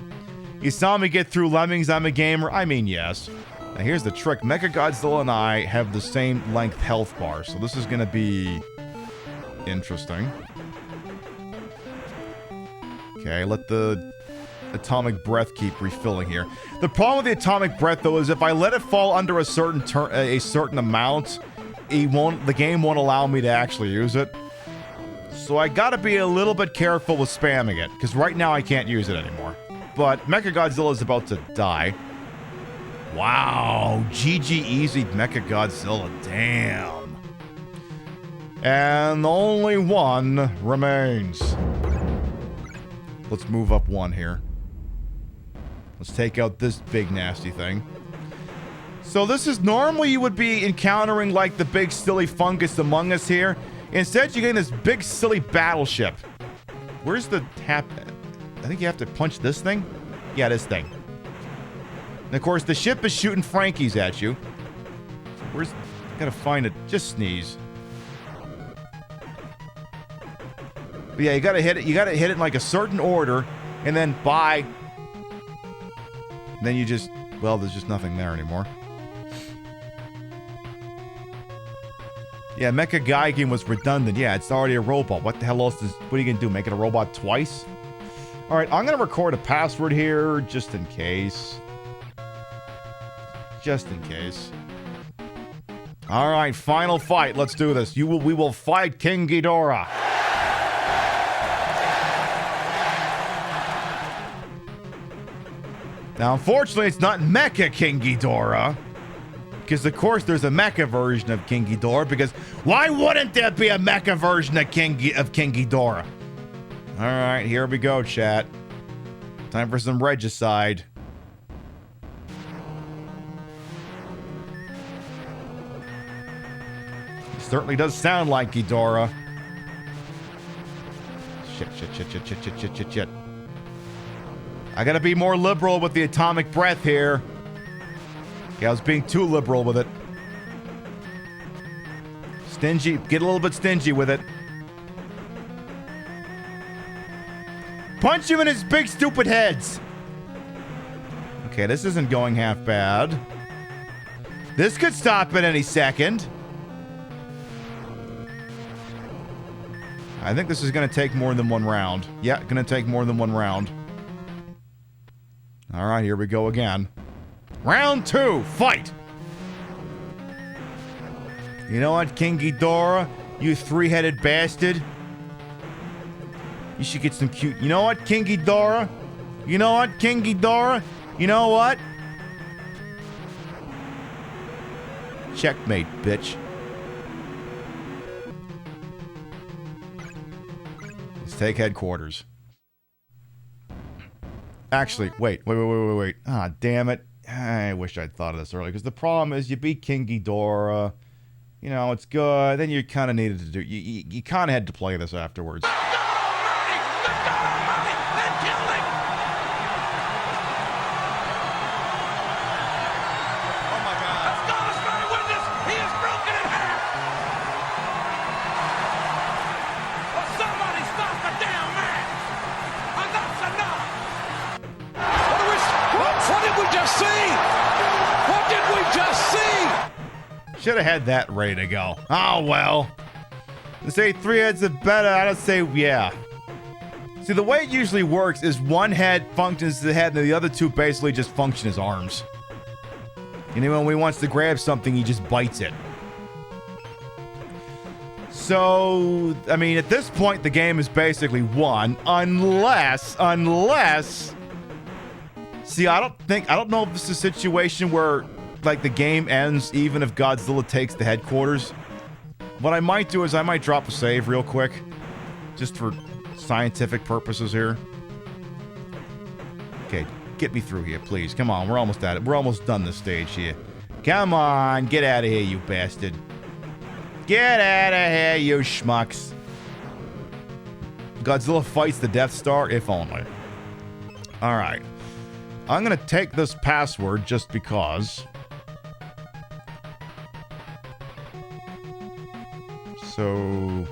You saw me get through Lemmings, I'm a gamer. I mean, yes. Now here's the trick. Mechagodzilla and I have the same length health bar, so this is gonna be interesting. Okay, let the atomic breath keep refilling here. The problem with the atomic breath, though, is if I let it fall under a certain amount, the game won't allow me to actually use it. So I gotta be a little bit careful with spamming it, because right now I can't use it anymore. But Mechagodzilla is about to die. Wow, GG easy Mechagodzilla, damn. And only one remains. Let's move up one here. Let's take out this big nasty thing. So this is normally you would be encountering like the big silly fungus among us here. Instead you're getting this big silly battleship. Where's the tap? I think you have to punch this thing? Yeah, this thing. And of course the ship is shooting Frankies at you. Where's... gotta find it. Just sneeze. But yeah, you gotta hit it. You gotta hit it in like a certain order, and then bye. And then you just, well, there's just nothing there anymore. Yeah, Mecha Gaigan was redundant. Yeah, it's already a robot. What the hell else what are you gonna do? Make it a robot twice? All right, I'm gonna record a password here just in case. Just in case. All right, final fight. Let's do this. We will fight King Ghidorah. Now, unfortunately, it's not Mecha King Ghidorah. Because, of course, there's a mecha version of King Ghidorah. Because why wouldn't there be a mecha version of King Ghidorah? All right, here we go, chat. Time for some regicide. He certainly does sound like Ghidorah. Shit. I gotta be more liberal with the atomic breath here. Yeah, I was being too liberal with it. Stingy. Get a little bit stingy with it. Punch him in his big stupid heads. Okay, this isn't going half bad. This could stop at any second. I think this is gonna take more than one round. Yeah, gonna take more than one round. All right, here we go again. Round 2, fight! You know what, King Ghidorah? You three-headed bastard? You should get some cute... You know what, King Ghidorah? You know what, King Ghidorah? You know what? Checkmate, bitch. Let's take headquarters. Actually, wait. Ah, damn it. I wish I'd thought of this earlier, because the problem is you beat King Ghidorah. You know, it's good. Then you kind of needed to do... You kind of had to play this afterwards. Should have had that ready to go. Oh, well. To say three heads are better, I'd say, yeah. See, the way it usually works is one head functions as the head, and the other two basically just function as arms. And then when he wants to grab something, he just bites it. So, I mean, at this point, the game is basically won, unless... See, I don't know if this is a situation where... like the game ends even if Godzilla takes the headquarters. What I might do is I might drop a save real quick, just for scientific purposes here. Okay, get me through here, please. Come on, we're almost at it. We're almost done this stage here. Come on, get out of here, you bastard. Get out of here, you schmucks. Godzilla fights the Death Star, if only. Alright. I'm gonna take this password just because. So,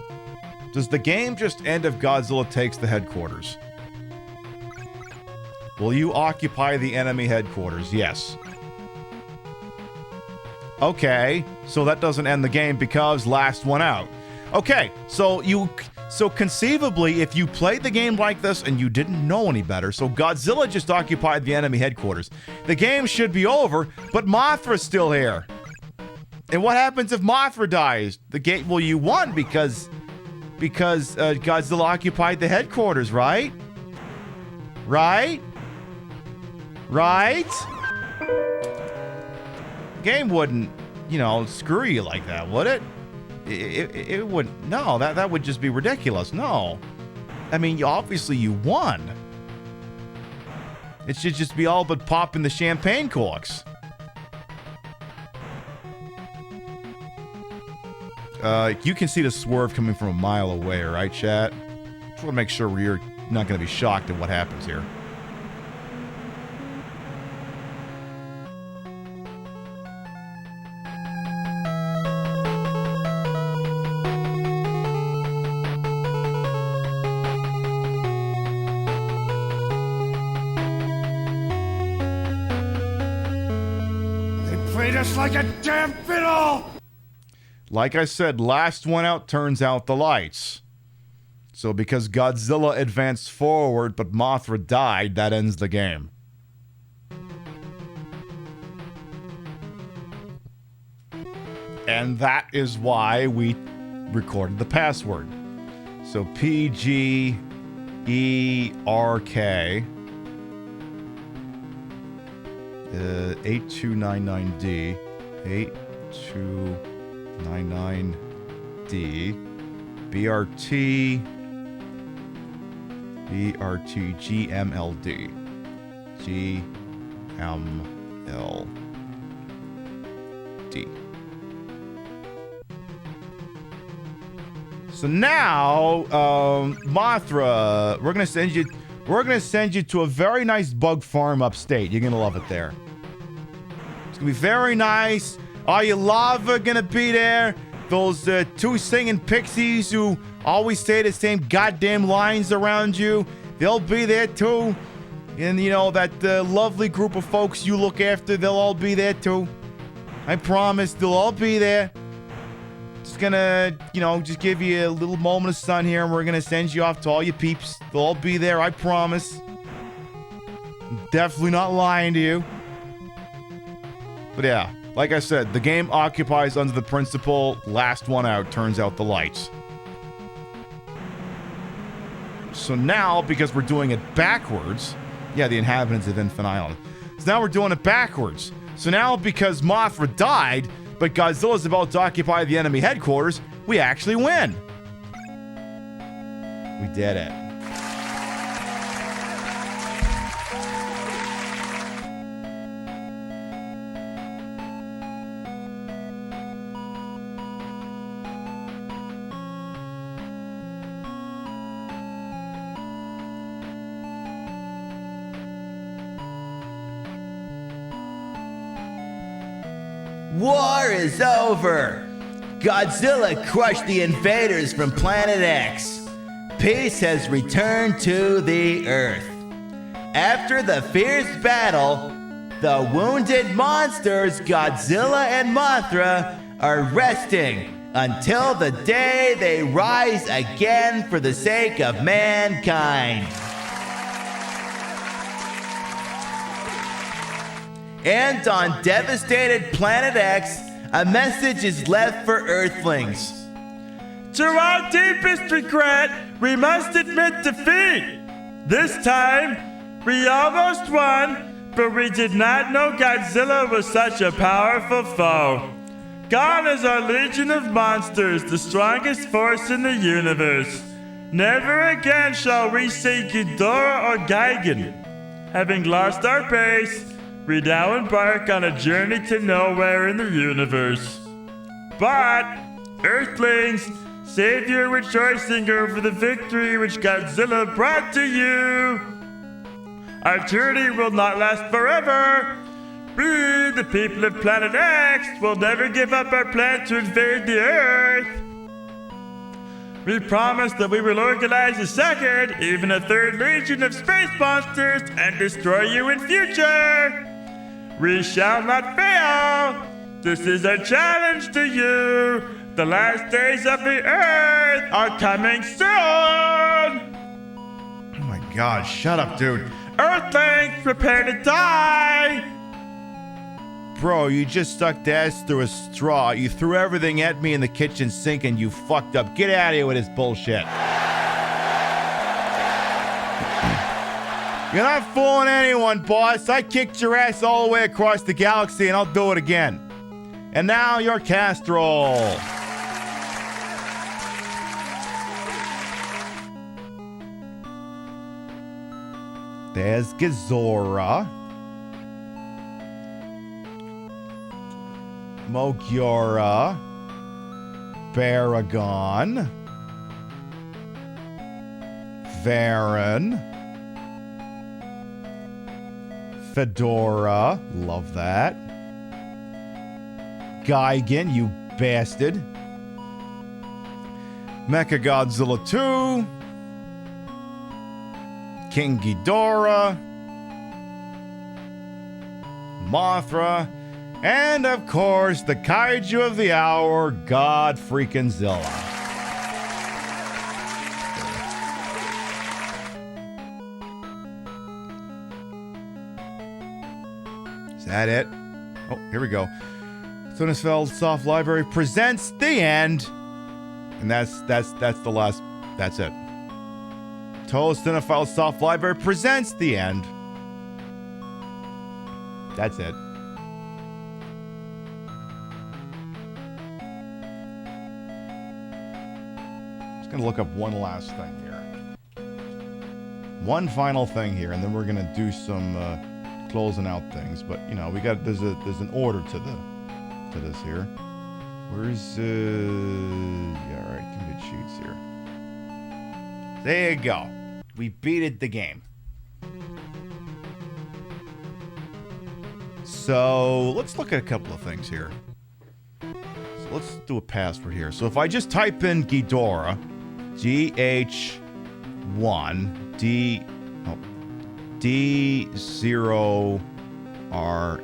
does the game just end if Godzilla takes the headquarters? Will you occupy the enemy headquarters? Yes. Okay, so that doesn't end the game because last one out. Okay, so conceivably, if you played the game like this and you didn't know any better, so Godzilla just occupied the enemy headquarters, the game should be over, but Mothra's still here. And what happens if Mothra dies? The game, well, you won because Godzilla occupied the headquarters, right? Right? Game wouldn't, you know, screw you like that, would it? It wouldn't. No, that would just be ridiculous. No. I mean, obviously you won. It should just be all but popping the champagne corks. You can see the swerve coming from a mile away, right, chat? Just want to make sure we're not going to be shocked at what happens here. They played us like a damn fiddle! like I said, last one out turns out the lights. So because Godzilla advanced forward but Mothra died, that ends the game. And that is why we recorded the password. So PGERK 8299D 8299D BRT GMLD GMLD. So now, Mothra, we're gonna send you to a very nice bug farm upstate. You're gonna love it there. It's gonna be very nice. All your lava gonna be there. Those two singing pixies who always say the same goddamn lines around you, they'll be there too. And you know that lovely group of folks you look after, they'll all be there too. I promise, they'll all be there. Just gonna, just give you a little moment of sun here, and we're gonna send you off to all your peeps. They'll all be there, I promise. I'm definitely not lying to you. But yeah, like I said, the game occupies under the principle, last one out turns out the lights. So now, because we're doing it backwards, yeah, the inhabitants of Infinite Island. So now we're doing it backwards. So now, because Mothra died, but Godzilla's about to occupy the enemy headquarters, we actually win. We did it. War is over! Godzilla crushed the invaders from Planet X. Peace has returned to the Earth. After the fierce battle, the wounded monsters Godzilla and Mothra are resting until the day they rise again for the sake of mankind. And on devastated Planet X, a message is left for Earthlings. To our deepest regret, we must admit defeat. This time, we almost won, but we did not know Godzilla was such a powerful foe. Gone is our legion of monsters, the strongest force in the universe. Never again shall we see Ghidorah or Gigan. Having lost our base, we now embark on a journey to nowhere in the universe. But, Earthlings, save your rejoicing over the victory which Godzilla brought to you. Our journey will not last forever. We, the people of Planet X, will never give up our plan to invade the Earth. We promise that we will organize a second, even a third legion of space monsters and destroy you in future. We shall not fail. This is a challenge to you. The last days of the Earth are coming soon. Oh my God, shut up, dude. Earthlings, prepare to die. Bro, you just stuck the ass through a straw. You threw everything at me in the kitchen sink and you fucked up. Get out of here with this bullshit. You're not fooling anyone, boss. I kicked your ass all the way across the galaxy and I'll do it again. And now your cast roll. There's Gazora. Mogiora. Baragon. Varen. Fedora. Love that. Gigan, you bastard. Mechagodzilla 2. King Ghidorah. Mothra. And of course, the kaiju of the hour, God freaking Zilla. Is that it? Oh, here we go. Sinnesfeld Soft Library presents the end. And that's the last, that's it. Total Cinephile Soft Library presents the end. That's it. Just gonna look up one last thing here. One final thing here, and then we're gonna do some closing out things. But you know, we got there's an order to this here. Where's yeah, all right, give me the cheats here. There you go. We beated the game. So let's look at a couple of things here. So let's do a password here. So if I just type in Ghidorah, D0RA.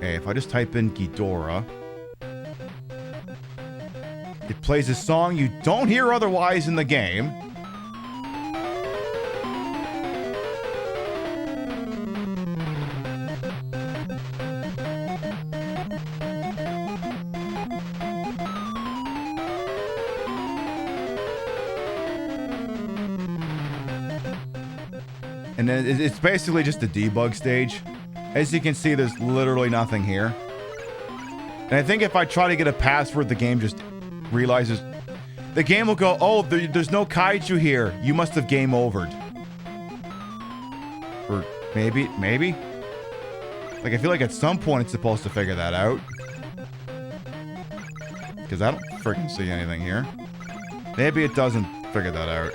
If I just type in Ghidorah, it plays a song you don't hear otherwise in the game. And then it's basically just a debug stage. As you can see, there's literally nothing here. And I think if I try to get a password, the game just realizes... The game will go, oh, there's no kaiju here. You must have game overed. Or maybe? Like, I feel like at some point it's supposed to figure that out. Because I don't freaking see anything here. Maybe it doesn't figure that out.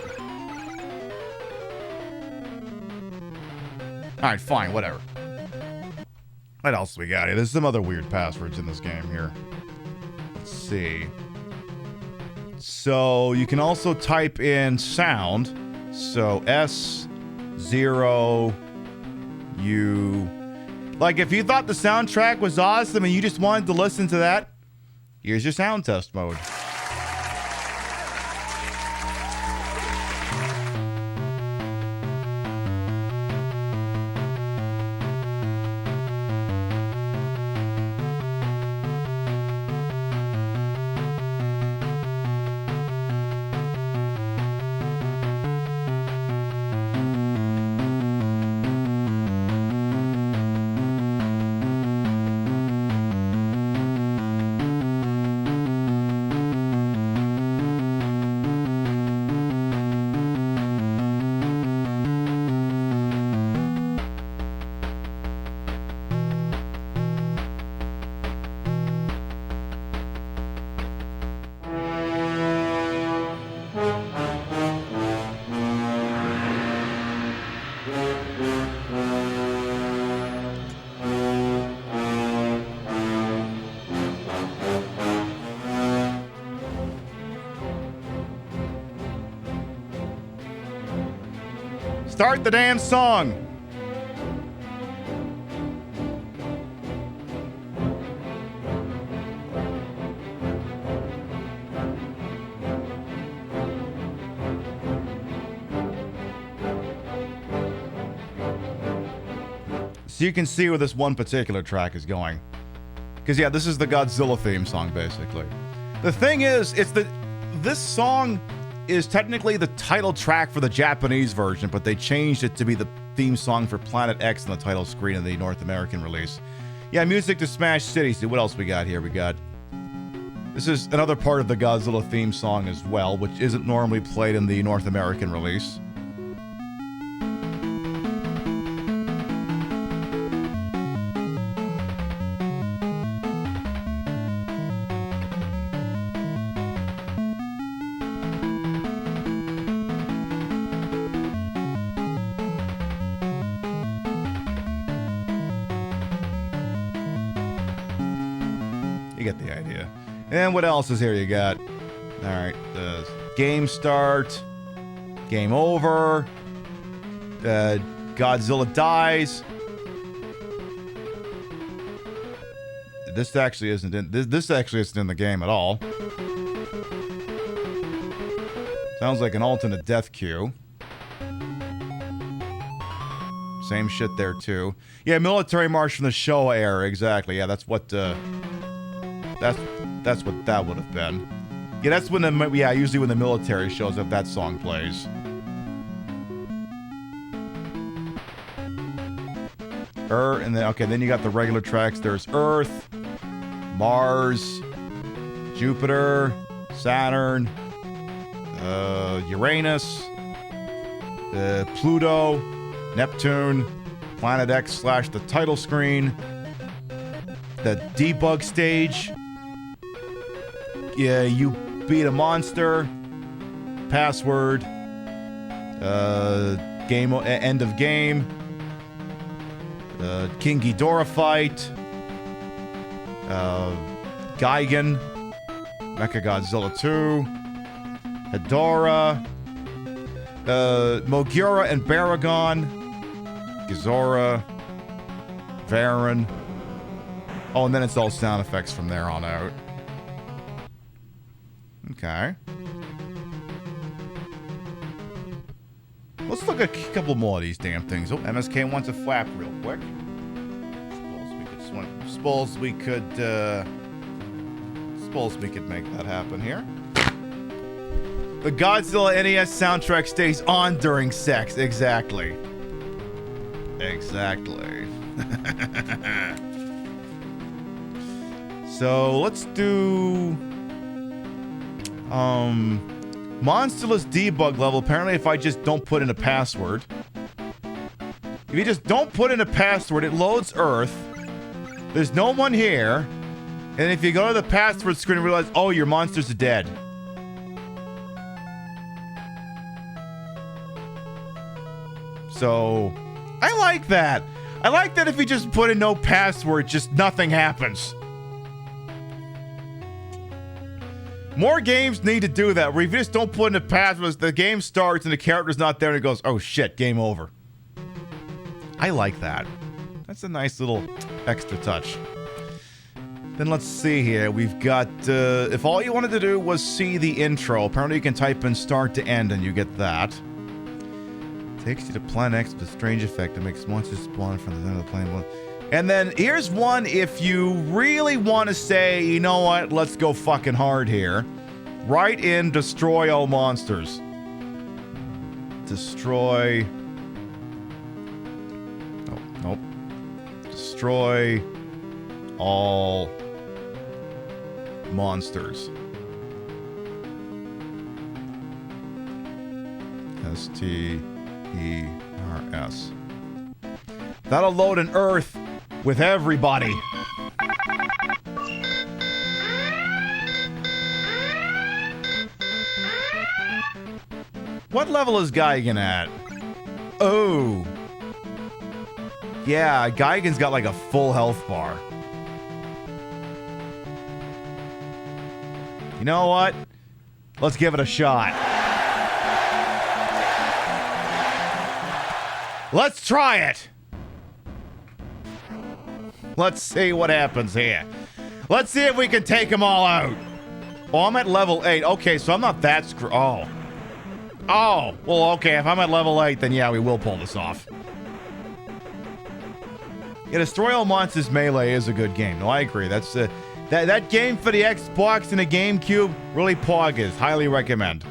Alright, fine, whatever. What else we got here? There's some other weird passwords in this game here. Let's see. So, you can also type in sound. So, S0U. Like, if you thought the soundtrack was awesome and you just wanted to listen to that, here's your sound test mode. Start the damn song. So you can see where this one particular track is going. Because yeah, this is the Godzilla theme song, basically. The thing is, this song is technically the title track for the Japanese version, but they changed it to be the theme song for Planet X on the title screen of the North American release. Yeah, music to Smash City. See, what else we got here? This is another part of the Godzilla theme song as well, which isn't normally played in the North American release. Get the idea. And what else is here you got? Alright, game start, game over, Godzilla dies, this actually isn't in this actually isn't in the game at all. Sounds like an alternate death queue. Same shit there too. Yeah, military march from the Showa era, exactly. Yeah, that's what that's what that would have been. Yeah, that's when usually when the military shows up, that song plays. And then you got the regular tracks. There's Earth, Mars, Jupiter, Saturn, Uranus, Pluto, Neptune, Planet X / the title screen, the debug stage. Yeah, you beat a monster, password, game end of game, King Ghidorah fight, Gigan, Mechagodzilla 2, Hedorah, Mogura and Baragon, Gizora, Varan. Oh, and then it's all sound effects from there on out. Okay. Let's look at a couple more of these damn things. Oh, MSK wants a flap real quick. Suppose we could make that happen here. The Godzilla NES soundtrack stays on during sex. Exactly. Exactly. So let's do Monsterless debug level. Apparently if I just don't put in a password. If you just don't put in a password, it loads Earth. There's no one here. And if you go to the password screen and realize, oh, your monsters are dead. So, I like that. I like that if you just put in no password, just nothing happens. More games need to do that, where if you just don't put in a password, the game starts and the character's not there and it goes, oh shit, game over. I like that. That's a nice little extra touch. Then let's see here. We've got, if all you wanted to do was see the intro, apparently you can type in start to end and you get that. Takes you to Planet X with a strange effect that makes monsters spawn from the end of the plane. And then here's one if you really want to say, you know what, let's go fucking hard here. Write in destroy all monsters. Destroy. Oh, nope. Destroy all monsters. S-T-E-R-S. That'll load an Earth with everybody. What level is Gigan at? Oh. Yeah, Gigan's got like a full health bar. You know what? Let's give it a shot. Let's try it. Let's see what happens here. Let's see if we can take them all out. Oh, I'm at level 8. Okay, so I'm not that Oh. Oh, well, okay. If I'm at level 8, then yeah, we will pull this off. Yeah, Destroy All Monsters Melee is a good game. No, I agree. That's that game for the Xbox and the GameCube really poggers. Highly recommend.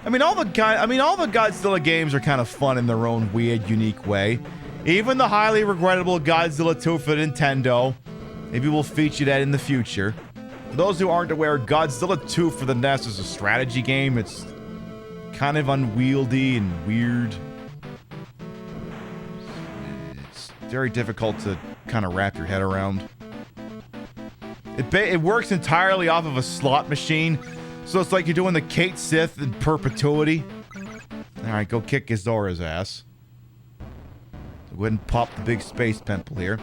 I mean, all the Godzilla games are kind of fun in their own weird, unique way. Even the highly regrettable Godzilla 2 for Nintendo. Maybe we'll feature that in the future. For those who aren't aware, Godzilla 2 for the NES is a strategy game. It's kind of unwieldy and weird. It's very difficult to kind of wrap your head around. It works entirely off of a slot machine. So it's like you're doing the Kate Sith in perpetuity. Alright, go kick Ghizora's ass. Go ahead and pop the big space pimple here.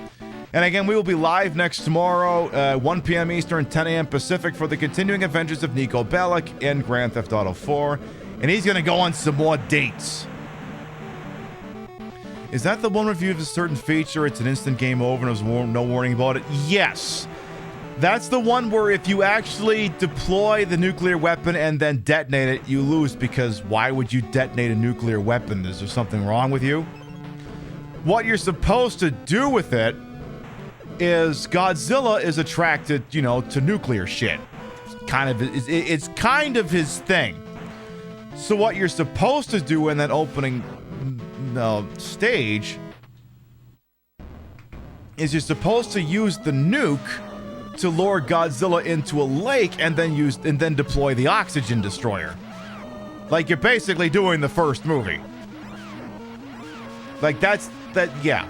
And again, we will be live next tomorrow, 1 p.m. Eastern, 10 a.m. Pacific, for the continuing adventures of Nico Bellic in Grand Theft Auto 4. And he's going to go on some more dates. Is that the one review of a certain feature? It's an instant game over and there's no warning about it? Yes. That's the one where if you actually deploy the nuclear weapon and then detonate it, you lose, because why would you detonate a nuclear weapon? Is there something wrong with you? What you're supposed to do with it is Godzilla is attracted, you know, to nuclear shit. It's kind of his thing. So what you're supposed to do in that opening stage is you're supposed to use the nuke to lure Godzilla into a lake and then deploy the oxygen destroyer. Like you're basically doing the first movie. Like yeah.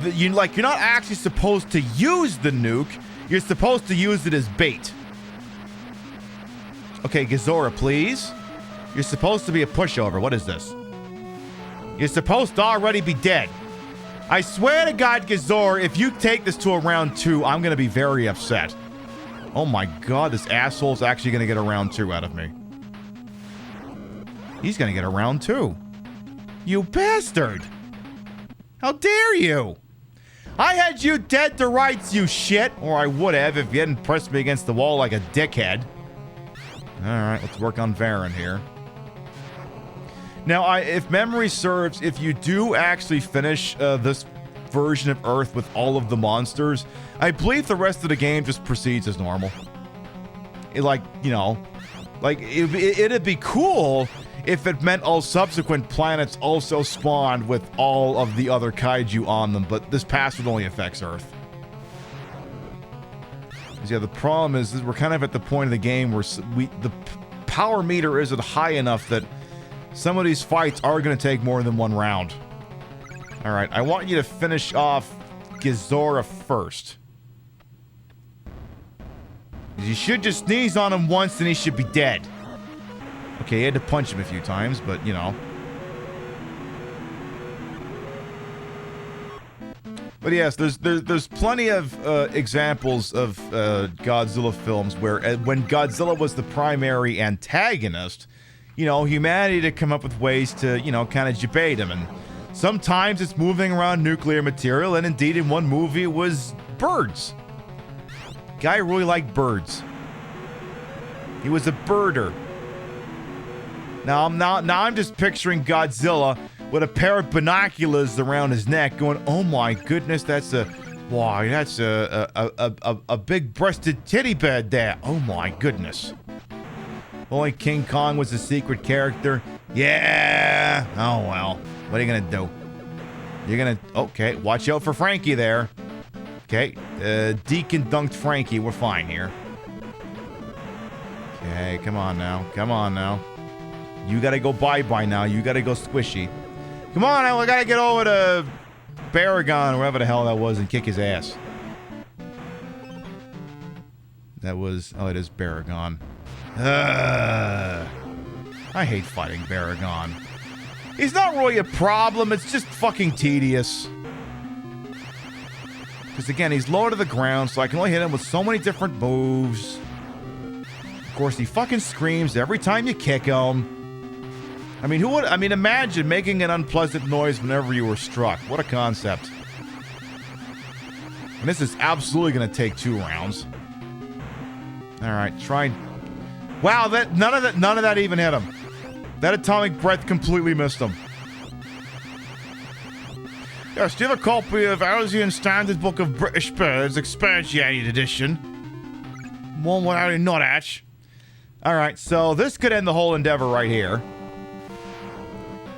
You're not actually supposed to use the nuke. You're supposed to use it as bait. Okay, Ghidorah, please. You're supposed to be a pushover. What is this? You're supposed to already be dead. I swear to God, Ghidorah, if you take this to a round 2, I'm going to be very upset. Oh my God, this asshole's actually going to get a round 2 out of me. He's going to get a round 2. You bastard! How dare you! I had you dead to rights, you shit! Or I would have if you hadn't pressed me against the wall like a dickhead. Alright, let's work on Varen here. Now, if memory serves, if you do actually finish this version of Earth with all of the monsters, I believe the rest of the game just proceeds as normal. It'd be cool if it meant all subsequent planets also spawned with all of the other kaiju on them, but this password only affects Earth. Yeah, the problem is we're kind of at the point of the game where the power meter isn't high enough that some of these fights are going to take more than one round. Alright, I want you to finish off Ghidorah first. You should just sneeze on him once and he should be dead. Okay, you had to punch him a few times, but, you know. But yes, there's plenty of examples of Godzilla films where when Godzilla was the primary antagonist, you know, humanity to come up with ways to, you know, kind of debate him. And sometimes it's moving around nuclear material, and indeed in one movie it was birds. Guy really liked birds. He was a birder. Now I'm just picturing Godzilla with a pair of binoculars around his neck going, oh my goodness, that's a big-breasted teddy bear there. Oh my goodness. Only King Kong was a secret character. Yeah. Oh well. What are you gonna do? You're gonna... Okay, watch out for Frankie there. Okay, Deacon dunked Frankie. We're fine here. Okay, come on now. Come on now. You gotta go bye-bye now. You gotta go squishy. Come on now, we gotta get over to Baragon, or wherever the hell that was, and kick his ass. That was... Oh, it is Baragon. I hate fighting Baragon. He's not really a problem, it's just fucking tedious. Because again, he's low to the ground, so I can only hit him with so many different moves. Of course, he fucking screams every time you kick him. I mean, imagine making an unpleasant noise whenever you were struck. What a concept. And this is absolutely going to take 2 rounds. Alright, try... Wow, none of that even hit him. That atomic breath completely missed him. Yes, do you have a copy of Alzian Standard Book of British Birds, Expatiated Edition? One without a nut hatch. Alright, so this could end the whole endeavor right here.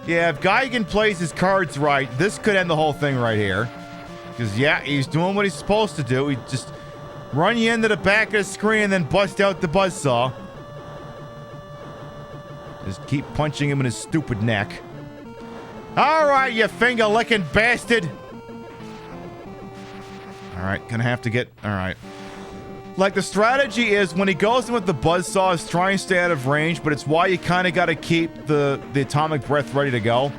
Yeah, if Gigan plays his cards right, this could end the whole thing right here. Because, yeah, he's doing what he's supposed to do. He just run you into the back of the screen and then bust out the buzzsaw. Just keep punching him in his stupid neck. Alright, you finger-licking bastard! Alright, gonna have to get... Alright. Like, the strategy is, when he goes in with the buzzsaw, is try and stay out of range, but it's why you kind of gotta keep the atomic breath ready to go.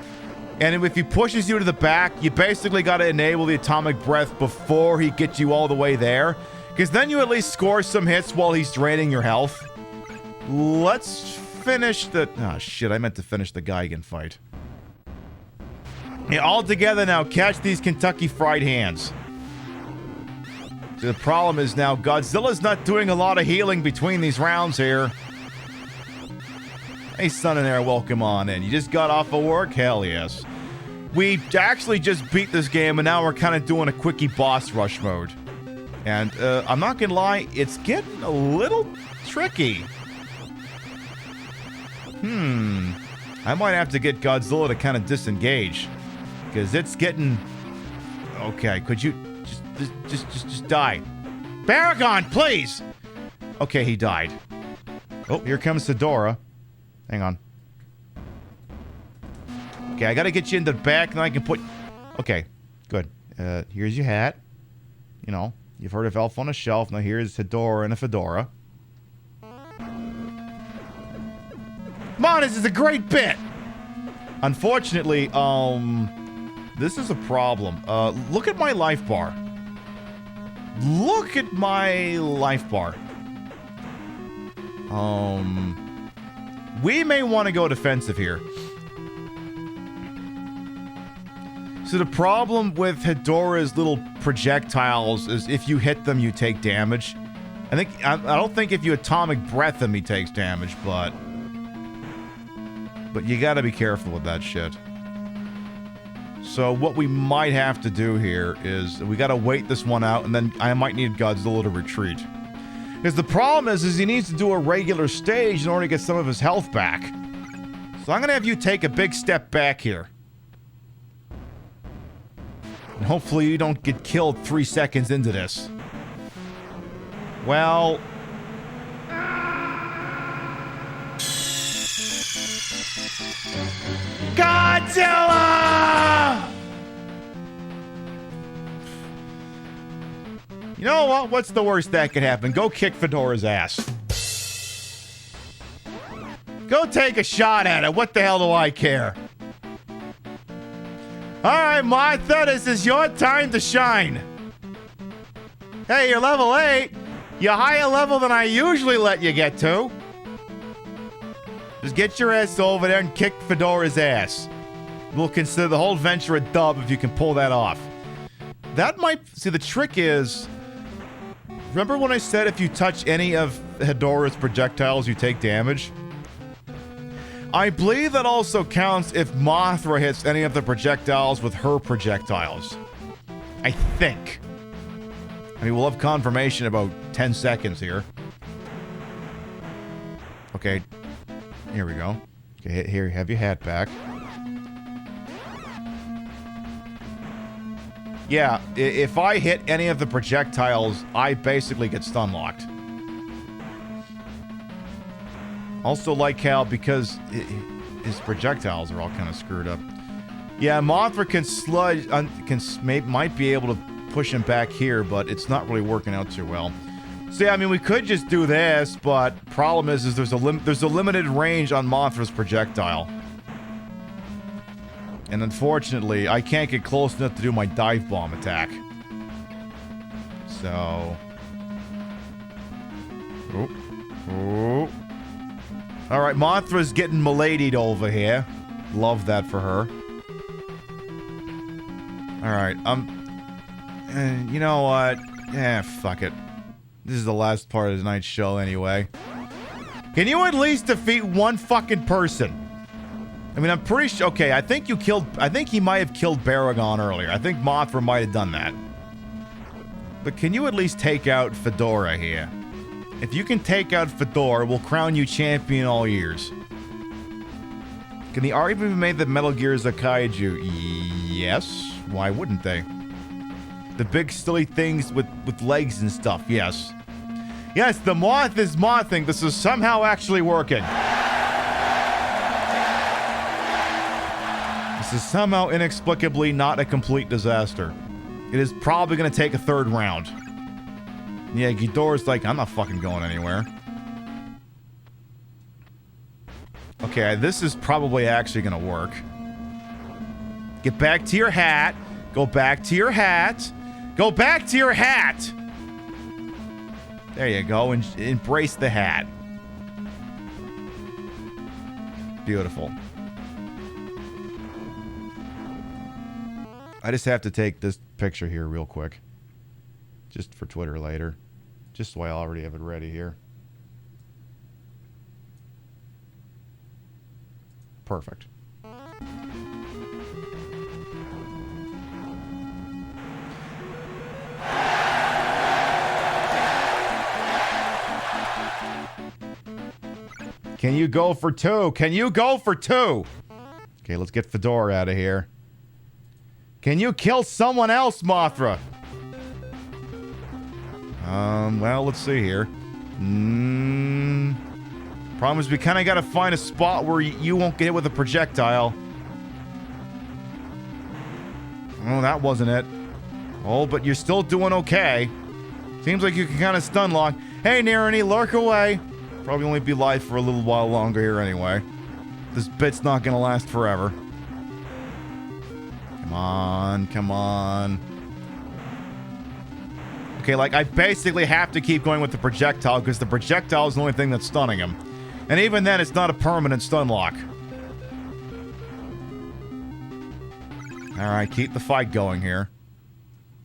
And if he pushes you to the back, you basically gotta enable the atomic breath before he gets you all the way there. Because then you at least score some hits while he's draining your health. Let's finish the... Oh, shit, I meant to finish the Gigan fight. Yeah, all together now, catch these Kentucky Fried Hands. So the problem is now Godzilla's not doing a lot of healing between these rounds here. Hey, son in there, welcome on in. You just got off of work? Hell yes. We actually just beat this game, and now we're kind of doing a quickie boss rush mode. And I'm not gonna lie, it's getting a little tricky. I might have to get Godzilla to kind of disengage. Because it's getting... Okay, could you just die? Baragon, please! Okay, he died. Oh, here comes Hedorah. Hang on. Okay, I gotta get you in the back, and then I can put... Okay, good. Here's your hat. You know, you've heard of Elf on a Shelf. Now here's Hedorah and a fedora. Come on, this is a great bit! Unfortunately, this is a problem. Look at my life bar. Look at my life bar. We may want to go defensive here. So the problem with Hedorah's little projectiles is if you hit them, you take damage. I don't think if you atomic breath him, he takes damage, but you gotta be careful with that shit. So what we might have to do here is we gotta wait this one out, and then I might need Godzilla to retreat. Because the problem is he needs to do a regular stage in order to get some of his health back. So I'm gonna have you take a big step back here. And hopefully you don't get killed 3 seconds into this. Well... Godzilla! You know what? What's the worst that could happen? Go kick Fedorah's ass. Go take a shot at it. What the hell do I care? Alright, Martha, this is your time to shine. Hey, you're level 8. You're higher level than I usually let you get to. Just get your ass over there and kick Fedorah's ass. We'll consider the whole venture a dub if you can pull that off. That might... See, the trick is... Remember when I said if you touch any of Hedorah's projectiles, you take damage? I believe that also counts if Mothra hits any of the projectiles with her projectiles. I think. I mean, we'll have confirmation in about 10 seconds here. Okay. Here we go. Okay, here, have your hat back. Yeah, if I hit any of the projectiles, I basically get stun locked. Also like how, because his projectiles are all kind of screwed up. Yeah, Mothra can sludge, might be able to push him back here, but it's not really working out too well. So yeah, I mean, we could just do this, but problem is there's a limited range on Mothra's projectile. And unfortunately, I can't get close enough to do my dive bomb attack. So... Oh. Alright, Mothra's getting miladied over here. Love that for her. Alright, you know what? Fuck it. This is the last part of tonight's show anyway. Can you at least defeat one fucking person? I mean, I'm pretty sure... Okay, I think he might have killed Baragon earlier. I think Mothra might have done that. But can you at least take out Fedorah here? If you can take out Fedorah, we'll crown you champion all years. Can the argument be made that Metal Gear is a kaiju? Yes. Why wouldn't they? The big silly things with legs and stuff, yes. Yes, the moth is mothing. This is somehow actually working. This is somehow inexplicably not a complete disaster. It is probably going to take a third round. Yeah, Ghidorah's like, I'm not fucking going anywhere. Okay, this is probably actually going to work. Get back to your hat. Go back to your hat. Go back to your hat! There you go, and embrace the hat. Beautiful. I just have to take this picture here real quick. Just for Twitter later. Just so I already have it ready here. Perfect. Can you go for 2? Can you go for 2? Okay, let's get Fedora out of here. Can you kill someone else, Mothra? Well, let's see here. Problem is we kind of got to find a spot where you won't get hit with a projectile. Oh, that wasn't it. Oh, but you're still doing okay. Seems like you can kind of stun lock. Hey, Nirani, lurk away. Probably only be live for a little while longer here anyway. This bit's not gonna last forever. Come on, come on. Okay, like, I basically have to keep going with the projectile because the projectile is the only thing that's stunning him. And even then, it's not a permanent stun lock. Alright, keep the fight going here.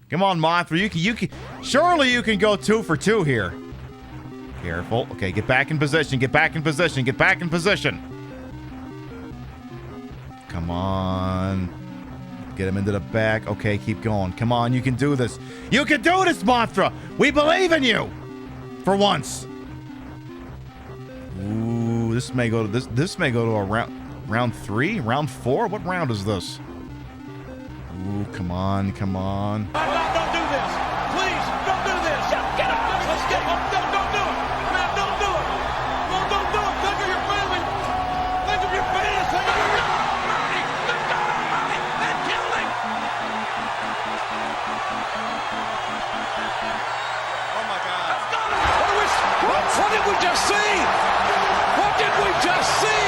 Come on, Mothra, you can, surely you can go 2 for 2 here. Careful. Okay, get back in position, get back in position, get back in position. Come on. Get him into the back. Okay, keep going. Come on, you can do this. You can do this, Mothra! We believe in you! For once. Ooh, this may go to this may go to a round 3? Round 4? What round is this? Ooh, come on, come on. Don't do this! Please, don't do this! Get up! Let's get up! Don't do it! Man, don't do it! No, don't do it! Think of your family! Think of your fans! Think of your... Oh my God! What did we just see? What did we just see?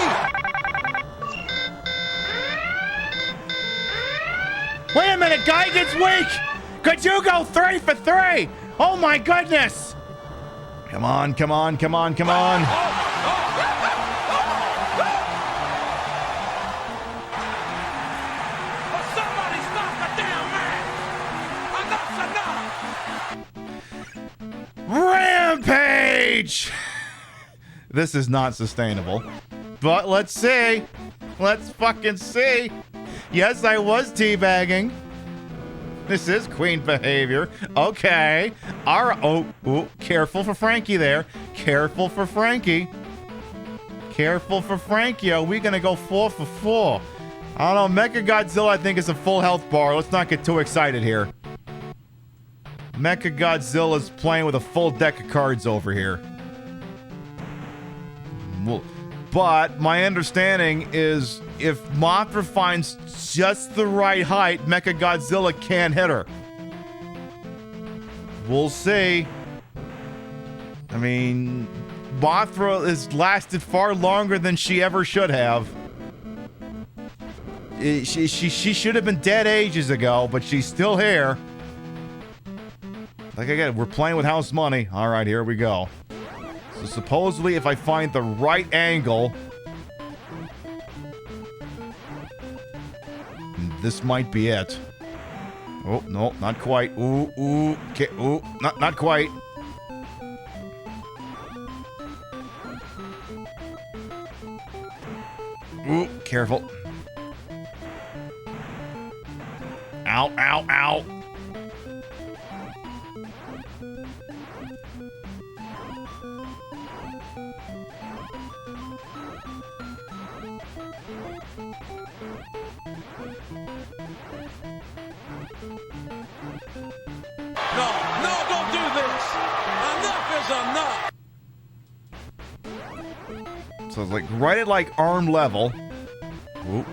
Wait a minute, guy gets weak! Could you go 3 for 3? Oh my goodness! Come on, come on, come on, come on. Somebody stop the damn man! Enough's enough! Rampage! This is not sustainable. But let's see. Let's fucking see. Yes, I was teabagging. This is queen behavior. Okay. All right. Oh, careful for Frankie there. Careful for Frankie. Careful for Frankie. Are we going to go 4 for 4? I don't know. Mechagodzilla, I think, is a full health bar. Let's not get too excited here. Mechagodzilla's playing with a full deck of cards over here. Well, but my understanding is if Mothra finds just the right height, Mechagodzilla can't hit her. We'll see. I mean, Mothra has lasted far longer than she ever should have. She should have been dead ages ago, but she's still here. Like again, we're playing with house money. All right, here we go. So supposedly, if I find the right angle, this might be it. Oh, no, not quite. Ooh, okay, ooh, not quite. Ooh, careful. Ow, ow, ow. No, don't do this! Enough is enough! So it's like right at like arm level. Ooh.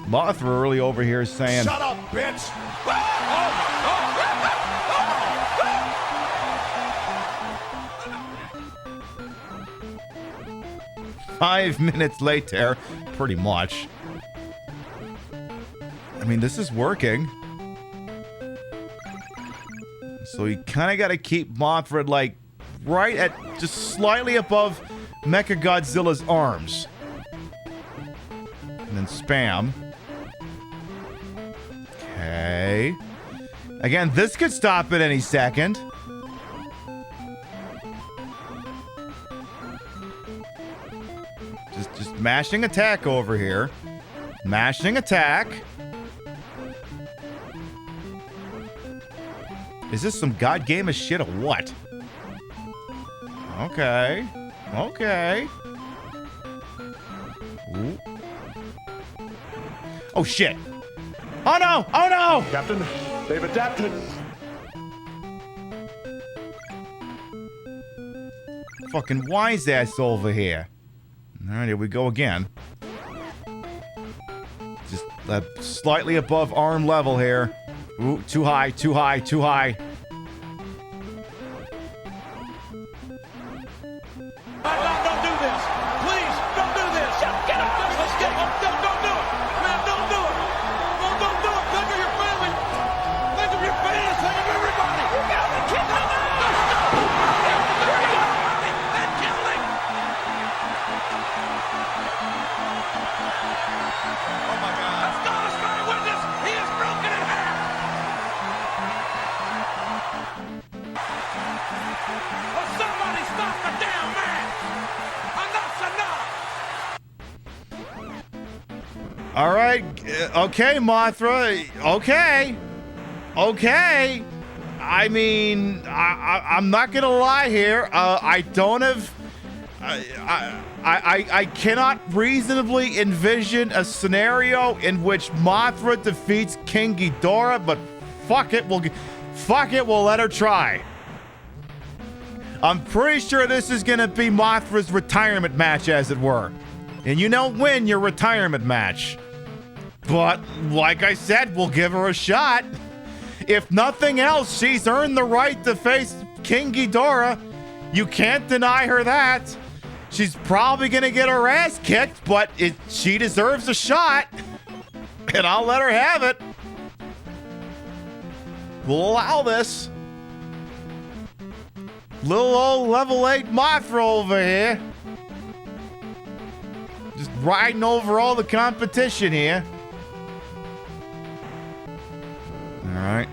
Mothra early over here is saying, Shut up, bitch! 5 minutes later, pretty much. I mean, this is working. So you kind of got to keep Mothra, like, right at just slightly above Mechagodzilla's arms. And then spam. Okay. Again, this could stop at any second. Just mashing attack over here. Mashing attack. Is this some god game of shit or what? Okay. Okay. Ooh. Oh shit. Oh no! Oh no! Captain, they've adapted. Fucking wise ass over here. Alright, here we go again. Just slightly above arm level here. Ooh, too high, too high, too high. Don't do this. Please, don't do this. Get up. Let's get up. Don't do it. Man, don't do it. No, don't do it. Think of your family. Think of your fans. Think of everybody. You got the kid. No. That killing. Oh my God. Let's go. Let's try to win this. He is broken in half. Oh, somebody stop the damn man. Enough's enough. All right. Okay, Mothra. Okay. Okay. I mean, I'm not gonna lie here. I don't have. I cannot reasonably envision a scenario in which Mothra defeats King Ghidorah, but fuck it, we'll let her try. I'm pretty sure this is gonna be Mothra's retirement match, as it were. And you don't win your retirement match. But, like I said, we'll give her a shot. If nothing else, she's earned the right to face King Ghidorah. You can't deny her that. She's probably gonna get her ass kicked, but she deserves a shot. And I'll let her have it. We'll allow this. Little old level 8 Mothra over here. Just riding over all the competition here. Alright.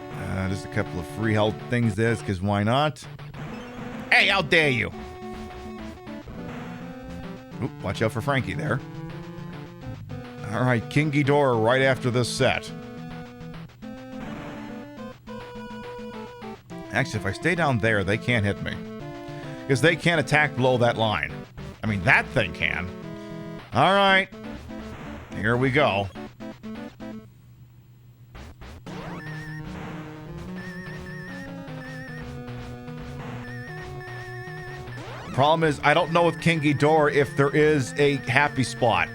Just a couple of free health things there, because why not? Hey, how dare you! Oop, watch out for Frankie there. Alright, King Ghidorah right after this set. Actually, if I stay down there, they can't hit me. Because they can't attack below that line. I mean, that thing can. Alright. Here we go. Problem is, I don't know with King Ghidorah if there is a happy spot.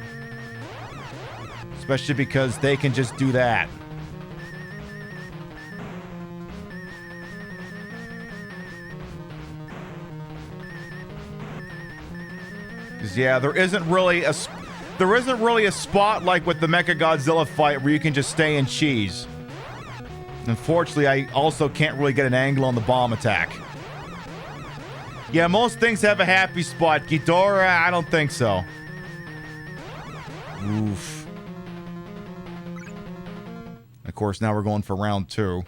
Especially because they can just do that. Yeah, there isn't really a spot like with the Mechagodzilla fight where you can just stay and cheese. Unfortunately, I also can't really get an angle on the bomb attack. Yeah, most things have a happy spot. Ghidorah, I don't think so. Oof. Of course, now we're going for round 2.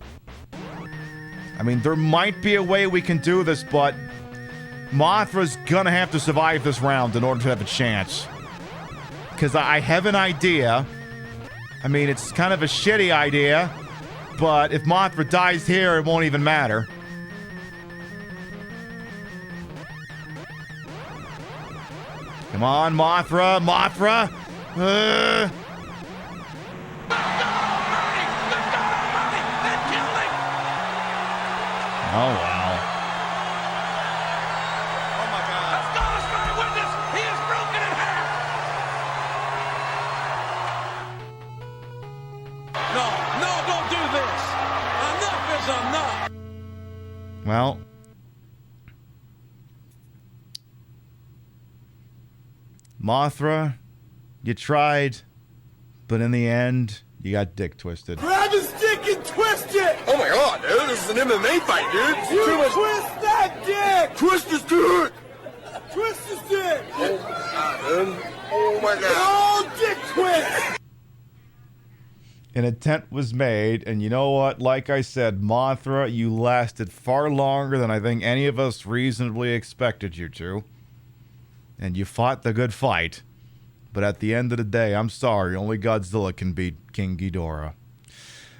I mean, there might be a way we can do this, but Mothra's gonna have to survive this round in order to have a chance. Because I have an idea. I mean, it's kind of a shitty idea, but if Mothra dies here, it won't even matter. Come on, Mothra! Mothra! Oh, wow. Oh my God. Let's go. Let's try to win this. He is broken in half. No, don't do this. Enough is enough. Mothra, you tried, but in the end, you got dick twisted. Grab his dick and twist it! Oh my god, dude, this is an MMA fight, dude. You twist that dick! Twist his dick! Twist his dick! Oh my god. Oh, dick twist! An attempt was made, and you know what? Like I said, Mothra, you lasted far longer than I think any of us reasonably expected you to. And you fought the good fight. But at the end of the day, I'm sorry, only Godzilla can beat King Ghidorah.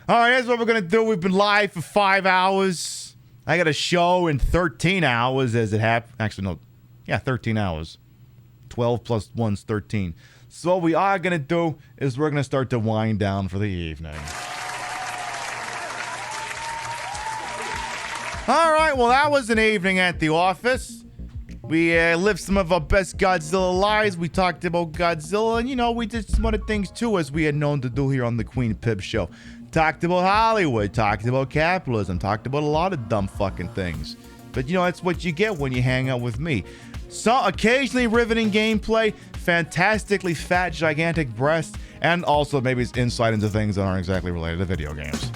Alright, here's what we're going to do. We've been live for 5 hours. I got a show in 13 hours as it happened. Actually, no. Yeah, 13 hours. 12 plus 1's 13. So what we are going to do is we're going to start to wind down for the evening. Alright, well that was an evening at the office. We lived some of our best Godzilla lives. We talked about Godzilla, and you know, we did some other things too, as we had known to do here on the Queen Pib Show. Talked about Hollywood, talked about capitalism, talked about a lot of dumb fucking things. But you know, that's what you get when you hang out with me. So occasionally riveting gameplay, fantastically fat, gigantic breasts, and also maybe insight into things that aren't exactly related to video games.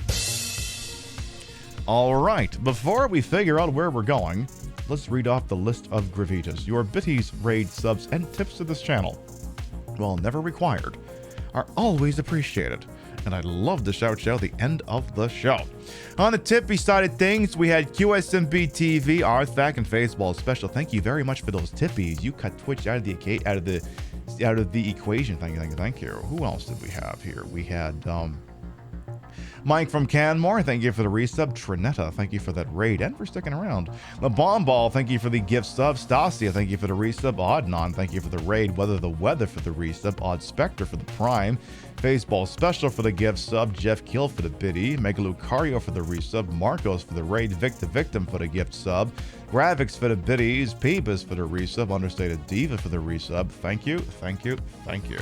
Alright, before we figure out where we're going, let's read off the list of gravitas. Your biddies, raid, subs, and tips to this channel, while never required, are always appreciated. And I'd love to shout you out the end of the show. On the tippy side of things, we had QSMB TV, Arthak, and Faceball Special. Thank you very much for those tippies. You cut Twitch out of the equation. Thank you. Who else did we have here? We had Mike from Canmore, thank you for the resub. Trinetta, thank you for that raid and for sticking around. The Bomb Ball, thank you for the gift sub. Stasia, thank you for the resub. Oddnon, thank you for the raid. Weather the Weather for the resub. Odd Spectre for the prime. Faceball Special for the gift sub. Jeff Kill for the biddy. Megalucario for the resub. Marcos for the raid. Victor Victim for the gift sub. Graphics for the biddies. Peebus for the resub. Understated Diva for the resub. Thank you, thank you, thank you.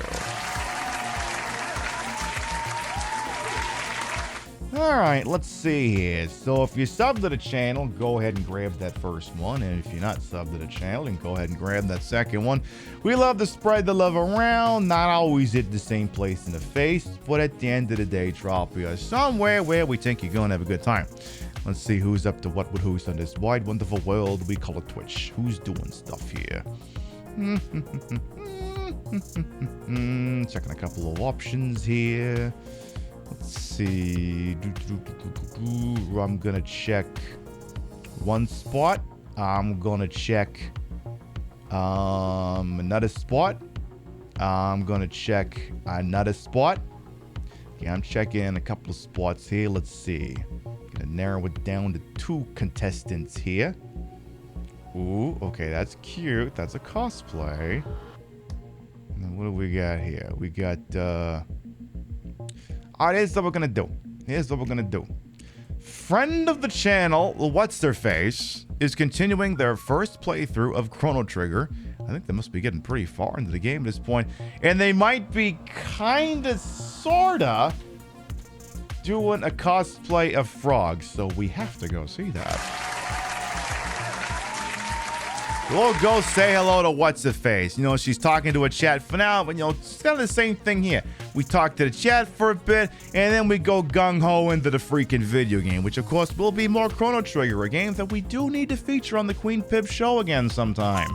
Alright, let's see here. So if you sub to the channel, go ahead and grab that first one. And if you're not sub to the channel, then go ahead and grab that second one. We love to spread the love around, not always at the same place in the face, but at the end of the day, drop you somewhere where we think you're going to have a good time. Let's see who's up to what with who's on this wide, wonderful world we call it Twitch. Who's doing stuff here? Checking a couple of options here. Let's see. I'm gonna check one spot. I'm gonna check another spot. I'm gonna check another spot. Okay, I'm checking a couple of spots here. Let's see. Gonna narrow it down to 2 contestants here. Ooh, okay, that's cute. That's a cosplay. And then what do we got here? We got Alright, here's what we're gonna do. Friend of the channel, What's Their Face, is continuing their first playthrough of Chrono Trigger. I think they must be getting pretty far into the game at this point. And they might be kinda, sorta doing a cosplay of Frog. So we have to go see that. We'll go say hello to What's Her Face. You know, she's talking to a chat for now, but you know, it's kind of the same thing here. We talk to the chat for a bit, and then we go gung-ho into the freaking video game, which of course will be more Chrono Trigger, a game that we do need to feature on the Queen Pib Show again sometime.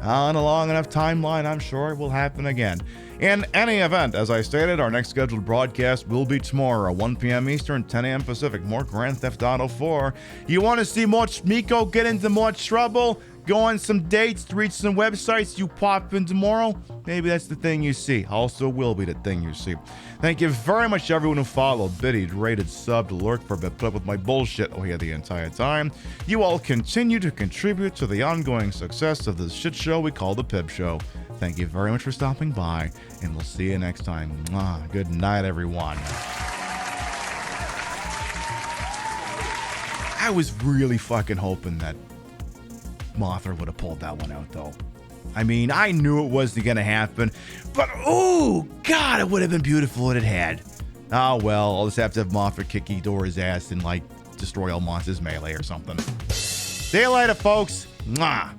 On a long enough timeline, I'm sure it will happen again. In any event, as I stated, our next scheduled broadcast will be tomorrow, 1 p.m. Eastern, 10 a.m. Pacific. More Grand Theft Auto 4. You want to see more Miko get into more trouble? Go on some dates, reach some websites, you pop in tomorrow? Maybe that's the thing you see. Also will be the thing you see. Thank you very much to everyone who followed, biddied, rated, subbed, lurked for a bit, put up with my bullshit here the entire time. You all continue to contribute to the ongoing success of this shit show we call the Pib Show. Thank you very much for stopping by, and we'll see you next time. Mwah. Good night, everyone. I was really fucking hoping that Mothra would have pulled that one out, though. I mean, I knew it wasn't gonna happen, but oh god, it would have been beautiful if it had. Oh well, I'll just have to have Mothra kick Ghidorah's ass and like destroy all monsters melee or something. See you later, folks. Mwah.